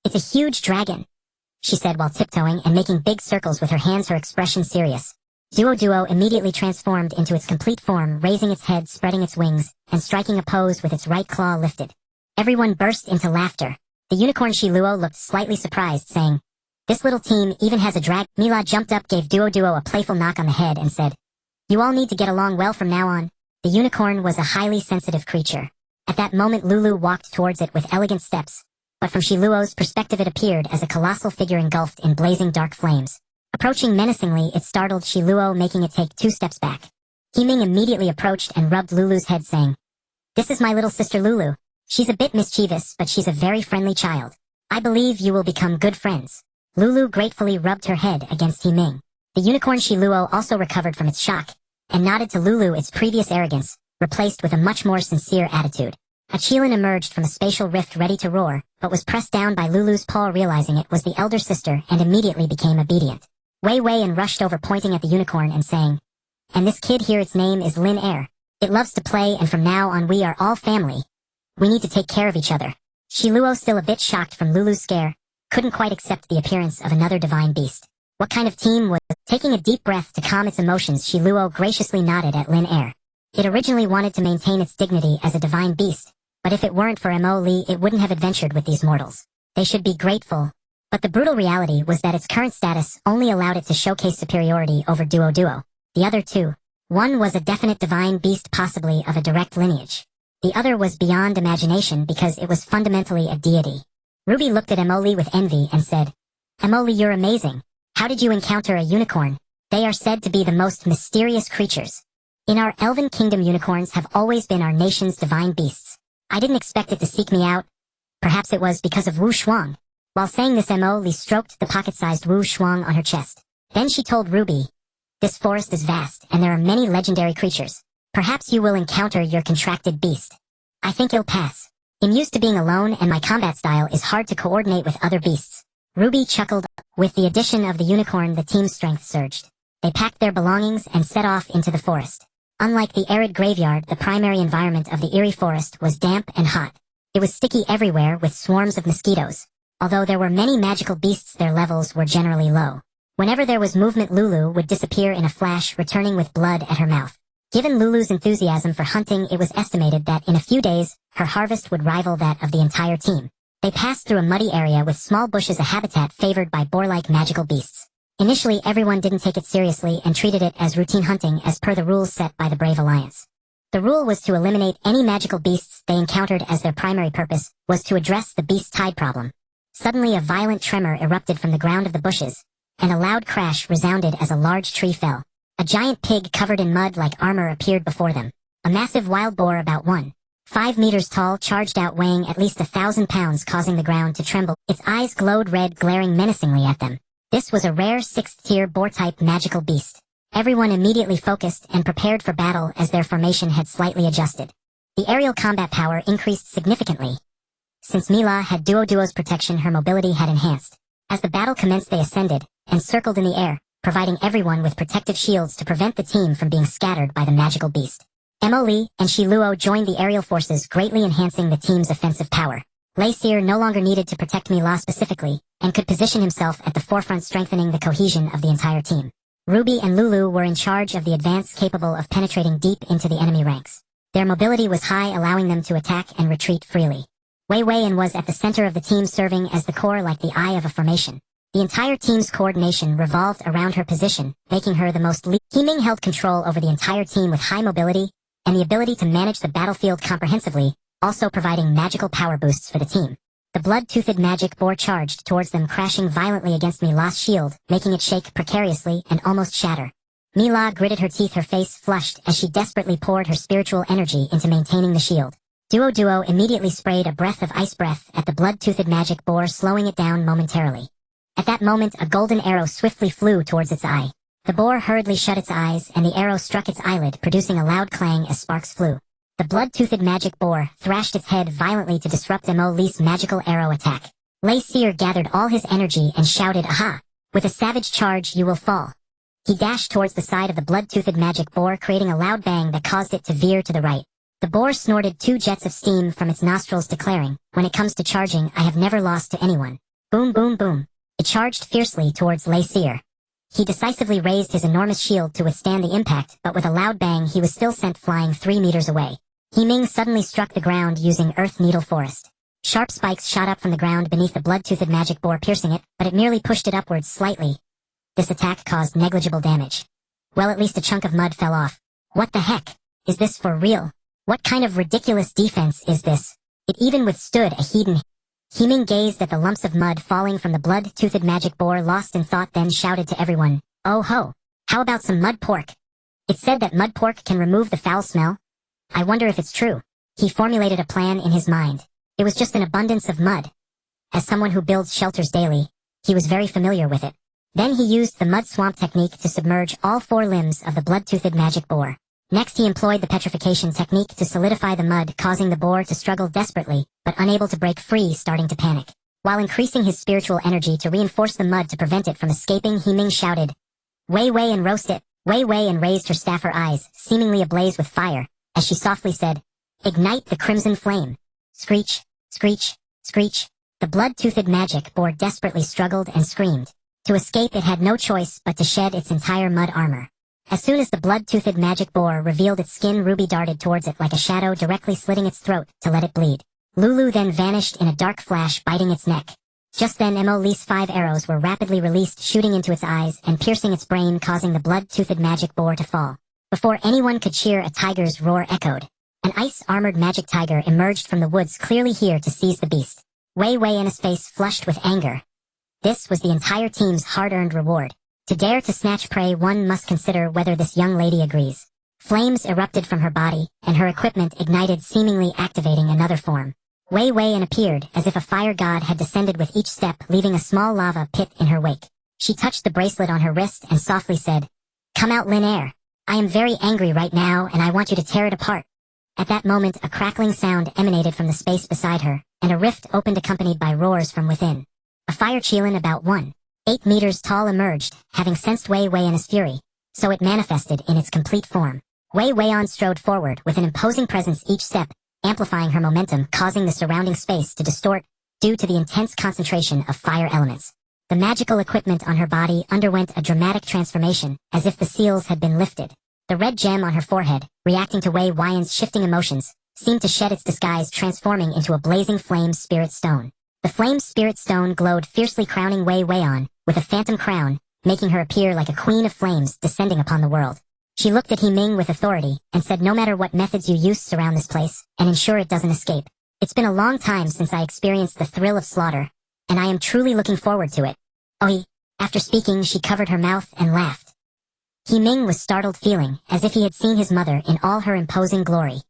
It's a huge dragon," she said while tiptoeing and making big circles with her hands, her expression serious. Duo immediately transformed into its complete form, raising its head, spreading its wings, and striking a pose with its right claw lifted. Everyone burst into laughter. The unicorn Shiluo looked slightly surprised, saying, "This little team even has a drag." Mila jumped up, gave Duo a playful knock on the head, and said, "You all need to get along well from now on." The unicorn was a highly sensitive creature. At that moment, Lulu walked towards it with elegant steps, but from Shiluo's perspective it appeared as a colossal figure engulfed in blazing dark flames. Approaching menacingly, it startled Shiluo, making it take 2 steps back. Ming immediately approached and rubbed Lulu's head, saying, "This is my little sister Lulu. She's a bit mischievous, but she's a very friendly child. I believe you will become good friends." Lulu gratefully rubbed her head against Ming. The unicorn Shiluo also recovered from its shock, and nodded to Lulu, its previous arrogance replaced with a much more sincere attitude. A Qilin emerged from a spatial rift ready to roar, but was pressed down by Lulu's paw, realizing it was the elder sister, and immediately became obedient. Wei and rushed over, pointing at the unicorn and saying, "And this kid here, its name is Lin Air. It loves to play, and from now on we are all family. We need to take care of each other." Shiluo, still a bit shocked from Lulu's scare, couldn't quite accept the appearance of another divine beast. What kind of team was it? Taking a deep breath to calm its emotions, Shiluo graciously nodded at Lin Air. It originally wanted to maintain its dignity as a divine beast, but if it weren't for Mo-Li, it wouldn't have adventured with these mortals. They should be grateful. But the brutal reality was that its current status only allowed it to showcase superiority over Duo. The other two. One was a definite divine beast, possibly of a direct lineage. The other was beyond imagination because it was fundamentally a deity. Ruby looked at Mo-Li with envy and said, "Mo-Li, you're amazing. How did you encounter a unicorn? They are said to be the most mysterious creatures. In our elven kingdom, unicorns have always been our nation's divine beasts. I didn't expect it to seek me out. Perhaps it was because of Wu Shuang." While saying this, Mo-Li stroked the pocket-sized Wu Shuang on her chest. Then she told Ruby, "This forest is vast, and there are many legendary creatures. Perhaps you will encounter your contracted beast. I think it'll pass." I'm used to being alone and my combat style is hard to coordinate with other beasts. Ruby chuckled. With the addition of the unicorn, the team's strength surged. They packed their belongings and set off into the forest. Unlike the arid graveyard, the primary environment of the eerie forest was damp and hot. It was sticky everywhere with swarms of mosquitoes. Although there were many magical beasts, their levels were generally low. Whenever there was movement, Lulu would disappear in a flash, returning with blood at her mouth. Given Lulu's enthusiasm for hunting, it was estimated that in a few days, her harvest would rival that of the entire team. They passed through a muddy area with small bushes, a habitat favored by boar-like magical beasts. Initially, everyone didn't take it seriously and treated it as routine hunting as per the rules set by the Brave Alliance. The rule was to eliminate any magical beasts they encountered, as their primary purpose was to address the beast tide problem. Suddenly, a violent tremor erupted from the ground of the bushes, and a loud crash resounded as a large tree fell. A giant pig covered in mud like armor appeared before them. A massive wild boar about 1.5 meters tall charged out, weighing at least 1,000 pounds, causing the ground to tremble. Its eyes glowed red, glaring menacingly at them. This was a rare 6th-tier boar-type magical beast. Everyone immediately focused and prepared for battle as their formation had slightly adjusted. The aerial combat power increased significantly. Since Mila had Duo's protection, her mobility had enhanced. As the battle commenced, they ascended and circled in the air, providing everyone with protective shields to prevent the team from being scattered by the magical beast. Emily and Shiluo joined the aerial forces, greatly enhancing the team's offensive power. Laysir no longer needed to protect Mila specifically, and could position himself at the forefront, strengthening the cohesion of the entire team. Ruby and Lulu were in charge of the advance, capable of penetrating deep into the enemy ranks. Their mobility was high, allowing them to attack and retreat freely. Wei Weian was at the center of the team, serving as the core, like the eye of a formation. The entire team's coordination revolved around her position, making her the most Ming held control over the entire team with high mobility and the ability to manage the battlefield comprehensively, also providing magical power boosts for the team. The blood-toothed magic boar charged towards them, crashing violently against Mila's shield, making it shake precariously and almost shatter. Mila gritted her teeth, her face flushed as she desperately poured her spiritual energy into maintaining the shield. Duo immediately sprayed a breath of ice breath at the blood-toothed magic boar, slowing it down momentarily. At that moment, a golden arrow swiftly flew towards its eye. The boar hurriedly shut its eyes, and the arrow struck its eyelid, producing a loud clang as sparks flew. The blood-toothed magic boar thrashed its head violently to disrupt Emily's magical arrow attack. Laysir gathered all his energy and shouted, "Aha! With a savage charge you will fall." He dashed towards the side of the blood-toothed magic boar, creating a loud bang that caused it to veer to the right. The boar snorted 2 jets of steam from its nostrils, declaring, "When it comes to charging, I have never lost to anyone." Boom, boom, boom. It charged fiercely towards Laysir. He decisively raised his enormous shield to withstand the impact, but with a loud bang he was still sent flying 3 meters away. Ming suddenly struck the ground using Earth Needle Forest. Sharp spikes shot up from the ground beneath the blood-toothed magic boar, piercing it, but it merely pushed it upwards slightly. This attack caused negligible damage. Well, at least a chunk of mud fell off. What the heck? Is this for real? What kind of ridiculous defense is this? It even withstood a heathen. Ming gazed at the lumps of mud falling from the blood-toothed magic boar, lost in thought, then shouted to everyone, "Oh ho! How about some mud pork? It's said that mud pork can remove the foul smell. I wonder if it's true." He formulated a plan in his mind. It was just an abundance of mud. As someone who builds shelters daily, he was very familiar with it. Then he used the mud swamp technique to submerge all 4 limbs of the blood-toothed magic boar. Next he employed the petrification technique to solidify the mud, causing the boar to struggle desperately, but unable to break free, starting to panic. While increasing his spiritual energy to reinforce the mud to prevent it from escaping, Ming shouted, "Wei and roast it." Wei and raised her staff, her eyes seemingly ablaze with fire, as she softly said, "Ignite the crimson flame." Screech, screech, screech. The blood-toothed magic boar desperately struggled and screamed. To escape, it had no choice but to shed its entire mud armor. As soon as the blood-toothed magic boar revealed its skin, Ruby darted towards it like a shadow, directly slitting its throat to let it bleed. Lulu then vanished in a dark flash, biting its neck. Just then Emily's 5 arrows were rapidly released, shooting into its eyes and piercing its brain, causing the blood-toothed magic boar to fall. Before anyone could cheer, a tiger's roar echoed. An ice-armored magic tiger emerged from the woods, clearly here to seize the beast. Wei and his face flushed with anger. This was the entire team's hard-earned reward. To dare to snatch prey, one must consider whether this young lady agrees. Flames erupted from her body, and her equipment ignited, seemingly activating another form. Wei appeared, as if a fire god had descended with each step, leaving a small lava pit in her wake. She touched the bracelet on her wrist and softly said, "Come out, Lin Air. I am very angry right now, and I want you to tear it apart." At that moment, a crackling sound emanated from the space beside her, and a rift opened accompanied by roars from within. A fire Qilin about 1.8 meters tall emerged, having sensed Wei Weian's fury, so it manifested in its complete form. Wei Weian strode forward with an imposing presence each step, amplifying her momentum, causing the surrounding space to distort due to the intense concentration of fire elements. The magical equipment on her body underwent a dramatic transformation, as if the seals had been lifted. The red gem on her forehead, reacting to Wei Weian's shifting emotions, seemed to shed its disguise, transforming into a blazing flame spirit stone. The flame spirit stone glowed fiercely, crowning Wei Weian with a phantom crown, making her appear like a queen of flames descending upon the world. She looked at Ming with authority and said, "No matter what methods you use, surround this place and ensure it doesn't escape. It's been a long time since I experienced the thrill of slaughter, and I am truly looking forward to it." Oi! After speaking, she covered her mouth and laughed. Ming was startled, feeling as if he had seen his mother in all her imposing glory.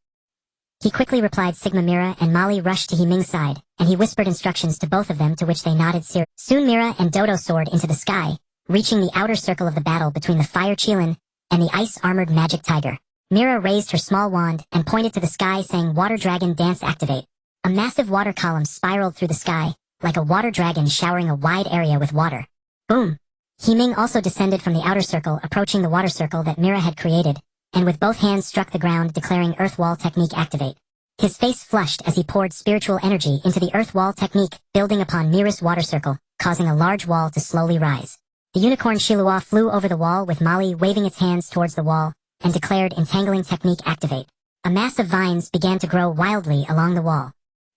He quickly replied. Sigma, Mira and Molly rushed to Ming's side, and he whispered instructions to both of them, to which they nodded seriously. Soon Mira and Dodo soared into the sky, reaching the outer circle of the battle between the fire Qilin and the ice-armored magic tiger. Mira raised her small wand and pointed to the sky, saying, "Water Dragon Dance activate." A massive water column spiraled through the sky, like a water dragon showering a wide area with water. Boom! Ming also descended from the outer circle, approaching the water circle that Mira had created, and with both hands struck the ground, declaring Earth Wall Technique activate. His face flushed as he poured spiritual energy into the Earth Wall Technique, building upon Mira's water circle, causing a large wall to slowly rise. The unicorn Shilua flew over the wall, with Molly waving its hands towards the wall, and declared Entangling Technique activate. A mass of vines began to grow wildly along the wall.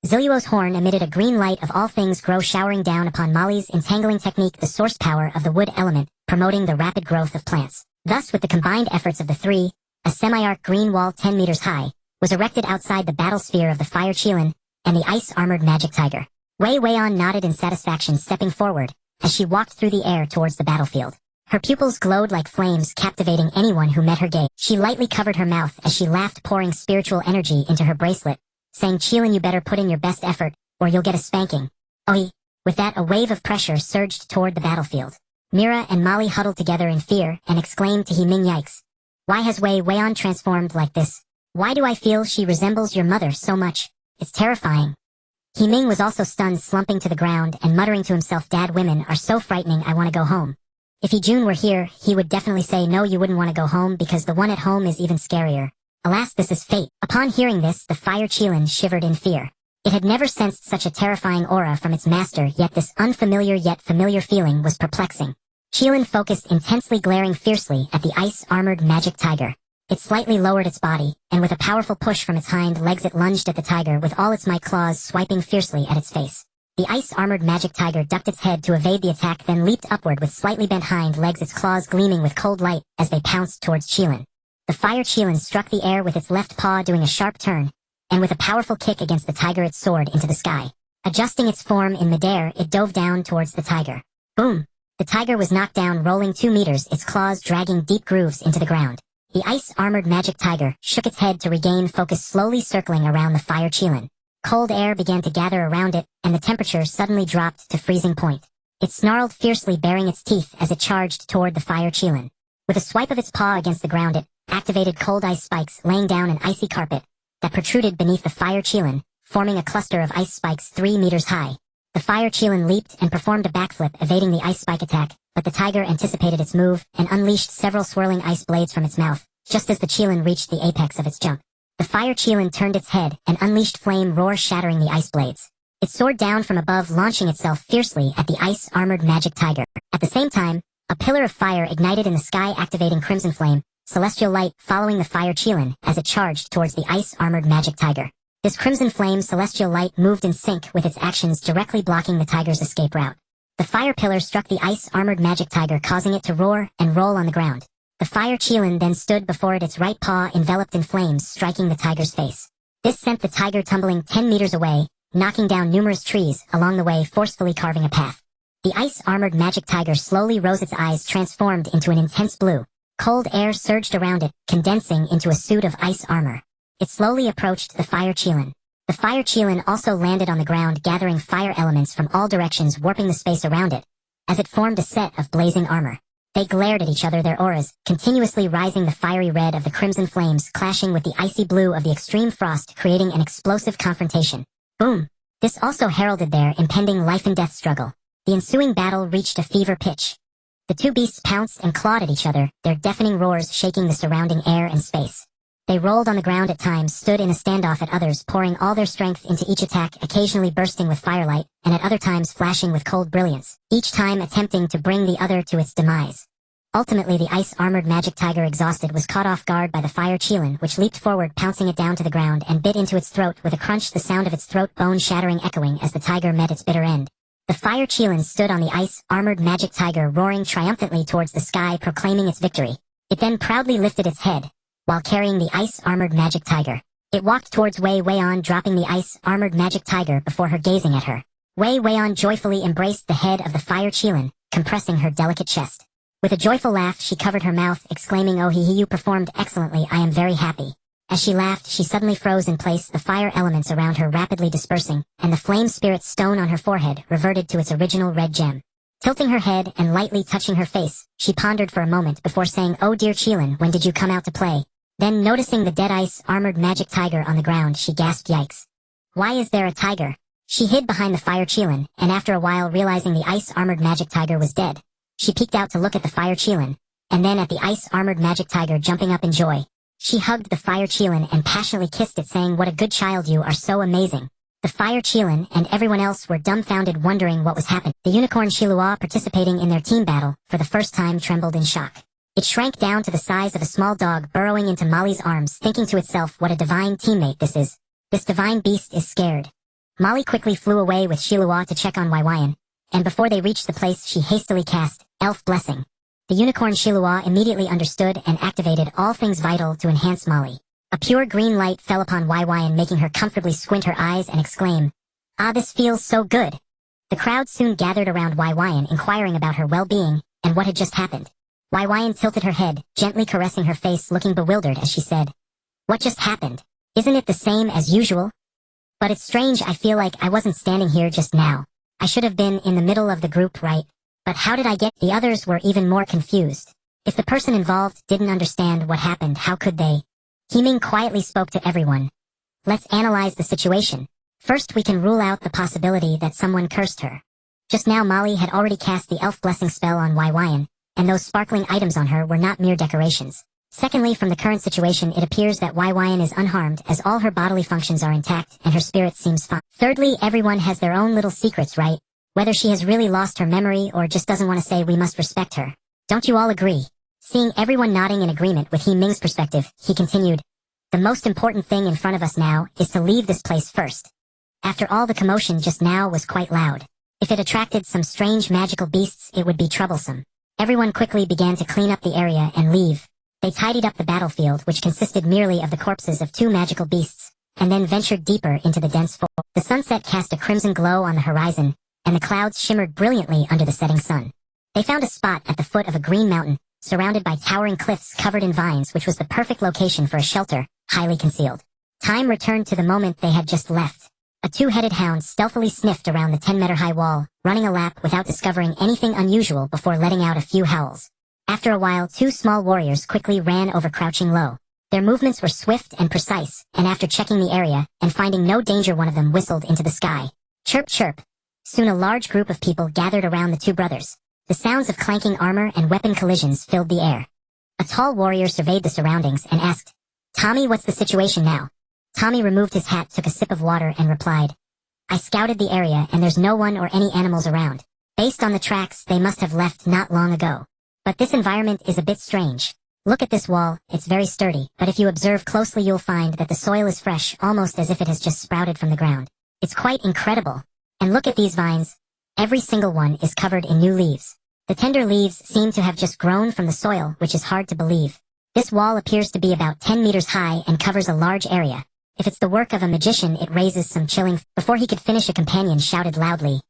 Ziluo's horn emitted a green light of all things grow, showering down upon Molly's Entangling Technique, the source power of the wood element, promoting the rapid growth of plants. Thus, with the combined efforts of the three, a semi-arc green wall 10 meters high was erected outside the battle sphere of the fire Qilin and the ice-armored magic tiger. Wei Weian nodded in satisfaction, stepping forward as she walked through the air towards the battlefield. Her pupils glowed like flames, captivating anyone who met her gaze. She lightly covered her mouth as she laughed, pouring spiritual energy into her bracelet, saying, "Qilin, you better put in your best effort, or you'll get a spanking." Oi! With that, a wave of pressure surged toward the battlefield. Mira and Molly huddled together in fear and exclaimed to Ming, "Yikes! Why has Wei Weian transformed like this? Why do I feel she resembles your mother so much? It's terrifying." Ming was also stunned, slumping to the ground and muttering to himself, "Dad, women are so frightening, I want to go home." If Jun were here, he would definitely say, "No, you wouldn't want to go home, because the one at home is even scarier." Alas, this is fate. Upon hearing this, the fire Qilin shivered in fear. It had never sensed such a terrifying aura from its master, yet this unfamiliar yet familiar feeling was perplexing. Qilin focused intensely, glaring fiercely at the ice-armored magic tiger. It slightly lowered its body, and with a powerful push from its hind legs it lunged at the tiger with all its might, claws swiping fiercely at its face. The ice-armored magic tiger ducked its head to evade the attack, then leaped upward with slightly bent hind legs, its claws gleaming with cold light as they pounced towards Qilin. The fire Qilin struck the air with its left paw, doing a sharp turn, and with a powerful kick against the tiger it soared into the sky. Adjusting its form in midair, it dove down towards the tiger. Boom! The tiger was knocked down, rolling 2 meters, its claws dragging deep grooves into the ground. The ice-armored magic tiger shook its head to regain focus, slowly circling around the fire Qilin. Cold air began to gather around it, and the temperature suddenly dropped to freezing point. It snarled fiercely, baring its teeth as it charged toward the fire Qilin. With a swipe of its paw against the ground, it activated cold ice spikes, laying down an icy carpet that protruded beneath the fire Qilin, forming a cluster of ice spikes 3 meters high. The fire Qilin leaped and performed a backflip, evading the ice spike attack, but the tiger anticipated its move and unleashed several swirling ice blades from its mouth, just as the Qilin reached the apex of its jump. The fire Qilin turned its head and unleashed flame roar, shattering the ice blades. It soared down from above, launching itself fiercely at the ice-armored magic tiger. At the same time, a pillar of fire ignited in the sky, activating crimson flame, celestial light, following the fire Qilin as it charged towards the ice-armored magic tiger. This crimson flame, celestial light, moved in sync with its actions, directly blocking the tiger's escape route. The fire pillar struck the ice-armored magic tiger, causing it to roar and roll on the ground. The fire Qilin then stood before it, its right paw enveloped in flames, striking the tiger's face. This sent the tiger tumbling 10 meters away, knocking down numerous trees along the way, forcefully carving a path. The ice-armored magic tiger slowly rose, its eyes transformed into an intense blue. Cold air surged around it, condensing into a suit of ice armor. It slowly approached the fire Qilin. The fire Qilin also landed on the ground, gathering fire elements from all directions, warping the space around it, as it formed a set of blazing armor. They glared at each other, their auras, continuously rising, the fiery red of the crimson flames clashing with the icy blue of the extreme frost, creating an explosive confrontation. Boom! This also heralded their impending life-and-death struggle. The ensuing battle reached a fever pitch. The two beasts pounced and clawed at each other, their deafening roars shaking the surrounding air and space. They rolled on the ground at times, stood in a standoff at others, pouring all their strength into each attack, occasionally bursting with firelight, and at other times flashing with cold brilliance, each time attempting to bring the other to its demise. Ultimately, the ice-armored magic tiger, exhausted, was caught off guard by the fire Qilin, which leaped forward, pouncing it down to the ground, and bit into its throat with a crunch, the sound of its throat bone shattering echoing as the tiger met its bitter end. The fire Qilin stood on the ice-armored magic tiger, roaring triumphantly towards the sky, proclaiming its victory. It then proudly lifted its head, while carrying the ice-armored magic tiger. It walked towards Wei Weian, dropping the ice-armored magic tiger before her, gazing at her. Wei Weian joyfully embraced the head of the fire Qilin, compressing her delicate chest. With a joyful laugh, she covered her mouth, exclaiming, "Oh, you performed excellently, I am very happy." As she laughed, she suddenly froze in place, the fire elements around her rapidly dispersing, and the flame spirit stone on her forehead reverted to its original red gem. Tilting her head and lightly touching her face, she pondered for a moment before saying, "Oh dear Qilin, when did you come out to play?" Then, noticing the dead ice-armored magic tiger on the ground, she gasped, "Yikes. Why is there a tiger?" She hid behind the fire Qilin, and after a while, realizing the ice-armored magic tiger was dead, she peeked out to look at the fire Qilin, and then at the ice-armored magic tiger, jumping up in joy. She hugged the fire Qilin and passionately kissed it, saying, "What a good child, you are so amazing." The fire Qilin and everyone else were dumbfounded, wondering what was happening. The unicorn Shilua, participating in their team battle, for the first time trembled in shock. It shrank down to the size of a small dog, burrowing into Molly's arms, thinking to itself, "What a divine teammate this is. This divine beast is scared." Molly quickly flew away with Shilua to check on Waiwayan, and before they reached the place, she hastily cast Elf Blessing. The unicorn Shilua immediately understood and activated all things vital to enhance Molly. A pure green light fell upon Waiwayan, making her comfortably squint her eyes and exclaim, "Ah, this feels so good." The crowd soon gathered around Waiwayan, inquiring about her well-being and what had just happened. Waiwayan tilted her head, gently caressing her face, looking bewildered as she said, "What just happened? Isn't it the same as usual? But it's strange, I feel like I wasn't standing here just now. I should have been in the middle of the group, right? But how did I get—" The others were even more confused. If the person involved didn't understand what happened, how could they? Ming quietly spoke to everyone. "Let's analyze the situation. First, we can rule out the possibility that someone cursed her. Just now Molly had already cast the elf blessing spell on Waiwayan, and those sparkling items on her were not mere decorations. Secondly, from the current situation, it appears that Waiwayan is unharmed, as all her bodily functions are intact and her spirit seems fine. Thirdly, everyone has their own little secrets, right? Whether she has really lost her memory or just doesn't want to say, we must respect her. Don't you all agree?" Seeing everyone nodding in agreement with Ming's perspective, he continued, "The most important thing in front of us now is to leave this place first. After all, the commotion just now was quite loud. If it attracted some strange magical beasts, it would be troublesome." Everyone quickly began to clean up the area and leave. They tidied up the battlefield, which consisted merely of the corpses of two magical beasts, and then ventured deeper into the dense forest. The sunset cast a crimson glow on the horizon, and the clouds shimmered brilliantly under the setting sun. They found a spot at the foot of a green mountain, surrounded by towering cliffs covered in vines, which was the perfect location for a shelter, highly concealed. Time returned to the moment they had just left. A two-headed hound stealthily sniffed around the 10-meter-high wall, running a lap without discovering anything unusual before letting out a few howls. After a while, two small warriors quickly ran over, crouching low. Their movements were swift and precise, and after checking the area and finding no danger, one of them whistled into the sky. Chirp, chirp. Soon a large group of people gathered around the two brothers. The sounds of clanking armor and weapon collisions filled the air. A tall warrior surveyed the surroundings and asked, "Tommy, what's the situation now?" Tommy removed his hat, took a sip of water, and replied, "I scouted the area and there's no one or any animals around. Based on the tracks, they must have left not long ago. But this environment is a bit strange. Look at this wall, it's very sturdy, but if you observe closely you'll find that the soil is fresh, almost as if it has just sprouted from the ground. It's quite incredible. And look at these vines. Every single one is covered in new leaves. The tender leaves seem to have just grown from the soil, which is hard to believe. This wall appears to be about 10 meters high and covers a large area. If it's the work of a magician, it raises some chilling." Before he could finish, a companion shouted loudly,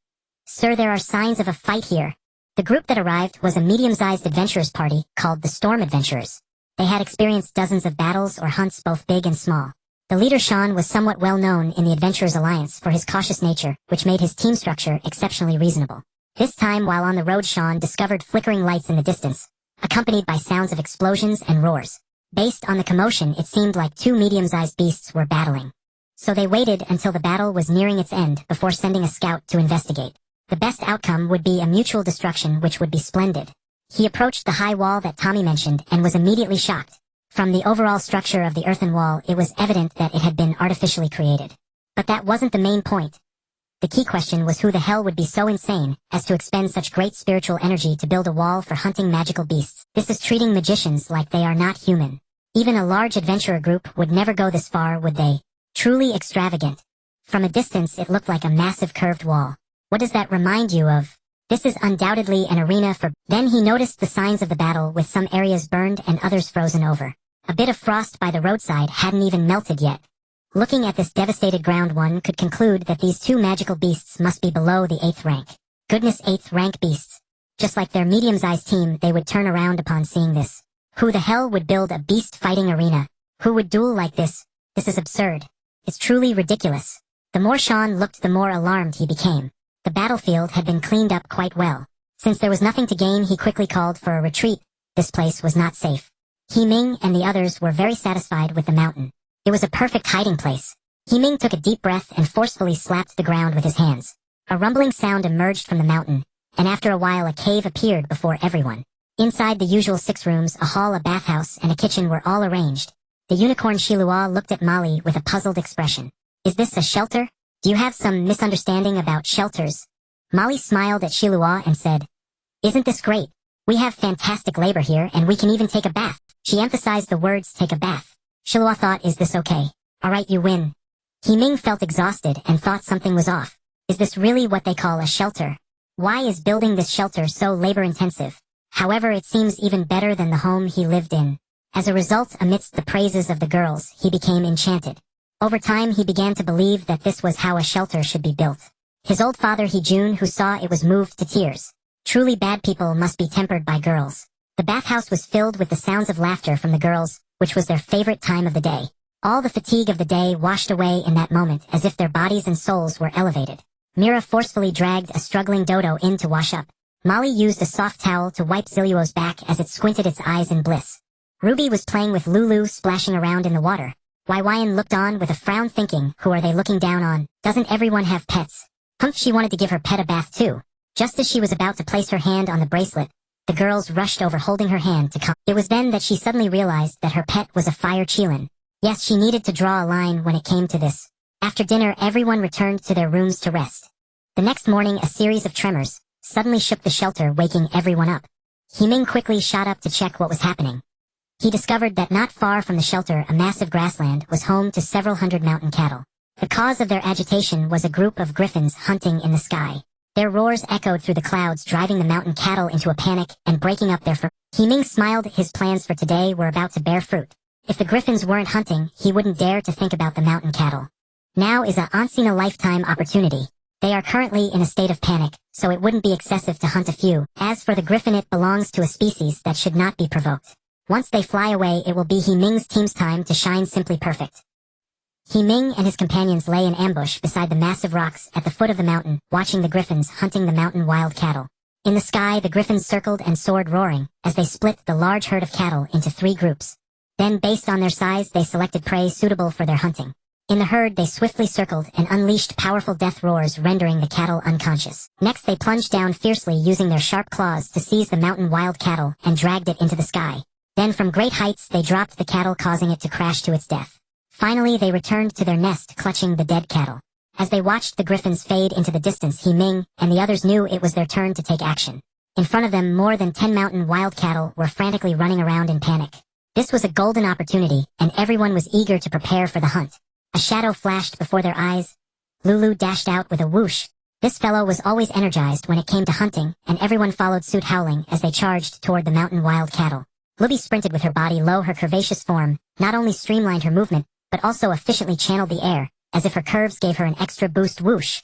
"Sir, there are signs of a fight here." The group that arrived was a medium-sized adventurers party called the Storm Adventurers. They had experienced dozens of battles or hunts, both big and small. The leader, Sean, was somewhat well known in the Adventurers Alliance for his cautious nature, which made his team structure exceptionally reasonable. This time, while on the road, Sean discovered flickering lights in the distance, accompanied by sounds of explosions and roars. Based on the commotion, it seemed like two medium-sized beasts were battling. So they waited until the battle was nearing its end before sending a scout to investigate. The best outcome would be a mutual destruction, which would be splendid. He approached the high wall that Tommy mentioned and was immediately shocked. From the overall structure of the earthen wall, it was evident that it had been artificially created. But that wasn't the main point. The key question was who the hell would be so insane as to expend such great spiritual energy to build a wall for hunting magical beasts. This is treating magicians like they are not human. Even a large adventurer group would never go this far, would they? Truly extravagant. From a distance, it looked like a massive curved wall. What does that remind you of? This is undoubtedly an arena for... Then he noticed the signs of the battle, with some areas burned and others frozen over. A bit of frost by the roadside hadn't even melted yet. Looking at this devastated ground, one could conclude that these two magical beasts must be below the 8th rank. Goodness, 8th rank beasts. Just like their medium-sized team, they would turn around upon seeing this. Who the hell would build a beast-fighting arena? Who would duel like this? This is absurd. It's truly ridiculous. The more Sean looked, the more alarmed he became. The battlefield had been cleaned up quite well. Since there was nothing to gain, he quickly called for a retreat. This place was not safe. Ming and the others were very satisfied with the mountain. It was a perfect hiding place. Ming took a deep breath and forcefully slapped the ground with his hands. A rumbling sound emerged from the mountain, and after a while a cave appeared before everyone. Inside the usual 6 rooms, a hall, a bathhouse, and a kitchen were all arranged. The unicorn Shilua looked at Molly with a puzzled expression. Is this a shelter? Do you have some misunderstanding about shelters? Molly smiled at Shilua and said, Isn't this great? We have fantastic labor here, and we can even take a bath. She emphasized the words take a bath. Shilua thought, is this okay? Alright, you win. Ming felt exhausted and thought something was off. Is this really what they call a shelter? Why is building this shelter so labor-intensive? However, it seems even better than the home he lived in. As a result, amidst the praises of the girls, he became enchanted. Over time, he began to believe that this was how a shelter should be built. His old father Hee-jun, who saw it, was moved to tears. Truly bad people must be tempered by girls. The bathhouse was filled with the sounds of laughter from the girls, which was their favorite time of the day. All the fatigue of the day washed away in that moment, as if their bodies and souls were elevated. Mira forcefully dragged a struggling Dodo in to wash up. Molly used a soft towel to wipe Ziluo's back as it squinted its eyes in bliss. Ruby was playing with Lulu, splashing around in the water. Waiwayan looked on with a frown, thinking, who are they looking down on? Doesn't everyone have pets? Humph, she wanted to give her pet a bath too. Just as she was about to place her hand on the bracelet, the girls rushed over, holding her hand to calm. It was then that she suddenly realized that her pet was a fire Qilin. Yes, she needed to draw a line when it came to this. After dinner, everyone returned to their rooms to rest. The next morning, a series of tremors suddenly shook the shelter, waking everyone up. Ming quickly shot up to check what was happening. He discovered that not far from the shelter, a massive grassland was home to several hundred mountain cattle. The cause of their agitation was a group of griffins hunting in the sky. Their roars echoed through the clouds, driving the mountain cattle into a panic and breaking up their fur. Ming smiled. His plans for today were about to bear fruit. If the griffins weren't hunting, he wouldn't dare to think about the mountain cattle. Now is a once-in-a-lifetime opportunity. They are currently in a state of panic, so it wouldn't be excessive to hunt a few. As for the griffin, it belongs to a species that should not be provoked. Once they fly away, it will be Ming's team's time to shine simply perfect. Ming and his companions lay in ambush beside the massive rocks at the foot of the mountain, watching the griffins hunting the mountain wild cattle. In the sky, the griffins circled and soared, roaring, as they split the large herd of cattle into 3 groups. Then, based on their size, they selected prey suitable for their hunting. In the herd, they swiftly circled and unleashed powerful death roars, rendering the cattle unconscious. Next, they plunged down fiercely, using their sharp claws to seize the mountain wild cattle and dragged it into the sky. Then, from great heights, they dropped the cattle, causing it to crash to its death. Finally, they returned to their nest, clutching the dead cattle. As they watched the griffins fade into the distance, Ming and the others knew it was their turn to take action. In front of them, more than 10 mountain wild cattle were frantically running around in panic. This was a golden opportunity, and everyone was eager to prepare for the hunt. A shadow flashed before their eyes. Lulu dashed out with a whoosh. This fellow was always energized when it came to hunting, and everyone followed suit, howling as they charged toward the mountain wild cattle. Libby sprinted with her body low. Her curvaceous form not only streamlined her movement, but also efficiently channeled the air, as if her curves gave her an extra boost. Whoosh!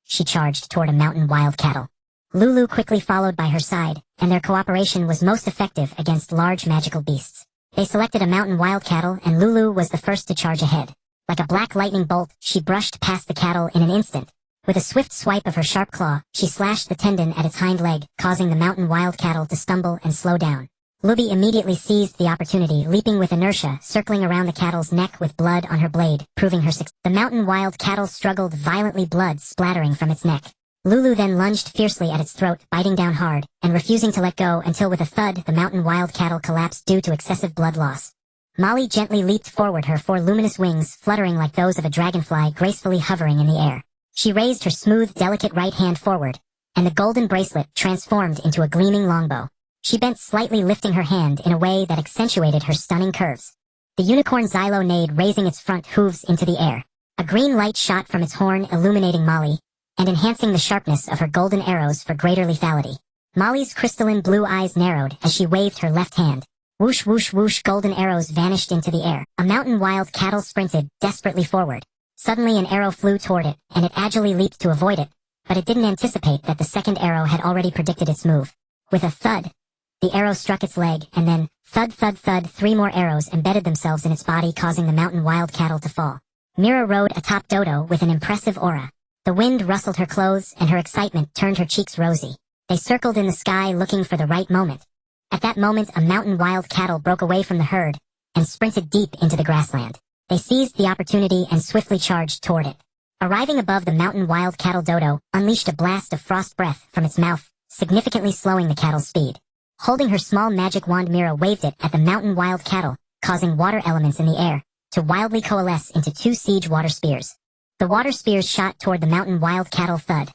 She charged toward a mountain wild cattle. Lulu quickly followed by her side, and their cooperation was most effective against large magical beasts. They selected a mountain wild cattle, and Lulu was the first to charge ahead. Like a black lightning bolt, she brushed past the cattle in an instant. With a swift swipe of her sharp claw, she slashed the tendon at its hind leg, causing the mountain wild cattle to stumble and slow down. Luby immediately seized the opportunity, leaping with inertia, circling around the cattle's neck with blood on her blade, proving her success. The mountain wild cattle struggled violently, blood splattering from its neck. Lulu then lunged fiercely at its throat, biting down hard, and refusing to let go until with a thud the mountain wild cattle collapsed due to excessive blood loss. Molly gently leaped forward, her four luminous wings fluttering like those of a dragonfly gracefully hovering in the air. She raised her smooth, delicate right hand forward, and the golden bracelet transformed into a gleaming longbow. She bent slightly, lifting her hand in a way that accentuated her stunning curves. The unicorn Xylo neighed, raising its front hooves into the air. A green light shot from its horn, illuminating Molly, and enhancing the sharpness of her golden arrows for greater lethality. Molly's crystalline blue eyes narrowed as she waved her left hand. Whoosh, whoosh, whoosh, golden arrows vanished into the air. A mountain wild cattle sprinted desperately forward. Suddenly an arrow flew toward it, and it agilely leaped to avoid it, but it didn't anticipate that the second arrow had already predicted its move. With a thud, the arrow struck its leg, and then, thud, thud, thud, 3 more arrows embedded themselves in its body, causing the mountain wild cattle to fall. Mira rode atop Dodo with an impressive aura. The wind rustled her clothes, and her excitement turned her cheeks rosy. They circled in the sky, looking for the right moment. At that moment, a mountain wild cattle broke away from the herd and sprinted deep into the grassland. They seized the opportunity and swiftly charged toward it. Arriving above the mountain wild cattle, Dodo unleashed a blast of frost breath from its mouth, significantly slowing the cattle's speed. Holding her small magic wand, Mira waved it at the mountain wild cattle, causing water elements in the air to wildly coalesce into 2 siege water spears. The water spears shot toward the mountain wild cattle. Thud.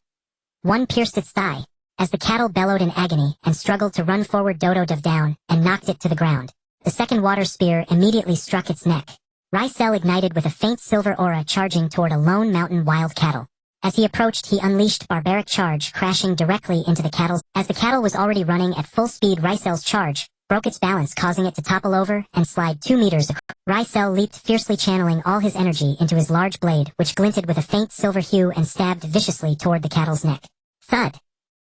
One pierced its thigh. As the cattle bellowed in agony and struggled to run forward, Dodo dove down and knocked it to the ground. The second water spear immediately struck its neck. Rysel ignited with a faint silver aura, charging toward a lone mountain wild cattle. As he approached, he unleashed barbaric charge, crashing directly into the cattle. As the cattle was already running at full speed, Rysel's charge broke its balance, causing it to topple over and slide 2 meters across. Rysel leaped fiercely, channeling all his energy into his large blade, which glinted with a faint silver hue, and stabbed viciously toward the cattle's neck. Thud!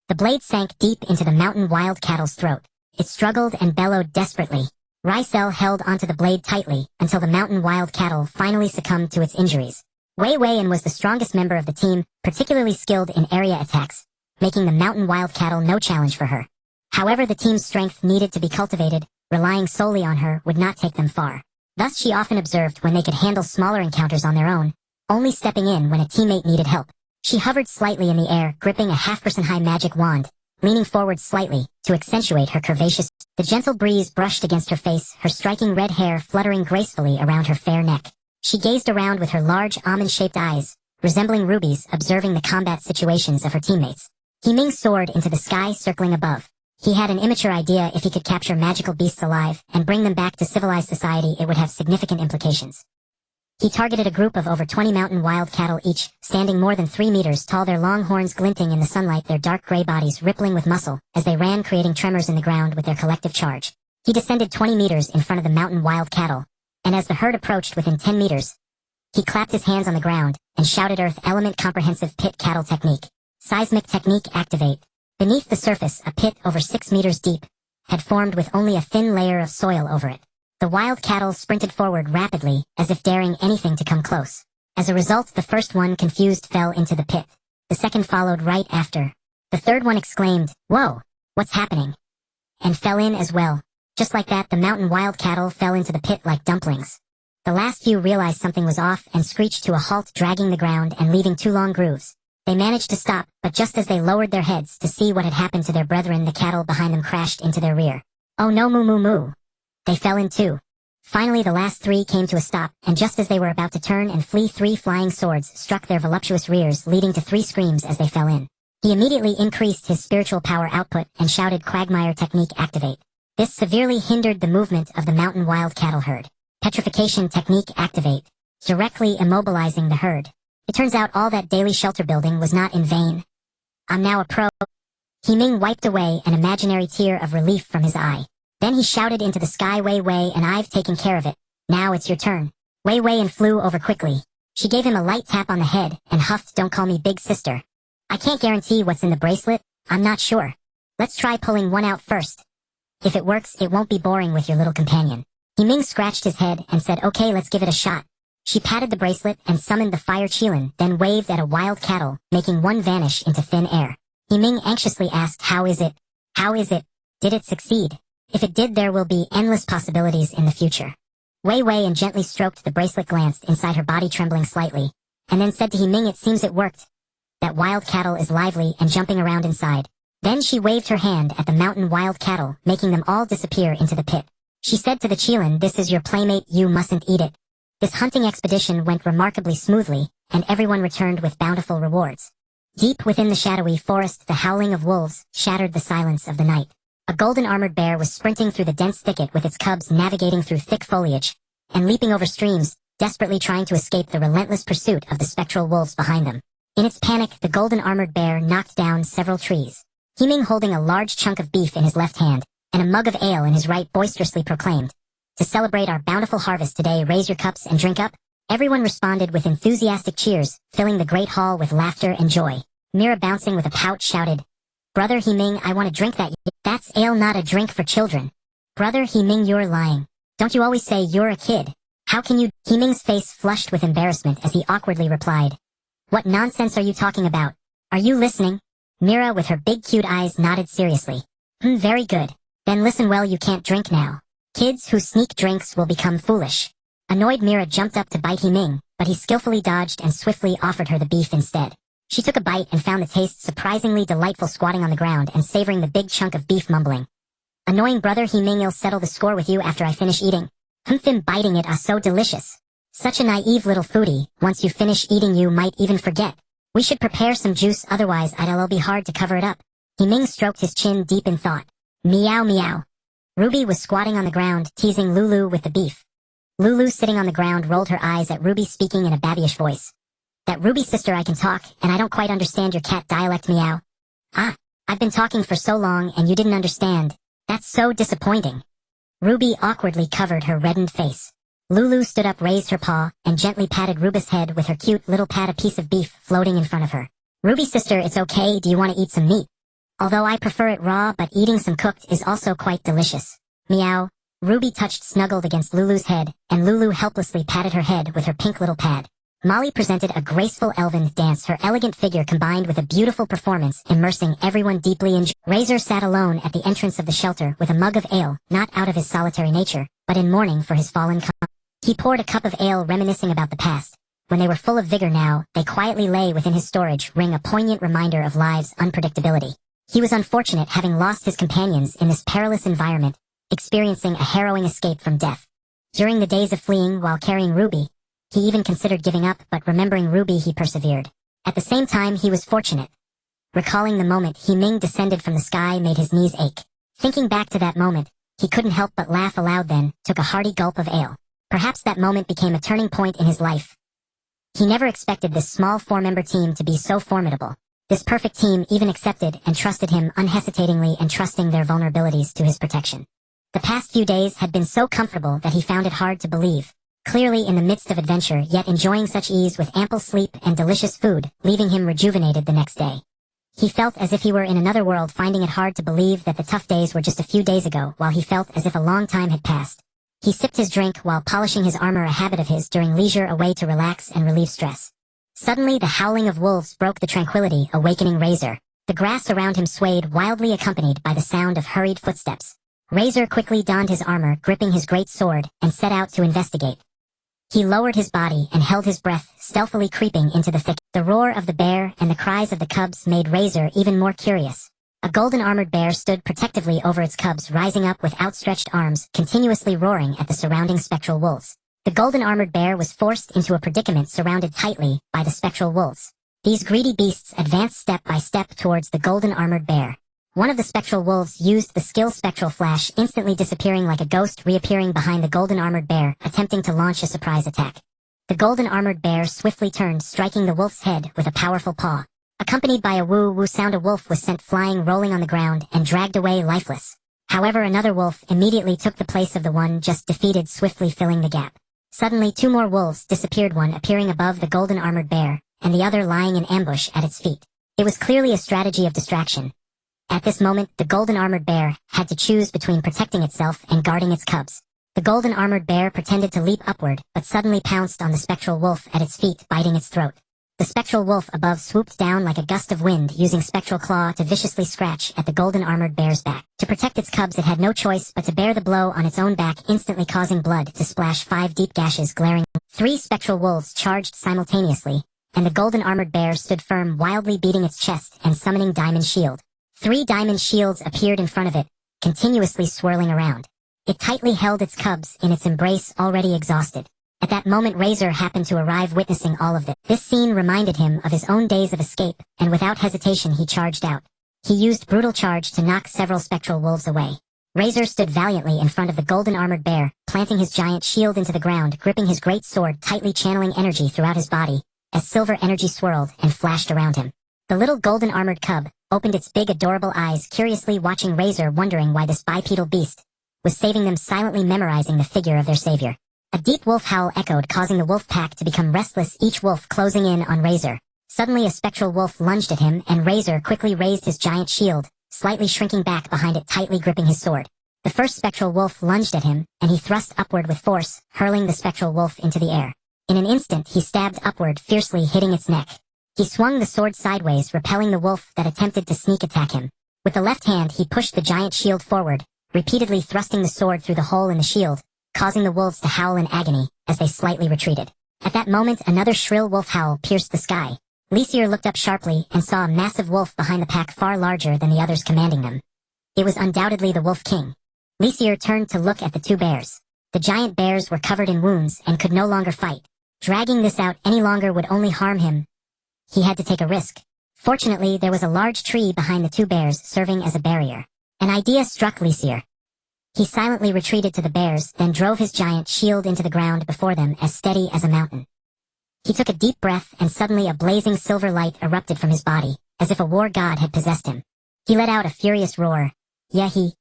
The blade sank deep into the mountain wild cattle's throat. It struggled and bellowed desperately. Rysel held onto the blade tightly until the mountain wild cattle finally succumbed to its injuries. Wei Weian was the strongest member of the team, particularly skilled in area attacks, making the mountain wild cattle no challenge for her. However, the team's strength needed to be cultivated. Relying solely on her would not take them far. Thus she often observed when they could handle smaller encounters on their own, only stepping in when a teammate needed help. She hovered slightly in the air, gripping a 0.5% high magic wand, leaning forward slightly to accentuate her curvaceous. The gentle breeze brushed against her face, her striking red hair fluttering gracefully around her fair neck. She gazed around with her large almond-shaped eyes, resembling rubies, observing the combat situations of her teammates. Ming soared into the sky, circling above. He had an immature idea: if he could capture magical beasts alive and bring them back to civilized society, it would have significant implications. He targeted a group of over 20 mountain wild cattle, each standing more than 3 meters tall, their long horns glinting in the sunlight, their dark gray bodies rippling with muscle as they ran, creating tremors in the ground with their collective charge. He descended 20 meters in front of the mountain wild cattle, and as the herd approached within 10 meters, he clapped his hands on the ground and shouted, "Earth Element Comprehensive Pit Cattle Technique. Seismic Technique Activate." Beneath the surface, a pit over 6 meters deep had formed with only a thin layer of soil over it. The wild cattle sprinted forward rapidly, as if daring anything to come close. As a result, the first one, confused, fell into the pit. The second followed right after. The third one exclaimed, "Whoa, what's happening?" and fell in as well. Just like that, the mountain wild cattle fell into the pit like dumplings. The last few realized something was off and screeched to a halt, dragging the ground and leaving 2 long grooves. They managed to stop, but just as they lowered their heads to see what had happened to their brethren, the cattle behind them crashed into their rear. "Oh no, moo moo moo." They fell in too. Finally, the last 3 came to a stop, and just as they were about to turn and flee, 3 flying swords struck their voluptuous rears, leading to 3 screams as they fell in. He immediately increased his spiritual power output and shouted, "Quagmire Technique Activate." This severely hindered the movement of the mountain wild cattle herd. Petrification Technique Activate, directly immobilizing the herd. It turns out all that daily shelter building was not in vain. "I'm now a pro." Ming wiped away an imaginary tear of relief from his eye. Then he shouted into the sky, "Wei Wei, and I've taken care of it. Now it's your turn." Wei Wei and flew over quickly. She gave him a light tap on the head and huffed, "Don't call me big sister. I can't guarantee what's in the bracelet. I'm not sure. Let's try pulling one out first. If it works, it won't be boring with your little companion." Ming scratched his head and said, "Okay, let's give it a shot." She patted the bracelet and summoned the fire Qilin, then waved at a wild cattle, making one vanish into thin air. Ming anxiously asked, "How is it? How is it? Did it succeed?" If it did, there will be endless possibilities in the future. Wei Wei and gently stroked the bracelet, glanced inside her body, trembling slightly, and then said to He Ming, "It seems it worked. That wild cattle is lively and jumping around inside." Then she waved her hand at the mountain wild cattle, making them all disappear into the pit. She said to the Qilin, "This is your playmate, you mustn't eat it." This hunting expedition went remarkably smoothly, and everyone returned with bountiful rewards. Deep within the shadowy forest, the howling of wolves shattered the silence of the night. A golden armored bear was sprinting through the dense thicket with its cubs, navigating through thick foliage and leaping over streams, desperately trying to escape the relentless pursuit of the spectral wolves behind them. In its panic, the golden armored bear knocked down several trees. He Ming, holding a large chunk of beef in his left hand and a mug of ale in his right, boisterously proclaimed, "To celebrate our bountiful harvest today, raise your cups and drink up." Everyone responded with enthusiastic cheers, filling the great hall with laughter and joy. Mira, bouncing with a pout, shouted, "Brother He Ming, I want to drink that. That's ale, not a drink for children." "Brother He Ming, you're lying. Don't you always say you're a kid? How can you?" He Ming's face flushed with embarrassment as he awkwardly replied, "What nonsense are you talking about? Are you listening?" Mira, with her big cute eyes, nodded seriously. Very good. Then listen well, you can't drink now. Kids who sneak drinks will become foolish." Annoyed, Mira jumped up to bite He Ming, but he skillfully dodged and swiftly offered her the beef instead. She took a bite and found the taste surprisingly delightful, squatting on the ground and savoring the big chunk of beef, mumbling, "Annoying brother He Ming, I'll settle the score with you after I finish eating." Him biting it, so delicious. Such a naive little foodie, once you finish eating you might even forget. We should prepare some juice, otherwise it'll be hard to cover it up. He Ming stroked his chin, deep in thought. Meow meow. Ruby was squatting on the ground, teasing Lulu with the beef. Lulu, sitting on the ground, rolled her eyes at Ruby, speaking in a babyish voice. "That Ruby sister, I can talk, and I don't quite understand your cat dialect, meow." "Ah, I've been talking for so long and you didn't understand. That's so disappointing." Ruby awkwardly covered her reddened face. Lulu stood up, raised her paw, and gently patted Ruby's head with her cute little pat, a piece of beef floating in front of her. "Ruby sister, it's okay, do you want to eat some meat? Although I prefer it raw, but eating some cooked is also quite delicious." Meow. Ruby touched, snuggled against Lulu's head, and Lulu helplessly patted her head with her pink little pad. Molly presented a graceful elven dance, her elegant figure combined with a beautiful performance, immersing everyone deeply in joy. Razor sat alone at the entrance of the shelter with a mug of ale, not out of his solitary nature, but in mourning for his fallen He poured a cup of ale, reminiscing about the past. When they were full of vigor now, they quietly lay within his storage ring, a poignant reminder of life's unpredictability. He was unfortunate, having lost his companions in this perilous environment, experiencing a harrowing escape from death. During the days of fleeing while carrying Ruby, he even considered giving up, but remembering Ruby, he persevered. At the same time, he was fortunate. Recalling the moment He Ming descended from the sky made his knees ache. Thinking back to that moment, he couldn't help but laugh aloud, then took a hearty gulp of ale. Perhaps that moment became a turning point in his life. He never expected this small four-member team to be so formidable. This perfect team even accepted and trusted him unhesitatingly, entrusting their vulnerabilities to his protection. The past few days had been so comfortable that he found it hard to believe. Clearly in the midst of adventure, yet enjoying such ease with ample sleep and delicious food, leaving him rejuvenated the next day. He felt as if he were in another world, finding it hard to believe that the tough days were just a few days ago, while he felt as if a long time had passed. He sipped his drink while polishing his armor, a habit of his during leisure, a way to relax and relieve stress. Suddenly the howling of wolves broke the tranquility, awakening Razor. The grass around him swayed wildly, accompanied by the sound of hurried footsteps. Razor quickly donned his armor, gripping his great sword, and set out to investigate. He lowered his body and held his breath, stealthily creeping into the thicket. The roar of the bear and the cries of the cubs made Razor even more curious. A golden-armored bear stood protectively over its cubs, rising up with outstretched arms, continuously roaring at the surrounding spectral wolves. The golden-armored bear was forced into a predicament, surrounded tightly by the spectral wolves. These greedy beasts advanced step by step towards the golden-armored bear. One of the spectral wolves used the skill Spectral Flash, instantly disappearing like a ghost, reappearing behind the golden-armored bear, attempting to launch a surprise attack. The golden-armored bear swiftly turned, striking the wolf's head with a powerful paw. Accompanied by a woo-woo sound, a wolf was sent flying, rolling on the ground, and dragged away lifeless. However, another wolf immediately took the place of the one just defeated, swiftly filling the gap. Suddenly, two more wolves disappeared, one appearing above the golden-armored bear, and the other lying in ambush at its feet. It was clearly a strategy of distraction. At this moment, the golden-armored bear had to choose between protecting itself and guarding its cubs. The golden-armored bear pretended to leap upward, but suddenly pounced on the spectral wolf at its feet, biting its throat. The The spectral wolf above swooped down like a gust of wind, using spectral claw to viciously scratch at the golden armored bear's back. To protect its cubs, it had no choice but to bear the blow on its own back, instantly causing blood to splash 5 deep gashes glaring. 3 spectral wolves charged simultaneously, and the golden armored bear stood firm, wildly beating its chest and summoning Diamond Shield. 3 diamond shields appeared in front of it, continuously swirling around. It tightly held its cubs in its embrace, already exhausted. At that moment, Razor happened to arrive, witnessing all of it. This scene reminded him of his own days of escape, and without hesitation he charged out. He used Brutal Charge to knock several spectral wolves away. Razor stood valiantly in front of the golden armored bear, planting his giant shield into the ground, gripping his great sword, tightly channeling energy throughout his body, as silver energy swirled and flashed around him. The little golden armored cub opened its big adorable eyes, curiously watching Razor, wondering why this bipedal beast was saving them, silently memorizing the figure of their savior. A deep wolf howl echoed, causing the wolf pack to become restless, each wolf closing in on Razor. Suddenly a spectral wolf lunged at him, and Razor quickly raised his giant shield, slightly shrinking back behind it, tightly gripping his sword. The first spectral wolf lunged at him, and he thrust upward with force, hurling the spectral wolf into the air. In an instant he stabbed upward, fiercely hitting its neck. He swung the sword sideways, repelling the wolf that attempted to sneak attack him. With the left hand he pushed the giant shield forward, repeatedly thrusting the sword through the hole in the shield, causing the wolves to howl in agony as they slightly retreated. At that moment another shrill wolf howl pierced the sky. Lighthearted looked up sharply and saw a massive wolf behind the pack, far larger than the others commanding them. It was undoubtedly the Wolf King. Lighthearted turned to look at the 2 bears. The giant bears were covered in wounds and could no longer fight. Dragging this out any longer would only harm him. He had to take a risk. Fortunately, there was a large tree behind the 2 bears, serving as a barrier. An idea struck Lighthearted. He silently retreated to the bears, then drove his giant shield into the ground before them, as steady as a mountain. He took a deep breath, and suddenly a blazing silver light erupted from his body, as if a war god had possessed him. He let out a furious roar. The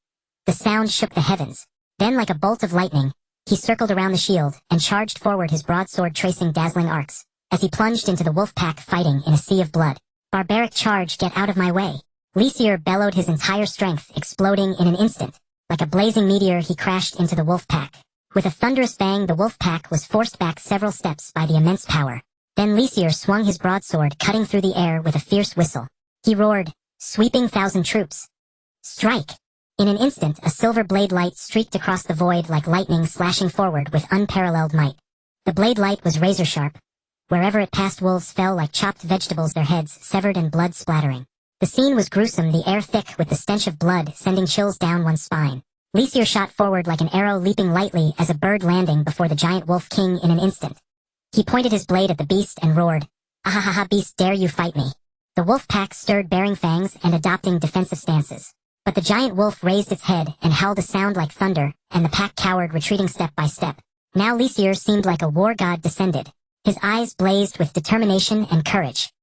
sound shook the heavens. Then, like a bolt of lightning, he circled around the shield and charged forward, his broadsword tracing dazzling arcs, as he plunged into the wolf pack, fighting in a sea of blood. Barbaric charge, get out of my way! Lighthearted bellowed, his entire strength exploding in an instant. Like a blazing meteor, he crashed into the wolf pack. With a thunderous bang, the wolf pack was forced back several steps by the immense power. Then Lighthearted swung his broadsword, cutting through the air with a fierce whistle. He roared, "Sweeping 1,000 troops! Strike!" In an instant, a silver blade light streaked across the void like lightning, slashing forward with unparalleled might. The blade light was razor sharp. Wherever it passed, wolves fell like chopped vegetables, their heads severed and blood splattering. The scene was gruesome, the air thick with the stench of blood, sending chills down one's spine. Lighthearted shot forward like an arrow, leaping lightly as a bird, landing before the giant Wolf King in an instant. He pointed his blade at the beast and roared, "Ahahaha, beast, dare you fight me?" The wolf pack stirred, baring fangs and adopting defensive stances. But the giant wolf raised its head and howled a sound like thunder, and the pack cowered, retreating step by step. Now Lighthearted seemed like a war god descended. His eyes blazed with determination and courage.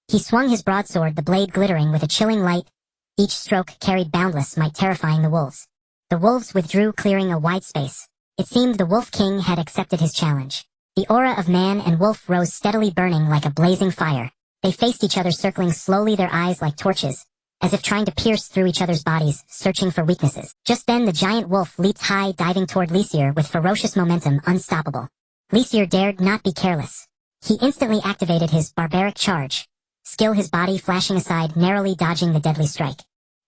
He swung his broadsword, the blade glittering with a chilling light. Each stroke carried boundless might, terrifying the wolves. The wolves withdrew, clearing a wide space. It seemed the Wolf King had accepted his challenge. The aura of man and wolf rose steadily, burning like a blazing fire. They faced each other, circling slowly, their eyes like torches, as if trying to pierce through each other's bodies, searching for weaknesses. Just then the giant wolf leaped high, diving toward Lighthearted with ferocious momentum, unstoppable. Lighthearted dared not be careless. He instantly activated his barbaric charge skill, his body flashing aside, narrowly dodging the deadly strike.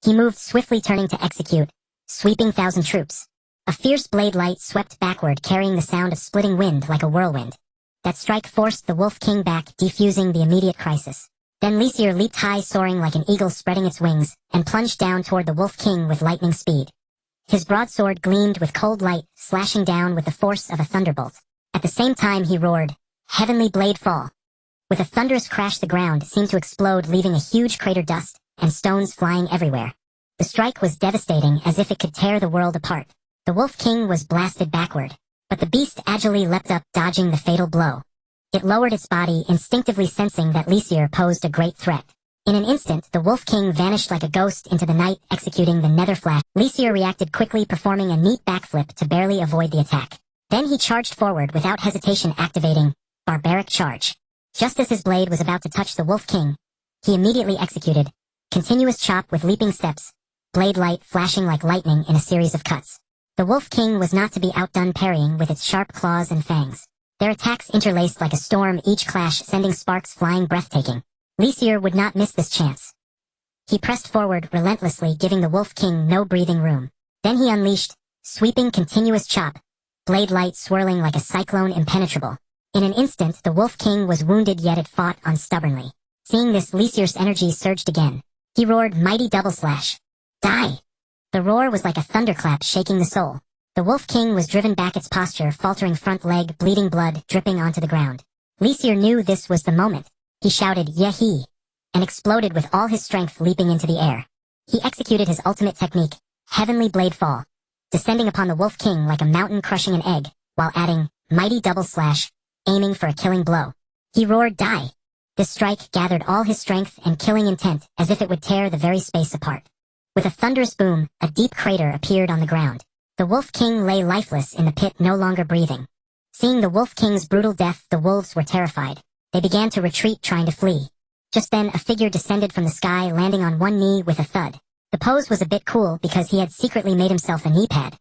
He moved swiftly, turning to execute, sweeping 1,000 troops. A fierce blade light swept backward, carrying the sound of splitting wind like a whirlwind. That strike forced the Wolf King back, defusing the immediate crisis. Then Lighthearted leaped high, soaring like an eagle spreading its wings, and plunged down toward the Wolf King with lightning speed. His broadsword gleamed with cold light, slashing down with the force of a thunderbolt. At the same time he roared, "Heavenly blade fall!" With a thunderous crash, the ground seemed to explode, leaving a huge crater, dust and stones flying everywhere. The strike was devastating, as if it could tear the world apart. The Wolf King was blasted backward, but the beast agilely leapt up, dodging the fatal blow. It lowered its body, instinctively sensing that Lighthearted posed a great threat. In an instant, the Wolf King vanished like a ghost into the night, executing the nether flash. Lighthearted reacted quickly, performing a neat backflip to barely avoid the attack. Then he charged forward without hesitation, activating barbaric charge. Just as his blade was about to touch the Wolf King, he immediately executed continuous chop with leaping steps, blade light flashing like lightning in a series of cuts. The Wolf King was not to be outdone, parrying with its sharp claws and fangs. Their attacks interlaced like a storm, each clash sending sparks flying breathtaking. Lixier would not miss this chance. He pressed forward relentlessly, giving the Wolf King no breathing room. Then he unleashed, sweeping continuous chop, blade light swirling like a cyclone impenetrable. In an instant, the Wolf King was wounded, yet it fought on stubbornly. Seeing this, Lysier's energy surged again. He roared, mighty double slash. Die! The roar was like a thunderclap shaking the soul. The Wolf King was driven back, its posture faltering, front leg bleeding, blood dripping onto the ground. Lysier knew this was the moment. He shouted, Yehi! And exploded with all his strength, leaping into the air. He executed his ultimate technique, Heavenly Blade Fall, descending upon the Wolf King like a mountain crushing an egg, while adding, mighty double slash, aiming for a killing blow. He roared, die! This strike gathered all his strength and killing intent, as if it would tear the very space apart. With a thunderous boom, a deep crater appeared on the ground. The Wolf King lay lifeless in the pit, no longer breathing. Seeing the Wolf King's brutal death, the wolves were terrified. They began to retreat, trying to flee. Just then, a figure descended from the sky, landing on one knee with a thud. The pose was a bit cool because he had secretly made himself a knee pad.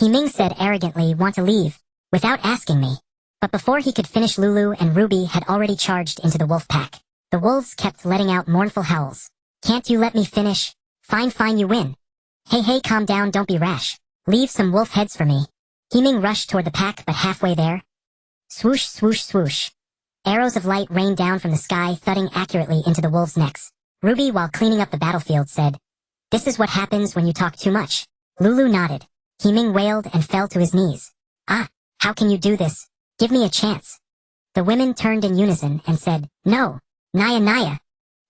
Ming said arrogantly, want to leave, without asking me. But before he could finish, Lulu and Ruby had already charged into the wolf pack. The wolves kept letting out mournful howls. Can't you let me finish? Fine, you win. Hey, calm down, don't be rash. Leave some wolf heads for me. Ming rushed toward the pack, but halfway there. Swoosh, swoosh, swoosh. Arrows of light rained down from the sky, thudding accurately into the wolves' necks. Ruby, while cleaning up the battlefield, said, this is what happens when you talk too much. Lulu nodded. Ming wailed and fell to his knees. Ah, how can you do this? Give me a chance. The women turned in unison and said, no, Naya.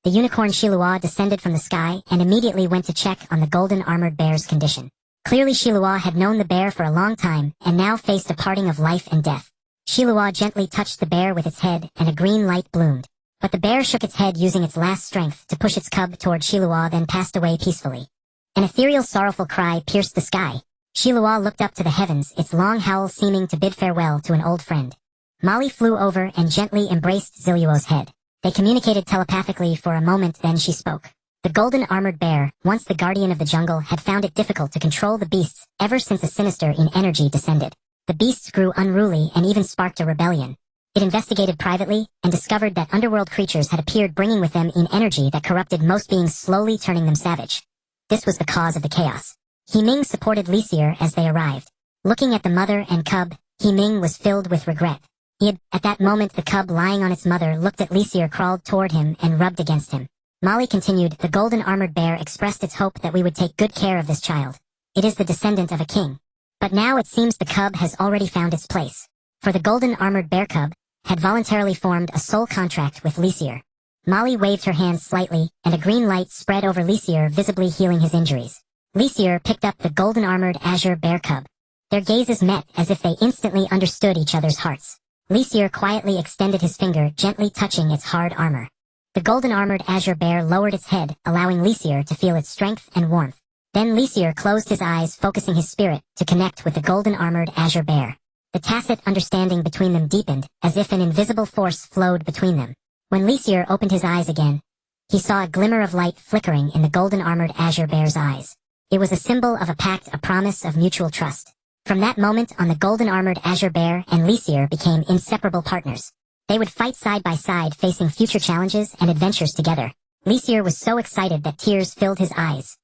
The unicorn Shilua descended from the sky and immediately went to check on the golden armored bear's condition. Clearly Shilua had known the bear for a long time and now faced a parting of life and death. Shilua gently touched the bear with its head and a green light bloomed. But the bear shook its head, using its last strength to push its cub toward Shilua, then passed away peacefully. An ethereal sorrowful cry pierced the sky. Shilua looked up to the heavens, its long howl seeming to bid farewell to an old friend. Molly flew over and gently embraced Ziluo's head. They communicated telepathically for a moment, then she spoke. The golden armored bear, once the guardian of the jungle, had found it difficult to control the beasts ever since a sinister in energy descended. The beasts grew unruly and even sparked a rebellion. It investigated privately and discovered that underworld creatures had appeared, bringing with them in energy that corrupted most beings, slowly turning them savage. This was the cause of the chaos. Ming supported Lysier as they arrived. Looking at the mother and cub, Ming was filled with regret. At that moment, the cub lying on its mother looked at Lysier, crawled toward him, and rubbed against him. Molly continued, the golden armored bear expressed its hope that we would take good care of this child. It is the descendant of a king. But now it seems the cub has already found its place. For the golden armored bear cub had voluntarily formed a soul contract with Lysier. Molly waved her hand slightly, and a green light spread over Lysier, visibly healing his injuries. Lysier picked up the golden armored azure bear cub. Their gazes met as if they instantly understood each other's hearts. Lysier quietly extended his finger, gently touching its hard armor. The golden armored azure bear lowered its head, allowing Lysier to feel its strength and warmth. Then Lysier closed his eyes, focusing his spirit to connect with the golden armored azure bear. The tacit understanding between them deepened, as if an invisible force flowed between them. When Lysier opened his eyes again, he saw a glimmer of light flickering in the golden armored azure bear's eyes. It was a symbol of a pact, a promise of mutual trust. From that moment on, the golden armored azure bear and Lysier became inseparable partners. They would fight side by side, facing future challenges and adventures together. Lysier was so excited that tears filled his eyes.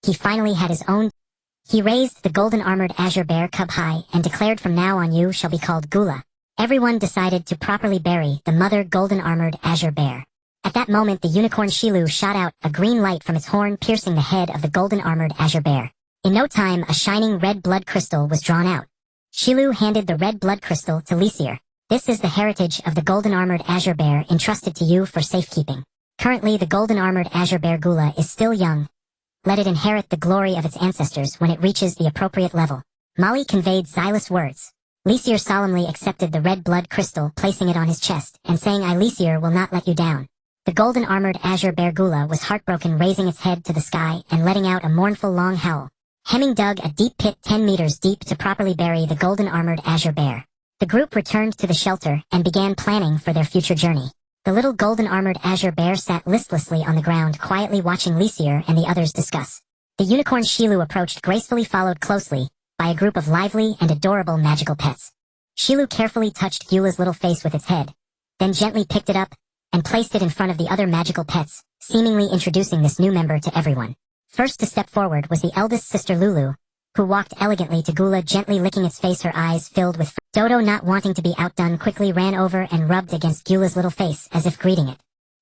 He finally had his own. He raised the golden armored azure bear cub high and declared, from now on you shall be called Gula. Everyone decided to properly bury the mother golden armored azure bear. At that moment, the unicorn Shilu shot out a green light from its horn, piercing the head of the golden armored azure bear. In no time, a shining red blood crystal was drawn out. Shilu handed the red blood crystal to Lysier. This is the heritage of the golden armored azure bear, entrusted to you for safekeeping. Currently, the golden armored azure bear Gula is still young. Let it inherit the glory of its ancestors when it reaches the appropriate level. Molly conveyed Xylus words. Lysier solemnly accepted the red blood crystal, placing it on his chest, and saying, I, Lysier, will not let you down. The golden armored azure bear Gula was heartbroken, raising its head to the sky and letting out a mournful long howl. Ming dug a deep pit 10 meters deep to properly bury the golden armored azure bear. The group returned to the shelter and began planning for their future journey. The little golden armored azure bear sat listlessly on the ground, quietly watching Lysier and the others discuss. The unicorn Shilu approached gracefully, followed closely by a group of lively and adorable magical pets. Shilu carefully touched Gyula's little face with its head, then gently picked it up and placed it in front of the other magical pets, seemingly introducing this new member to everyone. First to step forward was the eldest sister Lulu, who walked elegantly to Gyula, gently licking its face, her eyes filled with Dodo, not wanting to be outdone, quickly ran over and rubbed against Gyula's little face as if greeting it.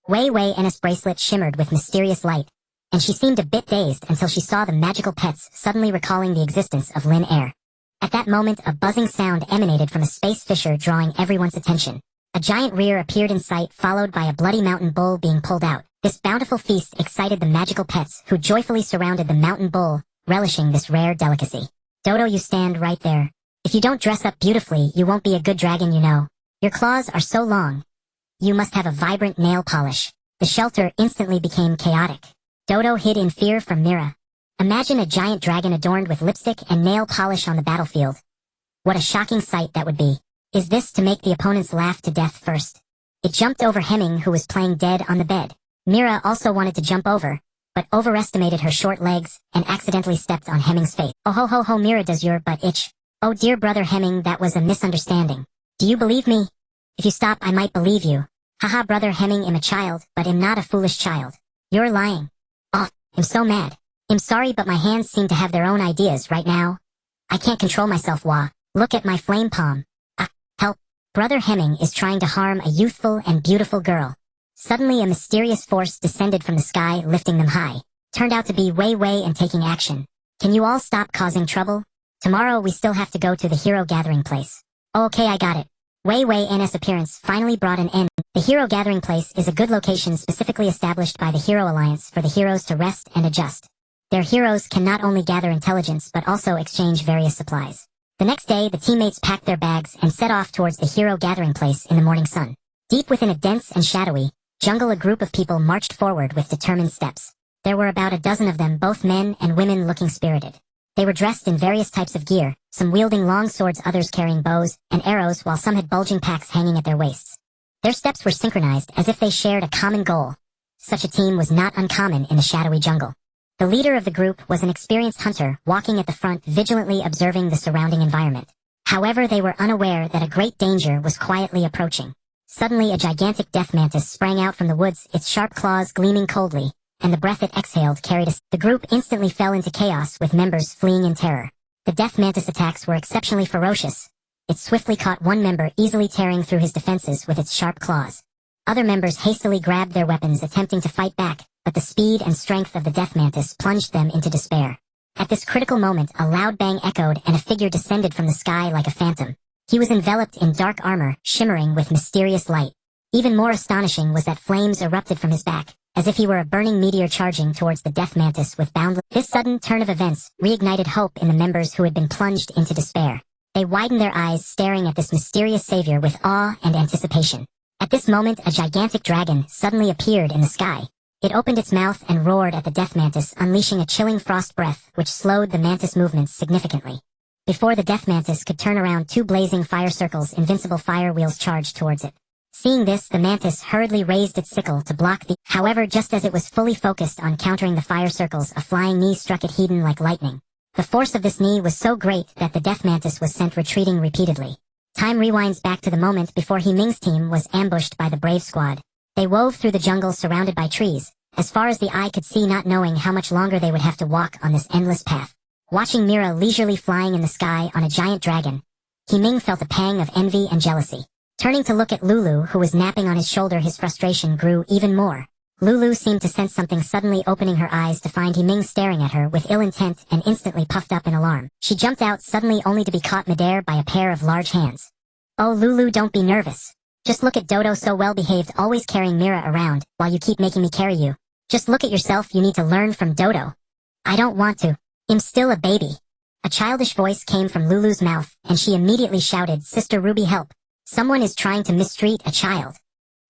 Wei Ennis' bracelet shimmered with mysterious light, and she seemed a bit dazed until she saw the magical pets suddenly recalling the existence of Lin Air. At that moment, a buzzing sound emanated from a space fissure, drawing everyone's attention. A giant rear appeared in sight, followed by a bloody mountain bull being pulled out. This bountiful feast excited the magical pets, who joyfully surrounded the mountain bull, relishing this rare delicacy. Dodo, you stand right there. If you don't dress up beautifully, you won't be a good dragon, you know. Your claws are so long. You must have a vibrant nail polish. The shelter instantly became chaotic. Dodo hid in fear from Mira. Imagine a giant dragon adorned with lipstick and nail polish on the battlefield. What a shocking sight that would be. Is this to make the opponents laugh to death first? It jumped over Hemming, who was playing dead on the bed. Mira also wanted to jump over, but overestimated her short legs and accidentally stepped on Hemming's face. Oh ho ho ho, Mira, does your butt itch? Oh dear brother Hemming, that was a misunderstanding. Do you believe me? If you stop, I might believe you. Haha, brother Hemming, I'm a child, but I'm not a foolish child. You're lying. Oh, I'm so mad. I'm sorry, but my hands seem to have their own ideas right now. I can't control myself, Wah. Look at my flame palm. Help. Brother Hemming is trying to harm a youthful and beautiful girl. Suddenly a mysterious force descended from the sky, lifting them high. Turned out to be Wei and taking action. Can you all stop causing trouble? Tomorrow we still have to go to the hero gathering place. Oh, okay, I got it. Wei Ennis' appearance finally brought an end. The hero gathering place is a good location specifically established by the Hero Alliance for the heroes to rest and adjust. Their heroes can not only gather intelligence but also exchange various supplies. The next day, the teammates packed their bags and set off towards the hero gathering place in the morning sun. Deep within a dense and shadowy jungle, a group of people marched forward with determined steps. There were about a dozen of them, both men and women, looking spirited. They were dressed in various types of gear, some wielding long swords, others carrying bows and arrows, while some had bulging packs hanging at their waists. Their steps were synchronized as if they shared a common goal. Such a team was not uncommon in the shadowy jungle. The leader of the group was an experienced hunter, walking at the front, vigilantly observing the surrounding environment. However, they were unaware that a great danger was quietly approaching. Suddenly, a gigantic death mantis sprang out from the woods, its sharp claws gleaming coldly, and the breath it exhaled carried us. The group instantly fell into chaos, with members fleeing in terror. The death mantis attacks were exceptionally ferocious. It swiftly caught one member, easily tearing through his defenses with its sharp claws. Other members hastily grabbed their weapons, attempting to fight back, but the speed and strength of the death mantis plunged them into despair. At this critical moment, a loud bang echoed and a figure descended from the sky like a phantom. He was enveloped in dark armor, shimmering with mysterious light. Even more astonishing was that flames erupted from his back, as if he were a burning meteor charging towards the death mantis with boundless. This sudden turn of events reignited hope in the members who had been plunged into despair. They widened their eyes, staring at this mysterious savior with awe and anticipation. At this moment, a gigantic dragon suddenly appeared in the sky. It opened its mouth and roared at the death mantis, unleashing a chilling frost breath which slowed the mantis' movements significantly. Before the death mantis could turn around, two blazing fire circles, invincible fire wheels, charged towards it. Seeing this, the mantis hurriedly raised its sickle to block the... However, just as it was fully focused on countering the fire circles, a flying knee struck it hidden like lightning. The force of this knee was so great that the death mantis was sent retreating repeatedly. Time rewinds back to the moment before Ming's team was ambushed by the Brave Squad. They wove through the jungle surrounded by trees, as far as the eye could see, not knowing how much longer they would have to walk on this endless path. Watching Mira leisurely flying in the sky on a giant dragon, Ming felt a pang of envy and jealousy. Turning to look at Lulu, who was napping on his shoulder, his frustration grew even more. Lulu seemed to sense something, suddenly opening her eyes to find Ming staring at her with ill intent, and instantly puffed up in alarm. She jumped out suddenly, only to be caught midair by a pair of large hands. Oh Lulu, don't be nervous. Just look at Dodo, so well behaved, always carrying Mira around, while you keep making me carry you. Just look at yourself, you need to learn from Dodo. I don't want to. I'm still a baby. A childish voice came from Lulu's mouth, and she immediately shouted, Sister Ruby, help. Someone is trying to mistreat a child.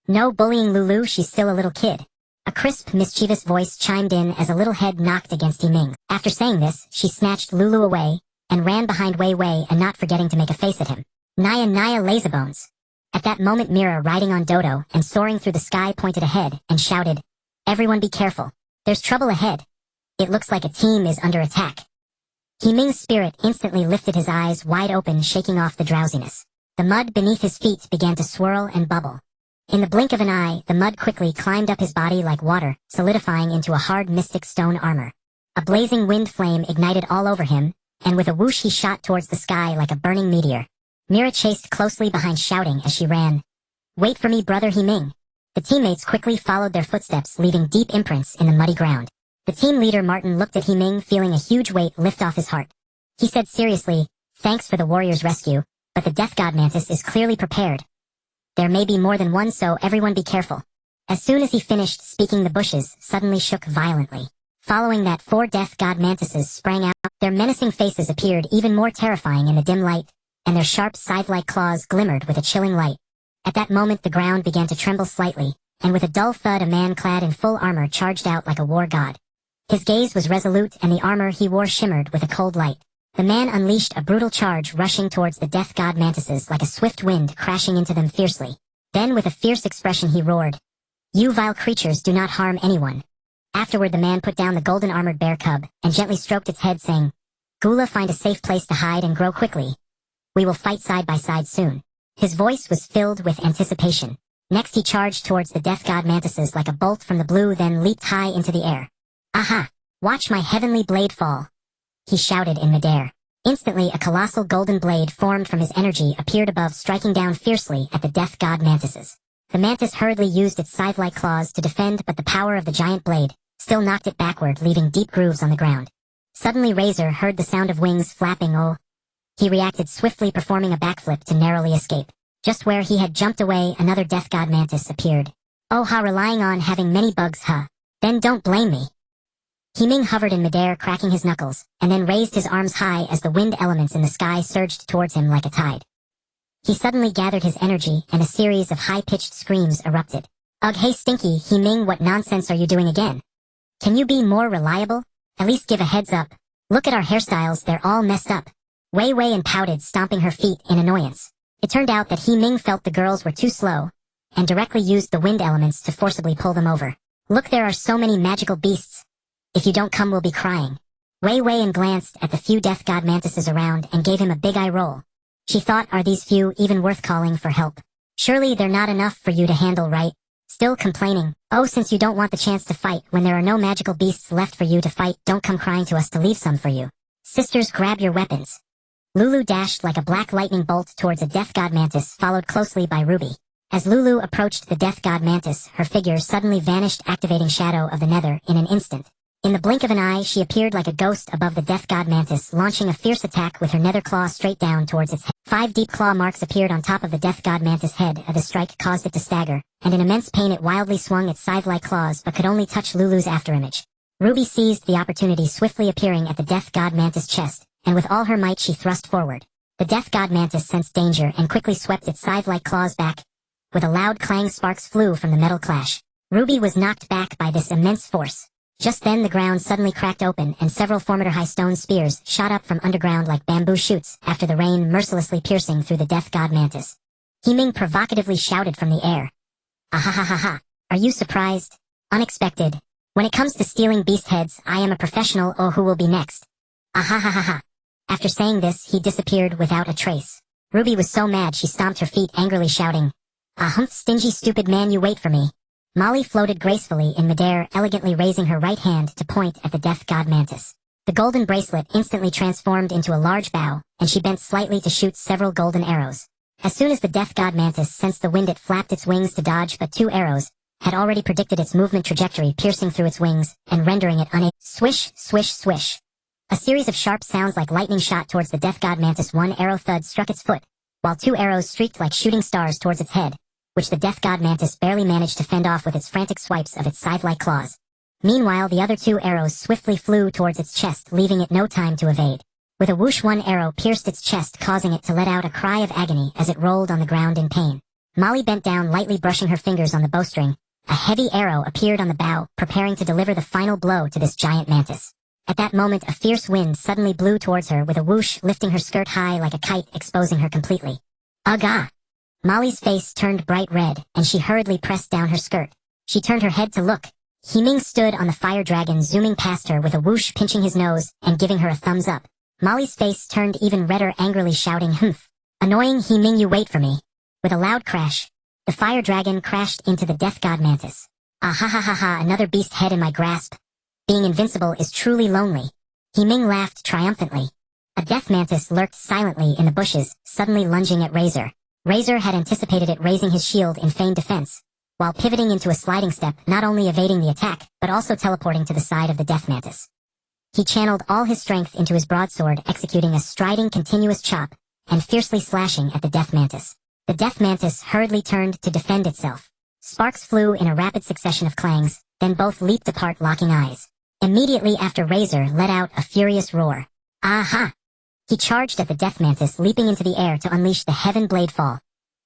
No bullying, Lulu, she's still a little kid. A crisp, mischievous voice chimed in as a little head knocked against Ming. After saying this, she snatched Lulu away, and ran behind Wei and not forgetting to make a face at him. Naya Lazybones. At that moment, Mira, riding on Dodo and soaring through the sky, pointed ahead and shouted, Everyone be careful. There's trouble ahead. It looks like a team is under attack. Ming's spirit instantly lifted, his eyes wide open, shaking off the drowsiness. The mud beneath his feet began to swirl and bubble. In the blink of an eye, the mud quickly climbed up his body like water, solidifying into a hard mystic stone armor. A blazing wind flame ignited all over him, and with a whoosh he shot towards the sky like a burning meteor. Mira chased closely behind, shouting as she ran, "Wait for me, brother Ming." The teammates quickly followed their footsteps, leaving deep imprints in the muddy ground. The team leader Martin looked at Ming, feeling a huge weight lift off his heart. He said seriously, "Thanks for the warrior's rescue, but the death god mantis is clearly prepared. There may be more than one, so everyone be careful." As soon as he finished speaking, the bushes suddenly shook violently. Following that, 4 death god mantises sprang out. Their menacing faces appeared even more terrifying in the dim light, and their sharp scythe-like claws glimmered with a chilling light. At that moment the ground began to tremble slightly, and with a dull thud a man clad in full armor charged out like a war god. His gaze was resolute, and the armor he wore shimmered with a cold light. The man unleashed a brutal charge, rushing towards the death god mantises like a swift wind, crashing into them fiercely. Then with a fierce expression he roared, "You vile creatures, do not harm anyone." Afterward the man put down the golden armored bear cub, and gently stroked its head, saying, "Gula, find a safe place to hide and grow quickly. We will fight side by side soon." His voice was filled with anticipation. Next he charged towards the death god mantises like a bolt from the blue, then leaped high into the air. "Aha! Watch my heavenly blade fall!" he shouted in midair. Instantly a colossal golden blade formed from his energy appeared above, striking down fiercely at the death god mantises. The mantis hurriedly used its scythe-like claws to defend, but the power of the giant blade still knocked it backward, leaving deep grooves on the ground. Suddenly Razor heard the sound of wings flapping. Oh! He reacted swiftly, performing a backflip to narrowly escape. Just where he had jumped away, another death god mantis appeared. "Oh ha, relying on having many bugs, huh? Then don't blame me." Ming hovered in midair, cracking his knuckles, and then raised his arms high as the wind elements in the sky surged towards him like a tide. He suddenly gathered his energy, and a series of high-pitched screams erupted. "Ugh, hey Stinky, Ming, what nonsense are you doing again? Can you be more reliable? At least give a heads up. Look at our hairstyles, they're all messed up." Wei Wei and pouted, stomping her feet in annoyance. It turned out that Ming felt the girls were too slow, and directly used the wind elements to forcibly pull them over. "Look, there are so many magical beasts. If you don't come, we'll be crying." Wei Wei glanced at the few death god mantises around and gave him a big eye roll. She thought, are these few even worth calling for help? Surely they're not enough for you to handle, right? Still complaining. "Oh, since you don't want the chance to fight, when there are no magical beasts left for you to fight, don't come crying to us to leave some for you. Sisters, grab your weapons." Lulu dashed like a black lightning bolt towards a death god mantis, followed closely by Ruby. As Lulu approached the death god mantis, her figure suddenly vanished, activating Shadow of the Nether in an instant. In the blink of an eye, she appeared like a ghost above the death god mantis, launching a fierce attack with her nether claw straight down towards its head. 5 deep claw marks appeared on top of the death god mantis head. The strike caused it to stagger, and in immense pain it wildly swung its scythe-like claws but could only touch Lulu's afterimage. Ruby seized the opportunity, swiftly appearing at the death god mantis chest, and with all her might she thrust forward. The death god mantis sensed danger and quickly swept its scythe-like claws back. With a loud clang, sparks flew from the metal clash. Ruby was knocked back by this immense force. Just then the ground suddenly cracked open, and several formidable high stone spears shot up from underground like bamboo shoots after the rain, mercilessly piercing through the death god mantis. Ming provocatively shouted from the air, "Ahahaha! Are you surprised? Unexpected. When it comes to stealing beast heads, I am a professional. Oh, who will be next? Ahahaha!" After saying this, he disappeared without a trace. Ruby was so mad she stomped her feet, angrily shouting, "Humph, stingy stupid man, you wait for me." Molly floated gracefully in midair, elegantly raising her right hand to point at the death god mantis. The golden bracelet instantly transformed into a large bow, and she bent slightly to shoot several golden arrows. As soon as the death god mantis sensed the wind, it flapped its wings to dodge, but 2 arrows had already predicted its movement trajectory, piercing through its wings and rendering it unable. Swish, swish, swish. A series of sharp sounds like lightning shot towards the death god mantis. 1 arrow thud struck its foot, while 2 arrows streaked like shooting stars towards its head, which the death god mantis barely managed to fend off with its frantic swipes of its scythe-like claws. Meanwhile, the other 2 arrows swiftly flew towards its chest, leaving it no time to evade. With a whoosh, 1 arrow pierced its chest, causing it to let out a cry of agony as it rolled on the ground in pain. Molly bent down, lightly brushing her fingers on the bowstring. A heavy arrow appeared on the bow, preparing to deliver the final blow to this giant mantis. At that moment, a fierce wind suddenly blew towards her with a whoosh, lifting her skirt high like a kite, exposing her completely. "Ugh!" Molly's face turned bright red, and she hurriedly pressed down her skirt. She turned her head to look. Ming stood on the fire dragon, zooming past her with a whoosh, pinching his nose and giving her a thumbs up. Molly's face turned even redder, angrily shouting, "Humph! Annoying Ming, you wait for me. With a loud crash, the fire dragon crashed into the death god mantis. Ah ha ha ha ha, another beast head in my grasp. Being invincible is truly lonely. Ming laughed triumphantly. A death mantis lurked silently in the bushes, suddenly lunging at Razor. Razor had anticipated it raising his shield in feigned defense, while pivoting into a sliding step, not only evading the attack, but also teleporting to the side of the death mantis. He channeled all his strength into his broadsword, executing a striding continuous chop, and fiercely slashing at the death mantis. The death mantis hurriedly turned to defend itself. Sparks flew in a rapid succession of clangs, then both leaped apart, locking eyes. Immediately after, Razor let out a furious roar. Aha! He charged at the death mantis, leaping into the air to unleash the Heaven Blade Fall.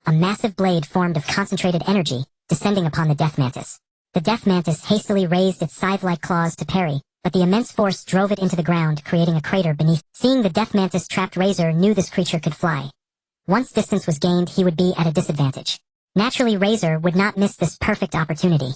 A massive blade formed of concentrated energy, descending upon the death mantis. The death mantis hastily raised its scythe-like claws to parry, but the immense force drove it into the ground, creating a crater beneath. Seeing the death mantis trapped, Razor knew this creature could fly. Once distance was gained, he would be at a disadvantage. Naturally, Razor would not miss this perfect opportunity.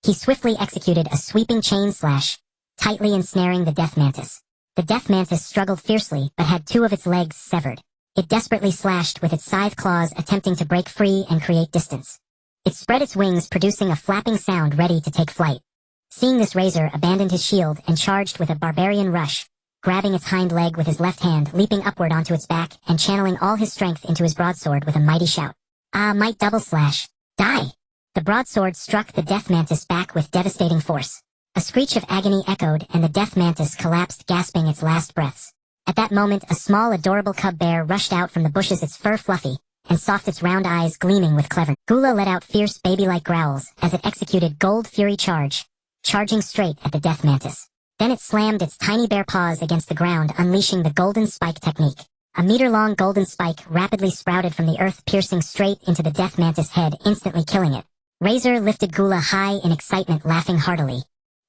He swiftly executed a sweeping chain slash, tightly ensnaring the death mantis. The death mantis struggled fiercely, but had two of its legs severed. It desperately slashed with its scythe claws, attempting to break free and create distance. It spread its wings, producing a flapping sound, ready to take flight. Seeing this, Razor abandoned his shield and charged with a barbarian rush, grabbing its hind leg with his left hand, leaping upward onto its back, and channeling all his strength into his broadsword with a mighty shout. Ah, might double slash. Die! The broadsword struck the death mantis back with devastating force. A screech of agony echoed, and the death mantis collapsed, gasping its last breaths. At that moment, a small, adorable cub bear rushed out from the bushes, its fur fluffy and soft, its round eyes gleaming with cleverness. Gula let out fierce, baby-like growls as it executed Gold Fury Charge, charging straight at the death mantis. Then it slammed its tiny bare paws against the ground, unleashing the Golden Spike technique. A meter-long golden spike rapidly sprouted from the earth, piercing straight into the death mantis' head, instantly killing it. Razor lifted Gula high in excitement, laughing heartily.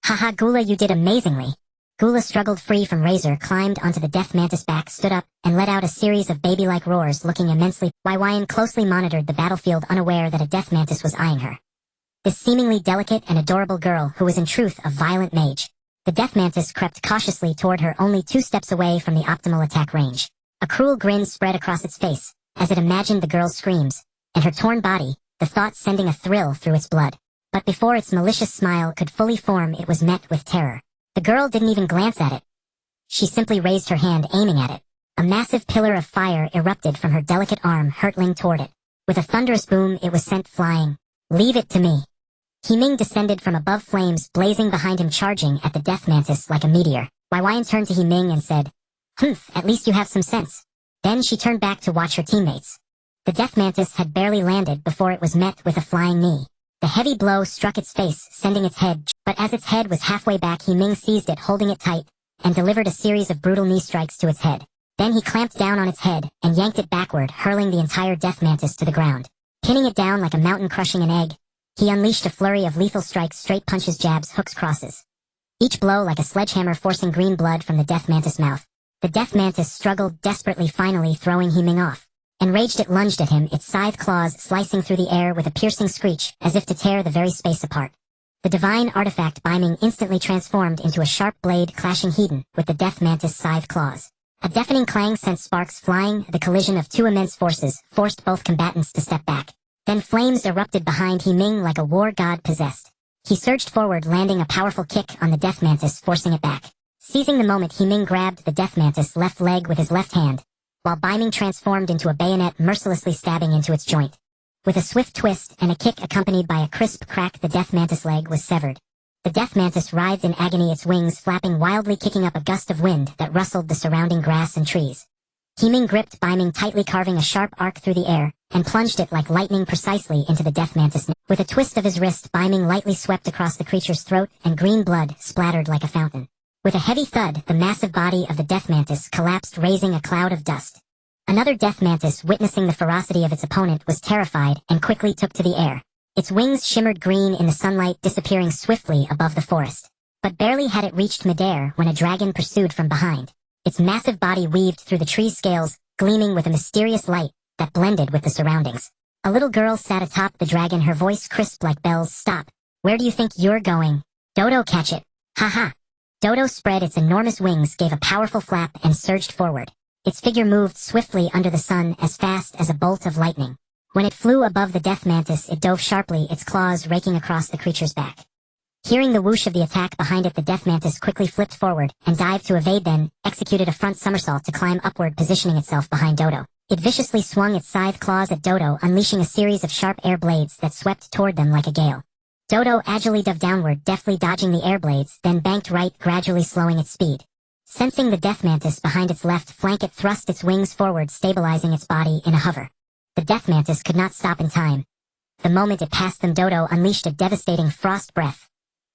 Haha, Gula, you did amazingly. Gula struggled free from Razor, climbed onto the death mantis' back, stood up, and let out a series of baby-like roars, looking immensely. Waiwayan closely monitored the battlefield, unaware that a death mantis was eyeing her. This seemingly delicate and adorable girl, who was in truth a violent mage. The death mantis crept cautiously toward her, only 2 steps away from the optimal attack range. A cruel grin spread across its face, as it imagined the girl's screams, and her torn body, the thought sending a thrill through its blood. But before its malicious smile could fully form, it was met with terror. The girl didn't even glance at it. She simply raised her hand, aiming at it. A massive pillar of fire erupted from her delicate arm, hurtling toward it. With a thunderous boom, it was sent flying. Leave it to me. Ming descended from above, flames blazing behind him, charging at the death mantis like a meteor. Waiwayan turned to Ming and said, at least you have some sense. Then she turned back to watch her teammates. The death mantis had barely landed before it was met with a flying knee. The heavy blow struck its face, sending its head, but as its head was halfway back, Ming seized it, holding it tight, and delivered a series of brutal knee strikes to its head. Then he clamped down on its head and yanked it backward, hurling the entire death mantis to the ground. Pinning it down like a mountain crushing an egg, he unleashed a flurry of lethal strikes, straight punches, jabs, hooks, crosses. Each blow like a sledgehammer, forcing green blood from the death mantis' mouth. The death mantis struggled desperately, finally throwing Ming off. Enraged, it lunged at him, its scythe claws slicing through the air with a piercing screech, as if to tear the very space apart. The divine artifact Ming instantly transformed into a sharp blade, clashing heedon with the death mantis' scythe claws. A deafening clang sent sparks flying. The collision of 2 immense forces forced both combatants to step back. Then flames erupted behind Ming like a war god possessed. He surged forward, landing a powerful kick on the death mantis, forcing it back. Seizing the moment, Ming grabbed the death mantis' left leg with his left hand, while Ming transformed into a bayonet, mercilessly stabbing into its joint. With a swift twist and a kick accompanied by a crisp crack, the death mantis' leg was severed. The death mantis writhed in agony, its wings flapping wildly, kicking up a gust of wind that rustled the surrounding grass and trees. Ming gripped Ming tightly, carving a sharp arc through the air, and plunged it like lightning precisely into the death mantis' neck. With a twist of his wrist, Ming lightly swept across the creature's throat, and green blood splattered like a fountain. With a heavy thud, the massive body of the death mantis collapsed, raising a cloud of dust. Another death mantis, witnessing the ferocity of its opponent, was terrified and quickly took to the air. Its wings shimmered green in the sunlight, disappearing swiftly above the forest. But barely had it reached midair when a dragon pursued from behind. Its massive body weaved through the tree's scales, gleaming with a mysterious light that blended with the surroundings. A little girl sat atop the dragon, her voice crisp like bells. Stop. Where do you think you're going? Dodo, catch it. Ha ha. Dodo spread its enormous wings, gave a powerful flap, and surged forward. Its figure moved swiftly under the sun as fast as a bolt of lightning. When it flew above the death mantis, it dove sharply, its claws raking across the creature's back. Hearing the whoosh of the attack behind it, the death mantis quickly flipped forward and dived to evade, then executed a front somersault to climb upward, positioning itself behind Dodo. It viciously swung its scythe claws at Dodo, unleashing a series of sharp air blades that swept toward them like a gale. Dodo agilely dove downward, deftly dodging the air blades, then banked right, gradually slowing its speed. Sensing the death mantis behind its left flank, it thrust its wings forward, stabilizing its body in a hover. The death mantis could not stop in time. The moment it passed them, Dodo unleashed a devastating frost breath,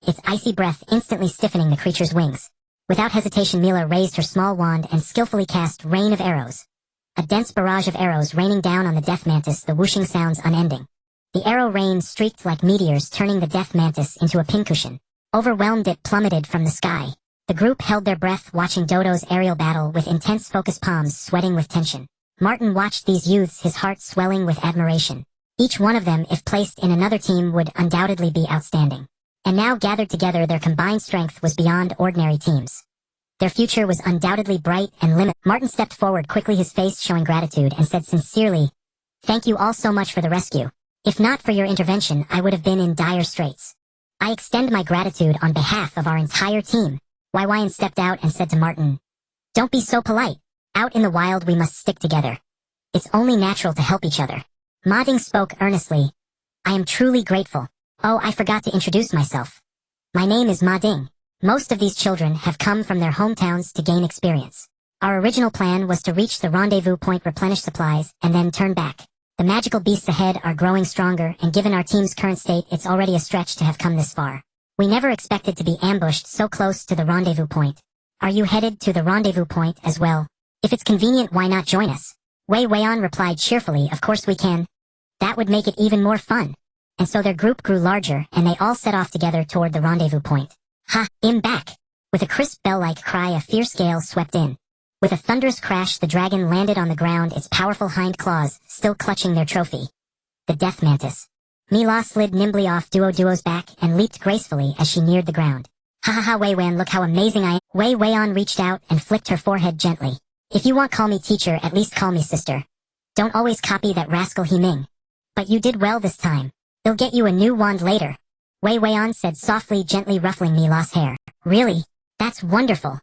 its icy breath instantly stiffening the creature's wings. Without hesitation, Mila raised her small wand and skillfully cast Rain of Arrows. A dense barrage of arrows raining down on the death mantis, the whooshing sounds unending. The arrow rain streaked like meteors, turning the death mantis into a pincushion. Overwhelmed, it plummeted from the sky. The group held their breath, watching Dodo's aerial battle with intense focus, palms sweating with tension. Martin watched these youths, his heart swelling with admiration. Each one of them, if placed in another team, would undoubtedly be outstanding. And now, gathered together, their combined strength was beyond ordinary teams. Their future was undoubtedly bright and limitless. Martin stepped forward quickly, his face showing gratitude, and said sincerely, "Thank you all so much for the rescue. If not for your intervention, I would have been in dire straits. I extend my gratitude on behalf of our entire team." Wyan stepped out and said to Martin, "Don't be so polite. Out in the wild, we must stick together. It's only natural to help each other." Ma Ding spoke earnestly. "I am truly grateful. Oh, I forgot to introduce myself. My name is Ma Ding. Most of these children have come from their hometowns to gain experience. Our original plan was to reach the rendezvous point, replenish supplies, and then turn back. The magical beasts ahead are growing stronger, and given our team's current state, it's already a stretch to have come this far. We never expected to be ambushed so close to the rendezvous point. Are you headed to the rendezvous point as well? If it's convenient, why not join us?" Wei-Wan replied cheerfully, "Of course we can. That would make it even more fun." And so their group grew larger, and they all set off together toward the rendezvous point. "Ha! I'm back!" With a crisp bell-like cry, a fierce gale swept in. With a thunderous crash, the dragon landed on the ground, its powerful hind claws still clutching their trophy, the death mantis. Mila slid nimbly off Duo's back and leaped gracefully as she neared the ground. "Ha ha ha, Wei-Wan, look how amazing I am." Wei-Wan reached out and flicked her forehead gently. "If you won't call me teacher, at least call me sister. Don't always copy that rascal Ming. But you did well this time. He'll get you a new wand later." Wei-Wan said softly, gently ruffling Mila's hair. "Really? That's wonderful."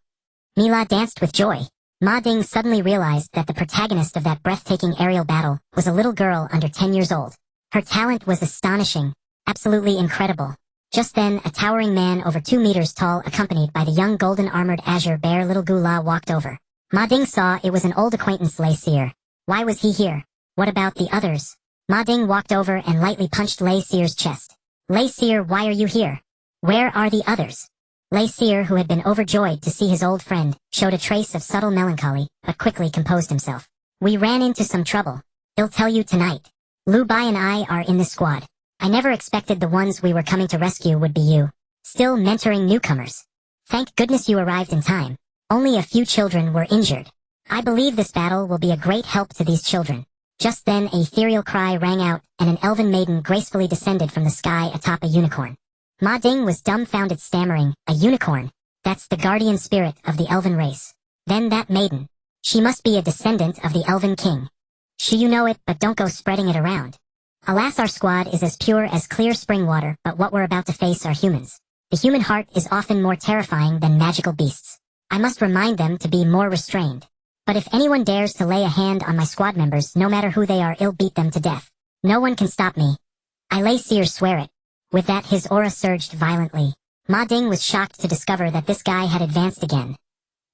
Mila danced with joy. Ma Ding suddenly realized that the protagonist of that breathtaking aerial battle was a little girl under 10 years old. Her talent was astonishing, absolutely incredible. Just then, a towering man over 2 meters tall, accompanied by the young golden-armored azure bear Little Gula, walked over. Ma Ding saw it was an old acquaintance, Lei Seer. Why was he here? What about the others? Ma Ding walked over and lightly punched Lei Seer's chest. "Lei Seer, why are you here? Where are the others?" Lei Seer, who had been overjoyed to see his old friend, showed a trace of subtle melancholy, but quickly composed himself. "We ran into some trouble. I'll tell you tonight. Lu Bai and I are in this squad. I never expected the ones we were coming to rescue would be you. Still mentoring newcomers. Thank goodness you arrived in time. Only a few children were injured. I believe this battle will be a great help to these children." Just then, an ethereal cry rang out, and an elven maiden gracefully descended from the sky atop a unicorn. Ma Ding was dumbfounded, stammering, "A unicorn? That's the guardian spirit of the elven race. Then that maiden. She must be a descendant of the elven king. Sure, you know it, but don't go spreading it around. Alas, our squad is as pure as clear spring water, but what we're about to face are humans. The human heart is often more terrifying than magical beasts. I must remind them to be more restrained. But if anyone dares to lay a hand on my squad members, no matter who they are, I'll beat them to death. No one can stop me. I Lei Seer swear it." With that, his aura surged violently. Ma Ding was shocked to discover that this guy had advanced again.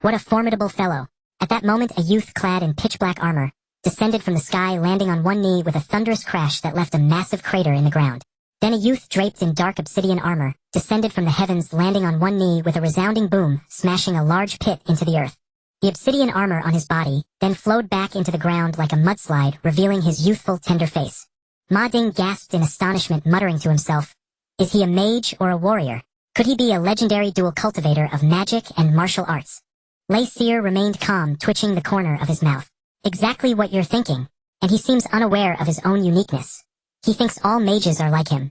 What a formidable fellow. At that moment, a youth clad in pitch-black armor descended from the sky, landing on one knee with a thunderous crash that left a massive crater in the ground. Then a youth draped in dark obsidian armor descended from the heavens, landing on one knee with a resounding boom, smashing a large pit into the earth. The obsidian armor on his body then flowed back into the ground like a mudslide, revealing his youthful, tender face. Ma Ding gasped in astonishment, muttering to himself, "Is he a mage or a warrior? Could he be a legendary dual cultivator of magic and martial arts?" Lei Seer remained calm, twitching the corner of his mouth. "Exactly what you're thinking, and he seems unaware of his own uniqueness. He thinks all mages are like him."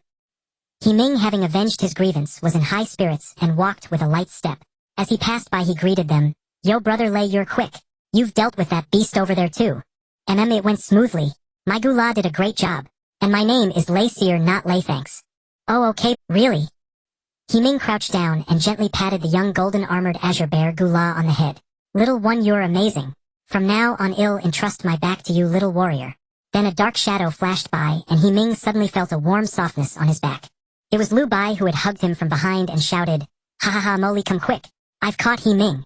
Ming, having avenged his grievance, was in high spirits and walked with a light step. As he passed by, he greeted them. "Yo, brother Lei, you're quick. You've dealt with that beast over there too. It went smoothly. My Gula did a great job. And my name is Layseer, not Laythanks. Oh okay, really? Ming crouched down and gently patted the young golden-armored azure bear Gula on the head. Little one, you're amazing. From now on I'll entrust my back to you, little warrior. Then a dark shadow flashed by and Ming suddenly felt a warm softness on his back. It was Lu Bai who had hugged him from behind and shouted, "Ha ha ha, Molly, come quick. I've caught Ming."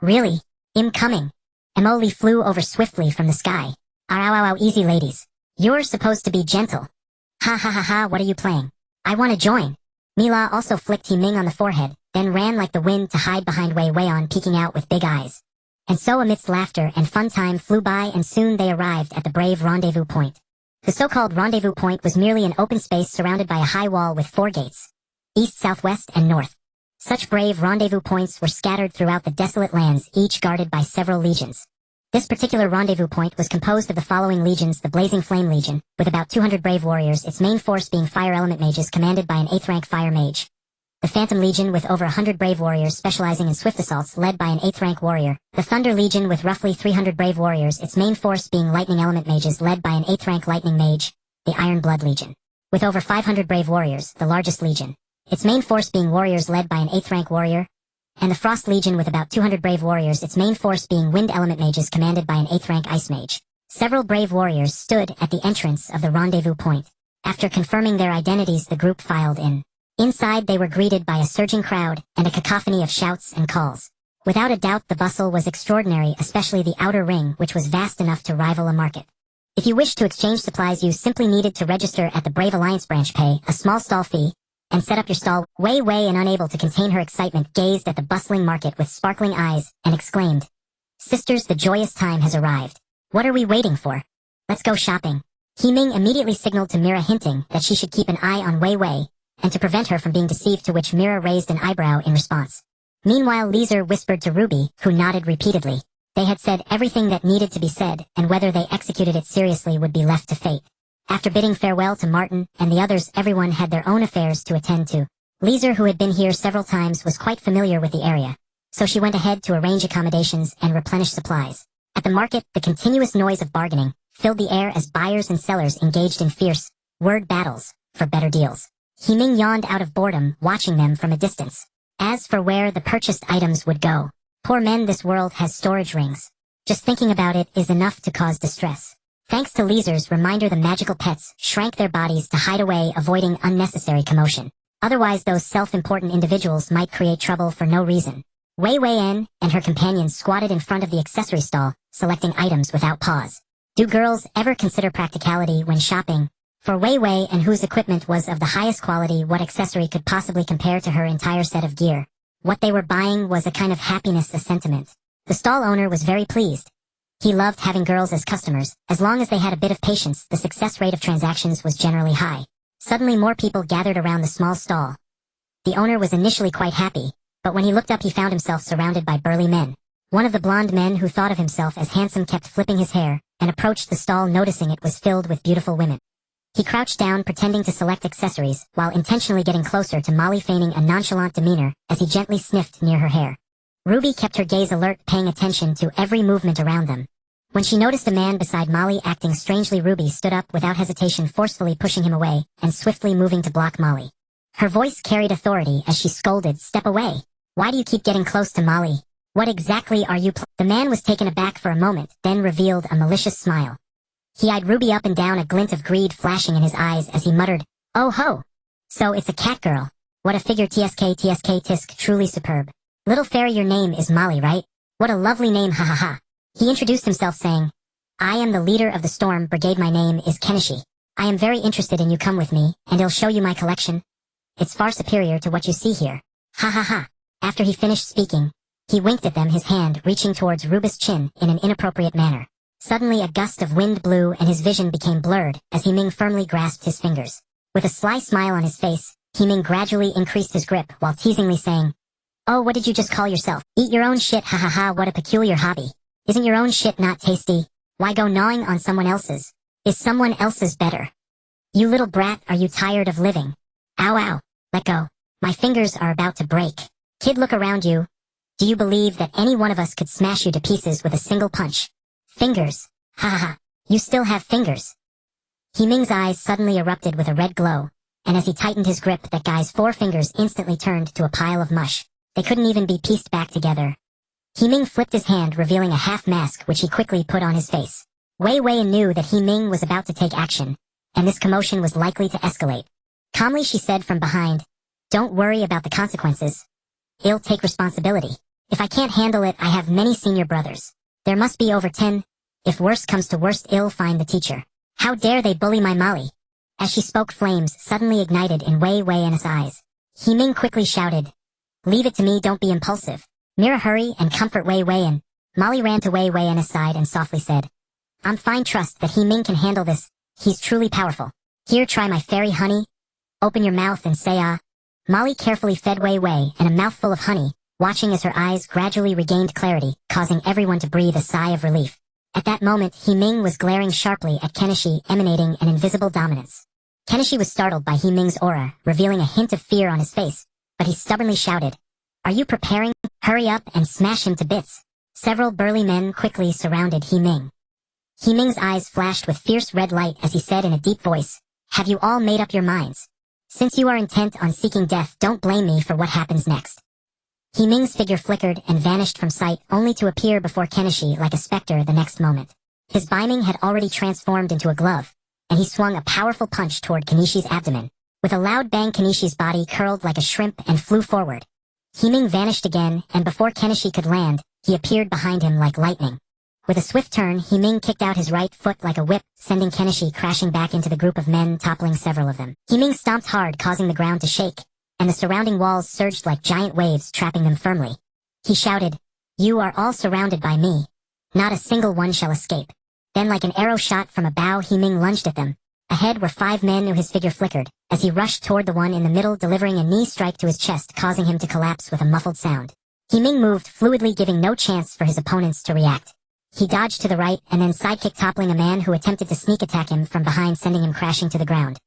Really? I'm coming. Emoli flew over swiftly from the sky. Ow ow ow ow, easy ladies. You're supposed to be gentle. Ha ha ha ha, what are you playing? I want to join. Mila also flicked Ming on the forehead, then ran like the wind to hide behind Wei Weian peeking out with big eyes. And so amidst laughter and fun time flew by and soon they arrived at the brave rendezvous point. The so-called rendezvous point was merely an open space surrounded by a high wall with 4 gates. East, southwest, and north. Such brave rendezvous points were scattered throughout the desolate lands, each guarded by several legions. This particular rendezvous point was composed of the following legions: the Blazing Flame Legion, with about 200 brave warriors, its main force being fire element mages commanded by an 8th rank fire mage. The Phantom Legion with over 100 brave warriors specializing in swift assaults led by an 8th rank warrior. The Thunder Legion with roughly 300 brave warriors, its main force being lightning element mages led by an 8th rank lightning mage. The Iron Blood Legion, with over 500 brave warriors, the largest legion. Its main force being warriors led by an 8th rank warrior. And the Frost Legion with about 200 brave warriors, its main force being wind element mages commanded by an 8th rank ice mage. Several brave warriors stood at the entrance of the rendezvous point. After confirming their identities, the group filed in. Inside they were greeted by a surging crowd and a cacophony of shouts and calls. Without a doubt the bustle was extraordinary, especially the outer ring, which was vast enough to rival a market. If you wished to exchange supplies, you simply needed to register at the Brave Alliance branch, pay a small stall fee, and set up your stall. Wei Wei, and unable to contain her excitement, gazed at the bustling market with sparkling eyes and exclaimed, "Sisters, the joyous time has arrived. What are we waiting for? Let's go shopping." Ming immediately signaled to Mira, hinting that she should keep an eye on Wei Wei and to prevent her from being deceived, to which Mira raised an eyebrow in response. Meanwhile, Leeser whispered to Ruby, who nodded repeatedly. They had said everything that needed to be said, and whether they executed it seriously would be left to fate. After bidding farewell to Martin and the others, everyone had their own affairs to attend to. Leeser, who had been here several times, was quite familiar with the area, so she went ahead to arrange accommodations and replenish supplies. At the market, the continuous noise of bargaining filled the air as buyers and sellers engaged in fierce word battles for better deals. Ming yawned out of boredom, watching them from a distance. As for where the purchased items would go, poor men, this world has storage rings. Just thinking about it is enough to cause distress. Thanks to Leeser's reminder, the magical pets shrank their bodies to hide away, avoiding unnecessary commotion. Otherwise, those self-important individuals might create trouble for no reason. Wei Weian and her companions squatted in front of the accessory stall, selecting items without pause. Do girls ever consider practicality when shopping? For Wei Wei, and whose equipment was of the highest quality, what accessory could possibly compare to her entire set of gear? What they were buying was a kind of happiness, a sentiment. The stall owner was very pleased. He loved having girls as customers. As long as they had a bit of patience, the success rate of transactions was generally high. Suddenly more people gathered around the small stall. The owner was initially quite happy, but when he looked up he found himself surrounded by burly men. One of the blonde men, who thought of himself as handsome, kept flipping his hair and approached the stall, noticing it was filled with beautiful women. He crouched down, pretending to select accessories, while intentionally getting closer to Molly, feigning a nonchalant demeanor as he gently sniffed near her hair. Ruby kept her gaze alert, paying attention to every movement around them. When she noticed a man beside Molly acting strangely, Ruby stood up without hesitation, forcefully pushing him away and swiftly moving to block Molly. Her voice carried authority as she scolded, "Step away. Why do you keep getting close to Molly? What exactly are you The man was taken aback for a moment, then revealed a malicious smile. He eyed Ruby up and down, a glint of greed flashing in his eyes as he muttered, "Oh ho! So it's a cat girl. What a figure, tsk tisk, truly superb. Little fairy, your name is Molly, right? What a lovely name, ha ha ha." He introduced himself saying, "I am the leader of the Storm Brigade. My name is Kenishi. I am very interested in you. Come with me, and I'll show you my collection. It's far superior to what you see here. Ha ha ha." After he finished speaking, he winked at them, his hand reaching towards Ruby's chin in an inappropriate manner. Suddenly a gust of wind blew and his vision became blurred as Ming firmly grasped his fingers. With a sly smile on his face, Ming gradually increased his grip while teasingly saying, "Oh, what did you just call yourself? Eat your own shit, ha ha ha, what a peculiar hobby. Isn't your own shit not tasty? Why go gnawing on someone else's? Is someone else's better? You little brat, are you tired of living? Ow ow, let go. My fingers are about to break. Kid, look around you. Do you believe that any one of us could smash you to pieces with a single punch? Fingers. Ha ha ha. You still have fingers. Ming's eyes suddenly erupted with a red glow, and as he tightened his grip, that guy's 4 fingers instantly turned to a pile of mush. They couldn't even be pieced back together. Ming flipped his hand, revealing a half mask which he quickly put on his face. Wei Wei knew that Ming was about to take action, and this commotion was likely to escalate. Calmly she said from behind, "Don't worry about the consequences. I'll take responsibility. If I can't handle it, I have many senior brothers. There must be over 10. If worst comes to worst, I'll find the teacher. How dare they bully my Molly?" As she spoke, flames suddenly ignited in Wei Wei's eyes. Ming quickly shouted, "Leave it to me, don't be impulsive. Mira, hurry and comfort Wei Wei." Molly ran to Wei Wei's side and softly said, "I'm fine, trust that Ming can handle this. He's truly powerful. Here, try my fairy honey. Open your mouth and say ah." Molly carefully fed Wei Wei and a mouthful of honey, watching as her eyes gradually regained clarity, causing everyone to breathe a sigh of relief. At that moment, Ming was glaring sharply at Kenichi, emanating an invisible dominance. Kenichi was startled by Ming's aura, revealing a hint of fear on his face, but he stubbornly shouted, "Are you preparing? Hurry up and smash him to bits." Several burly men quickly surrounded Ming. Ming's eyes flashed with fierce red light as he said in a deep voice, "Have you all made up your minds? Since you are intent on seeking death, don't blame me for what happens next." Ming's figure flickered and vanished from sight, only to appear before Kenichi like a specter the next moment. His Ming had already transformed into a glove, and he swung a powerful punch toward Kenishi's abdomen. With a loud bang, Kenishi's body curled like a shrimp and flew forward. Ming vanished again, and before Kenichi could land, he appeared behind him like lightning. With a swift turn, Ming kicked out his right foot like a whip, sending Kenichi crashing back into the group of men, toppling several of them. Ming stomped hard, causing the ground to shake, and the surrounding walls surged like giant waves, trapping them firmly. He shouted, "You are all surrounded by me. Not a single one shall escape." Then like an arrow shot from a bow, Ming lunged at them. Ahead were 5 men who his figure flickered, as he rushed toward the one in the middle, delivering a knee strike to his chest, causing him to collapse with a muffled sound. Ming moved fluidly, giving no chance for his opponents to react. He dodged to the right and then sidekick, toppling a man who attempted to sneak attack him from behind, sending him crashing to the ground.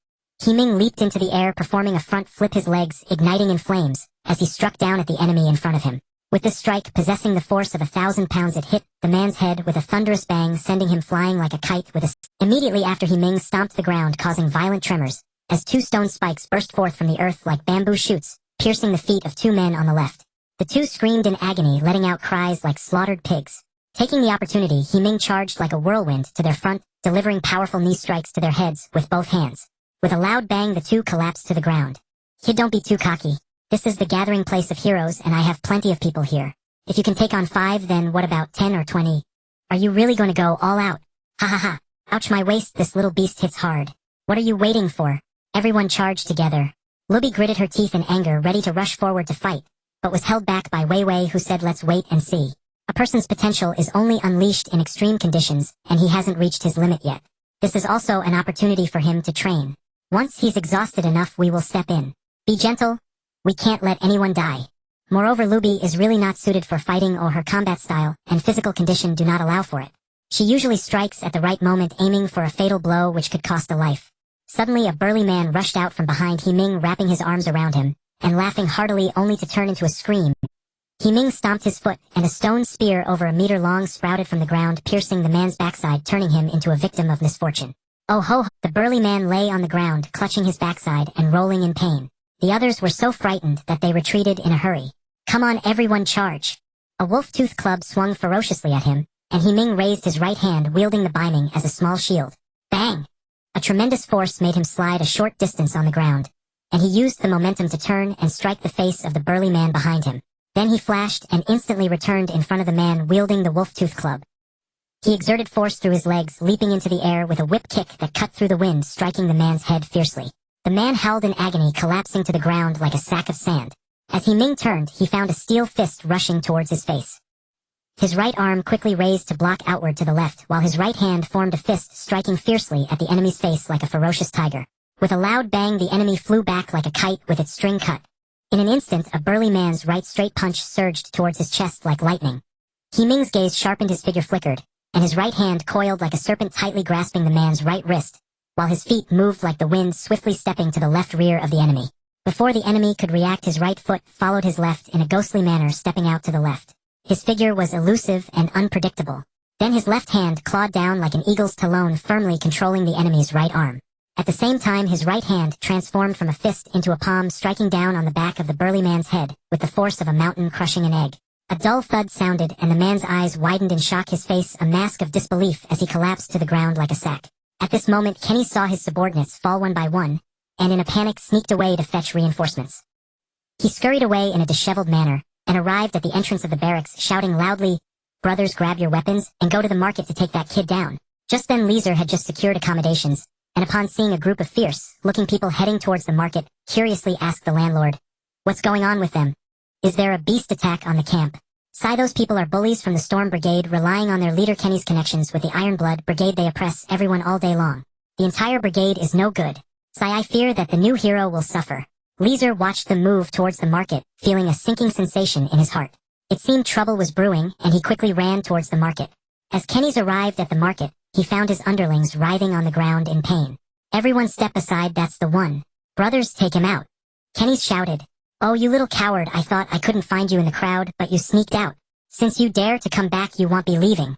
Ming leaped into the air, performing a front flip, his legs igniting in flames, as he struck down at the enemy in front of him. With this strike possessing the force of 1,000 pounds, it hit the man's head with a thunderous bang, sending him flying like a kite with a... Immediately after, Ming stomped the ground, causing violent tremors, as 2 stone spikes burst forth from the earth like bamboo shoots, piercing the feet of 2 men on the left. The 2 screamed in agony, letting out cries like slaughtered pigs. Taking the opportunity, Ming charged like a whirlwind to their front, delivering powerful knee strikes to their heads with both hands. With a loud bang, the 2 collapsed to the ground. "Kid, don't be too cocky. This is the gathering place of heroes, and I have plenty of people here. If you can take on 5, then what about 10 or 20? Are you really going to go all out? Ha ha ha. Ouch, my waist, this little beast hits hard. What are you waiting for?" Everyone charged together. Luby gritted her teeth in anger, ready to rush forward to fight, but was held back by Wei Wei, who said, "Let's wait and see. A person's potential is only unleashed in extreme conditions, and he hasn't reached his limit yet. This is also an opportunity for him to train. Once he's exhausted enough, we will step in. Be gentle. We can't let anyone die." Moreover, Luby is really not suited for fighting, or her combat style and physical condition do not allow for it. She usually strikes at the right moment, aiming for a fatal blow which could cost a life. Suddenly, a burly man rushed out from behind Ming, wrapping his arms around him, and laughing heartily, only to turn into a scream. Ming stomped his foot, and a stone spear over a meter long sprouted from the ground, piercing the man's backside, turning him into a victim of misfortune. Oh ho! The burly man lay on the ground, clutching his backside and rolling in pain. The others were so frightened that they retreated in a hurry. "Come on, everyone, charge!" A wolf-tooth club swung ferociously at him, and Ming raised his right hand, wielding the Ming as a small shield. Bang! A tremendous force made him slide a short distance on the ground, and he used the momentum to turn and strike the face of the burly man behind him. Then he flashed and instantly returned in front of the man wielding the wolf-tooth club. He exerted force through his legs, leaping into the air with a whip kick that cut through the wind, striking the man's head fiercely. The man howled in agony, collapsing to the ground like a sack of sand. As Ming turned, he found a steel fist rushing towards his face. His right arm quickly raised to block outward to the left, while his right hand formed a fist, striking fiercely at the enemy's face like a ferocious tiger. With a loud bang, the enemy flew back like a kite with its string cut. In an instant, a burly man's right straight punch surged towards his chest like lightning. Ming's gaze sharpened, his figure flickered, and his right hand coiled like a serpent, tightly grasping the man's right wrist, while his feet moved like the wind, swiftly stepping to the left rear of the enemy. Before the enemy could react, his right foot followed his left in a ghostly manner, stepping out to the left. His figure was elusive and unpredictable. Then his left hand clawed down like an eagle's talon, firmly controlling the enemy's right arm. At the same time, his right hand transformed from a fist into a palm, striking down on the back of the burly man's head with the force of a mountain crushing an egg. A dull thud sounded, and the man's eyes widened in shock, his face a mask of disbelief as he collapsed to the ground like a sack. At this moment, Kenny saw his subordinates fall one by one, and in a panic sneaked away to fetch reinforcements. He scurried away in a disheveled manner, and arrived at the entrance of the barracks, shouting loudly, "Brothers, grab your weapons, and go to the market to take that kid down." Just then Leeser had just secured accommodations, and upon seeing a group of fierce-looking people heading towards the market, curiously asked the landlord, "What's going on with them? Is there a beast attack on the camp?" "Sigh, those people are bullies from the Storm Brigade, relying on their leader Kenny's connections with the Ironblood Brigade. They oppress everyone all day long. The entire brigade is no good. Sigh, I fear that the new hero will suffer." Leeser watched them move towards the market, feeling a sinking sensation in his heart. It seemed trouble was brewing, and he quickly ran towards the market. As Kenny's arrived at the market, he found his underlings writhing on the ground in pain. "Everyone step aside, that's the one. Brothers, take him out." Kenny's shouted, "Oh, you little coward, I thought I couldn't find you in the crowd, but you sneaked out. Since you dare to come back, you won't be leaving."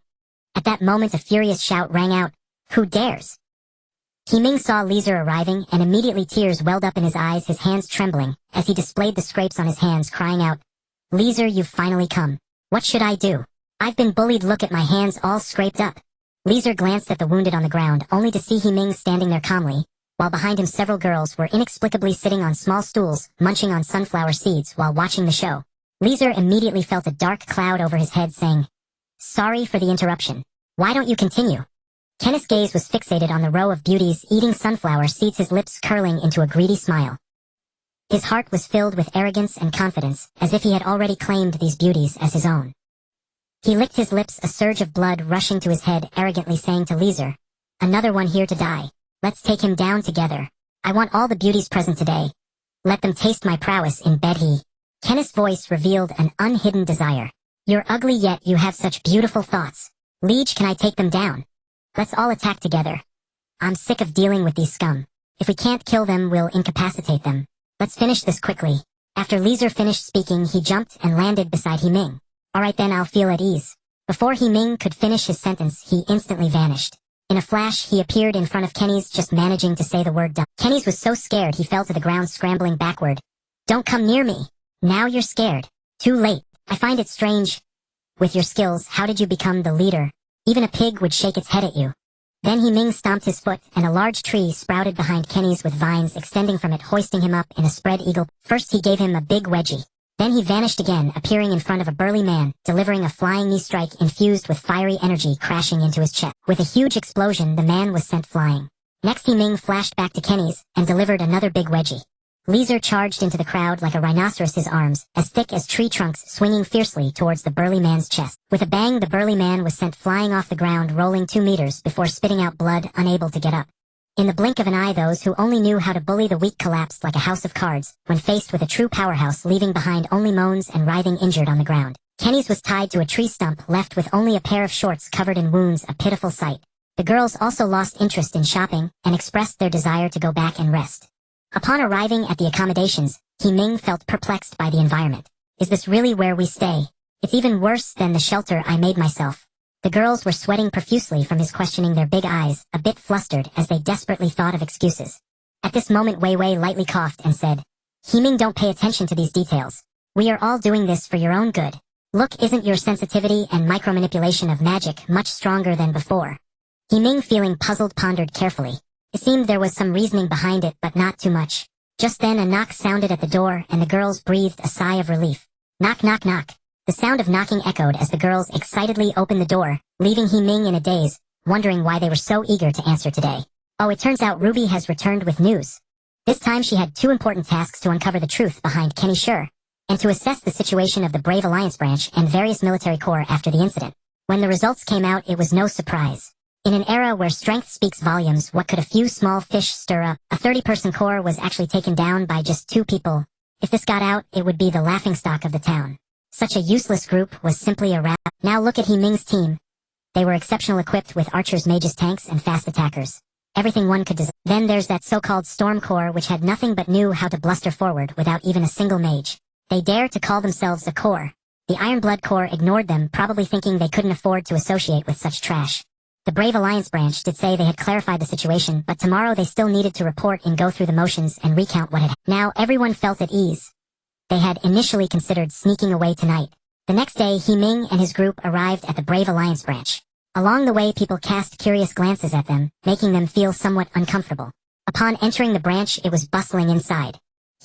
At that moment a furious shout rang out, "Who dares?" Ming saw Leeser arriving, and immediately tears welled up in his eyes, his hands trembling, as he displayed the scrapes on his hands, crying out, "Leeser, you've finally come. What should I do? I've been bullied, look at my hands all scraped up." Leeser glanced at the wounded on the ground, only to see Ming standing there calmly, while behind him several girls were inexplicably sitting on small stools, munching on sunflower seeds while watching the show. Leeser immediately felt a dark cloud over his head, saying, "Sorry for the interruption. Why don't you continue?" Kenneth's gaze was fixated on the row of beauties eating sunflower seeds, his lips curling into a greedy smile. His heart was filled with arrogance and confidence, as if he had already claimed these beauties as his own. He licked his lips, a surge of blood rushing to his head, arrogantly saying to Leeser, "Another one here to die. Let's take him down together. I want all the beauties present today. Let them taste my prowess in bed." Kenneth's voice revealed an unhidden desire. "You're ugly, yet you have such beautiful thoughts. Liege, can I take them down? Let's all attack together. I'm sick of dealing with these scum. If we can't kill them, we'll incapacitate them. Let's finish this quickly." After Leeser finished speaking, he jumped and landed beside Ming. "Alright then, I'll feel at ease." Before Ming could finish his sentence, he instantly vanished. In a flash, he appeared in front of Kenny's, just managing to say the word "done." Kenny's was so scared he fell to the ground, scrambling backward. "Don't come near me. Now you're scared. Too late. I find it strange. With your skills, how did you become the leader? Even a pig would shake its head at you." Then Ming stomped his foot, and a large tree sprouted behind Kenny's with vines extending from it, hoisting him up in a spread eagle. First he gave him a big wedgie. Then he vanished again, appearing in front of a burly man, delivering a flying knee strike infused with fiery energy crashing into his chest. With a huge explosion, the man was sent flying. Next Ming flashed back to Kenny's, and delivered another big wedgie. Leeser charged into the crowd like a rhinoceros, his arms, as thick as tree trunks, swinging fiercely towards the burly man's chest. With a bang, the burly man was sent flying off the ground, rolling 2 meters before spitting out blood, unable to get up. In the blink of an eye, those who only knew how to bully the weak collapsed like a house of cards, when faced with a true powerhouse, leaving behind only moans and writhing injured on the ground. Kenny's was tied to a tree stump, left with only a pair of shorts covered in wounds, a pitiful sight. The girls also lost interest in shopping, and expressed their desire to go back and rest. Upon arriving at the accommodations, Ming felt perplexed by the environment. Is this really where we stay? It's even worse than the shelter I made myself. The girls were sweating profusely from his questioning, their big eyes a bit flustered as they desperately thought of excuses. At this moment Wei Wei lightly coughed and said, "Ming, don't pay attention to these details. We are all doing this for your own good. Look, isn't your sensitivity and micromanipulation of magic much stronger than before?" Ming, feeling puzzled, pondered carefully. It seemed there was some reasoning behind it, but not too much. Just then a knock sounded at the door, and the girls breathed a sigh of relief. Knock, knock, knock. The sound of knocking echoed as the girls excitedly opened the door, leaving Ming in a daze, wondering why they were so eager to answer today. Oh, it turns out Ruby has returned with news. This time she had 2 important tasks: to uncover the truth behind Kenny Sure, and to assess the situation of the Brave Alliance branch and various military corps after the incident. When the results came out, it was no surprise. In an era where strength speaks volumes, what could a few small fish stir up? A 30-person corps was actually taken down by just 2 people. If this got out, it would be the laughingstock of the town. Such a useless group was simply a wrap. Now look at Ming's team. They were exceptional, equipped with archers, mages, tanks, and fast attackers. Everything one could desire. Then there's that so-called Storm Corps which had nothing but knew how to bluster forward without even a single mage. They dare to call themselves a corps. The Ironblood Corps ignored them, probably thinking they couldn't afford to associate with such trash. The Brave Alliance branch did say they had clarified the situation, but tomorrow they still needed to report and go through the motions and recount what had. Now everyone felt at ease. They had initially considered sneaking away tonight. The next day, Ming and his group arrived at the Brave Alliance branch. Along the way, people cast curious glances at them, making them feel somewhat uncomfortable. Upon entering the branch, it was bustling inside.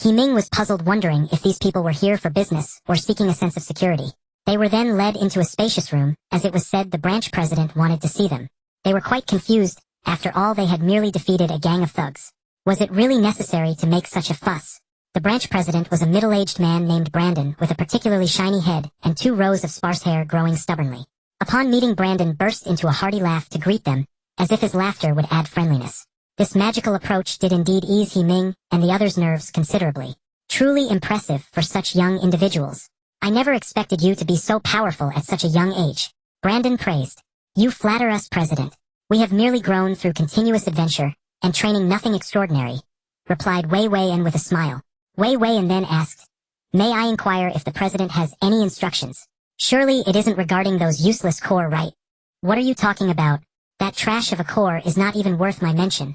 Ming was puzzled, wondering if these people were here for business or seeking a sense of security. They were then led into a spacious room, as it was said the branch president wanted to see them. They were quite confused. After all, they had merely defeated a gang of thugs. Was it really necessary to make such a fuss? The branch president was a middle-aged man named Brandon with a particularly shiny head and 2 rows of sparse hair growing stubbornly. Upon meeting, Brandon burst into a hearty laugh to greet them, as if his laughter would add friendliness. This magical approach did indeed ease Ming and the others' nerves considerably. Truly impressive for such young individuals. I never expected you to be so powerful at such a young age. Brandon praised. You flatter us, President. We have merely grown through continuous adventure and training, nothing extraordinary, replied Wei Wei, and with a smile. Wei Wei and then asked, may I inquire if the President has any instructions? Surely it isn't regarding those useless corps, right? What are you talking about? That trash of a corps is not even worth my mention.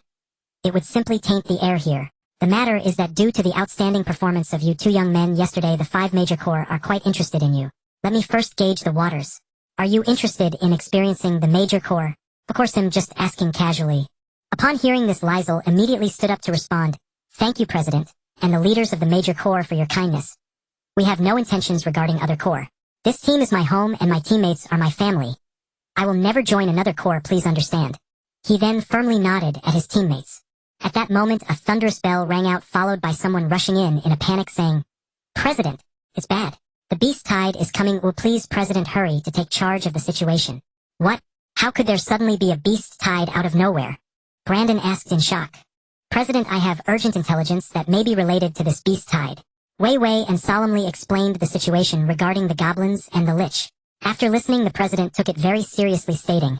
It would simply taint the air here. The matter is that due to the outstanding performance of you 2 young men yesterday, the 5 major corps are quite interested in you. Let me first gauge the waters. Are you interested in experiencing the major corps? Of course, I'm just asking casually. Upon hearing this, Lizel immediately stood up to respond. Thank you, President, and the leaders of the major corps, for your kindness. We have no intentions regarding other corps. This team is my home and my teammates are my family. I will never join another corps, please understand. He then firmly nodded at his teammates. At that moment, a thunderous bell rang out, followed by someone rushing in a panic saying, President, it's bad. The beast tide is coming. Will please, President, hurry to take charge of the situation. What? How could there suddenly be a beast tide out of nowhere? Brandon asked in shock. President, I have urgent intelligence that may be related to this beast tide. Wei Wei and solemnly explained the situation regarding the goblins and the lich. After listening, the president took it very seriously, stating,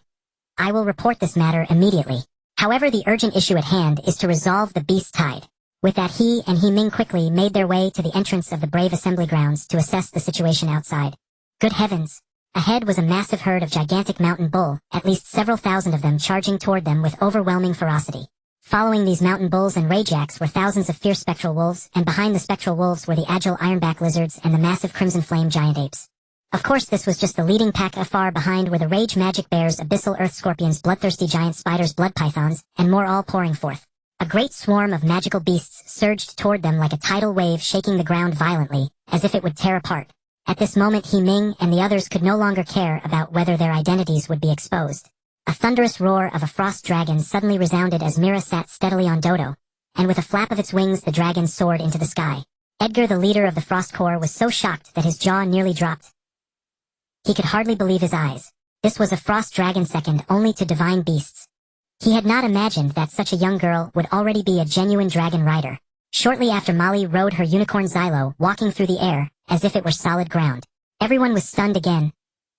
I will report this matter immediately. However, the urgent issue at hand is to resolve the beast tide. With that, he and Ming quickly made their way to the entrance of the Brave Assembly grounds to assess the situation outside. Good heavens! Ahead was a massive herd of gigantic mountain bull, at least several thousand of them charging toward them with overwhelming ferocity. Following these mountain bulls and rajaks were thousands of fierce spectral wolves, and behind the spectral wolves were the agile ironback lizards and the massive crimson flame giant apes. Of course, this was just the leading pack. Far behind were the rage magic bears, abyssal earth scorpions, bloodthirsty giant spiders, blood pythons, and more, all pouring forth. A great swarm of magical beasts surged toward them like a tidal wave, shaking the ground violently, as if it would tear apart. At this moment, Ming and the others could no longer care about whether their identities would be exposed. A thunderous roar of a frost dragon suddenly resounded as Mira sat steadily on Dodo, and with a flap of its wings the dragon soared into the sky. Edgar, the leader of the Frost Corps, was so shocked that his jaw nearly dropped. He could hardly believe his eyes. This was a frost dragon second only to divine beasts. He had not imagined that such a young girl would already be a genuine dragon rider. Shortly after, Molly rode her unicorn Xylo, walking through the air, as if it were solid ground. Everyone was stunned again.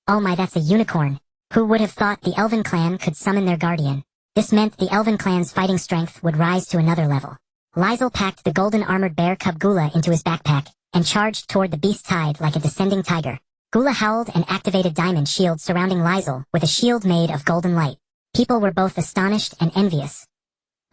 Oh my, that's a unicorn! Who would have thought the Elven clan could summon their guardian? This meant the Elven clan's fighting strength would rise to another level. Lizel packed the golden armored bear cub Gula into his backpack, and charged toward the beast tide like a descending tiger. Gula howled and activated diamond shield surrounding Lizel with a shield made of golden light. People were both astonished and envious.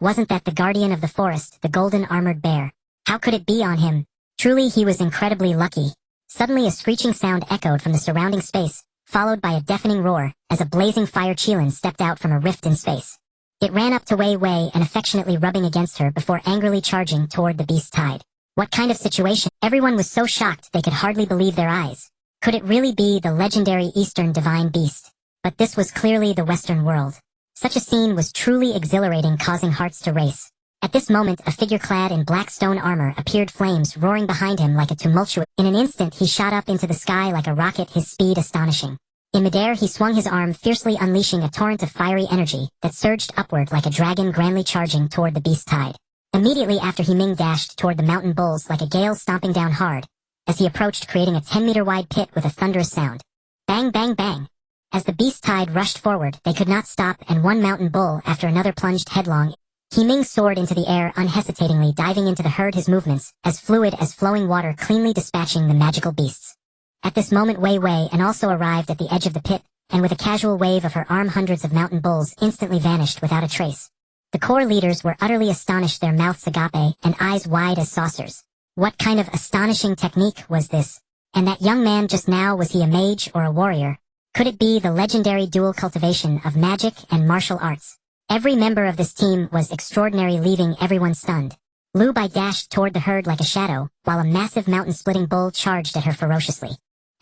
Wasn't that the guardian of the forest, the golden armored bear? How could it be on him? Truly, he was incredibly lucky. Suddenly a screeching sound echoed from the surrounding space, followed by a deafening roar, as a blazing fire Qilin stepped out from a rift in space. It ran up to Wei Wei and affectionately rubbing against her before angrily charging toward the beast tide. What kind of situation? Everyone was so shocked they could hardly believe their eyes. Could it really be the legendary Eastern divine beast? But this was clearly the Western world. Such a scene was truly exhilarating, causing hearts to race. At this moment, a figure clad in black stone armor appeared, flames roaring behind him like a tumultuous. In an instant, he shot up into the sky like a rocket, his speed astonishing. In midair, he swung his arm fiercely, unleashing a torrent of fiery energy that surged upward like a dragon grandly charging toward the beast tide. Immediately after, Ming dashed toward the mountain bulls like a gale, stomping down hard, as he approached, creating a 10-meter wide pit with a thunderous sound. Bang, bang, bang! As the beast tide rushed forward, they could not stop, and one mountain bull after another plunged headlong. Ming soared into the air, unhesitatingly diving into the herd, his movements as fluid as flowing water, cleanly dispatching the magical beasts. At this moment Wei Wei and also arrived at the edge of the pit, and with a casual wave of her arm hundreds of mountain bulls instantly vanished without a trace. The core leaders were utterly astonished, their mouths agape and eyes wide as saucers. What kind of astonishing technique was this? And that young man just now, was he a mage or a warrior? Could it be the legendary dual cultivation of magic and martial arts? Every member of this team was extraordinary, leaving everyone stunned. Lu Bai dashed toward the herd like a shadow, while a massive mountain-splitting bull charged at her ferociously.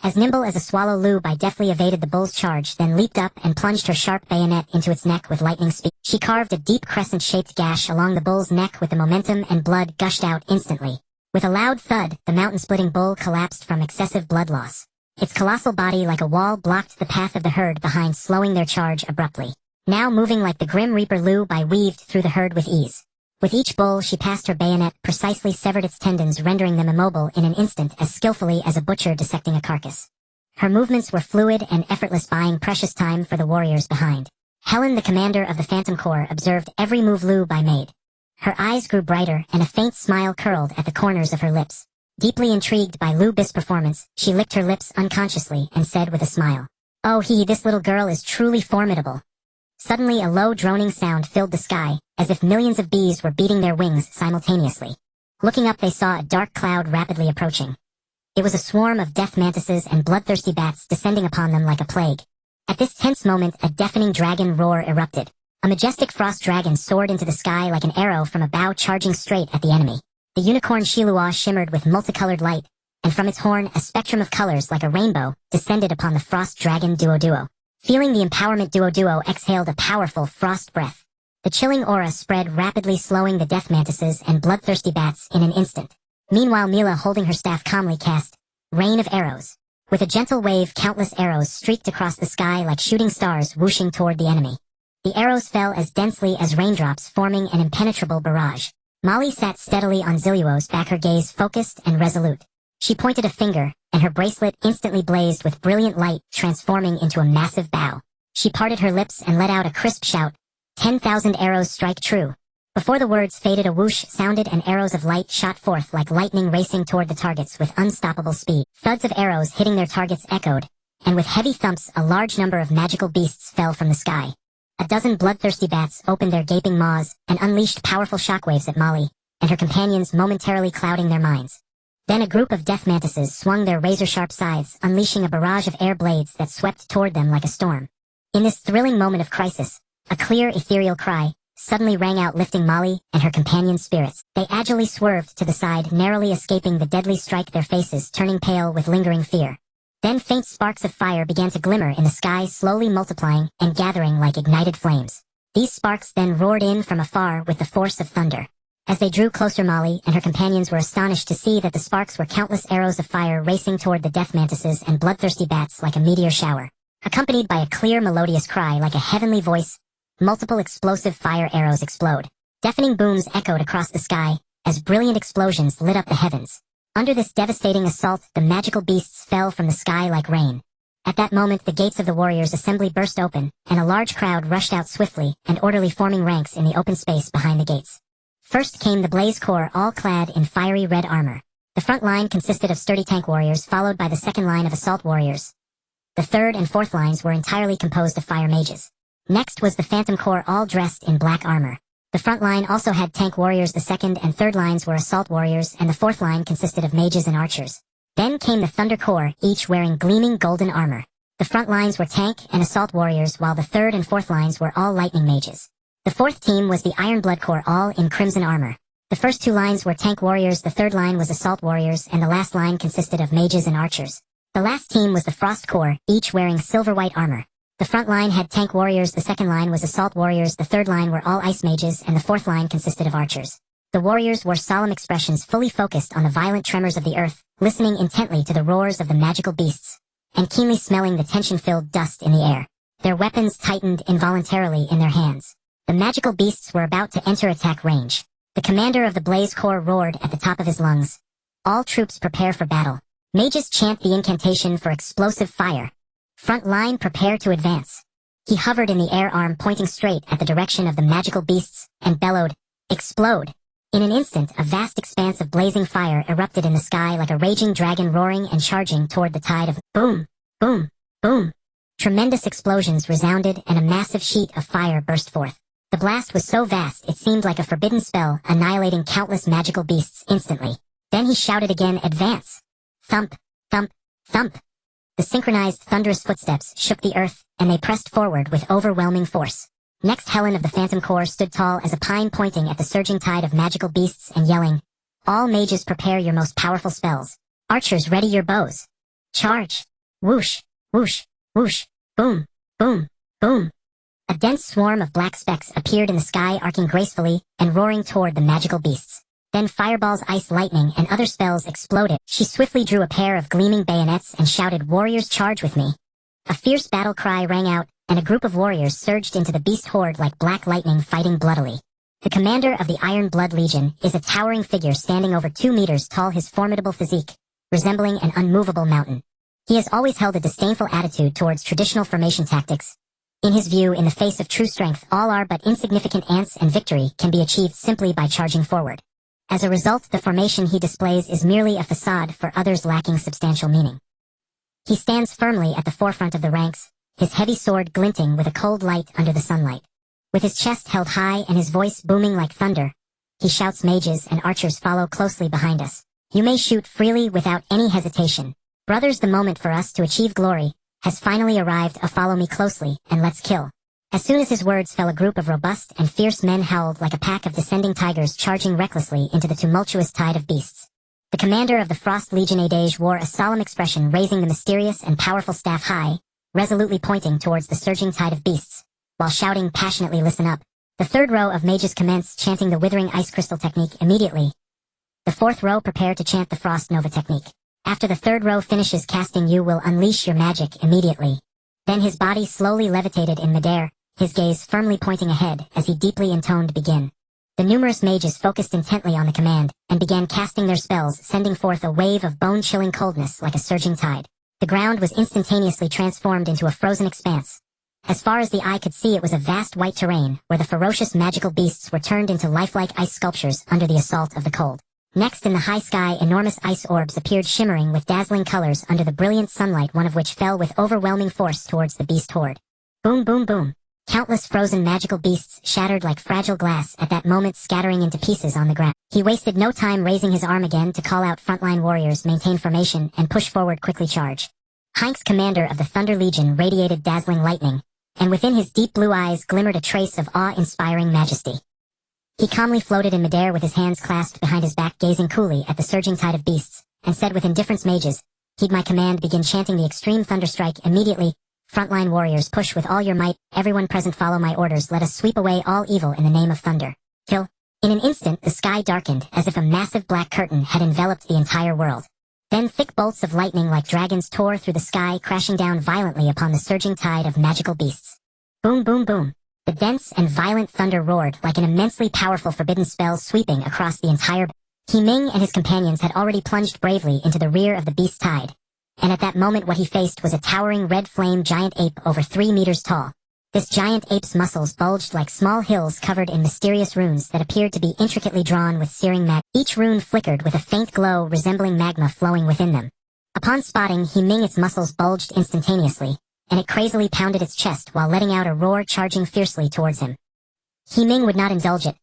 As nimble as a swallow, Lu Bai deftly evaded the bull's charge, then leaped up and plunged her sharp bayonet into its neck with lightning speed. She carved a deep crescent-shaped gash along the bull's neck with the momentum, and blood gushed out instantly. With a loud thud, the mountain-splitting bull collapsed from excessive blood loss. Its colossal body like a wall blocked the path of the herd behind, slowing their charge abruptly. Now moving like the Grim Reaper, Lu Bai weaved through the herd with ease. With each bull she passed her bayonet, precisely severed its tendons, rendering them immobile in an instant, as skillfully as a butcher dissecting a carcass. Her movements were fluid and effortless, buying precious time for the warriors behind. Helen, the commander of the Phantom Corps, observed every move Lu Bai made. Her eyes grew brighter, and a faint smile curled at the corners of her lips. Deeply intrigued by Lu Bai's performance, she licked her lips unconsciously and said with a smile, "Oh, this little girl is truly formidable." Suddenly a low droning sound filled the sky, as if millions of bees were beating their wings simultaneously. Looking up, they saw a dark cloud rapidly approaching. It was a swarm of death mantises and bloodthirsty bats descending upon them like a plague. At this tense moment, a deafening dragon roar erupted. A majestic frost dragon soared into the sky like an arrow from a bow, charging straight at the enemy. The unicorn Shilua shimmered with multicolored light, and from its horn a spectrum of colors like a rainbow descended upon the frost dragon Duo. Feeling the empowerment, Duo exhaled a powerful frost breath. The chilling aura spread rapidly, slowing the death mantises and bloodthirsty bats in an instant. Meanwhile, Mila, holding her staff, calmly cast Rain of Arrows. With a gentle wave, countless arrows streaked across the sky like shooting stars, whooshing toward the enemy. The arrows fell as densely as raindrops, forming an impenetrable barrage. Molly sat steadily on Ziluo's back, her gaze focused and resolute. She pointed a finger, and her bracelet instantly blazed with brilliant light, transforming into a massive bow. She parted her lips and let out a crisp shout, 10,000 arrows strike true. Before the words faded, a whoosh sounded and arrows of light shot forth like lightning, racing toward the targets with unstoppable speed. Thuds of arrows hitting their targets echoed, and with heavy thumps a large number of magical beasts fell from the sky. A dozen bloodthirsty bats opened their gaping maws and unleashed powerful shockwaves at Molly and her companions, momentarily clouding their minds. Then a group of death mantises swung their razor-sharp scythes, unleashing a barrage of air blades that swept toward them like a storm. In this thrilling moment of crisis, a clear, ethereal cry suddenly rang out, lifting Molly and her companions' spirits. They agilely swerved to the side, narrowly escaping the deadly strike, their faces turning pale with lingering fear. Then faint sparks of fire began to glimmer in the sky, slowly multiplying and gathering like ignited flames. These sparks then roared in from afar with the force of thunder. As they drew closer, Molly and her companions were astonished to see that the sparks were countless arrows of fire racing toward the death mantises and bloodthirsty bats like a meteor shower. Accompanied by a clear, melodious cry like a heavenly voice, multiple explosive fire arrows explode. Deafening booms echoed across the sky as brilliant explosions lit up the heavens. Under this devastating assault, the magical beasts fell from the sky like rain. At that moment, the gates of the warriors' assembly burst open, and a large crowd rushed out swiftly and orderly, forming ranks in the open space behind the gates. First came the Blaze Corps, all clad in fiery red armor. The front line consisted of sturdy tank warriors, followed by the second line of assault warriors. The third and fourth lines were entirely composed of fire mages. Next was the Phantom Corps, all dressed in black armor. The front line also had tank warriors, the second and third lines were assault warriors, and the fourth line consisted of mages and archers. Then came the Thunder Corps, each wearing gleaming golden armor. The front lines were tank and assault warriors, while the third and fourth lines were all lightning mages. The fourth team was the Iron Blood Corps, all in crimson armor. The first two lines were tank warriors, the third line was assault warriors, and the last line consisted of mages and archers. The last team was the Frost Corps, each wearing silver-white armor. The front line had tank warriors, the second line was assault warriors, the third line were all ice mages, and the fourth line consisted of archers. The warriors wore solemn expressions, fully focused on the violent tremors of the earth, listening intently to the roars of the magical beasts, and keenly smelling the tension-filled dust in the air. Their weapons tightened involuntarily in their hands. The magical beasts were about to enter attack range. The commander of the Blaze Corps roared at the top of his lungs. All troops prepare for battle. Mages chant the incantation for explosive fire. Front line, prepare to advance. He hovered in the air, arm pointing straight at the direction of the magical beasts, and bellowed, "Explode!" In an instant, a vast expanse of blazing fire erupted in the sky like a raging dragon, roaring and charging toward the tide of boom, boom, boom. Tremendous explosions resounded, and a massive sheet of fire burst forth. The blast was so vast it seemed like a forbidden spell, annihilating countless magical beasts instantly. Then he shouted again, "Advance!" Thump, thump, thump. The synchronized thunderous footsteps shook the earth, and they pressed forward with overwhelming force. Next, Helen of the Phantom Corps stood tall as a pine, pointing at the surging tide of magical beasts and yelling, "All mages, prepare your most powerful spells. Archers, ready your bows. Charge!" Whoosh, whoosh, whoosh, boom, boom, boom. A dense swarm of black specks appeared in the sky, arcing gracefully and roaring toward the magical beasts. Then fireballs, ice, lightning, and other spells exploded. She swiftly drew a pair of gleaming bayonets and shouted, "Warriors, charge with me." A fierce battle cry rang out, and a group of warriors surged into the beast horde like black lightning, fighting bloodily. The commander of the Iron Blood Legion is a towering figure standing over 2 meters tall, his formidable physique resembling an unmovable mountain. He has always held a disdainful attitude towards traditional formation tactics. In his view, in the face of true strength, all are but insignificant ants, and victory can be achieved simply by charging forward. As a result, the formation he displays is merely a facade for others, lacking substantial meaning. He stands firmly at the forefront of the ranks, his heavy sword glinting with a cold light under the sunlight. With his chest held high and his voice booming like thunder, he shouts, "Mages and archers, follow closely behind us. You may shoot freely without any hesitation. Brothers, the moment for us to achieve glory has finally arrived. Follow me closely, and let's kill." As soon as his words fell, a group of robust and fierce men howled like a pack of descending tigers, charging recklessly into the tumultuous tide of beasts. The commander of the Frost Legion Adage wore a solemn expression, raising the mysterious and powerful staff high, resolutely pointing towards the surging tide of beasts, while shouting passionately, "Listen up." The third row of mages commence chanting the Withering Ice Crystal technique immediately. The fourth row prepare to chant the Frost Nova technique. After the third row finishes casting, you will unleash your magic immediately. Then his body slowly levitated in midair, his gaze firmly pointing ahead as he deeply intoned "Begin." The numerous mages focused intently on the command, and began casting their spells, sending forth a wave of bone-chilling coldness like a surging tide. The ground was instantaneously transformed into a frozen expanse. As far as the eye could see, it was a vast white terrain, where the ferocious magical beasts were turned into lifelike ice sculptures under the assault of the cold. Next, in the high sky, enormous ice orbs appeared, shimmering with dazzling colors under the brilliant sunlight, one of which fell with overwhelming force towards the beast horde. Boom, boom, boom. Countless frozen magical beasts shattered like fragile glass at that moment, scattering into pieces on the ground. He wasted no time, raising his arm again to call out, "Frontline warriors, maintain formation and push forward, quickly charge." Heinz, commander of the Thunder Legion, radiated dazzling lightning, and within his deep blue eyes glimmered a trace of awe-inspiring majesty. He calmly floated in midair with his hands clasped behind his back, gazing coolly at the surging tide of beasts, and said with indifference, "Mages, heed my command, begin chanting the extreme thunder strike immediately. Frontline warriors, push with all your might. Everyone present, follow my orders. Let us sweep away all evil in the name of thunder. Kill." In an instant, the sky darkened as if a massive black curtain had enveloped the entire world. Then thick bolts of lightning like dragons tore through the sky, crashing down violently upon the surging tide of magical beasts. Boom, boom, boom. The dense and violent thunder roared like an immensely powerful forbidden spell, sweeping across the entire... Ming and his companions had already plunged bravely into the rear of the beast tide, and at that moment what he faced was a towering red flame giant ape over 3 meters tall. This giant ape's muscles bulged like small hills covered in mysterious runes that appeared to be intricately drawn with searing mag. Each rune flickered with a faint glow resembling magma flowing within them. Upon spotting Ming, its muscles bulged instantaneously, and it crazily pounded its chest while letting out a roar, charging fiercely towards him. Ming would not indulge it.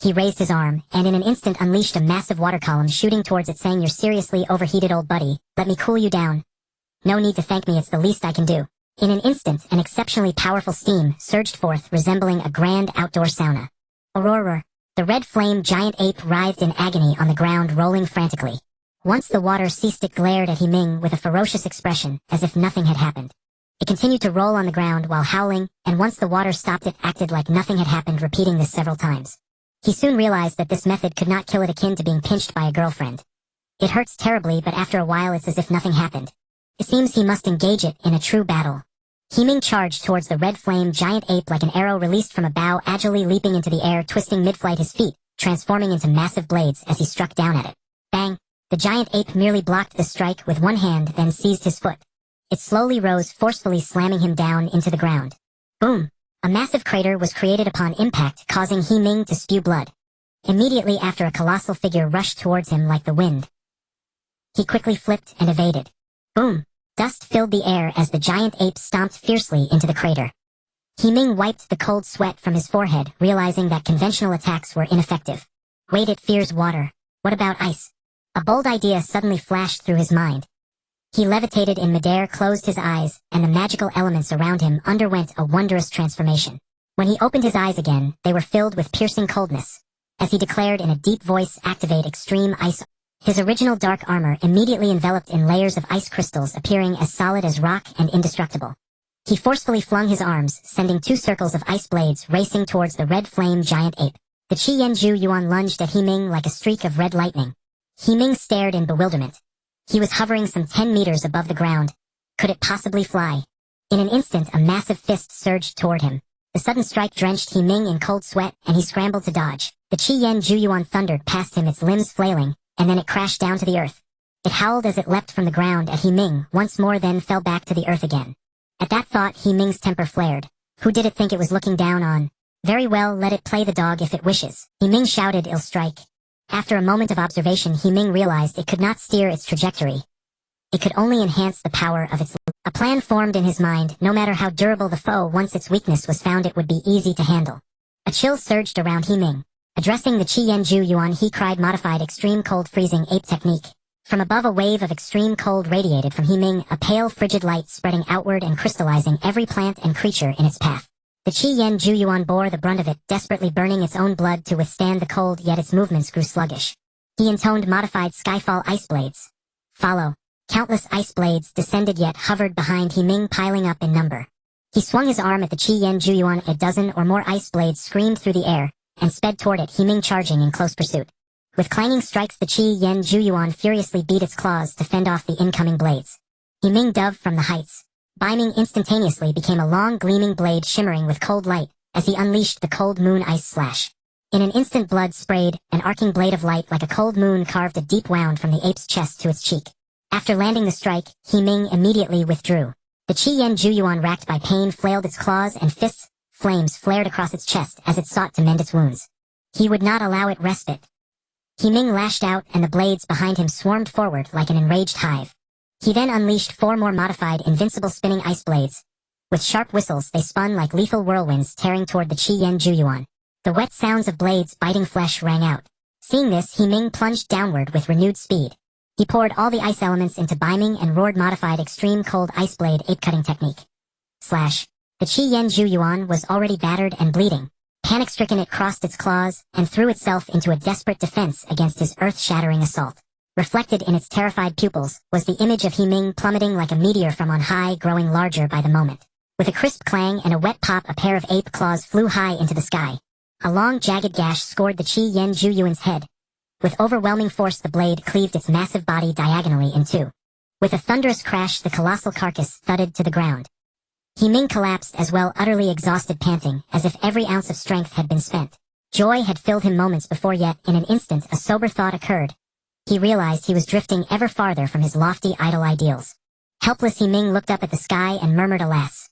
He raised his arm, and in an instant unleashed a massive water column shooting towards it, saying, "You're seriously overheated, old buddy. Let me cool you down. No need to thank me, it's the least I can do." In an instant, an exceptionally powerful steam surged forth, resembling a grand outdoor sauna. Aurora. The red flame giant ape writhed in agony on the ground, rolling frantically. Once the water ceased, it glared at Ming with a ferocious expression, as if nothing had happened. It continued to roll on the ground while howling, and once the water stopped, it acted like nothing had happened, repeating this several times. He soon realized that this method could not kill it, akin to being pinched by a girlfriend. It hurts terribly, but after a while it's as if nothing happened. It seems he must engage it in a true battle. Ming charged towards the red flame giant ape like an arrow released from a bow, agilely leaping into the air, twisting mid-flight, his feet transforming into massive blades as he struck down at it. Bang! The giant ape merely blocked the strike with one hand, then seized his foot. It slowly rose, forcefully slamming him down into the ground. Boom! A massive crater was created upon impact, causing Ming to spew blood. Immediately after, a colossal figure rushed towards him like the wind. He quickly flipped and evaded. Boom! Dust filled the air as the giant ape stomped fiercely into the crater. Ming wiped the cold sweat from his forehead, realizing that conventional attacks were ineffective. Wait, it fears water. What about ice? A bold idea suddenly flashed through his mind. He levitated in midair, closed his eyes, and the magical elements around him underwent a wondrous transformation. When he opened his eyes again, they were filled with piercing coldness. As he declared in a deep voice, "Activate extreme ice." His original dark armor immediately enveloped in layers of ice crystals, appearing as solid as rock and indestructible. He forcefully flung his arms, sending 2 circles of ice blades racing towards the red flame giant ape. The Qi Yuan lunged at Ming like a streak of red lightning. Ming stared in bewilderment. He was hovering some 10 meters above the ground. Could it possibly fly? In an instant, a massive fist surged toward him. The sudden strike drenched Ming in cold sweat, and he scrambled to dodge. The Qi Yuan thundered past him, its limbs flailing, and then it crashed down to the earth. It howled as it leapt from the ground at Ming once more, then fell back to the earth again. At that thought, Ming's temper flared. Who did it think it was looking down on? Very well, let it play the dog if it wishes. Ming shouted, "Ill strike." After a moment of observation, Ming realized it could not steer its trajectory. It could only enhance the power of its... A plan formed in his mind. No matter how durable the foe, once its weakness was found, it would be easy to handle. A chill surged around Ming. Addressing the Qi Yuan, he cried, "Modified extreme cold freezing ape technique." From above, a wave of extreme cold radiated from Ming, a pale frigid light spreading outward and crystallizing every plant and creature in its path. The Qi Yuan bore the brunt of it, desperately burning its own blood to withstand the cold, yet its movements grew sluggish. He intoned modified Skyfall ice blades. Follow. Countless ice blades descended yet hovered behind Ming, piling up in number. He swung his arm at the Qi Yuan. A dozen or more ice blades screamed through the air and sped toward it, Ming charging in close pursuit. With clanging strikes, the Qi Yuan furiously beat its claws to fend off the incoming blades. Ming dove from the heights. Ming instantaneously became a long gleaming blade shimmering with cold light as he unleashed the cold moon ice slash. In an instant, blood sprayed, an arcing blade of light like a cold moon carved a deep wound from the ape's chest to its cheek. After landing the strike, Ming immediately withdrew. The Qi Yuan, racked by pain, flailed its claws and fists. Flames flared across its chest as it sought to mend its wounds. He would not allow it respite. Ming lashed out, and the blades behind him swarmed forward like an enraged hive. He then unleashed 4 more modified Invincible spinning ice blades. With sharp whistles, they spun like lethal whirlwinds, tearing toward the Qi Yuan. The wet sounds of blades biting flesh rang out. Seeing this, Ming plunged downward with renewed speed. He poured all the ice elements into Ming and roared modified extreme cold ice blade ape cutting technique. Slash. The Qi Yuan was already battered and bleeding. Panic-stricken, it crossed its claws and threw itself into a desperate defense against his earth-shattering assault. Reflected in its terrified pupils was the image of Ming plummeting like a meteor from on high, growing larger by the moment. With a crisp clang and a wet pop, a pair of ape claws flew high into the sky. A long, jagged gash scored the Qi Yuan's head. With overwhelming force, the blade cleaved its massive body diagonally in 2. With a thunderous crash, the colossal carcass thudded to the ground. Ming collapsed as well, utterly exhausted, panting, as if every ounce of strength had been spent. Joy had filled him moments before, yet in an instant a sober thought occurred. He realized he was drifting ever farther from his lofty idol ideals. Helpless, Ming looked up at the sky and murmured, "Alas.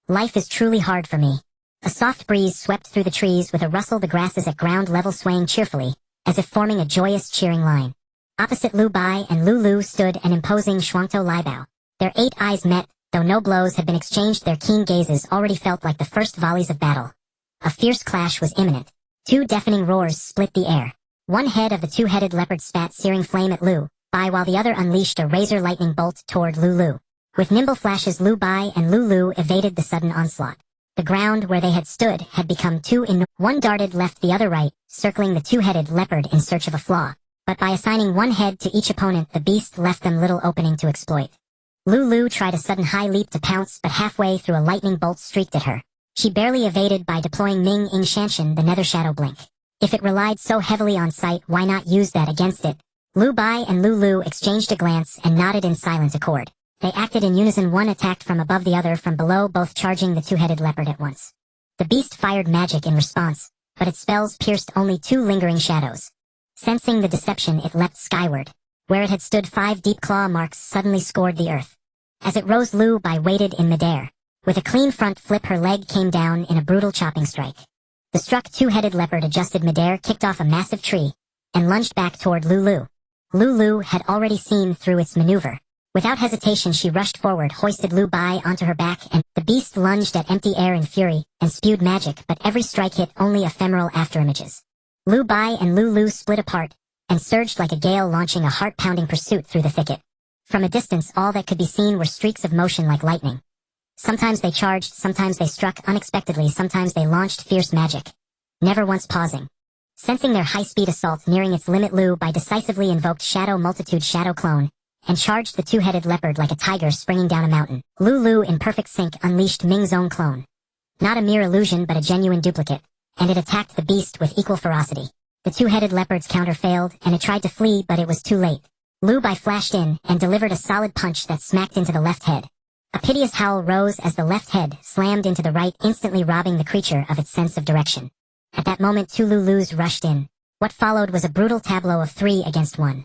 Life is truly hard for me." A soft breeze swept through the trees. With a rustle, the grasses at ground level swaying cheerfully, as if forming a joyous, cheering line. Opposite Lu Bai and Lu Lu stood an imposing Shuangtou Liebao. Their 8 eyes met. Though no blows had been exchanged, their keen gazes already felt like the first volleys of battle. A fierce clash was imminent. 2 deafening roars split the air. One head of the 2-headed leopard spat searing flame at Lu Bai, while the other unleashed a razor lightning bolt toward Lu Lu. With nimble flashes, Lu Bai and Lu Lu evaded the sudden onslaught. The ground where they had stood had become 2 in. One darted left, the other right, circling the 2-headed leopard in search of a flaw. But by assigning 1 head to each opponent, the beast left them little opening to exploit. Lu Lu tried a sudden high leap to pounce, but halfway through, a lightning bolt streaked at her. She barely evaded by deploying Ming Ing Shanshan, the Nether Shadow Blink. If it relied so heavily on sight, why not use that against it? Lu Bai and Lu Lu exchanged a glance and nodded in silent accord. They acted in unison. One attacked from above, the other from below, both charging the 2-headed leopard at once. The beast fired magic in response, but its spells pierced only 2 lingering shadows. Sensing the deception, it leapt skyward. Where it had stood, 5 deep claw marks suddenly scored the earth. As it rose, Lu Bai waited in midair. With a clean front flip, her leg came down in a brutal chopping strike. The struck two-headed leopard adjusted midair, kicked off a massive tree, and lunged back toward Lulu. Lulu had already seen through its maneuver. Without hesitation, she rushed forward, hoisted Lu Bai onto her back, and the beast lunged at empty air in fury and spewed magic, but every strike hit only ephemeral afterimages. Lu Bai and Lulu split apart and surged like a gale, launching a heart-pounding pursuit through the thicket. From a distance, all that could be seen were streaks of motion like lightning. Sometimes they charged, sometimes they struck unexpectedly, sometimes they launched fierce magic, never once pausing. Sensing their high-speed assault nearing its limit, Lu Bai decisively invoked Shadow Multitude Shadow Clone and charged the two-headed leopard like a tiger springing down a mountain. Lulu, in perfect sync, unleashed Ming's own clone. Not a mere illusion, but a genuine duplicate, and it attacked the beast with equal ferocity. The two-headed leopard's counter failed, and it tried to flee, but it was too late. Lu Bai flashed in and delivered a solid punch that smacked into the left head. A piteous howl rose as the left head slammed into the right, instantly robbing the creature of its sense of direction. At that moment, two Lulus rushed in. What followed was a brutal tableau of 3 against 1.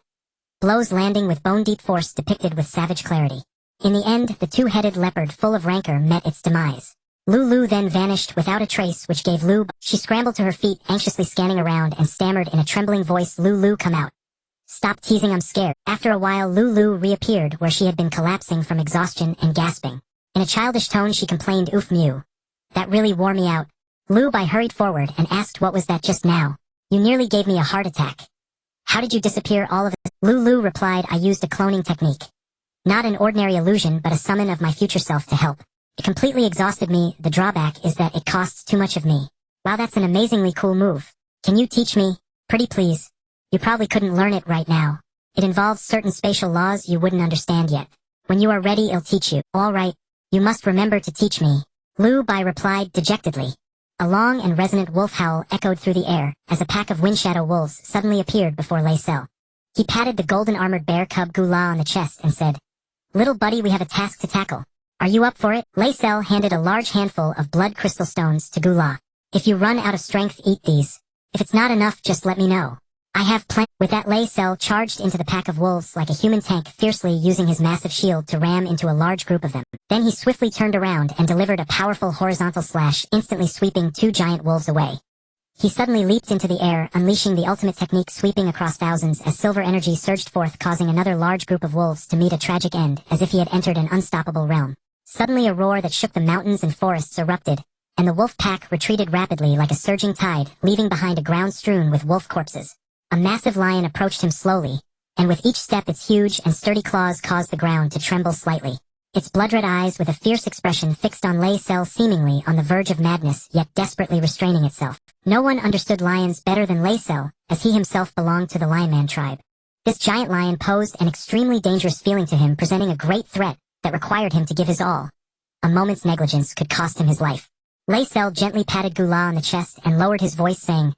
Blows landing with bone-deep force depicted with savage clarity. In the end, the two-headed leopard full of rancor met its demise. Lulu then vanished without a trace, which gave Lu. She scrambled to her feet, anxiously scanning around, and stammered in a trembling voice, "Lulu, come out. Stop teasing, I'm scared." After a while, Lulu reappeared where she had been collapsing from exhaustion and gasping. In a childish tone, she complained, "Oof, Mew. That really wore me out." Lu Bai hurried forward and asked, "What was that just now? You nearly gave me a heart attack. How did you disappear all of it?" Lulu replied, "I used a cloning technique. Not an ordinary illusion, but a summon of my future self to help. It completely exhausted me. The drawback is that it costs too much of me." "Wow, that's an amazingly cool move. Can you teach me? Pretty please." "You probably couldn't learn it right now. It involves certain spatial laws you wouldn't understand yet. When you are ready, I'll teach you." "All right. You must remember to teach me." Lu Bai replied dejectedly. A long and resonant wolf howl echoed through the air as a pack of windshadow wolves suddenly appeared before Lei Sel. He patted the golden-armored bear cub Gula on the chest and said, "Little buddy, we have a task to tackle. Are you up for it?" Lei Sel handed a large handful of blood crystal stones to Gula. "If you run out of strength, eat these. If it's not enough, just let me know. I have plenty." With that, Lei Sel charged into the pack of wolves like a human tank, fiercely using his massive shield to ram into a large group of them. Then he swiftly turned around and delivered a powerful horizontal slash, instantly sweeping 2 giant wolves away. He suddenly leaped into the air, unleashing the ultimate technique, sweeping across thousands as silver energy surged forth, causing another large group of wolves to meet a tragic end, as if he had entered an unstoppable realm. Suddenly a roar that shook the mountains and forests erupted, and the wolf pack retreated rapidly like a surging tide, leaving behind a ground strewn with wolf corpses. A massive lion approached him slowly, and with each step its huge and sturdy claws caused the ground to tremble slightly. Its blood-red eyes with a fierce expression fixed on Lei Sel, seemingly on the verge of madness, yet desperately restraining itself. No one understood lions better than Lei Sel, as he himself belonged to the Lionman tribe. This giant lion posed an extremely dangerous feeling to him, presenting a great threat that required him to give his all. A moment's negligence could cost him his life. Lei Sel gently patted Gula on the chest and lowered his voice, saying,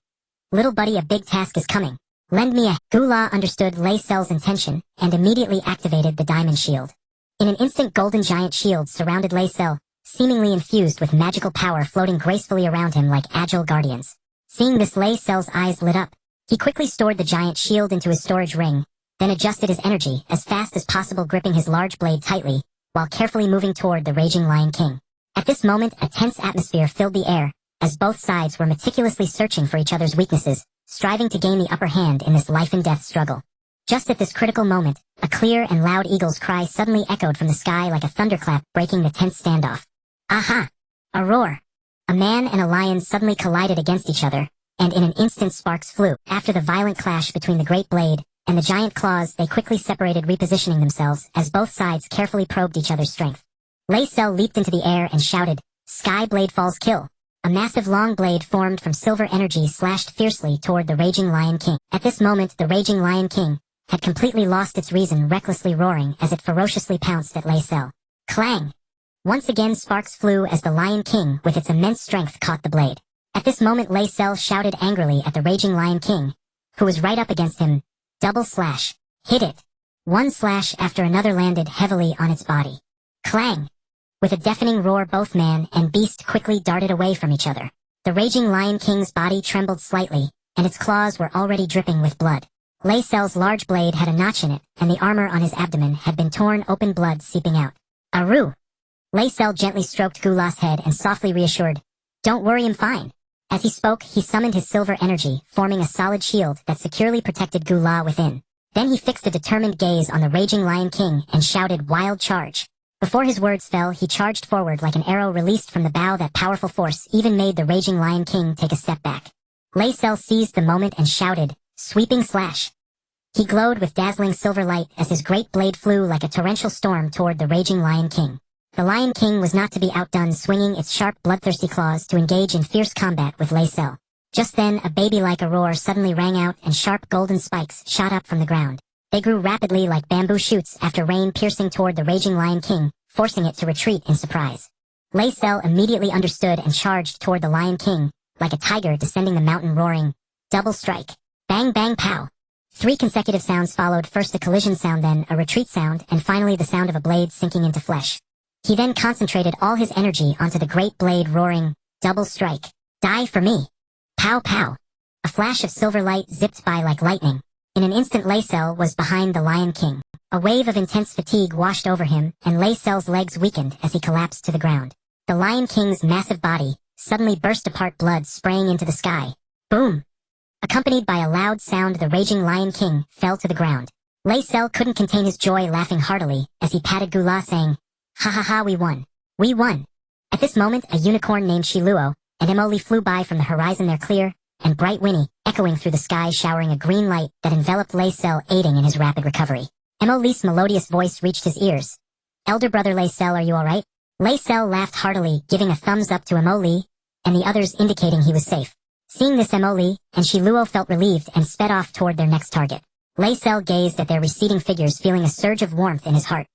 "Little buddy, a big task is coming. Lend me a..." Gula understood Lei Sel's intention and immediately activated the diamond shield. In an instant, golden giant shields surrounded Lei Sel, seemingly infused with magical power, floating gracefully around him like agile guardians. Seeing this, Lei Sel's eyes lit up. He quickly stored the giant shield into his storage ring, then adjusted his energy as fast as possible, gripping his large blade tightly, while carefully moving toward the raging Lion King. At this moment, a tense atmosphere filled the air, as both sides were meticulously searching for each other's weaknesses, striving to gain the upper hand in this life-and-death struggle. Just at this critical moment, a clear and loud eagle's cry suddenly echoed from the sky like a thunderclap, breaking the tense standoff. Aha! A roar! A man and a lion suddenly collided against each other, and in an instant sparks flew. After the violent clash between the great blade and the giant claws, they quickly separated, repositioning themselves as both sides carefully probed each other's strength. Lei Sel leaped into the air and shouted, "Sky Blade Falls Kill!" A massive long blade formed from silver energy slashed fiercely toward the raging Lion King. At this moment, the raging Lion King had completely lost its reason, recklessly roaring as it ferociously pounced at Lei Sel. Clang! Once again sparks flew as the Lion King, with its immense strength, caught the blade. At this moment, Lei Sel shouted angrily at the raging Lion King, who was right up against him. Double slash. Hit it. One slash after another landed heavily on its body. Clang! With a deafening roar, both man and beast quickly darted away from each other. The raging Lion King's body trembled slightly, and its claws were already dripping with blood. Lei Sel's large blade had a notch in it, and the armor on his abdomen had been torn open, blood seeping out. Aru. Laysel gently stroked Gula's head and softly reassured, "Don't worry, I'm fine." As he spoke, he summoned his silver energy, forming a solid shield that securely protected Gula within. Then he fixed a determined gaze on the raging Lion King and shouted, "Wild charge." Before his words fell, he charged forward like an arrow released from the bow. That powerful force even made the raging Lion King take a step back. Laysel seized the moment and shouted, "Sweeping slash." He glowed with dazzling silver light as his great blade flew like a torrential storm toward the raging Lion King. The Lion King was not to be outdone, swinging its sharp, bloodthirsty claws to engage in fierce combat with Laysel. Just then, a baby-like roar suddenly rang out and sharp golden spikes shot up from the ground. They grew rapidly like bamboo shoots after rain, piercing toward the raging Lion King, forcing it to retreat in surprise. Laysel immediately understood and charged toward the Lion King, like a tiger descending the mountain, roaring, "Double strike! Bang bang pow!" 3 consecutive sounds followed, first a collision sound, then a retreat sound, and finally the sound of a blade sinking into flesh. He then concentrated all his energy onto the great blade, roaring, "Double strike! Die for me! Pow pow!" A flash of silver light zipped by like lightning. In an instant, Laysel was behind the Lion King. A wave of intense fatigue washed over him, and Laysel's legs weakened as he collapsed to the ground. The Lion King's massive body suddenly burst apart, blood spraying into the sky. Boom! Accompanied by a loud sound, the raging Lion King fell to the ground. Laysel couldn't contain his joy, laughing heartily as he patted Gula, saying, "Ha ha ha, we won! We won!" At this moment, a unicorn named Shiluo and Emoli flew by from the horizon, their clear and bright whinny echoing through the sky, showering a green light that enveloped Laysel, aiding in his rapid recovery. Emoli's melodious voice reached his ears. "Elder brother Laysel, are you alright?" Laysel laughed heartily, giving a thumbs up to Emoli and the others, indicating he was safe. Seeing this, Emoli and Shiluo felt relieved and sped off toward their next target. Laysel gazed at their receding figures, feeling a surge of warmth in his heart.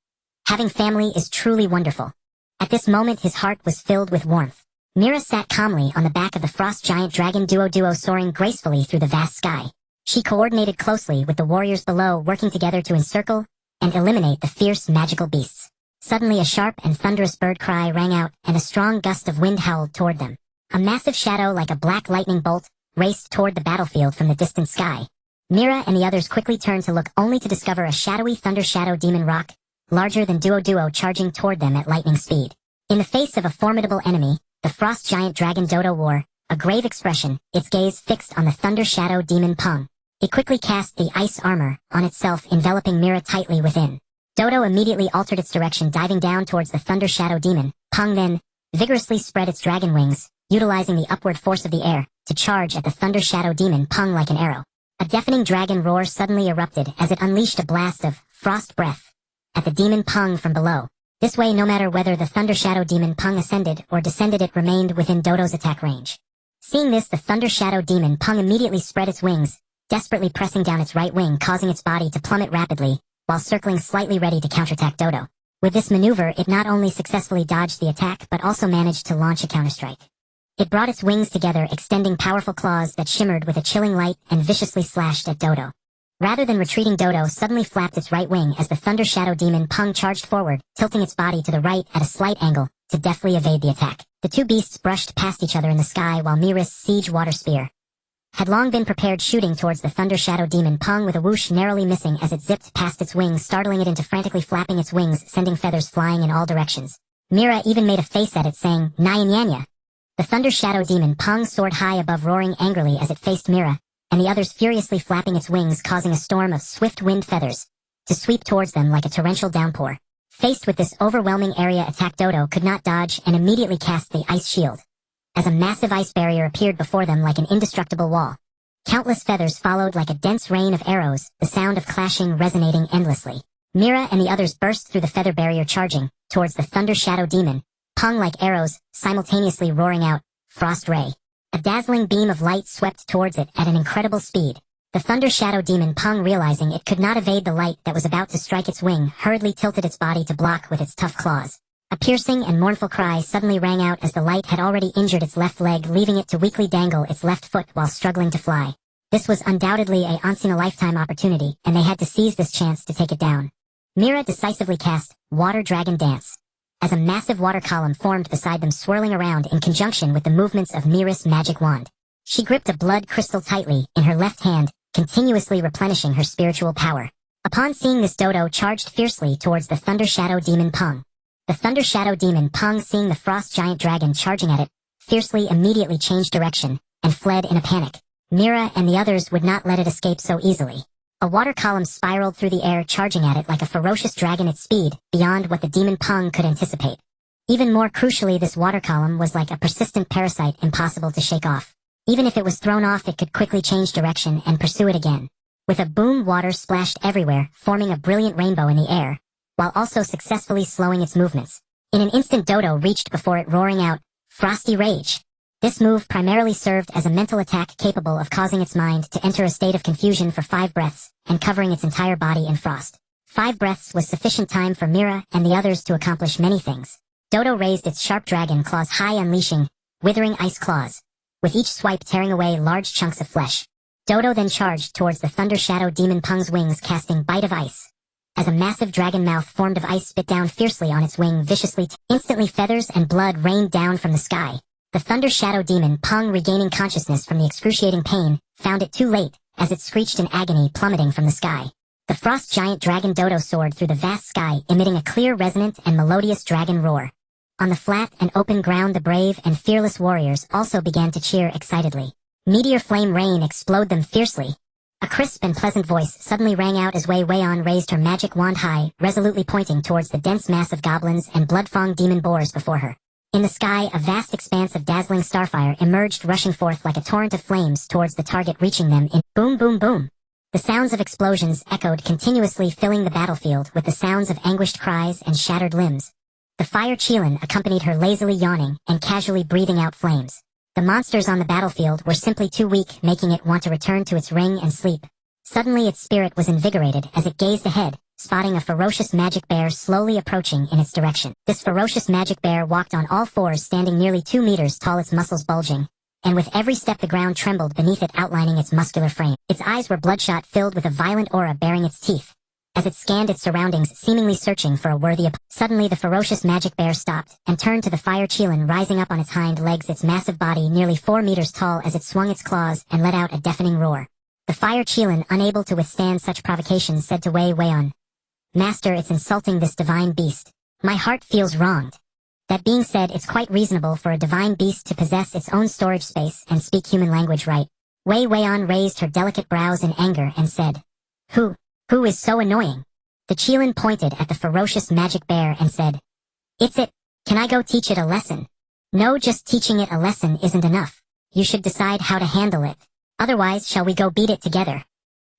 Having family is truly wonderful. At this moment, his heart was filled with warmth. Mira sat calmly on the back of the frost giant dragon duo, soaring gracefully through the vast sky. She coordinated closely with the warriors below, working together to encircle and eliminate the fierce magical beasts. Suddenly, a sharp and thunderous bird cry rang out, and a strong gust of wind howled toward them. A massive shadow like a black lightning bolt raced toward the battlefield from the distant sky. Mira and the others quickly turned to look, only to discover a shadowy thunder shadow demon rock, larger than duo, charging toward them at lightning speed. In the face of a formidable enemy, the frost giant dragon Dodo wore a grave expression, its gaze fixed on the thunder shadow demon Pung. It quickly cast the ice armor on itself, enveloping Mira tightly within. Dodo immediately altered its direction, diving down towards the thunder shadow demon. Pung then vigorously spread its dragon wings, utilizing the upward force of the air to charge at the thunder shadow demon Pung like an arrow. A deafening dragon roar suddenly erupted as it unleashed a blast of frost breath at the demon Pung from below. This way, no matter whether the thunder shadow demon Pung ascended or descended, it remained within Dodo's attack range. Seeing this, the thunder shadow demon Pung immediately spread its wings, desperately pressing down its right wing, causing its body to plummet rapidly, while circling slightly, ready to counterattack Dodo. With this maneuver, it not only successfully dodged the attack but also managed to launch a counterstrike. It brought its wings together, extending powerful claws that shimmered with a chilling light and viciously slashed at Dodo. Rather than retreating, Dodo suddenly flapped its right wing as the thunder shadow demon Pung charged forward, tilting its body to the right at a slight angle to deftly evade the attack. The two beasts brushed past each other in the sky, while Mira's siege water spear had long been prepared, shooting towards the thunder shadow demon Pung with a whoosh, narrowly missing as it zipped past its wings, startling it into frantically flapping its wings, sending feathers flying in all directions. Mira even made a face at it, saying, "Nyanyanya." The thunder shadow demon Pung soared high above, roaring angrily as it faced Mira and the others, furiously flapping its wings, causing a storm of swift wind feathers to sweep towards them like a torrential downpour. Faced with this overwhelming area attack, Dodo could not dodge and immediately cast the ice shield, as a massive ice barrier appeared before them like an indestructible wall. Countless feathers followed like a dense rain of arrows, the sound of clashing resonating endlessly. Mira and the others burst through the feather barrier, charging towards the thunder shadow demon Pung like arrows, simultaneously roaring out, "Frost Ray." A dazzling beam of light swept towards it at an incredible speed. The thunder shadow demon Pung, realizing it could not evade the light that was about to strike its wing, hurriedly tilted its body to block with its tough claws. A piercing and mournful cry suddenly rang out as the light had already injured its left leg, leaving it to weakly dangle its left foot while struggling to fly. This was undoubtedly a once-in-a-lifetime opportunity, and they had to seize this chance to take it down. Mira decisively cast Water Dragon Dance, as a massive water column formed beside them, swirling around in conjunction with the movements of Mira's magic wand. She gripped a blood crystal tightly in her left hand, continuously replenishing her spiritual power. Upon seeing this, Dodo charged fiercely towards the thunder shadow demon Pung. The Thunder Shadow Demon Pung, seeing the frost giant dragon charging at it, fiercely immediately changed direction and fled in a panic. Mira and the others would not let it escape so easily. A water column spiraled through the air, charging at it like a ferocious dragon at speed, beyond what the demon Pung could anticipate. Even more crucially, this water column was like a persistent parasite impossible to shake off. Even if it was thrown off, it could quickly change direction and pursue it again. With a boom, water splashed everywhere, forming a brilliant rainbow in the air, while also successfully slowing its movements. In an instant, Dodo reached before it, roaring out, "Frosty Rage!" This move primarily served as a mental attack capable of causing its mind to enter a state of confusion for 5 breaths, and covering its entire body in frost. 5 breaths was sufficient time for Mira and the others to accomplish many things. Dodo raised its sharp dragon claws high, unleashing withering ice claws, with each swipe tearing away large chunks of flesh. Dodo then charged towards the Thunder Shadow Demon Pung's wings, casting Bite of Ice. As a massive dragon mouth formed of ice spit down fiercely on its wing, viciously instantly feathers and blood rained down from the sky. The Thunder Shadow Demon Pung, regaining consciousness from the excruciating pain, found it too late, as it screeched in agony, plummeting from the sky. The frost giant dragon Dodo soared through the vast sky, emitting a clear, resonant, and melodious dragon roar. On the flat and open ground, the brave and fearless warriors also began to cheer excitedly. Meteor flame rain exploded them fiercely. A crisp and pleasant voice suddenly rang out as Wei Weian raised her magic wand high, resolutely pointing towards the dense mass of goblins and blood-fong demon boars before her. In the sky, a vast expanse of dazzling starfire emerged, rushing forth like a torrent of flames towards the target, reaching them in boom, boom, boom. The sounds of explosions echoed continuously, filling the battlefield with the sounds of anguished cries and shattered limbs. The fire Qilin accompanied her, lazily yawning and casually breathing out flames. The monsters on the battlefield were simply too weak, making it want to return to its ring and sleep. Suddenly its spirit was invigorated as it gazed ahead, spotting a ferocious magic bear slowly approaching in its direction. This ferocious magic bear walked on all fours, standing nearly 2 meters tall, its muscles bulging, and with every step the ground trembled beneath it, outlining its muscular frame. Its eyes were bloodshot, filled with a violent aura, baring its teeth, as it scanned its surroundings, seemingly searching for a worthy opponent. Suddenly the ferocious magic bear stopped and turned to the fire Qilin, rising up on its hind legs, its massive body nearly 4 meters tall, as it swung its claws and let out a deafening roar. The fire Qilin, unable to withstand such provocations, said to Wei Weian, "Master, it's insulting this divine beast. My heart feels wronged." That being said, it's quite reasonable for a divine beast to possess its own storage space and speak human language, right? Wei Weian raised her delicate brows in anger and said, Who is so annoying?" The Qilin pointed at the ferocious magic bear and said, "It's it. Can I go teach it a lesson?" "No, just teaching it a lesson isn't enough. You should decide how to handle it. Otherwise, shall we go beat it together?"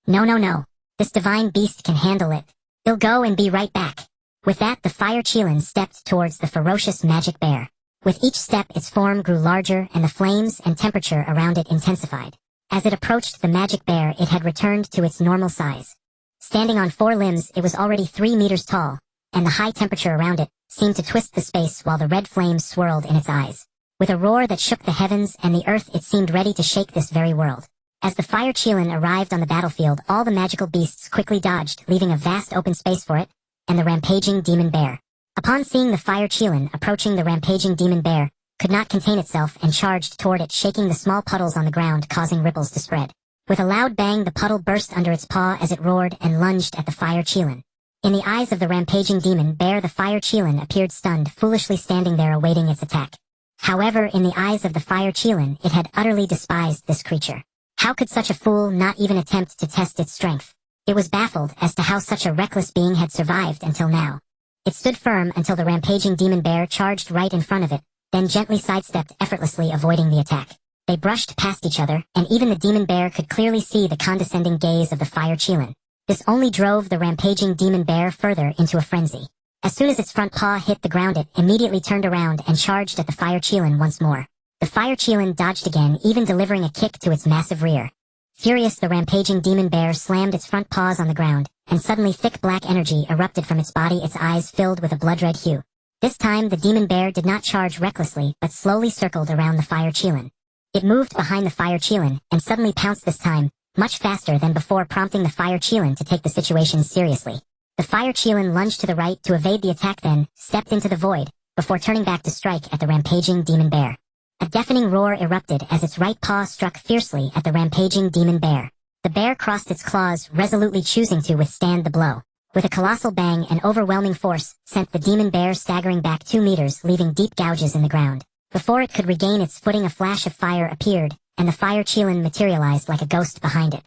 No. This divine beast can handle it. It'll go and be right back." With that, the fire Qilin stepped towards the ferocious magic bear. With each step, its form grew larger and the flames and temperature around it intensified. As it approached the magic bear, it had returned to its normal size. Standing on 4 limbs, it was already 3 meters tall, and the high temperature around it seemed to twist the space while the red flames swirled in its eyes. With a roar that shook the heavens and the earth, it seemed ready to shake this very world. As the fire Qilin arrived on the battlefield, all the magical beasts quickly dodged, leaving a vast open space for it and the rampaging demon bear. Upon seeing the fire Qilin approaching, the rampaging demon bear could not contain itself and charged toward it, shaking the small puddles on the ground, causing ripples to spread. With a loud bang, the puddle burst under its paw as it roared and lunged at the fire Qilin. In the eyes of the rampaging demon bear, the fire Qilin appeared stunned, foolishly standing there awaiting its attack. However, in the eyes of the fire Qilin, it had utterly despised this creature. How could such a fool not even attempt to test its strength? It was baffled as to how such a reckless being had survived until now. It stood firm until the rampaging demon bear charged right in front of it, then gently sidestepped, effortlessly avoiding the attack. They brushed past each other, and even the demon bear could clearly see the condescending gaze of the fire Qilin. This only drove the rampaging demon bear further into a frenzy. As soon as its front paw hit the ground, it immediately turned around and charged at the fire Qilin once more. The fire Qilin dodged again, even delivering a kick to its massive rear. Furious, the rampaging demon bear slammed its front paws on the ground, and suddenly thick black energy erupted from its body, its eyes filled with a blood-red hue. This time the demon bear did not charge recklessly, but slowly circled around the fire Qilin. It moved behind the fire Qilin, and suddenly pounced, this time much faster than before, prompting the fire Qilin to take the situation seriously. The fire Qilin lunged to the right to evade the attack, then stepped into the void, before turning back to strike at the rampaging demon bear. A deafening roar erupted as its right paw struck fiercely at the rampaging demon bear. The bear crossed its claws, resolutely choosing to withstand the blow. with a colossal bang and overwhelming force, sent the demon bear staggering back 2 meters, leaving deep gouges in the ground. Before it could regain its footing, a flash of fire appeared, and the fire Qilin materialized like a ghost behind it.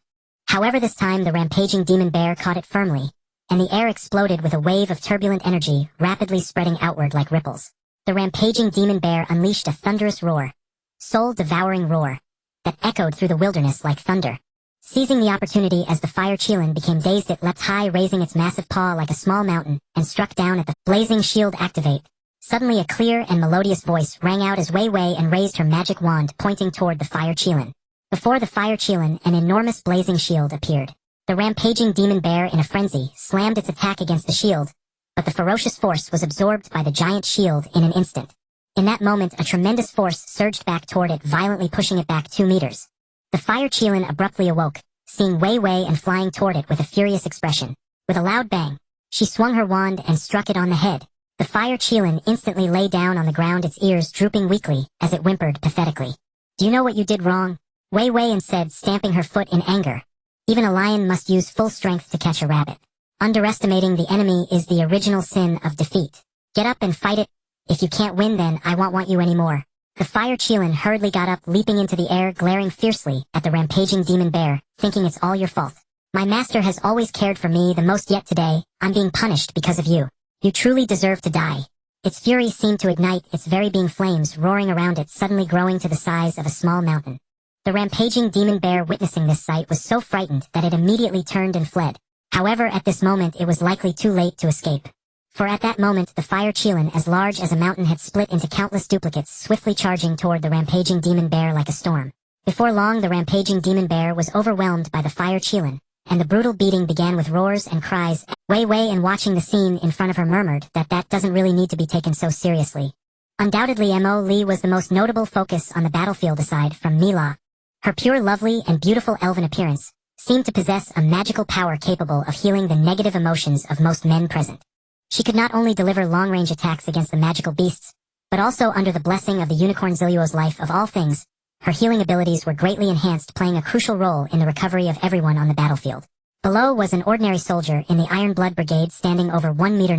However, this time the rampaging demon bear caught it firmly, and the air exploded with a wave of turbulent energy, rapidly spreading outward like ripples. The rampaging demon bear unleashed a thunderous roar, soul-devouring roar, that echoed through the wilderness like thunder. Seizing the opportunity as the fire Qilin became dazed, it leapt high, raising its massive paw like a small mountain, and struck down at the blazing shield. Activate. Suddenly a clear and melodious voice rang out as Wei Wei and raised her magic wand, pointing toward the fire Qilin. Before the fire Qilin, an enormous blazing shield appeared. The rampaging demon bear, in a frenzy, slammed its attack against the shield, but the ferocious force was absorbed by the giant shield in an instant. In that moment, a tremendous force surged back toward it, violently pushing it back 2 meters. The fire Qilin abruptly awoke, seeing Wei Wei and flying toward it with a furious expression. With a loud bang, she swung her wand and struck it on the head. The fire Qilin instantly lay down on the ground, its ears drooping weakly as it whimpered pathetically. "Do you know what you did wrong?" Wei Wei said, stamping her foot in anger. "Even a lion must use full strength to catch a rabbit. Underestimating the enemy is the original sin of defeat. Get up and fight it. If you can't win, then I won't want you anymore." The fire Qilin hurriedly got up, leaping into the air, glaring fiercely at the rampaging demon bear, thinking, "It's all your fault. My master has always cared for me the most, yet today, I'm being punished because of you. You truly deserve to die." Its fury seemed to ignite, its very being flames roaring around it, suddenly growing to the size of a small mountain. The rampaging demon bear, witnessing this sight, was so frightened that it immediately turned and fled. However, at this moment it was likely too late to escape. For at that moment the fire Qilin, as large as a mountain, had split into countless duplicates, swiftly charging toward the rampaging demon bear like a storm. Before long, the rampaging demon bear was overwhelmed by the fire Qilin, and the brutal beating began with roars and cries. Wei Wei, and watching the scene in front of her, murmured that doesn't really need to be taken so seriously. Undoubtedly, Mo Li was the most notable focus on the battlefield aside from Mila. Her pure, lovely, and beautiful elven appearance seemed to possess a magical power capable of healing the negative emotions of most men present. She could not only deliver long-range attacks against the magical beasts, but also, under the blessing of the unicorn Zilluo's life of all things, her healing abilities were greatly enhanced, playing a crucial role in the recovery of everyone on the battlefield. Below was an ordinary soldier in the Iron Blood Brigade, standing over 1 meter.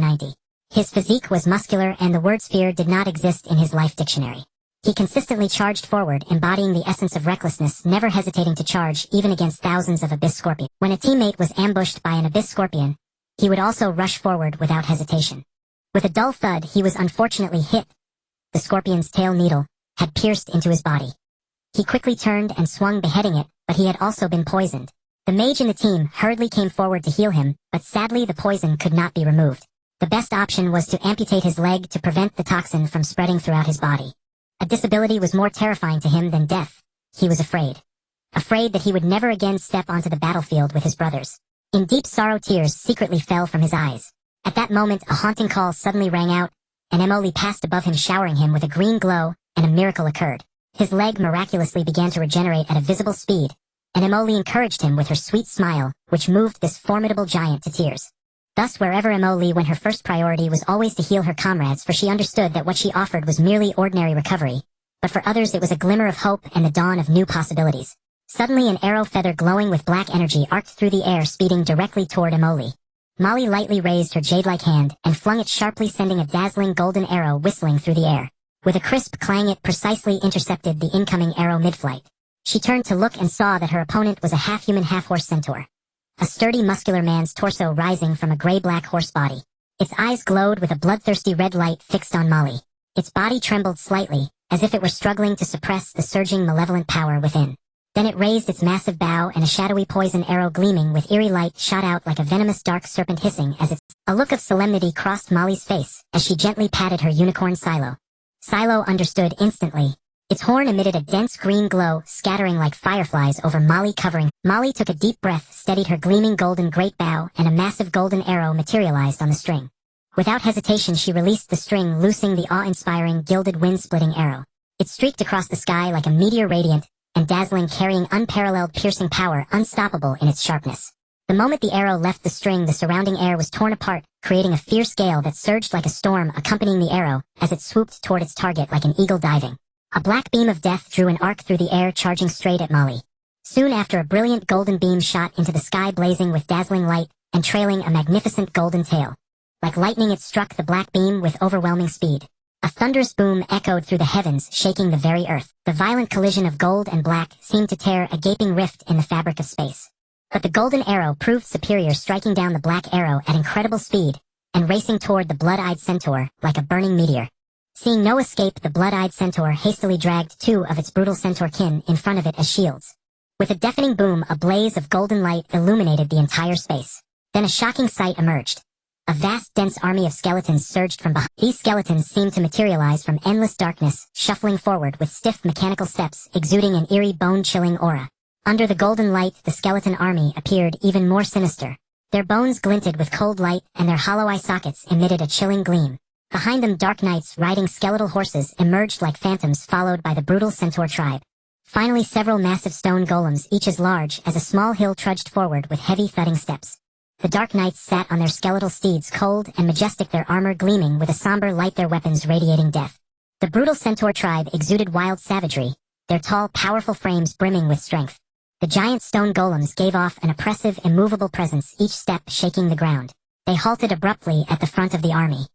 His physique was muscular, and the word "fear" did not exist in his life dictionary. He consistently charged forward, embodying the essence of recklessness, never hesitating to charge even against thousands of abyss scorpions. When a teammate was ambushed by an abyss scorpion, he would also rush forward without hesitation. With a dull thud, he was unfortunately hit. The scorpion's tail needle had pierced into his body. He quickly turned and swung, beheading it, but he had also been poisoned. The mage in the team hurriedly came forward to heal him, but sadly the poison could not be removed. The best option was to amputate his leg to prevent the toxin from spreading throughout his body. A disability was more terrifying to him than death. He was afraid. Afraid that he would never again step onto the battlefield with his brothers. In deep sorrow, tears secretly fell from his eyes. At that moment, a haunting call suddenly rang out, and Emily passed above him, showering him with a green glow, and a miracle occurred. His leg miraculously began to regenerate at a visible speed, and Emily encouraged him with her sweet smile, which moved this formidable giant to tears. Thus, wherever Emily went, her first priority was always to heal her comrades, for she understood that what she offered was merely ordinary recovery, but for others it was a glimmer of hope and the dawn of new possibilities. Suddenly, an arrow feather glowing with black energy arced through the air, speeding directly toward Emily. Molly lightly raised her jade-like hand and flung it sharply, sending a dazzling golden arrow whistling through the air. With a crisp clang, it precisely intercepted the incoming arrow mid-flight. She turned to look and saw that her opponent was a half-human, half-horse centaur. A sturdy, muscular man's torso rising from a gray-black horse body. Its eyes glowed with a bloodthirsty red light fixed on Molly. Its body trembled slightly, as if it were struggling to suppress the surging malevolent power within. Then it raised its massive bow, and a shadowy poison arrow gleaming with eerie light shot out like a venomous dark serpent, hissing as its... A look of solemnity crossed Molly's face as she gently patted her unicorn Silo. Silo understood instantly. Its horn emitted a dense green glow, scattering like fireflies over Molly, covering. Molly took a deep breath, steadied her gleaming golden great bow, and a massive golden arrow materialized on the string. Without hesitation, she released the string, loosing the awe-inspiring gilded wind-splitting arrow. It streaked across the sky like a meteor, radiant and dazzling, carrying unparalleled piercing power, unstoppable in its sharpness. The moment the arrow left the string, the surrounding air was torn apart, creating a fierce gale that surged like a storm, accompanying the arrow as it swooped toward its target like an eagle diving. A black beam of death drew an arc through the air, charging straight at Molly. Soon after, a brilliant golden beam shot into the sky, blazing with dazzling light, and trailing a magnificent golden tail. Like lightning it struck the black beam with overwhelming speed. A thunderous boom echoed through the heavens, shaking the very earth. The violent collision of gold and black seemed to tear a gaping rift in the fabric of space. But the golden arrow proved superior, striking down the black arrow at incredible speed, and racing toward the blood-eyed centaur like a burning meteor. Seeing no escape, the blood-eyed centaur hastily dragged two of its brutal centaur kin in front of it as shields. With a deafening boom, a blaze of golden light illuminated the entire space. Then a shocking sight emerged. A vast, dense army of skeletons surged from behind. These skeletons seemed to materialize from endless darkness, shuffling forward with stiff mechanical steps, exuding an eerie, bone-chilling aura. Under the golden light, the skeleton army appeared even more sinister. Their bones glinted with cold light, and their hollow eye sockets emitted a chilling gleam. Behind them, dark knights riding skeletal horses emerged like phantoms, followed by the brutal centaur tribe. Finally, several massive stone golems, each as large as a small hill, trudged forward with heavy thudding steps. The dark knights sat on their skeletal steeds, cold and majestic, their armor gleaming with a somber light, their weapons radiating death. The brutal centaur tribe exuded wild savagery, their tall, powerful frames brimming with strength. The giant stone golems gave off an oppressive, immovable presence, each step shaking the ground. They halted abruptly at the front of the army.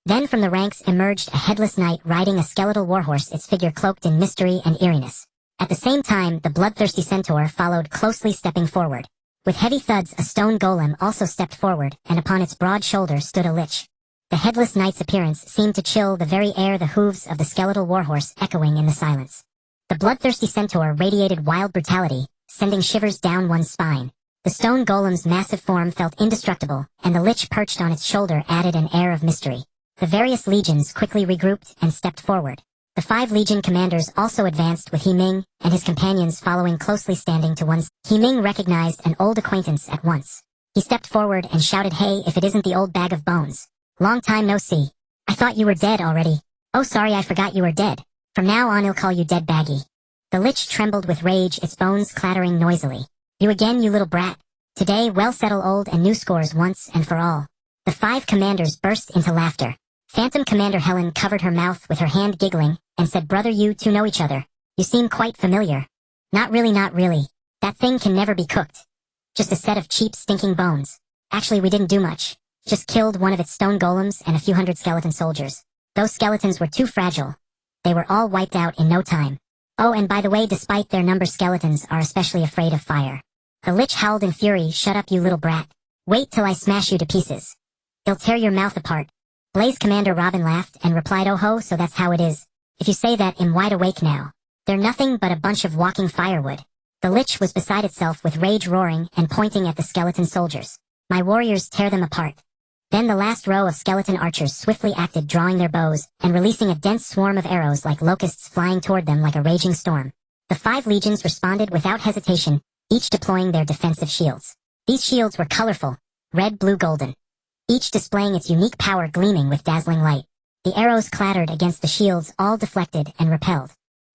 Then from the ranks emerged a headless knight riding a skeletal warhorse, its figure cloaked in mystery and eeriness. At the same time, the bloodthirsty centaur followed closely, stepping forward. With heavy thuds, a stone golem also stepped forward, and upon its broad shoulder stood a lich. The headless knight's appearance seemed to chill the very air, the hooves of the skeletal warhorse echoing in the silence. The bloodthirsty centaur radiated wild brutality, sending shivers down one's spine. The stone golem's massive form felt indestructible, and the lich perched on its shoulder added an air of mystery. The various legions quickly regrouped and stepped forward. The 5 legion commanders also advanced, with Ming and his companions following closely, standing to one side. Ming recognized an old acquaintance at once. He stepped forward and shouted, "Hey, if it isn't the old bag of bones. Long time no see. I thought you were dead already. Oh, sorry, I forgot you were dead. From now on I'll call you Dead Baggy." The lich trembled with rage, its bones clattering noisily. "You again, you little brat. Today we'll settle old and new scores once and for all." The 5 commanders burst into laughter. Phantom Commander Helen covered her mouth with her hand, giggling, and said, "Brother, you two know each other. You seem quite familiar." Not really, not really. That thing can never be cooked. Just a set of cheap, stinking bones. Actually, we didn't do much. Just killed one of its stone golems and a few hundred skeleton soldiers. Those skeletons were too fragile. They were all wiped out in no time. Oh, and by the way, despite their number, skeletons are especially afraid of fire. The lich howled in fury, "Shut up, you little brat. Wait till I smash you to pieces. They'll tear your mouth apart." Blaze Commander Robin laughed and replied, "Oh ho, so that's how it is. If you say that, I'm wide awake now. They're nothing but a bunch of walking firewood." The lich was beside itself with rage, roaring and pointing at the skeleton soldiers. "My warriors, tear them apart." Then the last row of skeleton archers swiftly acted, drawing their bows and releasing a dense swarm of arrows like locusts, flying toward them like a raging storm. The 5 legions responded without hesitation, each deploying their defensive shields. These shields were colorful, red, blue, golden, each displaying its unique power, gleaming with dazzling light. The arrows clattered against the shields, all deflected and repelled.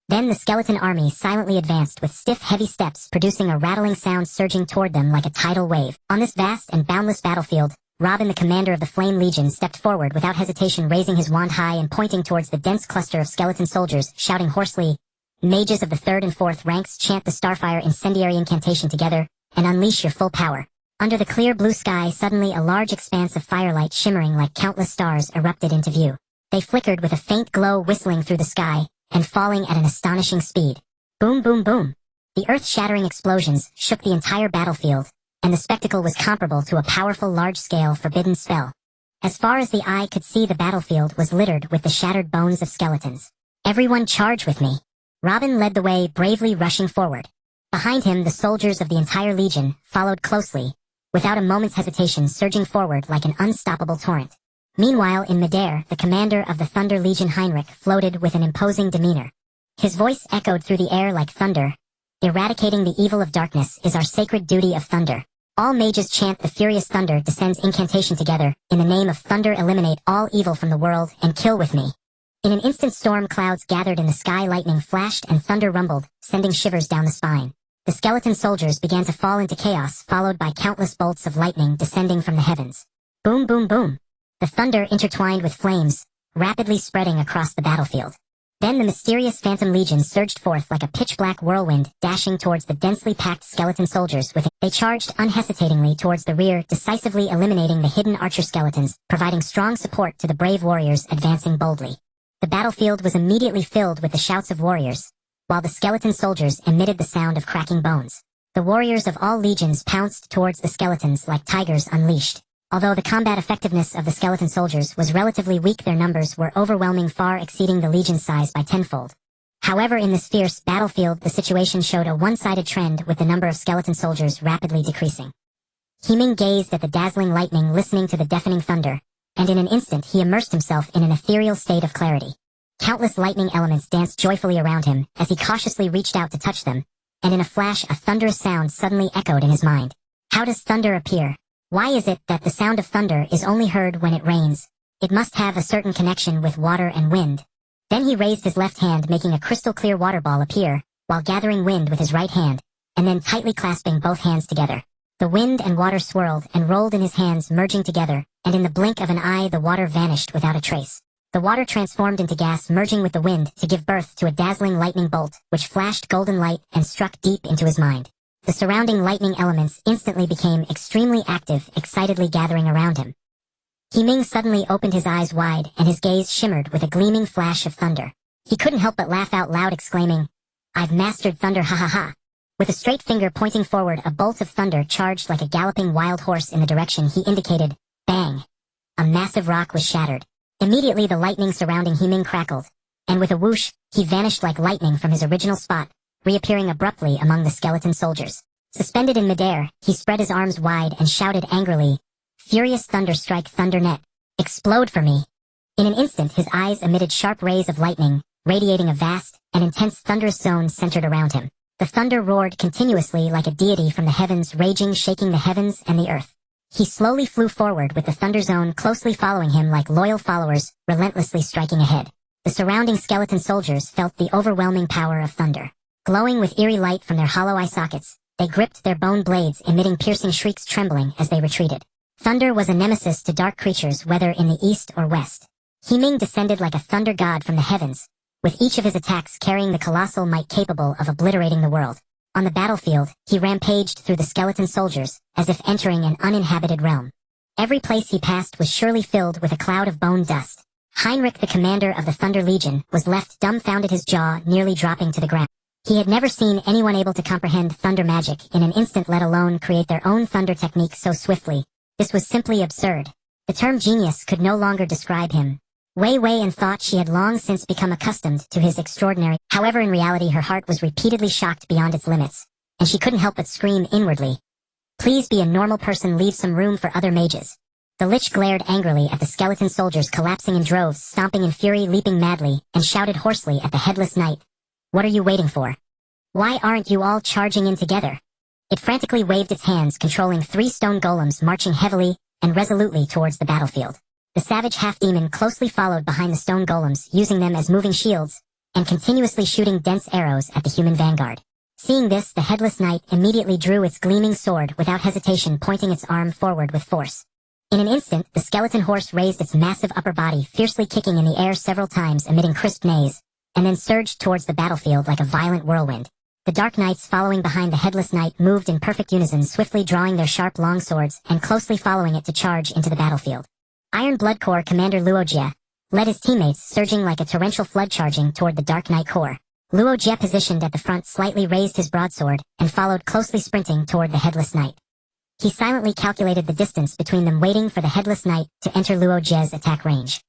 Then the skeleton army silently advanced with stiff, heavy steps, producing a rattling sound, surging toward them like a tidal wave. On this vast and boundless battlefield, Robin, the commander of the Flame Legion, stepped forward without hesitation, raising his wand high and pointing towards the dense cluster of skeleton soldiers, shouting hoarsely, "Mages of the 3rd and 4th ranks, chant the Starfire incendiary incantation together, and unleash your full power." Under the clear blue sky, suddenly a large expanse of firelight, shimmering like countless stars, erupted into view. They flickered with a faint glow, whistling through the sky, and falling at an astonishing speed. Boom, boom, boom. The earth-shattering explosions shook the entire battlefield, and the spectacle was comparable to a powerful, large-scale, forbidden spell. As far as the eye could see, the battlefield was littered with the shattered bones of skeletons. "Everyone charge with me." Robin led the way, bravely rushing forward. Behind him, the soldiers of the entire legion followed closely, without a moment's hesitation, surging forward like an unstoppable torrent. Meanwhile, in midair, the commander of the Thunder Legion, Heinrich, floated with an imposing demeanor. His voice echoed through the air like thunder. "Eradicating the evil of darkness is our sacred duty of thunder. All mages chant the furious thunder descends incantation together. In the name of thunder, eliminate all evil from the world and kill with me." In an instant, storm clouds gathered in the sky, lightning flashed and thunder rumbled, sending shivers down the spine. The skeleton soldiers began to fall into chaos, followed by countless bolts of lightning descending from the heavens. Boom, boom, boom. The thunder intertwined with flames, rapidly spreading across the battlefield. Then the mysterious Phantom Legion surged forth like a pitch-black whirlwind, dashing towards the densely packed skeleton soldiers with it. They charged unhesitatingly towards the rear, decisively eliminating the hidden archer skeletons, providing strong support to the brave warriors advancing boldly. The battlefield was immediately filled with the shouts of warriors, while the skeleton soldiers emitted the sound of cracking bones. The warriors of all legions pounced towards the skeletons like tigers unleashed. Although the combat effectiveness of the skeleton soldiers was relatively weak, their numbers were overwhelming, far exceeding the legion's size by tenfold. However, in this fierce battlefield, the situation showed a one-sided trend, with the number of skeleton soldiers rapidly decreasing. Ming gazed at the dazzling lightning, listening to the deafening thunder, and in an instant he immersed himself in an ethereal state of clarity. Countless lightning elements danced joyfully around him as he cautiously reached out to touch them, and in a flash a thunderous sound suddenly echoed in his mind. How does thunder appear? Why is it that the sound of thunder is only heard when it rains? It must have a certain connection with water and wind. Then he raised his left hand, making a crystal-clear water ball appear, while gathering wind with his right hand, and then tightly clasping both hands together. The wind and water swirled and rolled in his hands, merging together, and in the blink of an eye the water vanished without a trace. The water transformed into gas, merging with the wind to give birth to a dazzling lightning bolt, which flashed golden light and struck deep into his mind. The surrounding lightning elements instantly became extremely active, excitedly gathering around him. Ming suddenly opened his eyes wide, and his gaze shimmered with a gleaming flash of thunder. He couldn't help but laugh out loud, exclaiming, "I've mastered thunder, ha ha ha." With a straight finger pointing forward, a bolt of thunder charged like a galloping wild horse in the direction he indicated. Bang! A massive rock was shattered. Immediately the lightning surrounding Ming crackled, and with a whoosh, he vanished like lightning from his original spot, reappearing abruptly among the skeleton soldiers. Suspended in midair, he spread his arms wide and shouted angrily, "Furious thunder strike, thundernet! Explode for me!" In an instant his eyes emitted sharp rays of lightning, radiating a vast and intense thunderous zone centered around him. The thunder roared continuously like a deity from the heavens, raging, shaking the heavens and the earth. He slowly flew forward, with the thunder zone closely following him like loyal followers, relentlessly striking ahead. The surrounding skeleton soldiers felt the overwhelming power of thunder. Glowing with eerie light from their hollow eye sockets, they gripped their bone blades, emitting piercing shrieks, trembling as they retreated. Thunder was a nemesis to dark creatures, whether in the east or west. Ming descended like a thunder god from the heavens, with each of his attacks carrying the colossal might capable of obliterating the world. On the battlefield, he rampaged through the skeleton soldiers, as if entering an uninhabited realm. Every place he passed was surely filled with a cloud of bone dust. Heinrich, the commander of the Thunder Legion, was left dumbfounded, his jaw nearly dropping to the ground. He had never seen anyone able to comprehend thunder magic in an instant, let alone create their own thunder technique so swiftly. This was simply absurd. The term genius could no longer describe him. Wei and thought she had long since become accustomed to his extraordinary. However, in reality her heart was repeatedly shocked beyond its limits, and she couldn't help but scream inwardly, "Please be a normal person, leave some room for other mages." The Lich glared angrily at the skeleton soldiers collapsing in droves, stomping in fury, leaping madly, and shouted hoarsely at the Headless Knight, "What are you waiting for? Why aren't you all charging in together?" It frantically waved its hands, controlling 3 stone golems marching heavily and resolutely towards the battlefield. The savage half-demon closely followed behind the stone golems, using them as moving shields, and continuously shooting dense arrows at the human vanguard. Seeing this, the Headless Knight immediately drew its gleaming sword without hesitation, pointing its arm forward with force. In an instant, the skeleton horse raised its massive upper body, fiercely kicking in the air several times, emitting crisp neighs, and then surged towards the battlefield like a violent whirlwind. The Dark Knights following behind the Headless Knight moved in perfect unison, swiftly drawing their sharp long swords and closely following it to charge into the battlefield. Iron Blood Corps Commander Luojie led his teammates, surging like a torrential flood charging toward the Dark Knight Corps. Luojie, positioned at the front, slightly raised his broadsword and followed closely, sprinting toward the Headless Knight. He silently calculated the distance between them, waiting for the Headless Knight to enter Luojie's attack range.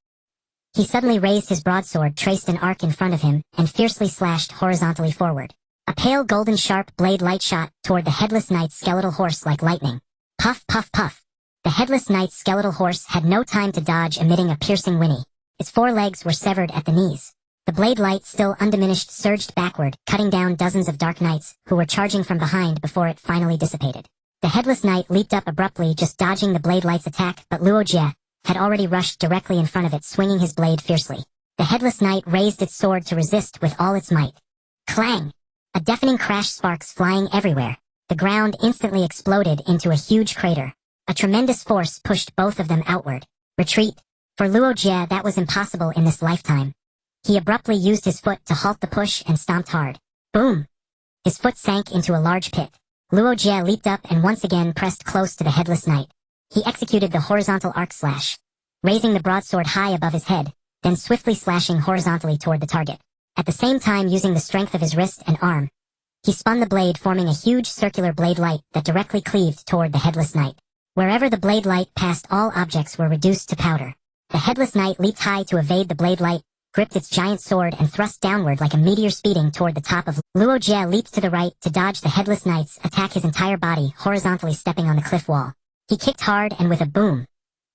He suddenly raised his broadsword, traced an arc in front of him, and fiercely slashed horizontally forward. A pale golden sharp blade light shot toward the Headless Knight's skeletal horse like lightning. Puff, puff, puff. The Headless Knight's skeletal horse had no time to dodge, emitting a piercing whinny. Its 4 legs were severed at the knees. The blade light, still undiminished, surged backward, cutting down dozens of Dark Knights who were charging from behind before it finally dissipated. The Headless Knight leaped up abruptly, just dodging the blade light's attack, but Luojie had already rushed directly in front of it, swinging his blade fiercely. The Headless Knight raised its sword to resist with all its might. Clang! A deafening crash, sparks flying everywhere. The ground instantly exploded into a huge crater. A tremendous force pushed both of them outward. Retreat. For Luojie, that was impossible in this lifetime. He abruptly used his foot to halt the push and stomped hard. Boom! His foot sank into a large pit. Luo Jie leaped up and once again pressed close to the headless knight. He executed the horizontal arc slash, raising the broadsword high above his head, then swiftly slashing horizontally toward the target. At the same time, using the strength of his wrist and arm, he spun the blade, forming a huge circular blade light that directly cleaved toward the headless knight. Wherever the blade light passed, all objects were reduced to powder. The headless knight leaped high to evade the blade light, gripped its giant sword and thrust downward like a meteor speeding toward the top of. Luo Jie leaped to the right to dodge the headless knight's attack, his entire body horizontally stepping on the cliff wall. He kicked hard and with a boom,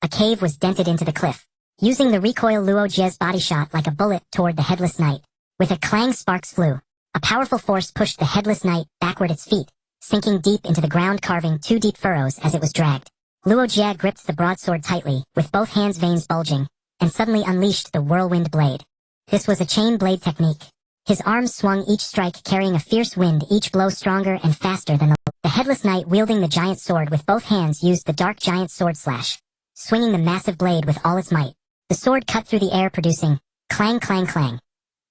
a cave was dented into the cliff. Using the recoil, Luo Jie's body shot like a bullet toward the headless knight. With a clang, sparks flew. A powerful force pushed the headless knight backward, its feet sinking deep into the ground, carving 2 deep furrows as it was dragged. Luo Jie gripped the broadsword tightly, with both hands, veins bulging, and suddenly unleashed the whirlwind blade. This was a chain blade technique. His arms swung, each strike carrying a fierce wind, each blow stronger and faster than the headless knight, wielding the giant sword with both hands, used the dark giant sword slash, swinging the massive blade with all its might. The sword cut through the air, producing clang, clang, clang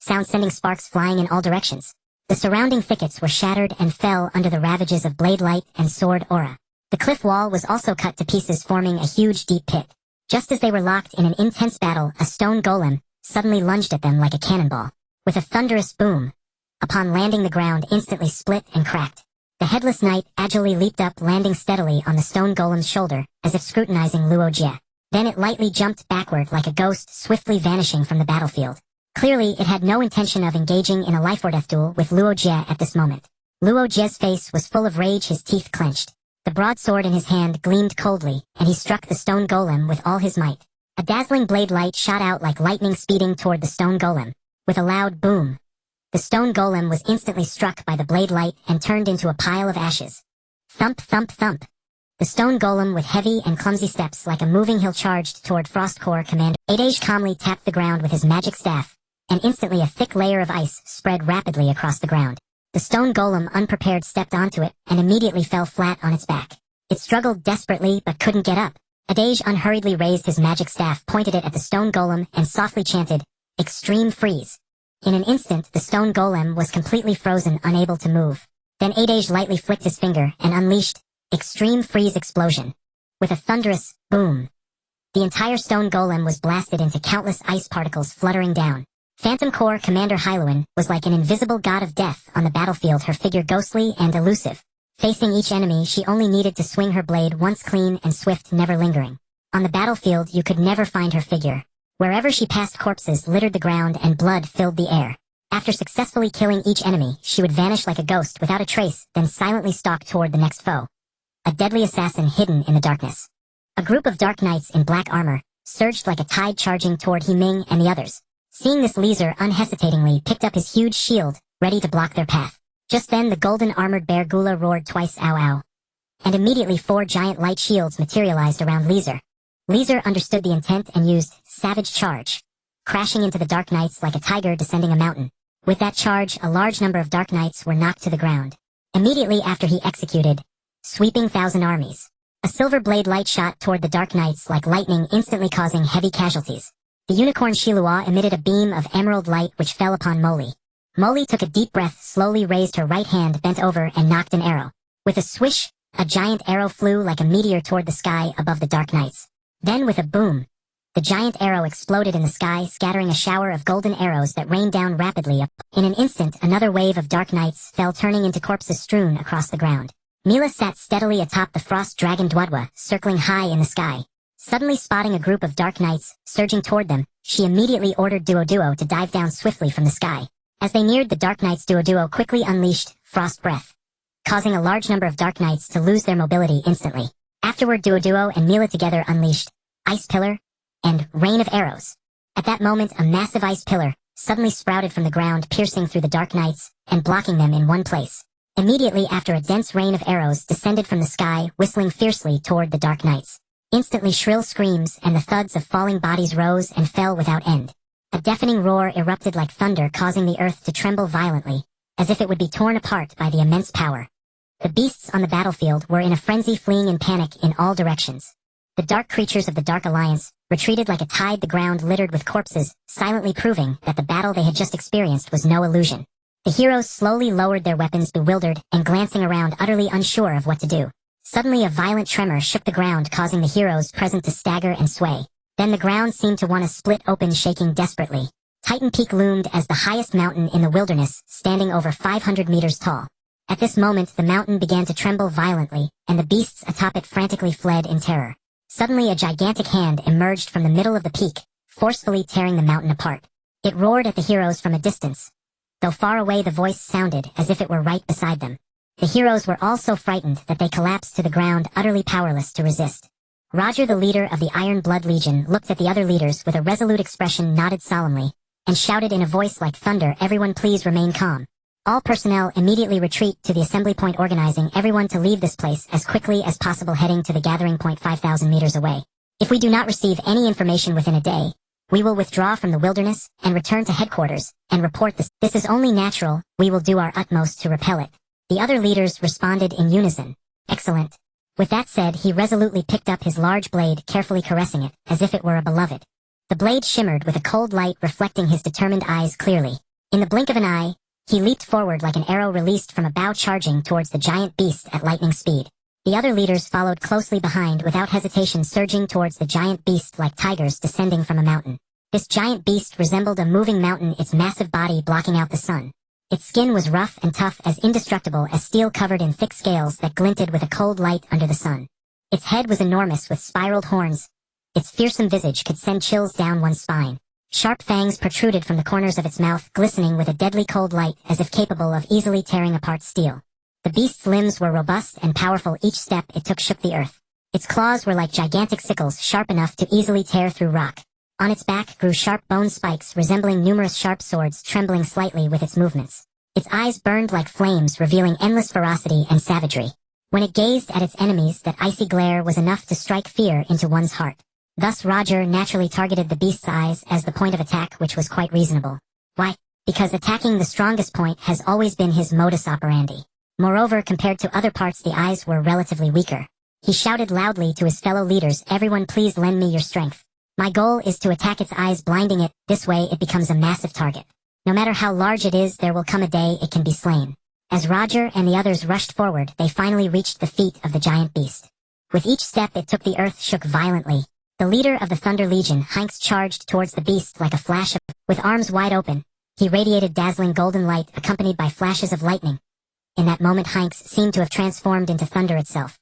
sound, sending sparks flying in all directions. The surrounding thickets were shattered and fell under the ravages of blade light and sword aura. The cliff wall was also cut to pieces, forming a huge deep pit. Just as they were locked in an intense battle, a stone golem suddenly lunged at them like a cannonball. With a thunderous boom, upon landing, the ground instantly split and cracked. The headless knight agilely leaped up, landing steadily on the stone golem's shoulder, as if scrutinizing Luo Jie. Then it lightly jumped backward like a ghost, swiftly vanishing from the battlefield. Clearly, it had no intention of engaging in a life or death duel with Luo Jie at this moment. Luo Jie's face was full of rage, his teeth clenched. The broadsword in his hand gleamed coldly, and he struck the stone golem with all his might. A dazzling blade light shot out like lightning, speeding toward the stone golem. With a loud boom, the stone golem was instantly struck by the blade light and turned into a pile of ashes. Thump, thump, thump. The stone golem, with heavy and clumsy steps like a moving hill, charged toward Frost Corps Commander. Adage calmly tapped the ground with his magic staff, and instantly a thick layer of ice spread rapidly across the ground. The stone golem, unprepared, stepped onto it and immediately fell flat on its back. It struggled desperately but couldn't get up. Adage unhurriedly raised his magic staff, pointed it at the stone golem, and softly chanted, "Extreme freeze." In an instant, the stone golem was completely frozen, unable to move. Then Adage lightly flicked his finger and unleashed Extreme Freeze Explosion. With a thunderous boom, the entire stone golem was blasted into countless ice particles fluttering down. Phantom Corps Commander Hyluan was like an invisible god of death on the battlefield, her figure ghostly and elusive. Facing each enemy, she only needed to swing her blade once, clean and swift, never lingering. On the battlefield, you could never find her figure. Wherever she passed, corpses littered the ground and blood filled the air. After successfully killing each enemy, she would vanish like a ghost without a trace, then silently stalk toward the next foe. A deadly assassin hidden in the darkness. A group of dark knights in black armor surged like a tide, charging toward Ming and the others. Seeing this, Leezer unhesitatingly picked up his huge shield, ready to block their path. Just then, the golden-armored bear Gula roared twice, "Ow, ow." And immediately 4 giant light shields materialized around Leezer. Leezer understood the intent and used Savage Charge, crashing into the dark knights like a tiger descending a mountain. With that charge, a large number of dark knights were knocked to the ground. Immediately after, he executed Sweeping Thousand Armies. A silver blade light shot toward the dark knights like lightning, instantly causing heavy casualties. The unicorn Shilua emitted a beam of emerald light which fell upon Molly. Molly took a deep breath, slowly raised her right hand, bent over, and knocked an arrow. With a swish, a giant arrow flew like a meteor toward the sky above the dark knights. Then with a boom, the giant arrow exploded in the sky, scattering a shower of golden arrows that rained down rapidly up. In an instant, another wave of dark knights fell, turning into corpses strewn across the ground. Mila sat steadily atop the frost dragon Dwadwa, circling high in the sky. Suddenly spotting a group of dark knights surging toward them, she immediately ordered Duo to dive down swiftly from the sky. As they neared the dark knights, Duo quickly unleashed Frost Breath, causing a large number of dark knights to lose their mobility instantly. Afterward, Duo and Mila together unleashed Ice Pillar and Rain of Arrows. At that moment, a massive ice pillar suddenly sprouted from the ground, piercing through the dark knights and blocking them in one place. Immediately after, a dense rain of arrows descended from the sky, whistling fiercely toward the dark knights. Instantly, shrill screams and the thuds of falling bodies rose and fell without end. A deafening roar erupted like thunder, causing the earth to tremble violently, as if it would be torn apart by the immense power. The beasts on the battlefield were in a frenzy, fleeing in panic in all directions. The dark creatures of the Dark Alliance retreated like a tide, the ground littered with corpses, silently proving that the battle they had just experienced was no illusion. The heroes slowly lowered their weapons, bewildered and glancing around, utterly unsure of what to do. Suddenly a violent tremor shook the ground, causing the heroes present to stagger and sway. Then the ground seemed to want to split open, shaking desperately. Titan Peak loomed as the highest mountain in the wilderness, standing over 500 meters tall. At this moment the mountain began to tremble violently, and the beasts atop it frantically fled in terror. Suddenly a gigantic hand emerged from the middle of the peak, forcefully tearing the mountain apart. It roared at the heroes from a distance. Though far away, the voice sounded as if it were right beside them. The heroes were all so frightened that they collapsed to the ground, utterly powerless to resist. Roger, the leader of the Iron Blood Legion, looked at the other leaders with a resolute expression, nodded solemnly, and shouted in a voice like thunder, "Everyone please remain calm. All personnel immediately retreat to the assembly point, organizing everyone to leave this place as quickly as possible, heading to the gathering point 5,000 meters away. If we do not receive any information within a day, we will withdraw from the wilderness and return to headquarters and report this. This is only natural. We will do our utmost to repel it." The other leaders responded in unison. "Excellent." With that said, he resolutely picked up his large blade, carefully caressing it, as if it were a beloved. The blade shimmered with a cold light, reflecting his determined eyes clearly. In the blink of an eye, he leaped forward like an arrow released from a bow, charging towards the giant beast at lightning speed. The other leaders followed closely behind, without hesitation, surging towards the giant beast like tigers descending from a mountain. This giant beast resembled a moving mountain, its massive body blocking out the sun. Its skin was rough and tough, as indestructible as steel, covered in thick scales that glinted with a cold light under the sun. Its head was enormous, with spiraled horns. Its fearsome visage could send chills down one's spine. Sharp fangs protruded from the corners of its mouth, glistening with a deadly cold light, as if capable of easily tearing apart steel. The beast's limbs were robust and powerful. Each step it took shook the earth. Its claws were like gigantic sickles, sharp enough to easily tear through rock. On its back grew sharp bone spikes, resembling numerous sharp swords, trembling slightly with its movements. Its eyes burned like flames, revealing endless ferocity and savagery. When it gazed at its enemies, that icy glare was enough to strike fear into one's heart. Thus Roger naturally targeted the beast's eyes as the point of attack, which was quite reasonable. Why? Because attacking the strongest point has always been his modus operandi. Moreover, compared to other parts, the eyes were relatively weaker. He shouted loudly to his fellow leaders, "Everyone please lend me your strength. My goal is to attack its eyes, blinding it. This way it becomes a massive target. No matter how large it is, there will come a day it can be slain." As Roger and the others rushed forward, they finally reached the feet of the giant beast. With each step it took, the earth shook violently. The leader of the Thunder Legion, Heinz, charged towards the beast like a flash. With arms wide open, he radiated dazzling golden light, accompanied by flashes of lightning. In that moment Heinz seemed to have transformed into thunder itself.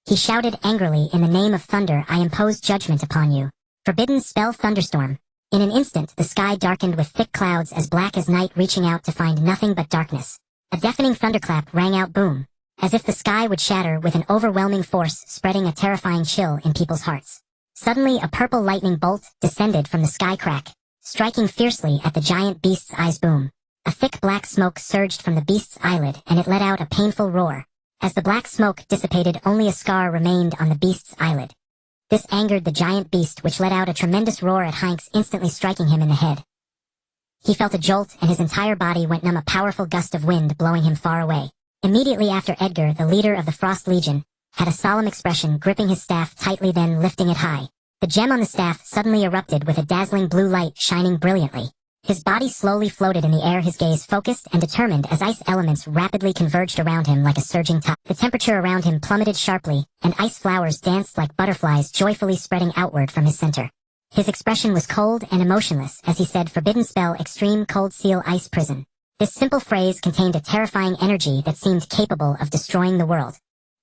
He shouted angrily, "In the name of thunder, I impose judgment upon you. Forbidden spell, thunderstorm." In an instant, the sky darkened with thick clouds as black as night, reaching out to find nothing but darkness. A deafening thunderclap rang out, boom, as if the sky would shatter with an overwhelming force, spreading a terrifying chill in people's hearts. Suddenly, a purple lightning bolt descended from the sky crack, striking fiercely at the giant beast's eyes. Boom. A thick black smoke surged from the beast's eyelid, and it let out a painful roar. As the black smoke dissipated, only a scar remained on the beast's eyelid. This angered the giant beast, which let out a tremendous roar at Heinz, instantly striking him in the head. He felt a jolt, and his entire body went numb, a powerful gust of wind blowing him far away. Immediately after, Edgar, the leader of the Frost Legion, had a solemn expression, gripping his staff tightly, then lifting it high. The gem on the staff suddenly erupted with a dazzling blue light, shining brilliantly. His body slowly floated in the air, his gaze focused and determined, as ice elements rapidly converged around him like a surging tide. The temperature around him plummeted sharply, and ice flowers danced like butterflies, joyfully spreading outward from his center. His expression was cold and emotionless as he said, "Forbidden spell, extreme cold seal, ice prison." This simple phrase contained a terrifying energy that seemed capable of destroying the world.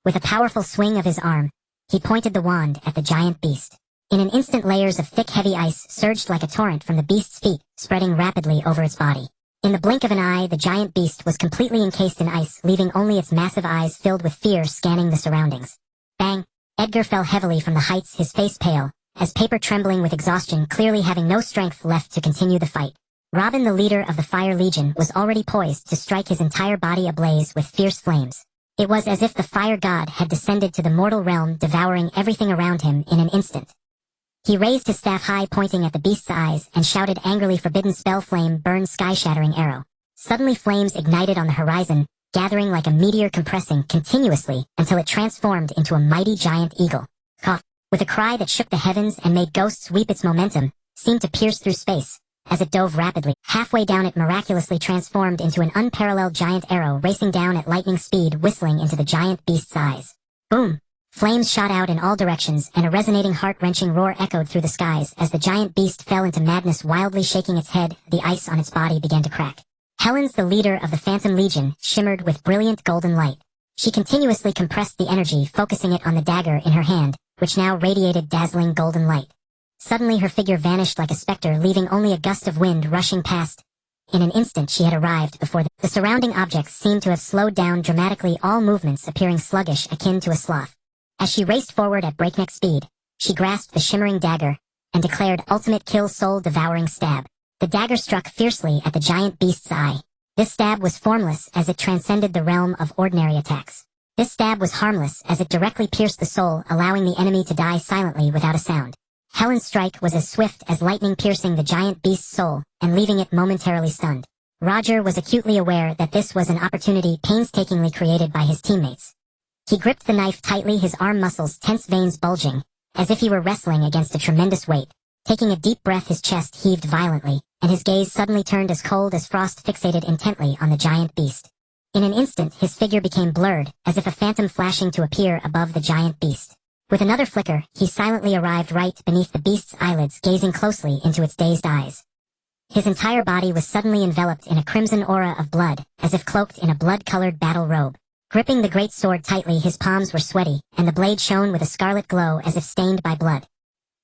With a powerful swing of his arm, he pointed the wand at the giant beast. In an instant, layers of thick, heavy ice surged like a torrent from the beast's feet, spreading rapidly over its body. In the blink of an eye, the giant beast was completely encased in ice, leaving only its massive eyes filled with fear scanning the surroundings. Bang! Edgar fell heavily from the heights, his face pale, as paper, trembling with exhaustion, clearly having no strength left to continue the fight. Robin, the leader of the Fire Legion, was already poised to strike, his entire body ablaze with fierce flames. It was as if the fire god had descended to the mortal realm, devouring everything around him in an instant. He raised his staff high, pointing at the beast's eyes, and shouted angrily, "Forbidden spell, flame, burn, sky-shattering arrow." Suddenly flames ignited on the horizon, gathering like a meteor, compressing continuously until it transformed into a mighty giant eagle. Cough! With a cry that shook the heavens and made ghosts weep, its momentum seemed to pierce through space. As it dove rapidly, halfway down it miraculously transformed into an unparalleled giant arrow racing down at lightning speed, whistling into the giant beast's eyes. Boom! Flames shot out in all directions, and a resonating heart-wrenching roar echoed through the skies as the giant beast fell into madness, wildly shaking its head. The ice on its body began to crack. Helens, the leader of the Phantom Legion, shimmered with brilliant golden light. She continuously compressed the energy, focusing it on the dagger in her hand, which now radiated dazzling golden light. Suddenly her figure vanished like a specter, leaving only a gust of wind rushing past. In an instant she had arrived before the surrounding objects seemed to have slowed down dramatically, all movements appearing sluggish, akin to a sloth. As she raced forward at breakneck speed, she grasped the shimmering dagger and declared, "Ultimate kill, soul-devouring stab." The dagger struck fiercely at the giant beast's eye. This stab was formless as it transcended the realm of ordinary attacks. This stab was harmless as it directly pierced the soul, allowing the enemy to die silently without a sound. Helen's strike was as swift as lightning, piercing the giant beast's soul and leaving it momentarily stunned. Roger was acutely aware that this was an opportunity painstakingly created by his teammates. He gripped the knife tightly, his arm muscles tense, veins bulging, as if he were wrestling against a tremendous weight. Taking a deep breath, his chest heaved violently, and his gaze suddenly turned as cold as frost, fixated intently on the giant beast. In an instant, his figure became blurred, as if a phantom flashing to appear above the giant beast. With another flicker, he silently arrived right beneath the beast's eyelids, gazing closely into its dazed eyes. His entire body was suddenly enveloped in a crimson aura of blood, as if cloaked in a blood-colored battle robe. Gripping the great sword tightly, his palms were sweaty, and the blade shone with a scarlet glow as if stained by blood.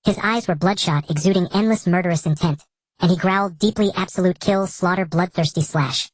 His eyes were bloodshot, exuding endless murderous intent, and he growled deeply, "Absolute kill, slaughter, bloodthirsty slash."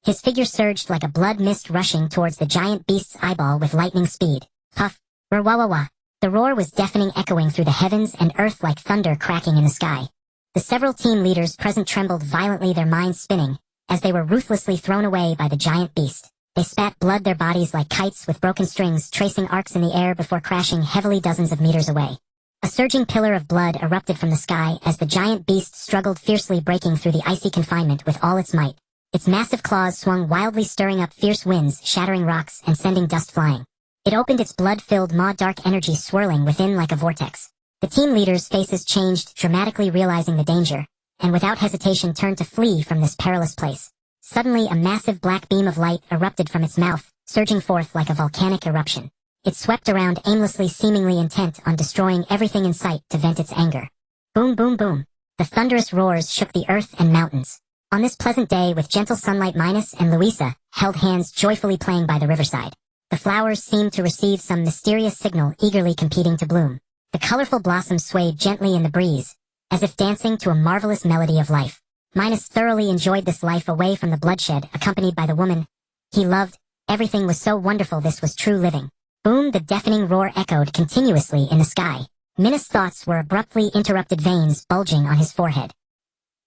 His figure surged like a blood mist, rushing towards the giant beast's eyeball with lightning speed. Puff! Wah-wah-wah! The roar was deafening, echoing through the heavens and earth like thunder cracking in the sky. The several team leaders present trembled violently, their minds spinning, as they were ruthlessly thrown away by the giant beast. They spat blood, their bodies like kites with broken strings, tracing arcs in the air before crashing heavily dozens of meters away. A surging pillar of blood erupted from the sky as the giant beast struggled fiercely, breaking through the icy confinement with all its might. Its massive claws swung wildly, stirring up fierce winds, shattering rocks and sending dust flying. It opened its blood-filled maw, dark energy swirling within like a vortex. The team leaders' faces changed dramatically, realizing the danger, and without hesitation turned to flee from this perilous place. Suddenly, a massive black beam of light erupted from its mouth, surging forth like a volcanic eruption. It swept around aimlessly, seemingly intent on destroying everything in sight to vent its anger. Boom, boom, boom. The thunderous roars shook the earth and mountains. On this pleasant day, with gentle sunlight, Minos and Louisa held hands, joyfully playing by the riverside. The flowers seemed to receive some mysterious signal, eagerly competing to bloom. The colorful blossoms swayed gently in the breeze, as if dancing to a marvelous melody of life. Minos thoroughly enjoyed this life away from the bloodshed, accompanied by the woman he loved. Everything was so wonderful, this was true living. Boom! The deafening roar echoed continuously in the sky. Minos' thoughts were abruptly interrupted, veins bulging on his forehead.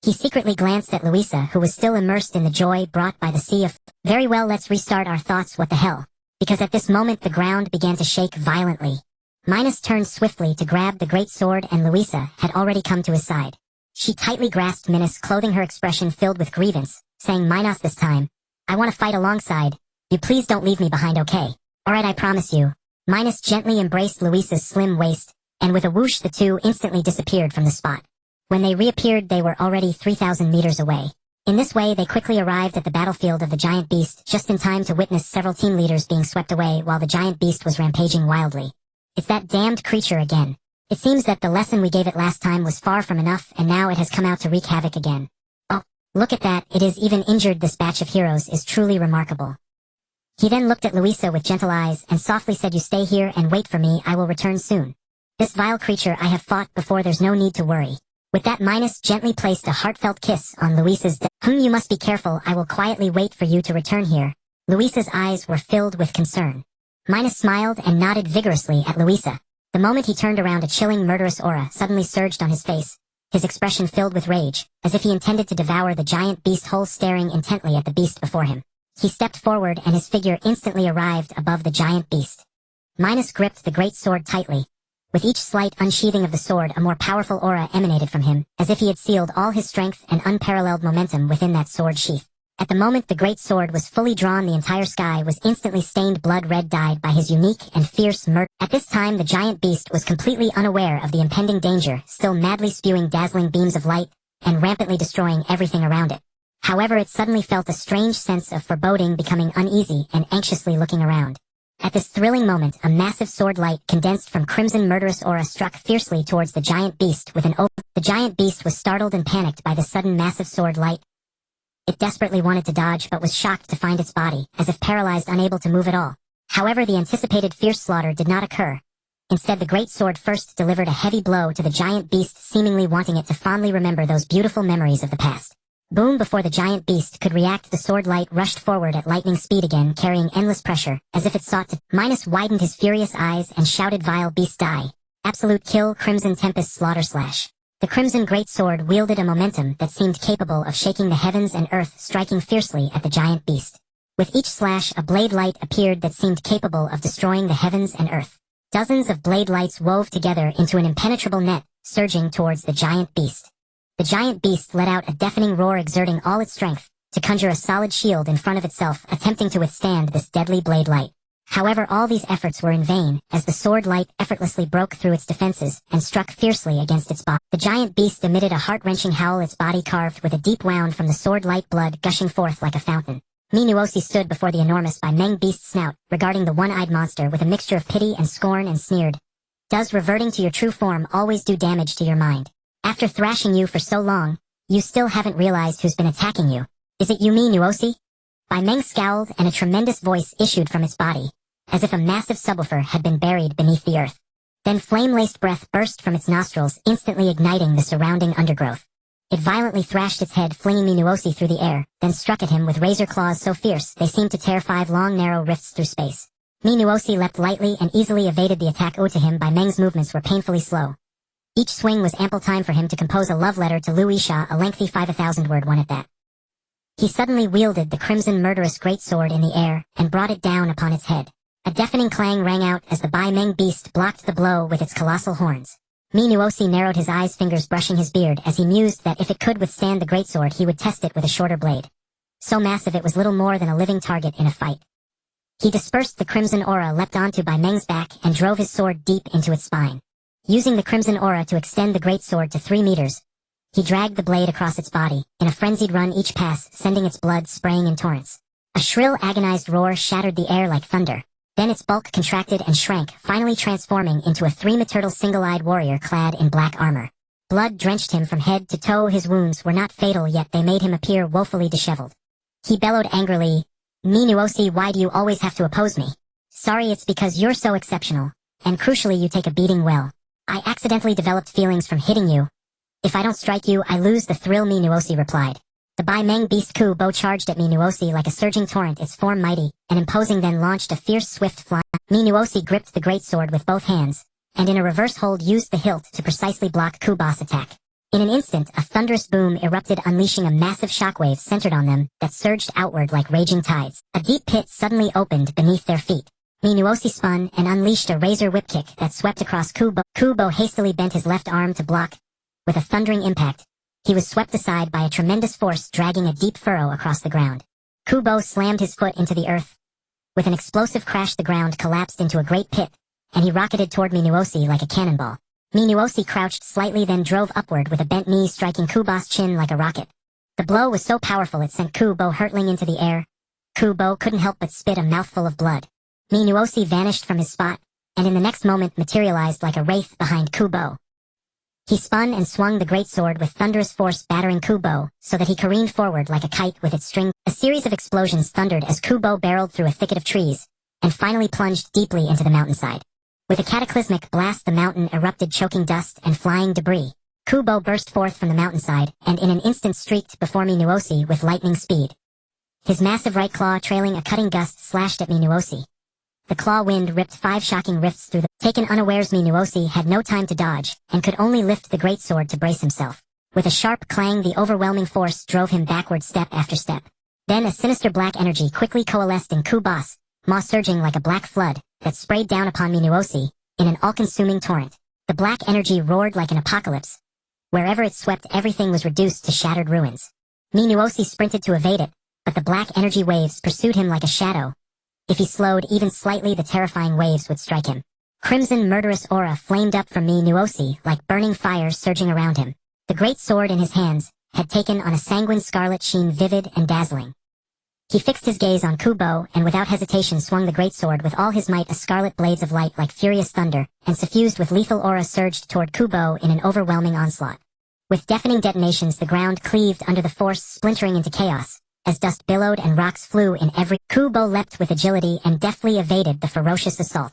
He secretly glanced at Louisa, who was still immersed in the joy brought by the sea of... Very well, let's restart our thoughts, what the hell? Because at this moment the ground began to shake violently. Minos turned swiftly to grab the great sword, and Louisa had already come to his side. She tightly grasped Minos, clothing her expression filled with grievance, saying, "Minos, this time, I want to fight alongside. You please don't leave me behind, okay? Alright, I promise you." Minos gently embraced Louisa's slim waist, and with a whoosh the two instantly disappeared from the spot. When they reappeared, they were already 3,000 meters away. In this way, they quickly arrived at the battlefield of the giant beast, just in time to witness several team leaders being swept away while the giant beast was rampaging wildly. It's that damned creature again. It seems that the lesson we gave it last time was far from enough, and now it has come out to wreak havoc again. Oh, look at that, it is even injured. This batch of heroes is truly remarkable. He then looked at Louisa with gentle eyes and softly said, "You stay here and wait for me, I will return soon. This vile creature I have fought before, there's no need to worry." With that, Minos gently placed a heartfelt kiss on Louisa's You must be careful, I will quietly wait for you to return here." Louisa's eyes were filled with concern. Minos smiled and nodded vigorously at Louisa. The moment he turned around, a chilling, murderous aura suddenly surged on his face, his expression filled with rage, as if he intended to devour the giant beast whole, staring intently at the beast before him. He stepped forward and his figure instantly arrived above the giant beast. Minos gripped the great sword tightly. With each slight unsheathing of the sword, a more powerful aura emanated from him, as if he had sealed all his strength and unparalleled momentum within that sword sheath. At the moment the great sword was fully drawn, the entire sky was instantly stained blood-red dyed by his unique and fierce murder. At this time the giant beast was completely unaware of the impending danger, still madly spewing dazzling beams of light and rampantly destroying everything around it. However, it suddenly felt a strange sense of foreboding, becoming uneasy and anxiously looking around. At this thrilling moment, a massive sword light condensed from crimson murderous aura struck fiercely towards the giant beast with an open. The giant beast was startled and panicked by the sudden massive sword light. It desperately wanted to dodge but was shocked to find its body, as if paralyzed, unable to move at all. However, the anticipated fierce slaughter did not occur. Instead, the great sword first delivered a heavy blow to the giant beast, seemingly wanting it to fondly remember those beautiful memories of the past. Boom! Before the giant beast could react, the sword light rushed forward at lightning speed again, carrying endless pressure, as if it sought to. Minus widened his furious eyes and shouted, "Vile beast, die! Absolute kill! Crimson Tempest slaughter slash!" The crimson great sword wielded a momentum that seemed capable of shaking the heavens and earth, striking fiercely at the giant beast. With each slash, a blade light appeared that seemed capable of destroying the heavens and earth. Dozens of blade lights wove together into an impenetrable net, surging towards the giant beast. The giant beast let out a deafening roar, exerting all its strength to conjure a solid shield in front of itself, attempting to withstand this deadly blade light. However, all these efforts were in vain, as the sword light effortlessly broke through its defenses and struck fiercely against its body. The giant beast emitted a heart-wrenching howl, its body carved with a deep wound from the sword light, blood gushing forth like a fountain. Minuosi stood before the enormous by Meng beast's snout, regarding the one-eyed monster with a mixture of pity and scorn, and sneered, "Does reverting to your true form always do damage to your mind? After thrashing you for so long, you still haven't realized who's been attacking you. Is it you, Minuosi?" Bai Meng scowled, and a tremendous voice issued from its body, as if a massive subwoofer had been buried beneath the earth. Then flame-laced breath burst from its nostrils, instantly igniting the surrounding undergrowth. It violently thrashed its head, flinging Minuosi through the air, then struck at him with razor claws so fierce they seemed to tear 5 long narrow rifts through space. Minuosi leapt lightly and easily evaded the attack owed to him. Bai Meng's movements were painfully slow. Each swing was ample time for him to compose a love letter to Lu Yisha, a lengthy 5,000-word one at that. He suddenly wielded the crimson murderous greatsword in the air and brought it down upon its head. A deafening clang rang out as the Bai Meng beast blocked the blow with its colossal horns. Minuosi narrowed his eyes, fingers brushing his beard, as he mused that if it could withstand the greatsword he would test it with a shorter blade. So massive it was little more than a living target in a fight. He dispersed the crimson aura, leapt onto Bai Meng's back, and drove his sword deep into its spine. Using the crimson aura to extend the greatsword to 3 meters, he dragged the blade across its body, in a frenzied run each pass sending its blood spraying in torrents. A shrill, agonized roar shattered the air like thunder. Then its bulk contracted and shrank, finally transforming into a 3-meter single-eyed warrior clad in black armor. Blood drenched him from head to toe. His wounds were not fatal, yet they made him appear woefully disheveled. He bellowed angrily, "Minuosi, why do you always have to oppose me? Sorry, it's because you're so exceptional, and crucially you take a beating well. I accidentally developed feelings from hitting you. If I don't strike you, I lose the thrill," Minuosi replied. The Bai Meng beast Kubo charged at Minuosi like a surging torrent, its form mighty and imposing, then launched a fierce swift flying. Minuosi gripped the greatsword with both hands, and in a reverse hold used the hilt to precisely block Kubo's attack. In an instant, a thunderous boom erupted, unleashing a massive shockwave centered on them that surged outward like raging tides. A deep pit suddenly opened beneath their feet. Minuosi spun and unleashed a razor whip kick that swept across Kubo. Kubo hastily bent his left arm to block. With a thundering impact, he was swept aside by a tremendous force, dragging a deep furrow across the ground. Kubo slammed his foot into the earth. With an explosive crash, the ground collapsed into a great pit, and he rocketed toward Minuosi like a cannonball. Minuosi crouched slightly, then drove upward with a bent knee, striking Kubo's chin like a rocket. The blow was so powerful it sent Kubo hurtling into the air. Kubo couldn't help but spit a mouthful of blood. Minuosi vanished from his spot, and in the next moment materialized like a wraith behind Kubo. He spun and swung the greatsword with thunderous force, battering Kubo so that he careened forward like a kite with its string. A series of explosions thundered as Kubo barreled through a thicket of trees, and finally plunged deeply into the mountainside. With a cataclysmic blast, the mountain erupted, choking dust and flying debris. Kubo burst forth from the mountainside, and in an instant streaked before Minuosi with lightning speed. His massive right claw, trailing a cutting gust, slashed at Minuosi. The claw wind ripped 5 shocking rifts through the... Taken unawares, Minuosi had no time to dodge, and could only lift the greatsword to brace himself. With a sharp clang, the overwhelming force drove him backward step after step. Then a sinister black energy quickly coalesced in Kubo's maw, surging like a black flood that sprayed down upon Minuosi in an all-consuming torrent. The black energy roared like an apocalypse. Wherever it swept, everything was reduced to shattered ruins. Minuosi sprinted to evade it, but the black energy waves pursued him like a shadow. If he slowed even slightly, the terrifying waves would strike him. Crimson murderous aura flamed up from Nuosi like burning fire surging around him. The great sword in his hands had taken on a sanguine scarlet sheen, vivid and dazzling. He fixed his gaze on Kubo and without hesitation swung the great sword with all his might. A scarlet blades of light like furious thunder, and suffused with lethal aura surged toward Kubo in an overwhelming onslaught. With deafening detonations, the ground cleaved under the force, splintering into chaos, as dust billowed and rocks flew in every... Kubo leapt with agility and deftly evaded the ferocious assault.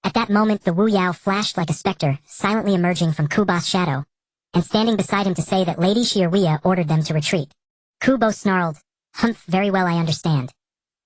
At that moment the Wu Yao flashed like a specter, silently emerging from Kubo's shadow, and standing beside him to say that Lady Shiruya ordered them to retreat. Kubo snarled, "Humph, very well, I understand,"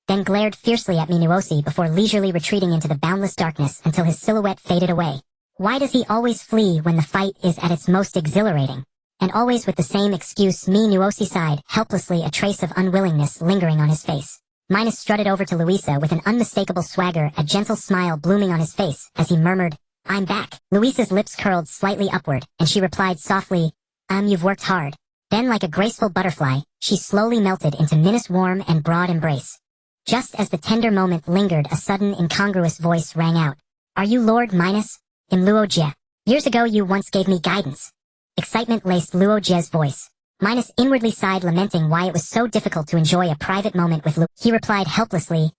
then glared fiercely at Nuosi before leisurely retreating into the boundless darkness until his silhouette faded away. Why does he always flee when the fight is at its most exhilarating? And always with the same excuse. Nuosi sighed, helplessly, a trace of unwillingness lingering on his face. Minos strutted over to Louisa with an unmistakable swagger, a gentle smile blooming on his face as he murmured, "I'm back." Louisa's lips curled slightly upward, and she replied softly, You've worked hard." Then like a graceful butterfly, she slowly melted into Minos' warm and broad embrace. Just as the tender moment lingered, a sudden incongruous voice rang out. "Are you Lord Minos? In Luo Jie. Years ago you once gave me guidance." Excitement laced Luo Jie's voice. Minos inwardly sighed, lamenting why it was so difficult to enjoy a private moment with Luo. He replied helplessly,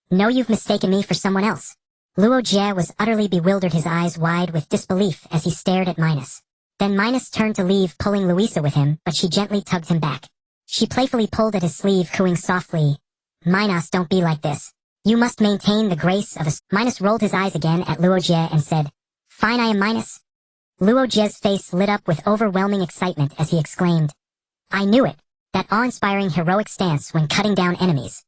"No, you've mistaken me for someone else." Luo Jie was utterly bewildered, his eyes wide with disbelief as he stared at Minos. Then Minos turned to leave, pulling Louisa with him, but she gently tugged him back. She playfully pulled at his sleeve, cooing softly, "Minos, don't be like this. You must maintain the grace of a..." Minos rolled his eyes again at Luo Jie and said, "Fine, I am Minos." Luo Jie's face lit up with overwhelming excitement as he exclaimed, "I knew it. That awe-inspiring heroic stance when cutting down enemies.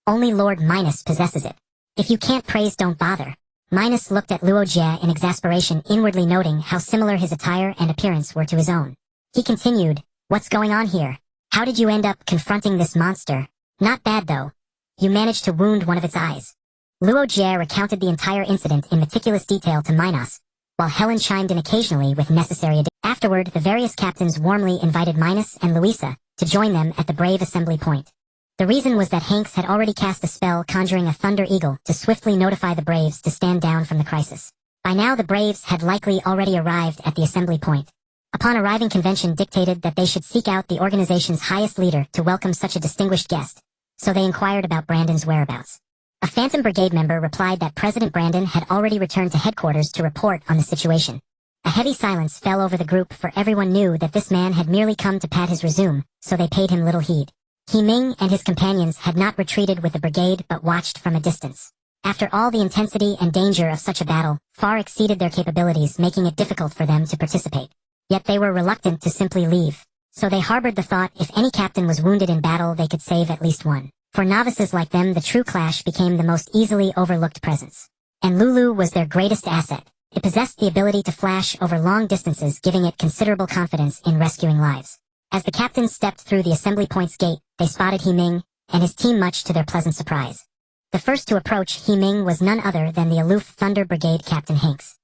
Only Lord Minos possesses it. If you can't praise, don't bother." Minos looked at Luo Jie in exasperation, inwardly noting how similar his attire and appearance were to his own. He continued, "What's going on here? How did you end up confronting this monster? Not bad though. You managed to wound one of its eyes." Luo Jie recounted the entire incident in meticulous detail to Minos, while Helen chimed in occasionally with necessary additions. Afterward, the various captains warmly invited Minos and Louisa to join them at the brave assembly point. The reason was that Hanks had already cast a spell conjuring a thunder eagle to swiftly notify the Braves to stand down from the crisis. By now the Braves had likely already arrived at the assembly point. Upon arriving, convention dictated that they should seek out the organization's highest leader to welcome such a distinguished guest, so they inquired about Brandon's whereabouts. A Phantom Brigade member replied that President Brandon had already returned to headquarters to report on the situation. A heavy silence fell over the group, for everyone knew that this man had merely come to pad his resume, so they paid him little heed. Ming and his companions had not retreated with the brigade but watched from a distance. After all, the intensity and danger of such a battle far exceeded their capabilities, making it difficult for them to participate. Yet they were reluctant to simply leave, so they harbored the thought if any captain was wounded in battle they could save at least one. For novices like them, the true clash became the most easily overlooked presence. And Lulu was their greatest asset. It possessed the ability to flash over long distances, giving it considerable confidence in rescuing lives. As the captains stepped through the assembly point's gate, they spotted Ming and his team, much to their pleasant surprise. The first to approach Ming was none other than the aloof Thunder Brigade Captain Hanks.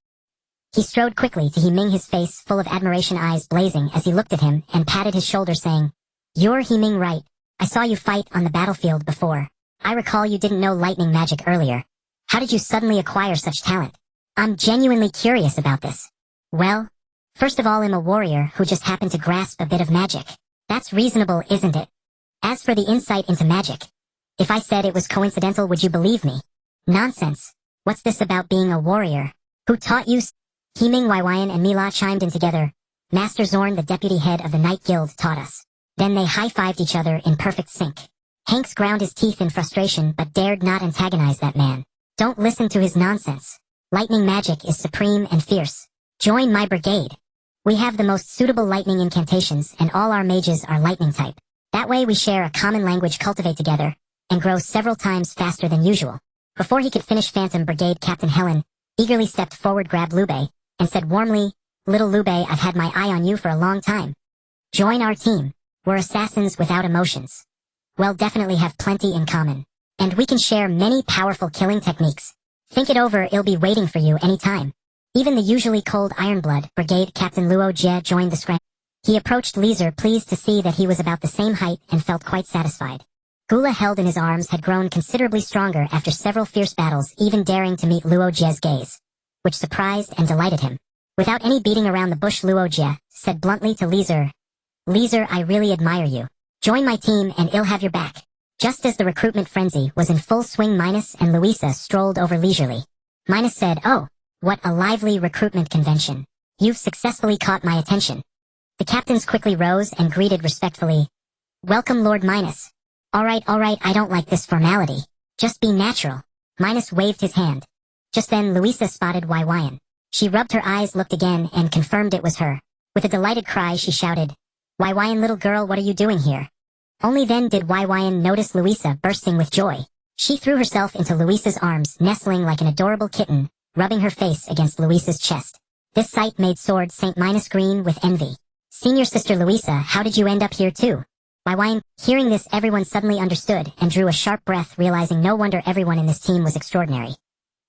He strode quickly to Ming, his face full of admiration, eyes blazing as he looked at him, and patted his shoulder saying, "You're Ming, right? I saw you fight on the battlefield before. I recall you didn't know lightning magic earlier. How did you suddenly acquire such talent? I'm genuinely curious about this." "Well, first of all, I'm a warrior who just happened to grasp a bit of magic. That's reasonable, isn't it? As for the insight into magic, if I said it was coincidental, would you believe me?" "Nonsense. What's this about being a warrior? Who taught you?" Ming, Waiwayan, and Mila chimed in together. "Master Zorn, the deputy head of the Night Guild, taught us." Then they high-fived each other in perfect sync. Hanks ground his teeth in frustration but dared not antagonize that man. "Don't listen to his nonsense. Lightning magic is supreme and fierce. Join my brigade. We have the most suitable lightning incantations, and all our mages are lightning type. That way we share a common language, cultivate together, and grow several times faster than usual." Before he could finish, Phantom Brigade Captain Helen eagerly stepped forward, grabbed Lube, and said warmly, "Little Lube, I've had my eye on you for a long time. Join our team. We're assassins without emotions. We'll definitely have plenty in common. And we can share many powerful killing techniques. Think it over, it'll be waiting for you anytime." Even the usually cold Ironblood Brigade Captain Luo Jie joined the scram. He approached Leeser, pleased to see that he was about the same height, and felt quite satisfied. Gula held in his arms had grown considerably stronger after several fierce battles, even daring to meet Luo Jie's gaze, which surprised and delighted him. Without any beating around the bush, Luo Jie said bluntly to Lizer, "Lizer, I really admire you. Join my team and I'll have your back." Just as the recruitment frenzy was in full swing, Minus and Louisa strolled over leisurely. Minus said, "Oh, what a lively recruitment convention. You've successfully caught my attention." The captains quickly rose and greeted respectfully. "Welcome, Lord Minus." All right, I don't like this formality. Just be natural." Minus waved his hand. Just then Louisa spotted Waiwayan. She rubbed her eyes, looked again, and confirmed it was her. With a delighted cry she shouted, "Waiwayan, little girl, what are you doing here?" Only then did Waiwayan notice Louisa bursting with joy. She threw herself into Louisa's arms, nestling like an adorable kitten, rubbing her face against Louisa's chest. This sight made Sword Saint Minus green with envy. "Senior sister Louisa, how did you end up here too?" Waiwayan. Hearing this, everyone suddenly understood and drew a sharp breath, realizing no wonder everyone in this team was extraordinary.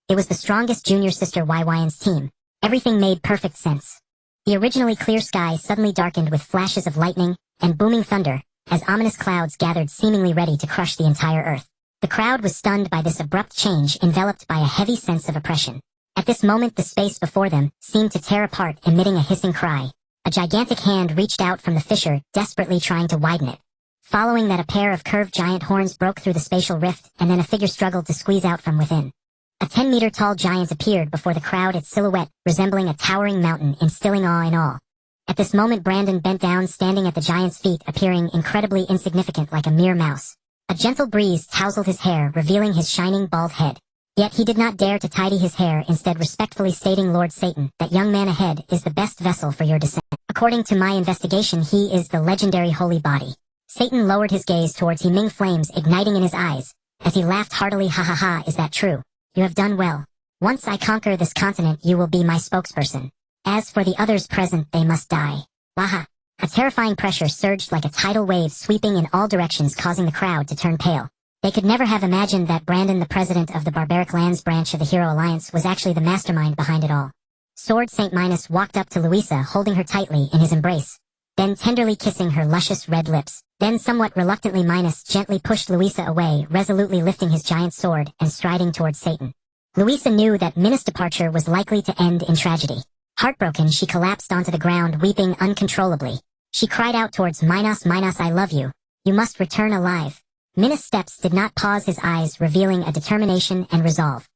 It was the strongest junior sister Waiwayan's team. Everything made perfect sense. The originally clear sky suddenly darkened with flashes of lightning and booming thunder as ominous clouds gathered, seemingly ready to crush the entire earth. The crowd was stunned by this abrupt change, enveloped by a heavy sense of oppression. At this moment the space before them seemed to tear apart, emitting a hissing cry. A gigantic hand reached out from the fissure, desperately trying to widen it. Following that, a pair of curved giant horns broke through the spatial rift, and then a figure struggled to squeeze out from within. A 10-meter-tall giant appeared before the crowd, its silhouette resembling a towering mountain, instilling awe in all. At this moment Brandon bent down, standing at the giant's feet, appearing incredibly insignificant like a mere mouse. A gentle breeze tousled his hair, revealing his shining bald head. Yet he did not dare to tidy his hair, instead respectfully stating, "Lord Satan, that young man ahead is the best vessel for your descent. According to my investigation, he is the legendary holy body." Satan lowered his gaze towards Ming, flames igniting in his eyes, as he laughed heartily. "Ha ha ha, is that true? You have done well. Once I conquer this continent, you will be my spokesperson. As for the others present, they must die." Waha! A terrifying pressure surged like a tidal wave, sweeping in all directions, causing the crowd to turn pale. They could never have imagined that Brandon, the president of the Barbaric Lands branch of the Hero Alliance, was actually the mastermind behind it all. Sword Saint Minus walked up to Louisa, holding her tightly in his embrace, then tenderly kissing her luscious red lips. Then somewhat reluctantly Minus gently pushed Louisa away, resolutely lifting his giant sword and striding towards Satan. Louisa knew that Minus' departure was likely to end in tragedy. Heartbroken, she collapsed onto the ground, weeping uncontrollably. She cried out towards Minos, "Minos, I love you. You must return alive." Minus' steps did not pause, his eyes revealing a determination and resolve.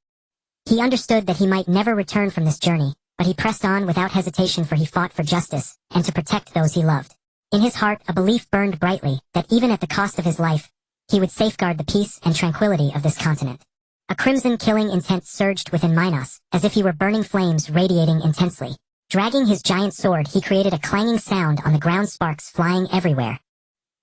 He understood that he might never return from this journey, but he pressed on without hesitation, for he fought for justice and to protect those he loved. In his heart, a belief burned brightly that even at the cost of his life, he would safeguard the peace and tranquility of this continent. A crimson killing intent surged within Minos, as if he were burning flames radiating intensely. Dragging his giant sword, he created a clanging sound on the ground, sparks flying everywhere.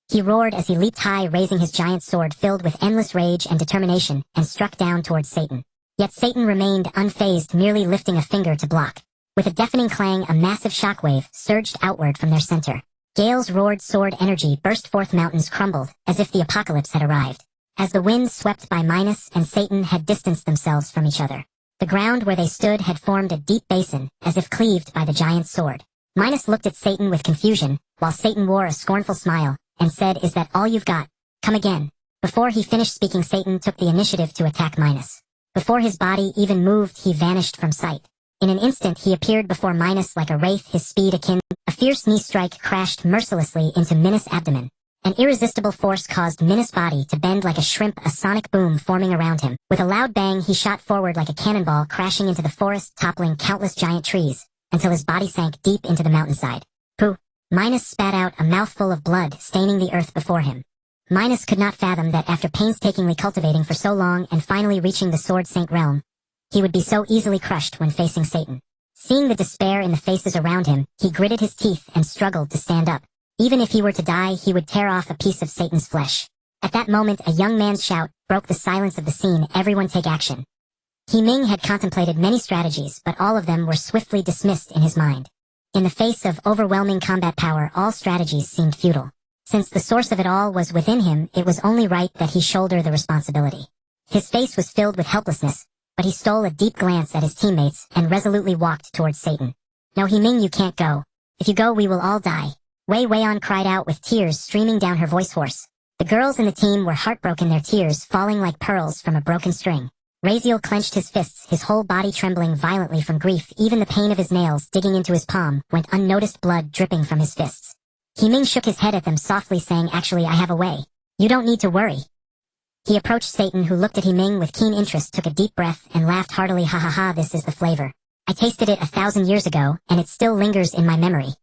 He roared as he leaped high, raising his giant sword filled with endless rage and determination, and struck down towards Satan. Yet Satan remained unfazed, merely lifting a finger to block. With a deafening clang, a massive shockwave surged outward from their center. Gales roared, sword energy burst forth, mountains crumbled, as if the apocalypse had arrived. As the wind swept by, Minos and Satan had distanced themselves from each other. The ground where they stood had formed a deep basin, as if cleaved by the giant's sword. Minos looked at Satan with confusion, while Satan wore a scornful smile, and said, "Is that all you've got? Come again." Before he finished speaking, Satan took the initiative to attack Minos. Before his body even moved, he vanished from sight. In an instant he appeared before Minos like a wraith, his speed akin. A fierce knee strike crashed mercilessly into Minos' abdomen. An irresistible force caused Minos' body to bend like a shrimp, a sonic boom forming around him. With a loud bang, he shot forward like a cannonball, crashing into the forest, toppling countless giant trees, until his body sank deep into the mountainside. Pooh! Minos spat out a mouthful of blood, staining the earth before him. Minos could not fathom that after painstakingly cultivating for so long and finally reaching the Sword Saint realm, he would be so easily crushed when facing Satan. Seeing the despair in the faces around him, he gritted his teeth and struggled to stand up. Even if he were to die, he would tear off a piece of Satan's flesh. At that moment, a young man's shout broke the silence of the scene. "Everyone take action." Ming had contemplated many strategies, but all of them were swiftly dismissed in his mind. In the face of overwhelming combat power, all strategies seemed futile. Since the source of it all was within him, it was only right that he shoulder the responsibility. His face was filled with helplessness, but he stole a deep glance at his teammates and resolutely walked towards Satan. "No, Ming, you can't go. If you go, we will all die." Wei Weian cried out with tears streaming down her voice, hoarse. The girls in the team were heartbroken, their tears falling like pearls from a broken string. Raziel clenched his fists, his whole body trembling violently from grief. Even the pain of his nails digging into his palm went unnoticed, blood dripping from his fists. Ming shook his head at them softly, saying, "Actually, I have a way. You don't need to worry." He approached Satan, who looked at Ming with keen interest, took a deep breath, and laughed heartily. "Ha ha ha, this is the flavor. I tasted it 1,000 years ago, and it still lingers in my memory."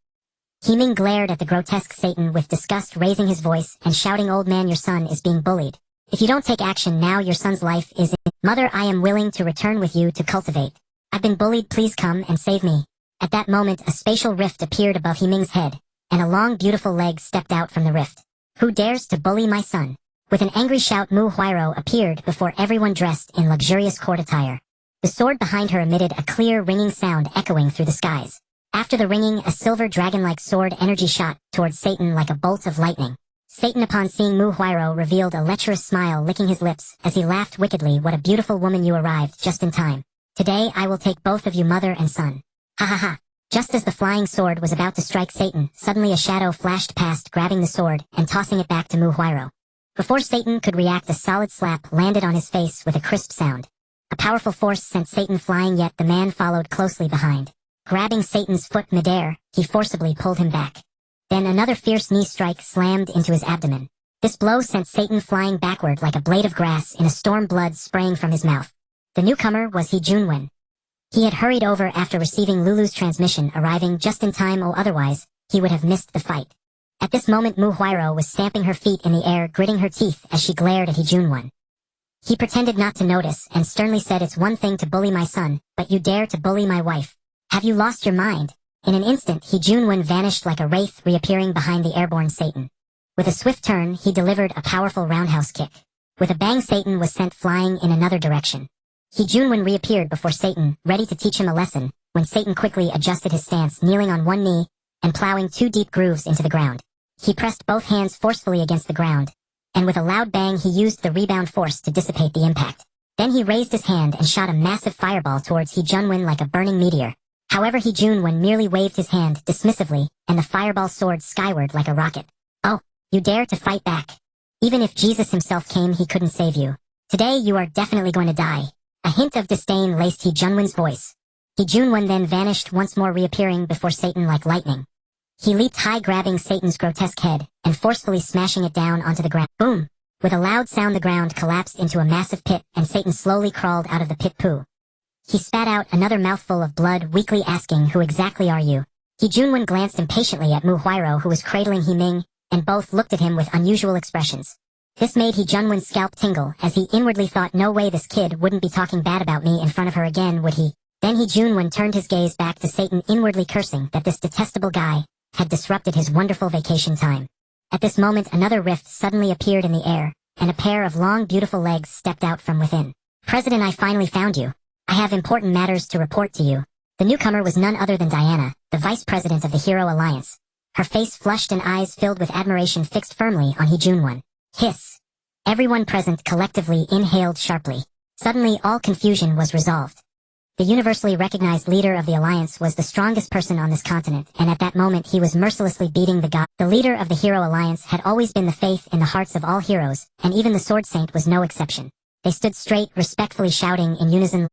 Ming glared at the grotesque Satan with disgust, raising his voice and shouting, "Old man, your son is being bullied. If you don't take action now, your son's life is in. Mother, I am willing to return with you to cultivate. I've been bullied, please come and save me." At that moment, a spatial rift appeared above Ming's head, and a long, beautiful leg stepped out from the rift. "Who dares to bully my son?" With an angry shout, Mu Huairou appeared before everyone, dressed in luxurious court attire. The sword behind her emitted a clear, ringing sound echoing through the skies. After the ringing, a silver dragon-like sword energy shot towards Satan like a bolt of lightning. Satan, upon seeing Mu Huairou, revealed a lecherous smile, licking his lips as he laughed wickedly. "What a beautiful woman, you arrived just in time. Today I will take both of you, mother and son." Ha ha ha. Just as the flying sword was about to strike Satan, suddenly a shadow flashed past, grabbing the sword and tossing it back to Mu Huairou. Before Satan could react, a solid slap landed on his face with a crisp sound. A powerful force sent Satan flying, yet the man followed closely behind. Grabbing Satan's foot midair, he forcibly pulled him back. Then another fierce knee strike slammed into his abdomen. This blow sent Satan flying backward like a blade of grass in a storm, blood spraying from his mouth. The newcomer was Junwen. He had hurried over after receiving Lulu's transmission, arriving just in time, or otherwise, he would have missed the fight. At this moment, Mu Huairou was stamping her feet in the air, gritting her teeth as she glared at Junwen. He pretended not to notice and sternly said, "It's one thing to bully my son, but you dare to bully my wife. Have you lost your mind?" In an instant, Junwen vanished like a wraith, reappearing behind the airborne Satan. With a swift turn, he delivered a powerful roundhouse kick. With a bang, Satan was sent flying in another direction. Junwen reappeared before Satan, ready to teach him a lesson, when Satan quickly adjusted his stance, kneeling on one knee and plowing 2 deep grooves into the ground. He pressed both hands forcefully against the ground, and with a loud bang he used the rebound force to dissipate the impact. Then he raised his hand and shot a massive fireball towards Junwen like a burning meteor. However, Junwen merely waved his hand dismissively, and the fireball soared skyward like a rocket. "Oh, you dare to fight back? Even if Jesus himself came, he couldn't save you. Today you are definitely going to die." A hint of disdain laced Junwen's voice. Junwen then vanished once more, reappearing before Satan like lightning. He leaped high, grabbing Satan's grotesque head and forcefully smashing it down onto the ground. Boom! With a loud sound, the ground collapsed into a massive pit, and Satan slowly crawled out of the pit poo. He spat out another mouthful of blood, weakly asking, "Who exactly are you?" Junwen glanced impatiently at Mu Huairou, who was cradling Ming, and both looked at him with unusual expressions. This made Junwen's scalp tingle, as he inwardly thought, "No way, this kid wouldn't be talking bad about me in front of her again, would he?" Then Junwen turned his gaze back to Satan, inwardly cursing that this detestable guy had disrupted his wonderful vacation time. At this moment, another rift suddenly appeared in the air, and a pair of long, beautiful legs stepped out from within. "President, I finally found you. I have important matters to report to you." The newcomer was none other than Diana, the vice president of the Hero Alliance. Her face flushed and eyes filled with admiration fixed firmly on Junwen. Hiss. Everyone present collectively inhaled sharply. Suddenly, all confusion was resolved. The universally recognized leader of the Alliance was the strongest person on this continent, and at that moment he was mercilessly beating the god. The leader of the Hero Alliance had always been the faith in the hearts of all heroes, and even the Sword Saint was no exception. They stood straight, respectfully shouting in unison.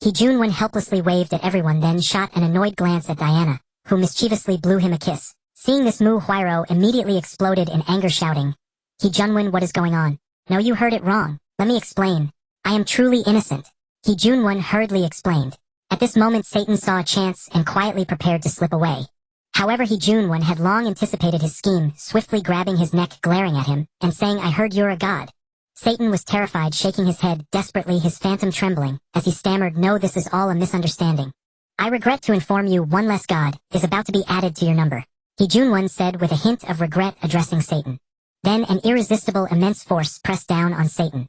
Junwen helplessly waved at everyone, then shot an annoyed glance at Diana, who mischievously blew him a kiss. Seeing this, Mu Huairou immediately exploded in anger, shouting, "Junwen, what is going on?" "No, you heard it wrong. Let me explain. I am truly innocent." Junwen hurriedly explained. At this moment, Satan saw a chance and quietly prepared to slip away. However, Junwen had long anticipated his scheme, swiftly grabbing his neck, glaring at him, and saying, "I heard you're a god." Satan was terrified, shaking his head desperately, his phantom trembling, as he stammered, "No, this is all a misunderstanding. I regret to inform you one less god is about to be added to your number," Junwen said with a hint of regret, addressing Satan. Then an irresistible, immense force pressed down on Satan.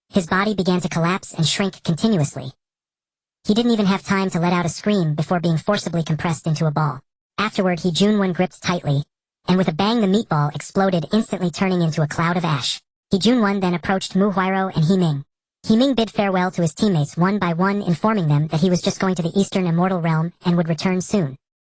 His body began to collapse and shrink continuously. He didn't even have time to let out a scream before being forcibly compressed into a ball. Afterward, Junwen gripped tightly, and with a bang the meatball exploded, instantly turning into a cloud of ash. Junwen then approached Mu Huairou and Ming. Ming bid farewell to his teammates one by one, informing them that he was just going to the Eastern Immortal Realm and would return soon.